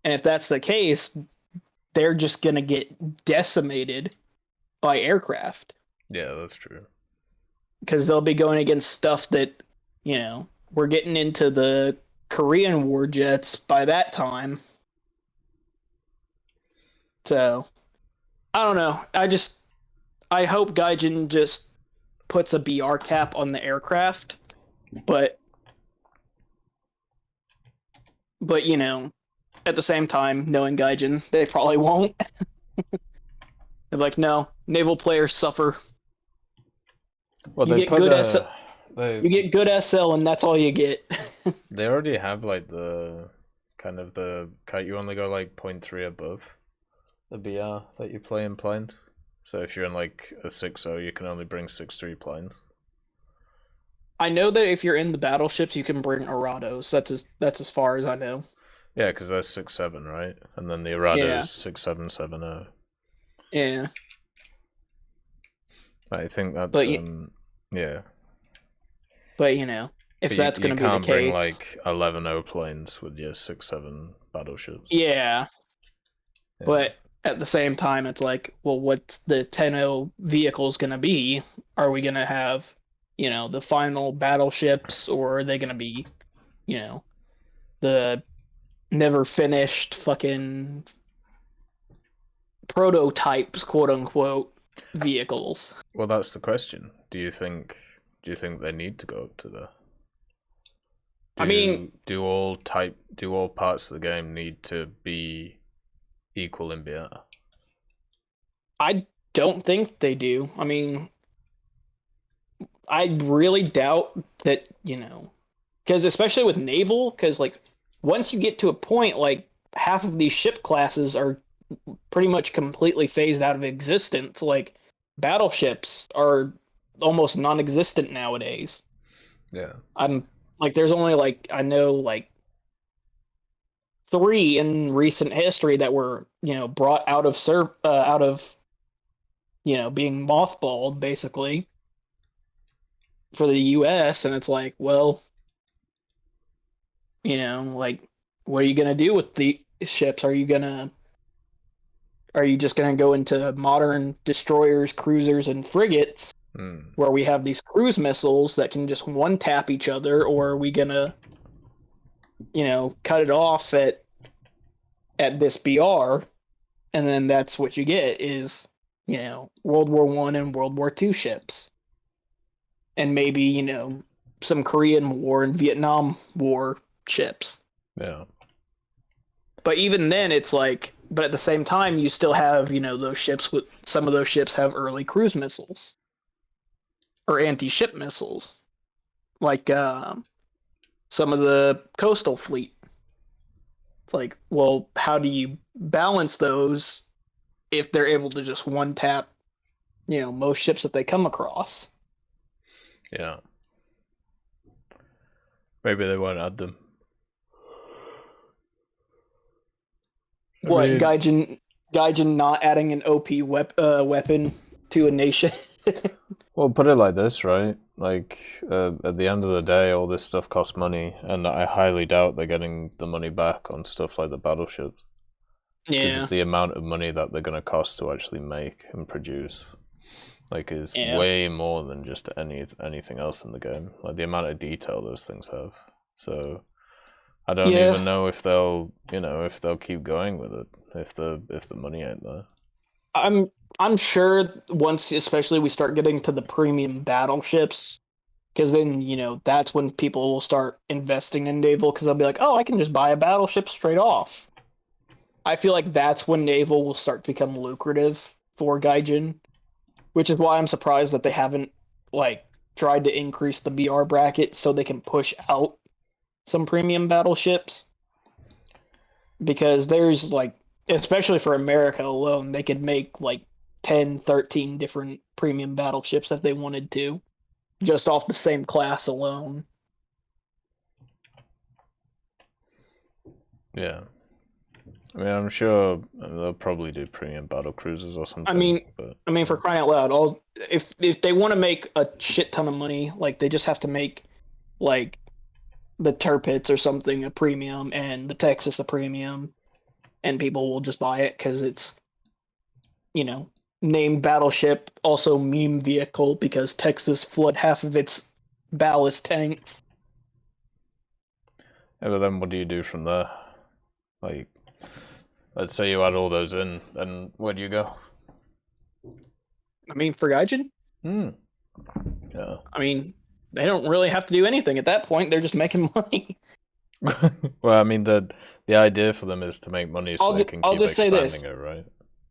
and if that's the case, they're just gonna get decimated by aircraft. Yeah, that's true. Because they'll be going against stuff that, you know, we're getting into the Korean war jets by that time. So, I don't know. I hope Gaijin just puts a BR cap on the aircraft, but you know, at the same time, knowing Gaijin, they probably won't. They're like, no, naval players suffer. Well, you they get put good they you get good SL, and that's all you get. they already have like the kind of the cut. You only go like 0.3 above the BR that you play in planes. So if you're in like a 6.0, you can only bring 6.3 planes. I know that if you're in the battleships, you can bring Arados. That's as far as I know. Yeah, because they're 6.7, right? And then the Arado is 6.770. Yeah. I think that's But yeah. But you know, if that's going to be the case, you can't bring like 11.0 planes with your 6.7 battleships. Yeah. But at the same time, it's like, well, what's the 10.0 vehicles going to be? Are we going to have, you know, the final battleships, or are they going to be, you know, the never finished fucking prototypes, quote unquote, vehicles? Well, that's the question. Do you think they need to go up to the? Do all parts of the game need to be equal in BR? I don't think they do. I mean, I really doubt that, you know, because especially with naval, because like once you get to a point, like half of these ship classes are pretty much completely phased out of existence. Like battleships are almost non-existent nowadays. Yeah. I'm like, there's only like, I know like 3 in recent history that were, you know, brought out of you know, being mothballed basically for the US, and it's like, well, you know, like, what are you gonna do with the ships? Are you just gonna go into modern destroyers, cruisers, and frigates, where we have these cruise missiles that can just one tap each other, or are we gonna, you know, cut it off at this BR, and then that's what you get is, you know, World War I and World War II ships, and maybe, you know, some Korean War and Vietnam War ships. Yeah. But even then, it's like, but at the same time, you still have, you know, those ships with some of those ships have early cruise missiles or anti-ship missiles, like some of the coastal fleet. It's like, well, how do you balance those if they're able to just one tap, you know, most ships that they come across? Yeah. Maybe they won't add them. What, Gaijin not adding an OP weapon to a nation? Well, put it like this, right? Like, at the end of the day, all this stuff costs money, and I highly doubt they're getting the money back on stuff like the battleships. Yeah. Because the amount of money that they're going to cost to actually make and produce, like, is way more than just anything else in the game. Like, the amount of detail those things have. So, I don't Yeah. even know if they'll keep going with it if the money ain't there. I'm sure once, especially we start getting to the premium battleships, because then that's when people will start investing in naval, because they'll be like, oh, I can just buy a battleship straight off. I feel like that's when naval will start to become lucrative for Gaijin, which is why I'm surprised that they haven't tried to increase the BR bracket so they can push out some premium battleships, because there's especially for America alone, they could make 10, 13 different premium battleships if they wanted to, just off the same class alone. Yeah. I mean, I'm sure they'll probably do premium battle cruisers or something. I mean, for crying out loud, if they want to make a shit ton of money, they just have to make the Tirpitz or something a premium and the Texas a premium, and people will just buy it because it's named battleship, also meme vehicle, because Texas flood half of its ballast tanks. Yeah, but then what do you do from there? Let's say you add all those in, then where do you go? I mean, for Gaijin? Yeah. I mean, they don't really have to do anything at that point. They're just making money. Well, I mean, the idea for them is to make money so they can keep expanding it, right?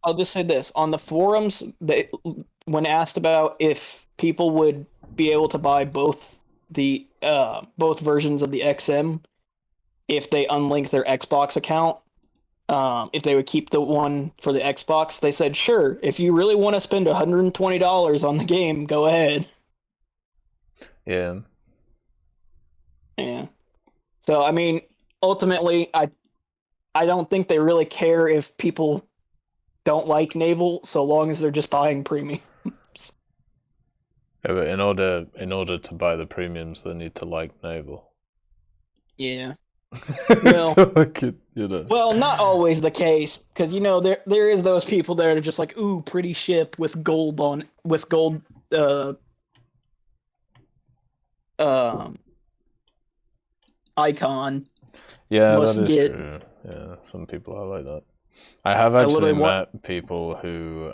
I'll just say this. On the forums, when asked about if people would be able to buy both versions of the XM if they unlink their Xbox account, if they would keep the one for the Xbox, they said, sure, if you really want to spend $120 on the game, go ahead. Yeah. Yeah. So, I mean, ultimately, I don't think they really care if people don't like naval, so long as they're just buying premium. Yeah, but in order to buy the premiums, they need to like naval. Yeah. Well, So well, not always the case, because there is those people that are just like, ooh, pretty ship with gold icon. Yeah, must that is get. true. Yeah, some people are like that. I have actually met people who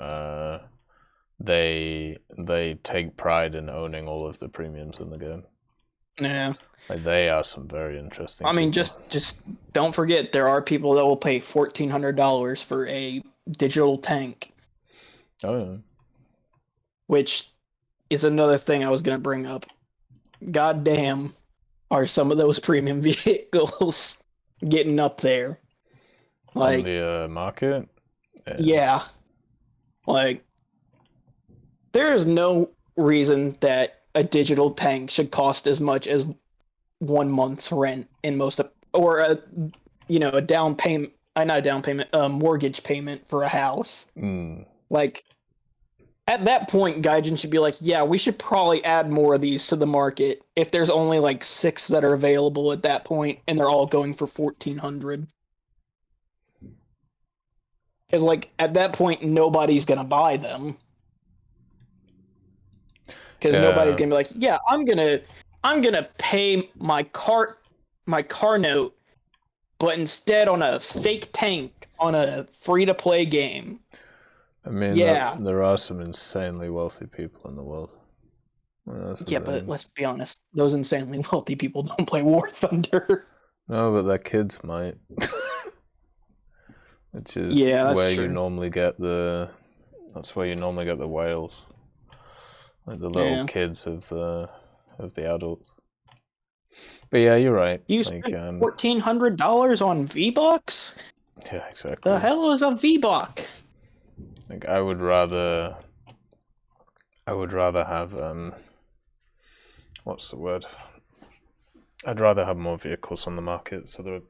they take pride in owning all of the premiums in the game. Yeah. They are some very interesting. I mean, people. just don't forget, there are people that will pay $1,400 for a digital tank. Oh yeah. Which is another thing I was gonna bring up. God damn, are some of those premium vehicles getting up there? On the market? Yeah. There is no reason that a digital tank should cost as much as 1 month's rent in most of, or a down payment, not a down payment, mortgage payment for a house. At that point, Gaijin should be like, yeah, we should probably add more of these to the market if there's only 6 that are available at that point, and they're all going for $1,400. Because at that point, nobody's gonna buy them. Because nobody's gonna be like, yeah, I'm gonna pay my car note, but instead on a fake tank on a free-to-play game. I mean, yeah, there are some insanely wealthy people in the world. Yeah, but let's be honest, those insanely wealthy people don't play War Thunder. No, but their kids might. Which is where you normally get the. That's where you normally get the whales, like the little kids of the adults. But yeah, you're right. You spent $1,400 on V-Bucks? Yeah, exactly. The hell is a V-Buck? I would rather have what's the word? I'd rather have more vehicles on the market so they're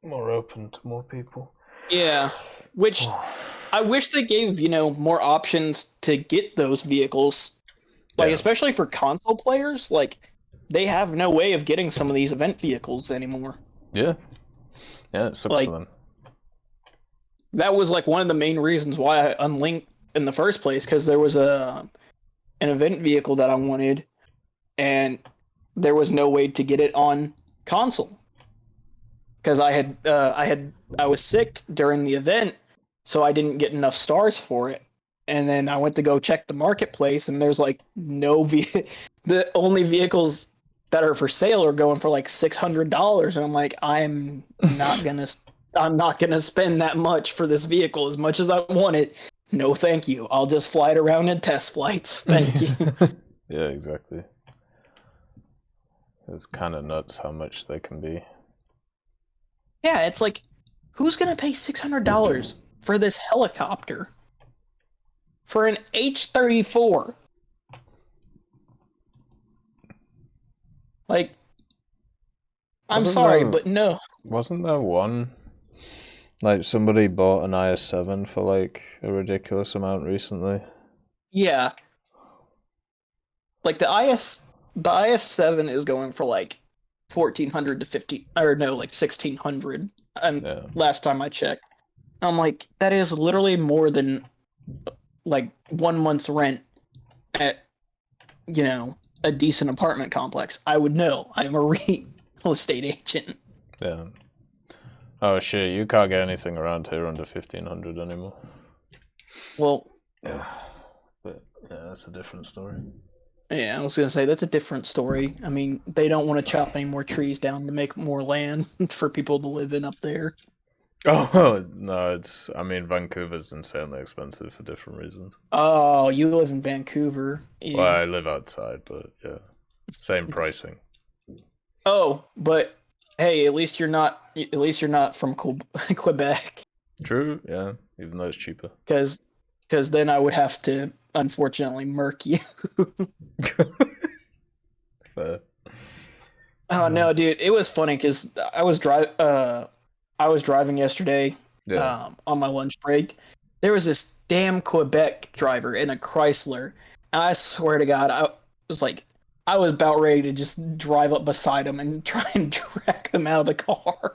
more open to more people. Yeah, which I wish they gave, more options to get those vehicles. Especially for console players, they have no way of getting some of these event vehicles anymore. Yeah. Yeah, it sucks for them. That was one of the main reasons why I unlinked in the first place, because there was an event vehicle that I wanted, and there was no way to get it on console. because I was sick during the event, so I didn't get enough stars for it. And then I went to go check the marketplace, and there's like the only vehicles that are for sale are going for like $600, and I'm like, I'm not gonna spend that much for this vehicle as much as I want it. No, thank you. I'll just fly it around in test flights. Thank you. Yeah, exactly. It's kind of nuts how much they can be. Yeah, it's like, who's gonna pay $600 for this helicopter? For an H-34? Like, I'm sorry, but no. Wasn't there one? Like, somebody bought an IS-7 for, like, a ridiculous amount recently. Yeah. Like, the IS-7 is going for, like, 1,400 to 50, or no, like, 1,600. Last time I checked. I'm like, that is literally more than, like, 1 month's rent at, you know, a decent apartment complex. I would know. I'm a real estate agent. Yeah. Oh shit, you can't get anything around here under 1,500 anymore. Well, yeah, but yeah, that's a different story. Yeah, I was gonna say that's a different story. I mean, they don't want to chop any more trees down to make more land for people to live in up there. Oh no, I mean, Vancouver's insanely expensive for different reasons. Oh, you live in Vancouver. Yeah. Well, I live outside, but yeah, same pricing. Oh, but hey, at least you're not from Quebec. True, yeah, even though it's cheaper. Because then I would have to unfortunately murk you. Fair. Oh no, dude, it was funny because I was driving yesterday. Yeah. On my lunch break. There was this damn Quebec driver in a Chrysler. And I swear to God, I was about ready to just drive up beside him and try and drag him out of the car.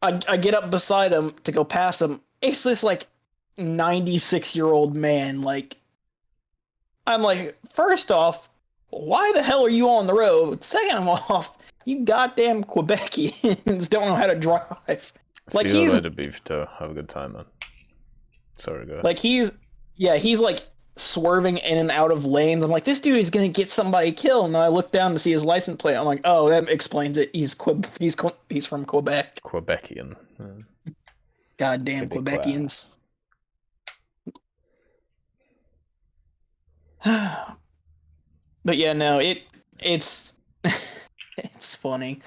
I get up beside him to go past him. It's this like 96-year-old man. Like, I'm like, first off, why the hell are you on the road? Second off, you goddamn Quebecians don't know how to drive. Like, see you later, beef toe. Have a good time, man. Sorry, go ahead. Like, he's like swerving in and out of lanes. I'm like, this dude is gonna get somebody killed. And I look down to see his license plate. I'm like, oh, that explains it. He's from Quebec. Quebecian. Yeah. Goddamn Quebecians. But yeah, no, it's it's funny.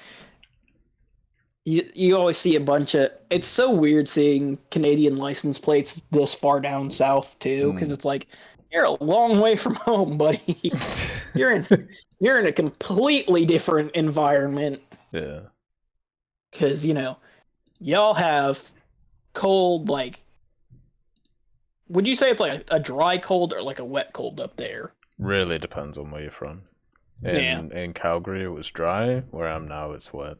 You always see a bunch of. It's so weird seeing Canadian license plates this far down south too, because it's like, you're a long way from home, buddy. you're in a completely different environment. Yeah. Because y'all have cold, like. Would you say it's like a dry cold or like a wet cold up there? Really depends on where you're from. In Calgary, it was dry. Where I'm now, it's wet.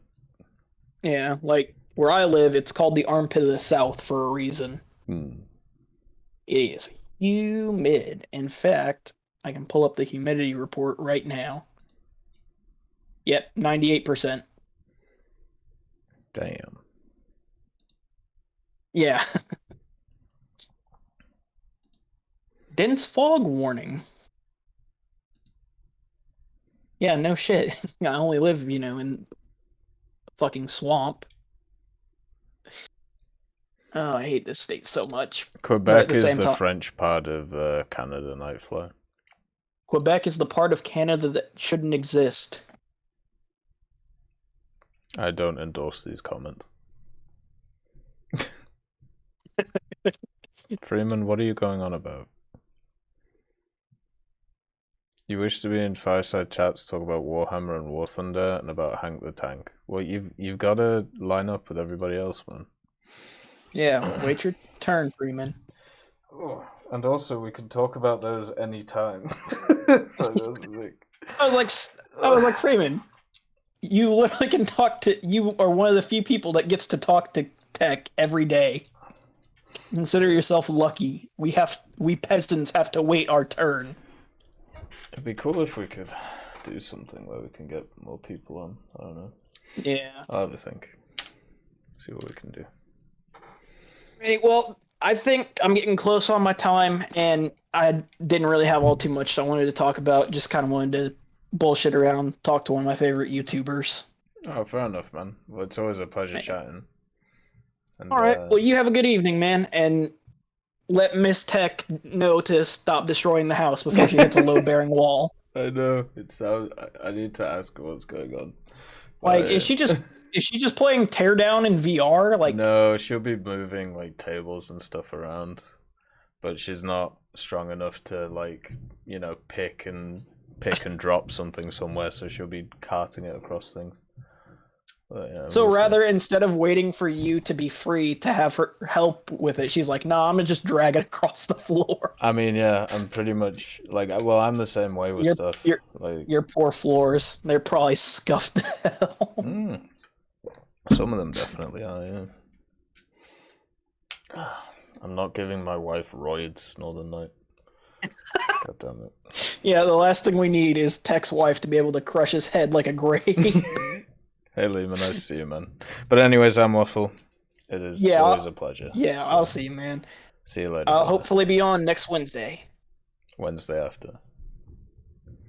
Yeah, like where I live, it's called the armpit of the South for a reason. It is humid. In fact, I can pull up the humidity report right now. Yep, 98%. Damn. Yeah. Dense fog warning. Yeah, no shit. I only live, in a fucking swamp. Oh, I hate this state so much. Quebec is the French part of Canada, Nightfly. Quebec is the part of Canada that shouldn't exist. I don't endorse these comments. Freeman, what are you going on about? You wish to be in Fireside chats, talk about Warhammer and War Thunder, and about Hank the Tank. Well, you've got to line up with everybody else, man. Yeah, wait your turn, Freeman. Oh, and also, we can talk about those anytime. I was like, Freeman, you literally can talk to. You are one of the few people that gets to talk to tech every day. Consider yourself lucky. We peasants have to wait our turn. It'd be cool if we could do something where we can get more people on. I don't know. Yeah. I'll have a think. See what we can do. Right, well, I think I'm getting close on my time, and I didn't really have all too much I wanted to talk about. Just kind of wanted to bullshit around, talk to one of my favorite YouTubers. Oh, fair enough, man. Well, it's always a pleasure chatting. And, all right. Well, you have a good evening, man, and let Miss Tech know to stop destroying the house before she hits a load-bearing wall. I know. I need to ask her what's going on. Like, is she just playing Teardown in VR? Like, no, she'll be moving like tables and stuff around, but she's not strong enough to like, you know, pick and drop something somewhere. So she'll be carting it across things. But, yeah, so rather, instead of waiting for you to be free to have her help with it, she's like, "Nah, I'm gonna just drag it across the floor." I mean, yeah, I'm pretty much like, well, I'm the same way with stuff. Your poor floors, they're probably scuffed to hell. Some of them definitely are, yeah. I'm not giving my wife roids Northern Night. God damn it. Yeah, the last thing we need is Tech's wife to be able to crush his head like a grave. Hey, Lehman, nice to see you, man. But anyways, I'm Waffle. It is always a pleasure. Yeah, so, I'll see you, man. See you later. I'll hopefully be on next Wednesday. Wednesday after.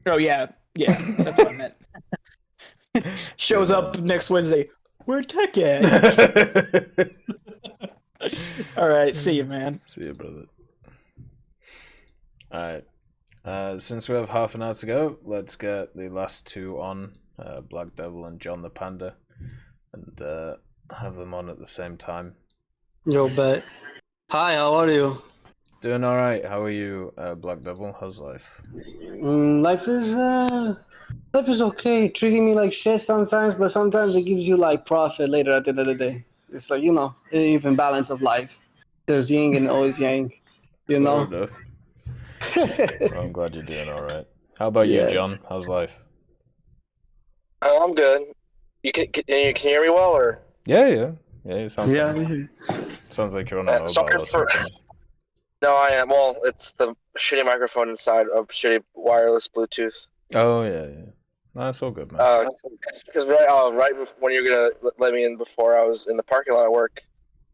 Oh, yeah, that's what I meant. Shows up next Wednesday. Where Tech at? All right, see you, man. See you, brother. All right. Since we have half an hour to go, let's get the last two on, Black Devil and John the Panda, and have them on at the same time. Yo, bet. Hi, how are you? Doing all right. How are you, Black Devil? How's life? Life is okay. Treating me like shit sometimes, but sometimes it gives you like profit later at the end of the day. It's like, you know, even balance of life. There's yin and always yang. You know. Fair enough. Well, I'm glad you're doing all right. How about you, John? How's life? Oh, I'm good. You can hear me well, or? Yeah. You sound fine. Sounds like you're on a mobile or something. No, I am. Well, it's the shitty microphone inside of shitty wireless Bluetooth. Oh yeah. No, that's all good, man. Because right when you were gonna let me in before, I was in the parking lot at work,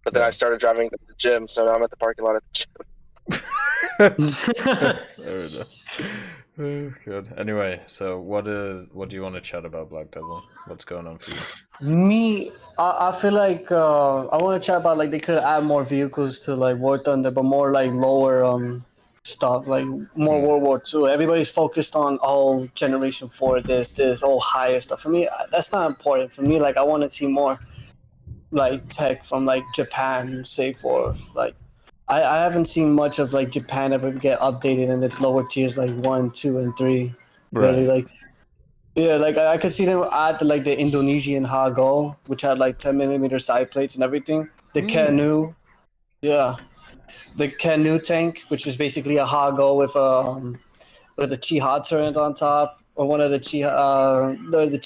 but then I started driving to the gym, so now I'm at the parking lot at the gym. There we go. Good. Anyway, so what do you want to chat about, Black Devil? What's going on for you? Me, I feel like I want to chat about like they could add more vehicles to like War Thunder, but more like lower stuff, like more World War II. Everybody's focused on Generation 4, this higher stuff. For me, that's not important. For me, like I want to see more like tech from like Japan, say for like. I haven't seen much of like Japan ever get updated in its lower tiers like 1, 2, and 3. Right. Really, like, yeah, like I could see them add like the Indonesian Hago, which had like 10mm side plates and everything. The Canoe, the Canoe tank, which is basically a Hago with a Chi-Ha turret on top, or one of the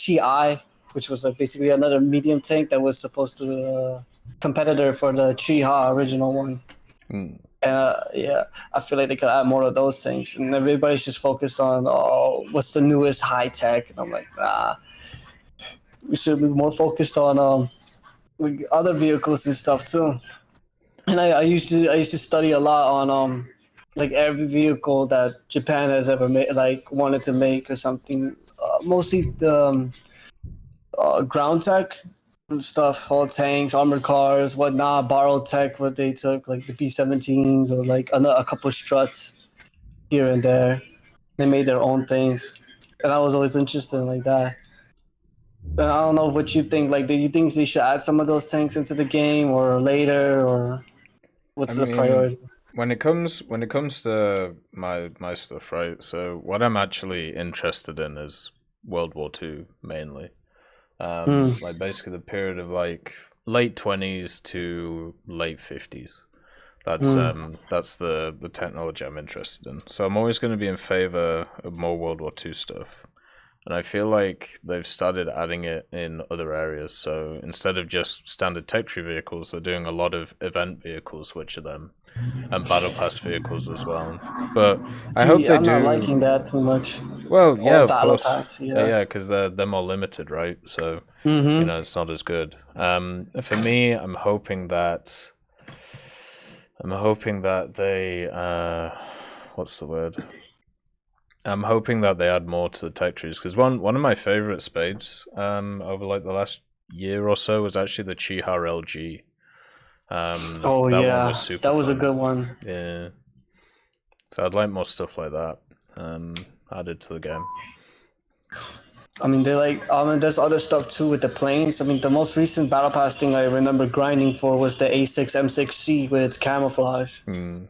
Chi-I, which was like basically another medium tank that was supposed to competitor for the Chi-Ha original one. I feel like they could add more of those things, and everybody's just focused on what's the newest high tech, and I'm like, we should be more focused on like other vehicles and stuff too. And I used to study a lot on like every vehicle that Japan has ever made, like wanted to make or something. Mostly the ground tech. Stuff, all tanks, armored cars, whatnot, borrowed tech, what they took, like the B-17s or like a couple struts here and there. They made their own things, and I was always interested in like that. And I don't know what you think. Like, do you think they should add some of those tanks into the game or later, or what's the priority? When it comes to my stuff, right? So what I'm actually interested in is World War II mainly. Like basically the period of like late 20s to late 50s. That's the technology I'm interested in. So I'm always going to be in favor of more World War II stuff. And I feel like they've started adding it in other areas. So instead of just standard tech tree vehicles, they're doing a lot of event vehicles, which are them, and battle pass vehicles as well. But I hope they I'm do. not liking that too much. Well, yeah, or of battle course. packs. Yeah, because they're more limited, right? So Mm-hmm. you know it's not as good. For me, I'm hoping that they what's the word? I'm hoping that they add more to the tech trees, because one of my favorite spades over like the last year or so was actually the Chihar LG. Oh that yeah, one was super that was fun. a good one. Yeah. So I'd like more stuff like that added to the game. I mean, there's other stuff too with the planes. I mean, the most recent battle pass thing I remember grinding for was the A6 M6C with its camouflage.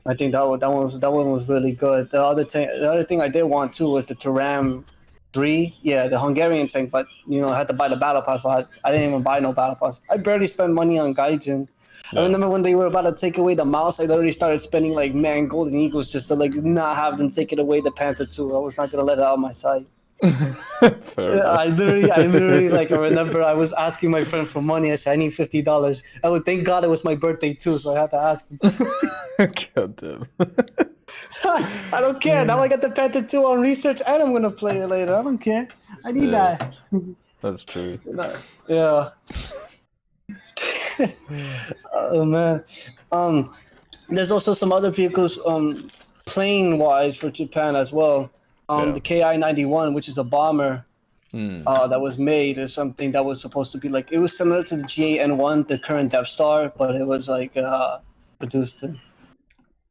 I think that one was really good. The other thing I did want too was the Turam 3, yeah, the Hungarian tank. But you know, I had to buy the battle pass. But I didn't even buy no battle pass. I barely spent money on Gaijin. I remember when they were about to take away the mouse, I already started spending like golden eagles just to like not have them take it away the Panther 2. I was not gonna let it out of my sight. I literally like I remember I was asking my friend for money. I said I need $50. I would thank God it was my birthday too, so I had to ask him. God damn. I don't care. Now I got the Panther 2 on research and I'm gonna play it later. I don't care. I need that. That's true. Yeah. Oh man. There's also some other vehicles plane wise for Japan as well. The KI-91, which is a bomber that was made, is something that was supposed to be like, it was similar to the GA-N1, the current Death Star, but it was like produced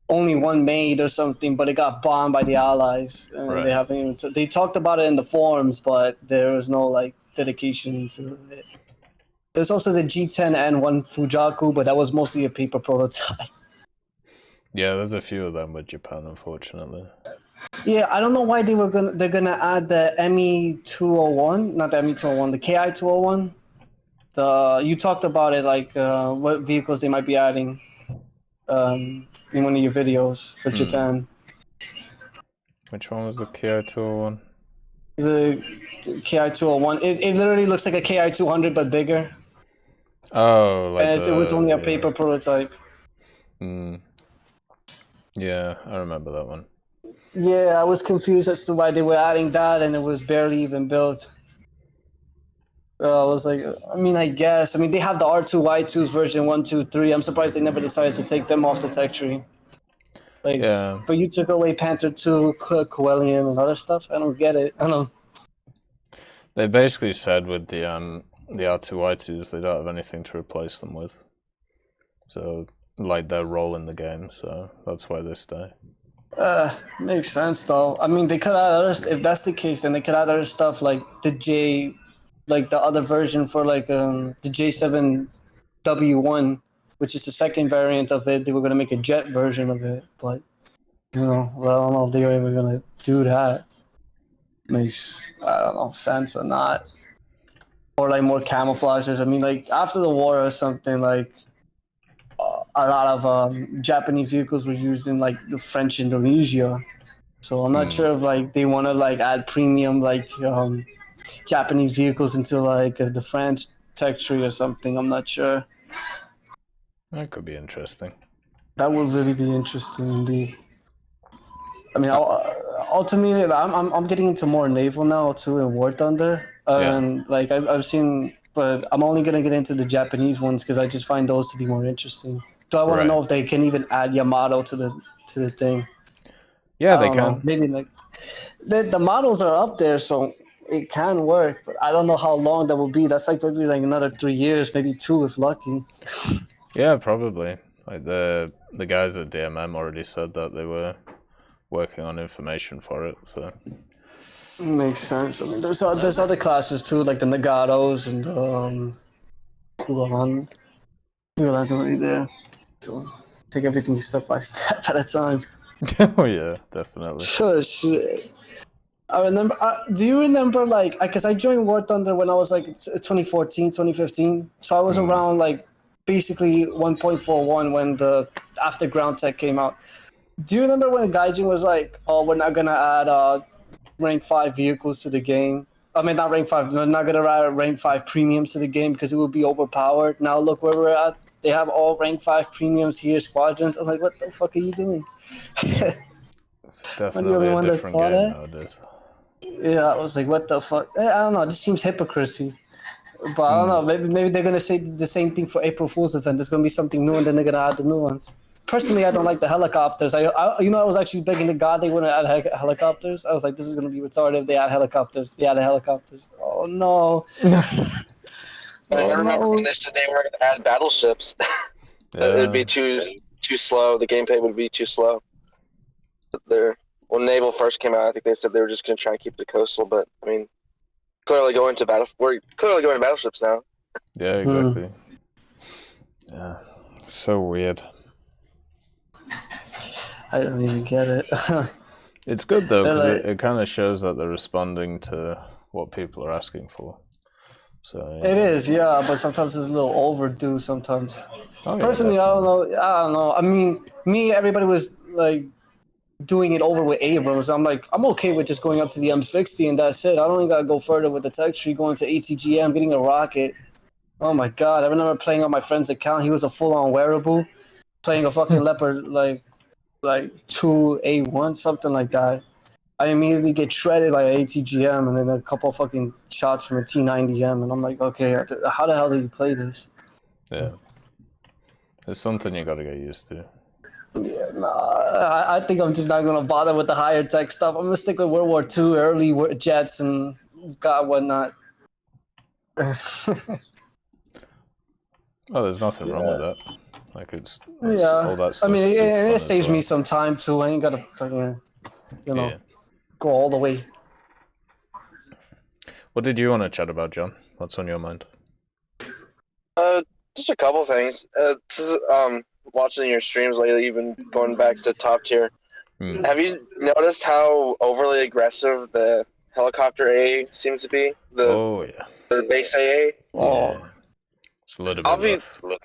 only one made or something, but it got bombed by the Allies. And they haven't even they talked about it in the forums, but there was no like dedication to it. There's also the G10N1 Fujaku, but that was mostly a paper prototype. Yeah, there's a few of them with Japan, unfortunately. Yeah, I don't know why they're gonna add the ME201, not the ME201, the KI201. You talked about it, like what vehicles they might be adding in one of your videos for Japan. Which one was the KI201? The KI201. It literally looks like a KI200 but bigger. Oh, like it was only a paper prototype. Yeah, I remember that one. Yeah, I was confused as to why they were adding that, and it was barely even built. I was like, I guess. They have the R2Y2s version 1, 2, 3. I'm surprised they never decided to take them off the tech tree. But you took away Panther 2, Coelian, and other stuff. I don't get it. I don't. They basically said with the R2Y2s, they don't have anything to replace them with. So, like their role in the game, so that's why they stay. Makes sense though. They could add other. If that's the case, then they could add other stuff like the other version for the J7W1, which is the second variant of it. They were gonna make a jet version of it, but I don't know if they were ever gonna do that. Makes sense or not, or more camouflages. After the war or something, a lot of Japanese vehicles were used in the French Indonesia, so I'm not sure if they want to add premium Japanese vehicles into the France tech tree or something. I'm not sure. That could be interesting. That would really be interesting indeed. Ultimately, I'm getting into more naval now too in War Thunder, and I've seen, but I'm only gonna get into the Japanese ones because I just find those to be more interesting. So I want to know if they can even add Yamato to the thing. Yeah, they can. Maybe the models are up there, so it can work. But I don't know how long that will be. That's maybe another 3 years, maybe 2 if lucky. Yeah, probably. The guys at DMM already said that they were working on information for it, so makes sense. There's other classes too, like the Nagatos and Kulan. Kulan's already there. So take everything step by step at a time. Oh yeah, definitely. Sure. I remember. Do you remember because I joined War Thunder when I was 2014, 2015. So I was around basically 1.41 when the after Ground Tech came out. Do you remember when Gaijin was oh, we're not gonna add rank 5 vehicles to the game? Not rank 5. We're not gonna add rank 5 premiums to the game because it would be overpowered. Now look where we're at. They have all rank 5 premiums here, squadrons. I'm what the fuck are you doing? It's definitely a different game nowadays. Yeah, I was like, what the fuck? I don't know. It just seems hypocrisy. But I don't know. Maybe they're gonna say the same thing for April Fool's event. There's gonna be something new, and then they're gonna add the new ones. Personally, I don't like the helicopters. I was actually begging to God they wouldn't add helicopters. I was like, this is gonna be retarded if they add helicopters. They added helicopters. Oh no. I remember when they said they were going to add battleships. It'd be too slow. The gameplay would be too slow. When Naval first came out, I think they said they were just going to try and keep it coastal. But I mean, we're clearly going to battleships now. Yeah, exactly. Yeah, so weird. I don't even get it. It's good though, because it kind of shows that they're responding to what people are asking for. So It is, yeah, but sometimes it's a little overdue. Sometimes, personally, definitely. I don't know. I mean, everybody was like doing it over with Abrams. I'm like, I'm okay with just going up to the M60 and that's it. I don't even gotta go further with the tech tree. Going to ATGM, getting a rocket. Oh my god! I remember playing on my friend's account. He was a full-on wearable, playing a fucking Leopard like 2A1, something like that. I immediately get shredded by an ATGM and then a couple fucking shots from a T90M, and I'm like, okay, how the hell do you play this? Yeah, it's something you gotta get used to. Yeah, nah, I think I'm just not gonna bother with the higher tech stuff. I'm gonna stick with World War II, early jets, and God whatnot. Oh, there's nothing wrong with that. Like it's Yeah, all that stuff. I mean, it saves me some time too. I ain't gotta fucking, go all the way. What did you want to chat about, John? What's on your mind? Just a couple things. Watching your streams lately, you've been going back to top tier. Have you noticed how overly aggressive the helicopter AA seems to be? The base AA? Oh. It's a little bit rough.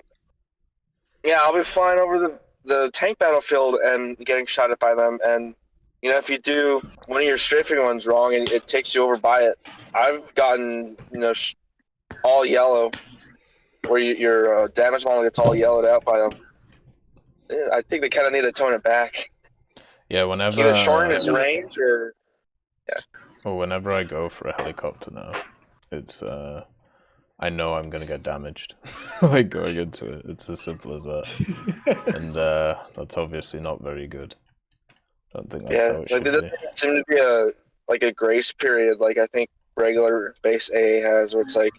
Yeah, I'll be flying over the tank battlefield and getting shot at by them, and if you do one of your strafing ones wrong and it takes you over by it, I've gotten all yellow, where your damage model gets all yellowed out by them. I think they kind of need to tone it back. Yeah, whenever Either shorten its range or Well, whenever I go for a helicopter now, it's I know I'm gonna get damaged. Like going into it, it's as simple as that, and that's obviously not very good. I don't think that's how it should there doesn't seem to be a grace period like I think regular base AA has, where it's like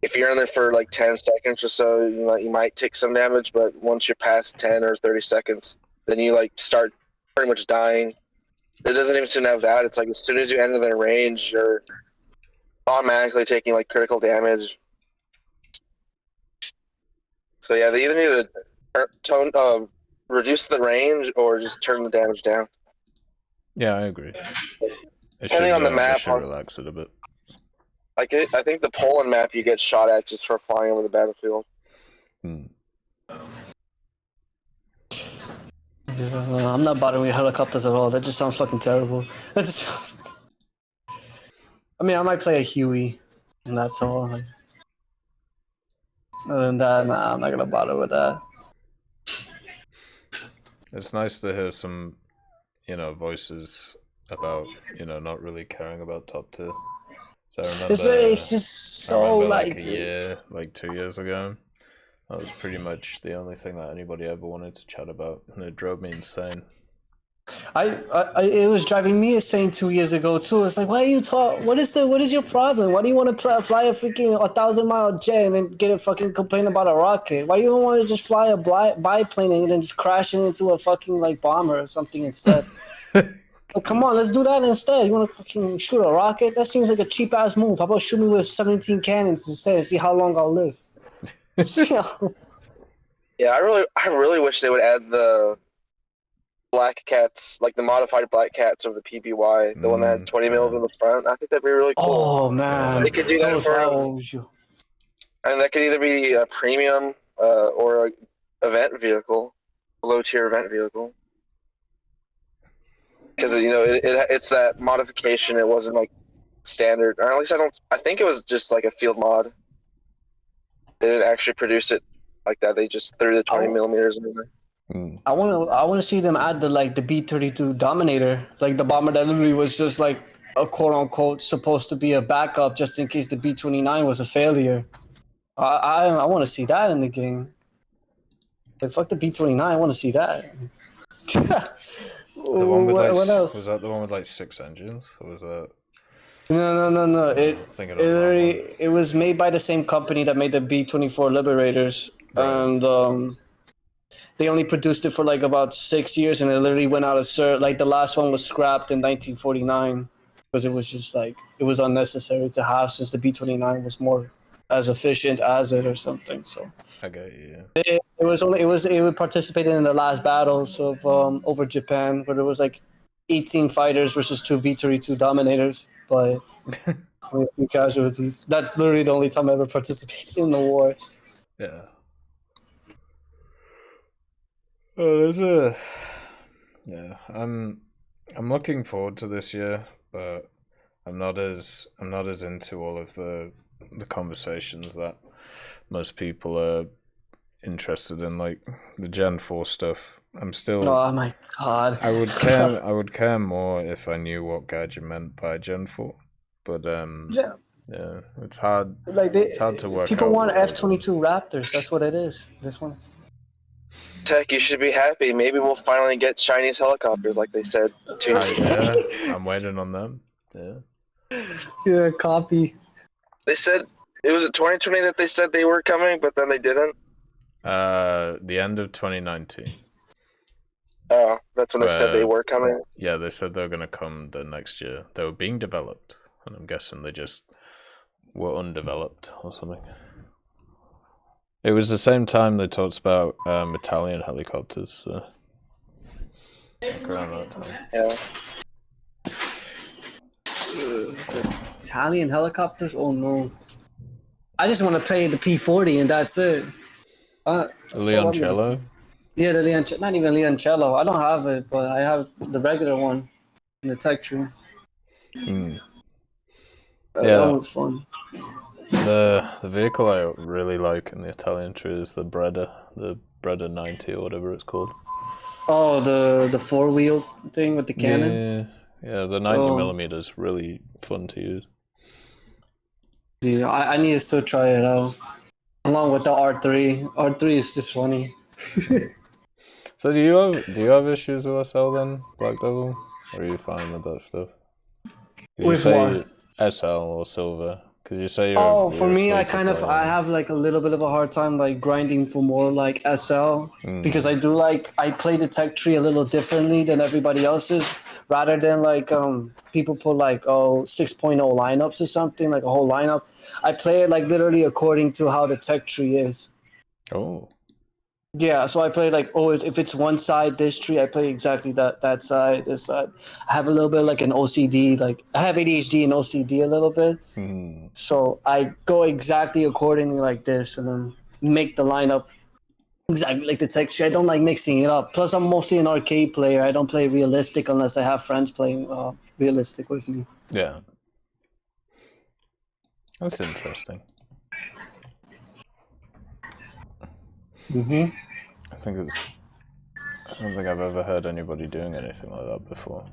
if you're in there for like 10 seconds or so, you might take some damage, but once you're past 10 or 30 seconds, then you start pretty much dying. It doesn't even seem to have that. It's like as soon as you enter their range, you're automatically taking critical damage. So yeah, they either need to reduce the range or just turn the damage down. Yeah, I agree. Depending on the map, should relax it a bit. I think the Poland map you get shot at just for flying over the battlefield. Yeah, I'm not bothering with helicopters at all. That just sounds fucking terrible. I mean, I might play a Huey, and that's all. Other than that, nah, I'm not gonna bother with that. It's nice to hear some, voices about, not really caring about top tier. So I remember, it's just so a year, 2 years ago, that was pretty much the only thing that anybody ever wanted to chat about, and it drove me insane. It was driving me insane 2 years ago too. It's like, why are you what is your problem? Why do you want to fly a freaking 1,000-mile jet and then get a fucking complaint about a rocket? Why do you want to just fly a biplane and then just crash into a fucking bomber or something instead? Come on, let's do that instead. You want to fucking shoot a rocket? That seems like a cheap ass move. How about shoot me with 17 cannons instead and see how long I'll live? Yeah, I really wish they would add the Black Cats, the modified Black Cats of the PBY, the one that had 20 mils in the front. I think that'd be really cool. Oh man, they could do that and that could either be a premium or a event vehicle, a low tier event vehicle. Because it's that modification. It wasn't standard, or at least I think it was just a field mod. They didn't actually produce it like that. They just threw the 20 millimeters in there. I want to see them add the B-32 Dominator, the bomber that literally was just a quote unquote supposed to be a backup just in case the B-29 was a failure. I want to see that in the game. Like, fuck the B-29, I want to see that. The one with like what else? was that the one with like 6 engines, or was that? No. Thinking It was made by the same company that made the B-24 Liberators, and they only produced it for like about 6 years, and it literally went out of service. Like the last one was scrapped in 1949 because it was just like it was unnecessary to have, since the B-29 was more as efficient as it or something. So I get you. It participated in the last battles of over Japan, where there was like 18 fighters versus 2 B-32 Dominators, but with few casualties. That's literally the only time I ever participated in the war. Yeah. Oh, there's a. Yeah, I'm looking forward to this year, but I'm not as into all of the conversations that most people are interested in, like the Gen 4 stuff. I'm still. Oh my god. I would care more if I knew what Gaijin meant by Gen 4, but yeah, it's hard. Like it's hard to work people out. want F-22 Raptors. That's what it is. This one. Tech, you should be happy. Maybe we'll finally get Chinese helicopters, like they said. Yeah, I'm waiting on them. Yeah. Yeah, copy. They said it was 2020 that they said they were coming, but then they didn't. The end of 2019. Oh, that's when they said they were coming. Yeah, they said they were going to come the next year. They were being developed, and I'm guessing they just were undeveloped or something. It was the same time they talked about Italian helicopters. So. Around that time. Yeah. Italian helicopters? Oh no. I just want to play the P-40 and that's it. Leoncello? Yeah, the Leoncello. Not even Leoncello. I don't have it, but I have the regular one in the tech tree. Yeah. That one's fun. The vehicle I really like in the Italian tree is the Breda 90 or whatever it's called. Oh, the 4-wheel thing with the cannon? Yeah, the 90mm is really fun to use. Dude, I need to still try it out. Along with the R3. R3 is just funny. So do you have issues with SL then, Black Devil? Or are you fine with that stuff? With what? SL or Silver? Because you say for me, I have like a little bit of a hard time like grinding for more like SL because I play the tech tree a little differently than everybody else's, rather than like people put like 6.0 lineups or something, like a whole lineup. I play it like literally according to how the tech tree is. Oh. Yeah, so I play like, if it's one side, this tree, I play exactly that side, this side. I have a little bit like an OCD, like I have ADHD and OCD a little bit. So I go exactly accordingly like this and then make the lineup exactly like the tech tree. I don't like mixing it up. Plus, I'm mostly an arcade player. I don't play realistic unless I have friends playing realistic with me. Yeah. That's interesting. I don't think I've ever heard anybody doing anything like that before.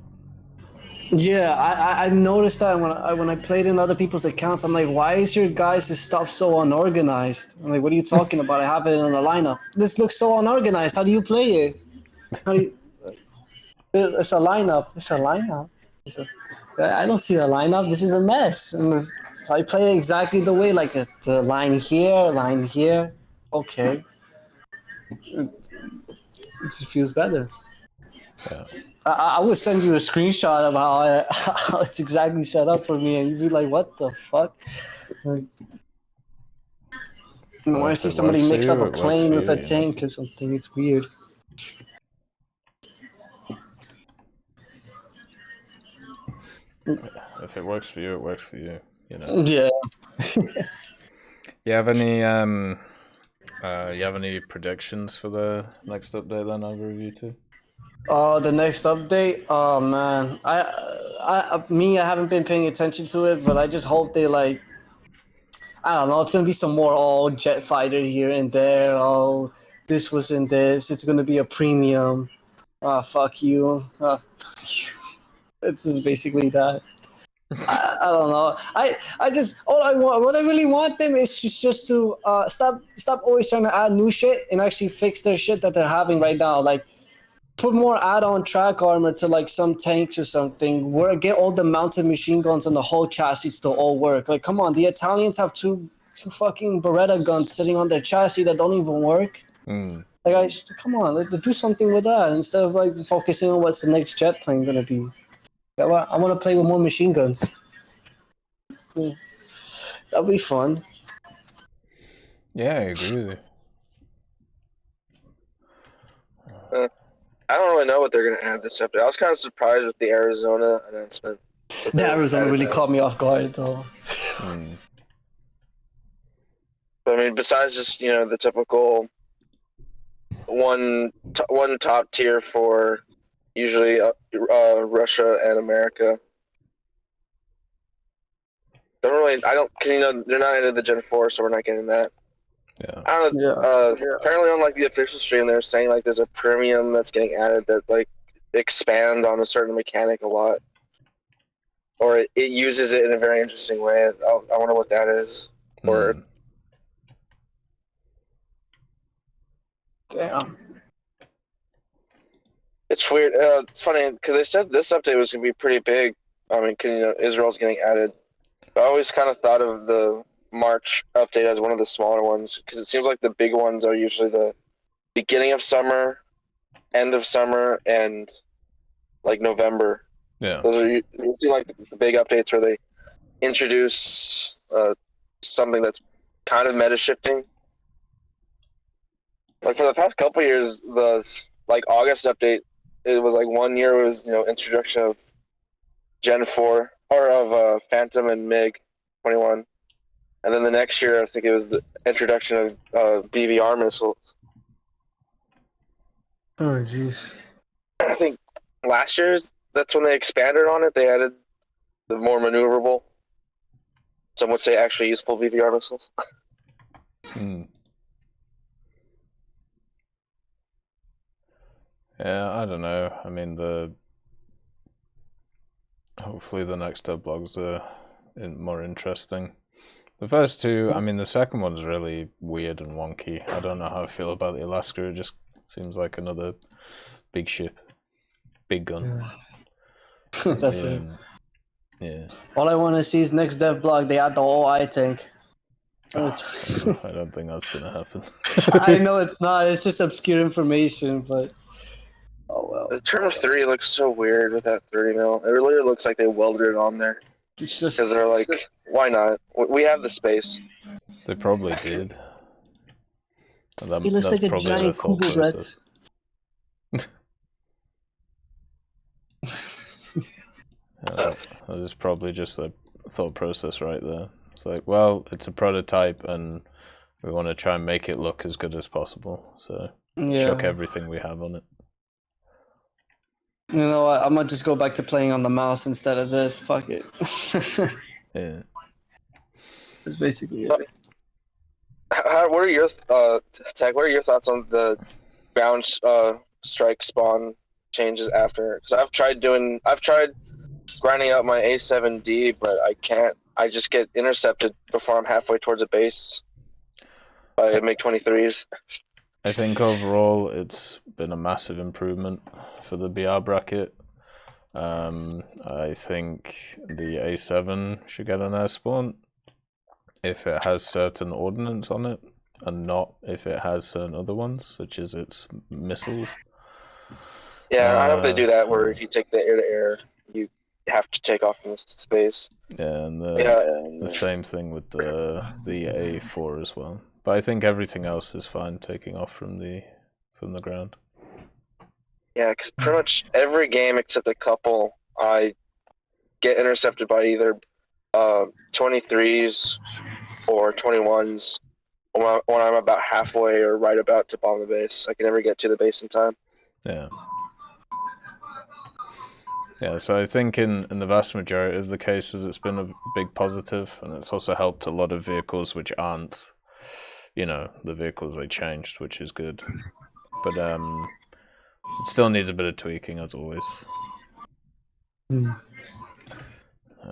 Yeah, I've noticed that when I played in other people's accounts, I'm like, why is your guys' stuff so unorganized? I'm like, what are you talking about? I have it in a lineup. This looks so unorganized. How do you play it? It's a lineup. It's a lineup. I don't see a lineup. This is a mess. So I play it exactly the way, like the line here. Okay. It just feels better. Yeah. I would send you a screenshot of how it's exactly set up for me, and you'd be like, "What the fuck?" Like, when I see somebody mix up a plane with a tank or something, it's weird. If it works for you, it works for you. You know. Yeah. You have any predictions for the next update then, either of you two? The next update? Oh man, I haven't been paying attention to it, but I just hope they like, I don't know, it's gonna be some more jet fighter here and there. Oh, this was in this. It's gonna be a premium. Fuck you. It's just basically that. I don't know. I just what I really want them is just to stop always trying to add new shit and actually fix their shit that they're having right now. Like put more add-on track armor to like some tanks or something. Where get all the mounted machine guns and the whole chassis to all work. Like come on, the Italians have two fucking Beretta guns sitting on their chassis that don't even work. Like come on, like do something with that instead of like focusing on what's the next jet plane gonna be. I want to play with more machine guns. That'll be fun. Yeah, I agree with I don't really know what they're going to add this update. I was kind of surprised with the Arizona announcement. The Arizona really caught me off guard, though. But I mean, besides just the typical one top tier for usually Russia and America. Because they're not into the Gen 4, so we're not getting that. Yeah. I don't know. Apparently on like the official stream, they're saying like there's a premium that's getting added that like expands on a certain mechanic a lot, or it uses it in a very interesting way. I wonder what that is. Or damn. It's weird. It's funny because they said this update was gonna be pretty big. I mean, because Israel's getting added. But I always kind of thought of the March update as one of the smaller ones because it seems like the big ones are usually the beginning of summer, end of summer, and like November. Yeah. Those seem like the big updates where they introduce something that's kind of meta shifting. Like for the past couple of years, the like August update, it was like 1 year was introduction of Gen 4 or of Phantom and MiG 21, and then the next year I think it was the introduction of BVR missiles. Oh jeez. I think last year's that's when they expanded on it. They added the more maneuverable, some would say actually useful BVR missiles. Yeah, I don't know. I mean, hopefully the next blogs are more interesting. The first two, I mean, the second one's really weird and wonky. I don't know how I feel about the Alaska. It just seems like another big ship, big gun. That's it. Yeah. All I want to see is next dev blog. They add the whole I tank. I don't think that's gonna happen. I know it's not. It's just obscure information, but oh well. The Term 3 looks so weird with that 30 mil. It really looks like they welded it on there. Because they're like, why not? We have the space. They probably did. And He looks like a giant Kugelbrett. That is probably just a thought process right there. It's like, well, it's a prototype and we want to try and make it look as good as possible. So chuck everything we have on it. You know what? I'm gonna just go back to playing on the mouse instead of this. Fuck it. Yeah. That's basically it. What are your Tech? What are your thoughts on the ground strike spawn changes after? Because I've tried grinding out my A7D, but I can't. I just get intercepted before I'm halfway towards a base by MiG-23s. I think overall it's been a massive improvement for the BR bracket. I think the A7 should get an air spawn if it has certain ordnance on it, and not if it has certain other ones, such as its missiles. Yeah, I hope they do that, where if you take the air-to-air, you have to take off from the space. Yeah, and the same thing with the A4 as well. But I think everything else is fine taking off from the ground. Yeah, because pretty much every game except a couple, I get intercepted by either 23s or 21s when I'm about halfway or right about to bomb the base. I can never get to the base in time. Yeah. Yeah, so I think in the vast majority of the cases it's been a big positive, and it's also helped a lot of vehicles which aren't, the vehicles they changed, which is good. But it still needs a bit of tweaking, as always.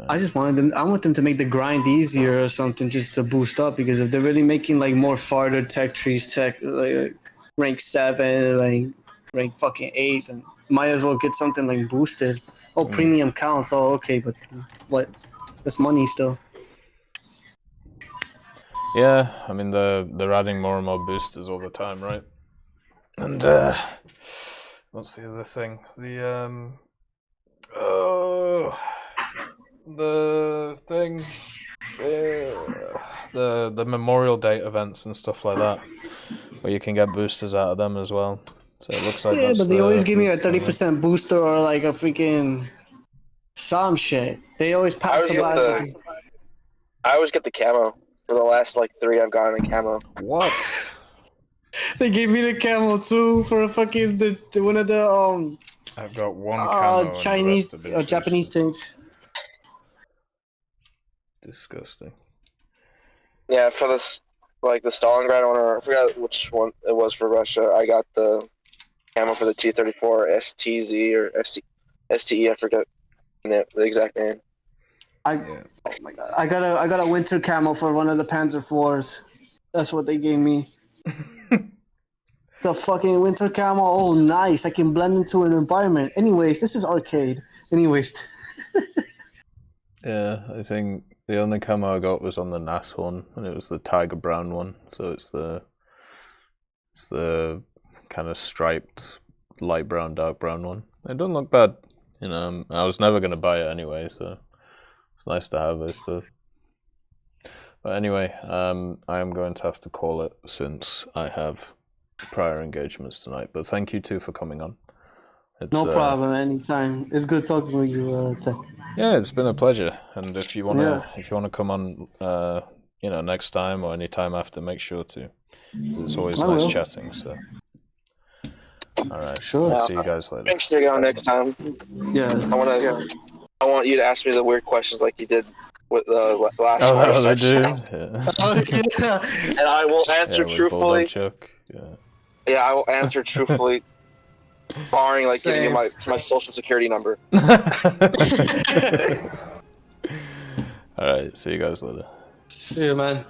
I just wanted them. I want them to make the grind easier or something, just to boost up. Because if they're really making like more farther tech trees, like rank 7, like rank fucking 8, and might as well get something like boosted. Oh, premium counts. Oh, okay, but what? That's money still. Yeah, I mean they're adding more and more boosters all the time, right? And what's the other thing? The thing, the Memorial Day events and stuff like that, where you can get boosters out of them as well. So it looks like Yeah, that's but they always give me a route to go. 30% booster or like a freaking some shit. They always pass the I always get the camo for the last like 3 I've gotten a camo. What? They gave me the camo too for a fucking one of the I've got one camo Chinese and the rest have been Japanese things. Disgusting. Yeah, for this like the Stalingrad one, or I forgot which one it was for Russia. I got the camo for the T-34 STZ or STE. I forget the exact name. Oh my God. I got a winter camo for one of the Panzer IVs. That's what they gave me. The fucking winter camo. Oh, nice! I can blend into an environment. Anyways, this is arcade. Anyways. Yeah, I think the only camo I got was on the NAS one, and it was the tiger brown one. So it's the kind of striped light brown, dark brown one. It doesn't look bad, you know. I was never gonna buy it anyway, so it's nice to have, I suppose. But anyway, I am going to have to call it since I have prior engagements tonight. But thank you two for coming on. No problem. Anytime. It's good talking with you, Tech. Yeah, it's been a pleasure. And if you wanna come on, you know, next time or any time after, make sure to. It's always I nice will. chatting. So, all right. Sure. I'll see you guys later. Thanks for going next time. Yeah. I want you to ask me the weird questions like you did with the last Oh, Fireside they do. chat. Yeah. And I will answer with truthfully. Bulldog Chuck. Yeah. Yeah, I will answer truthfully, barring like giving you my social security number. All right. See you guys later. See you, man.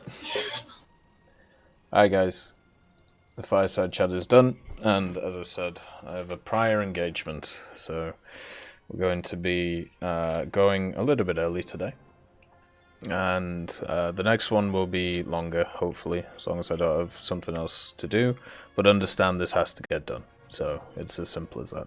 Alright guys, the Fireside chat is done, and as I said, I have a prior engagement, so we're going to be going a little bit early today, and the next one will be longer, hopefully, as long as I don't have something else to do, but understand this has to get done, so it's as simple as that.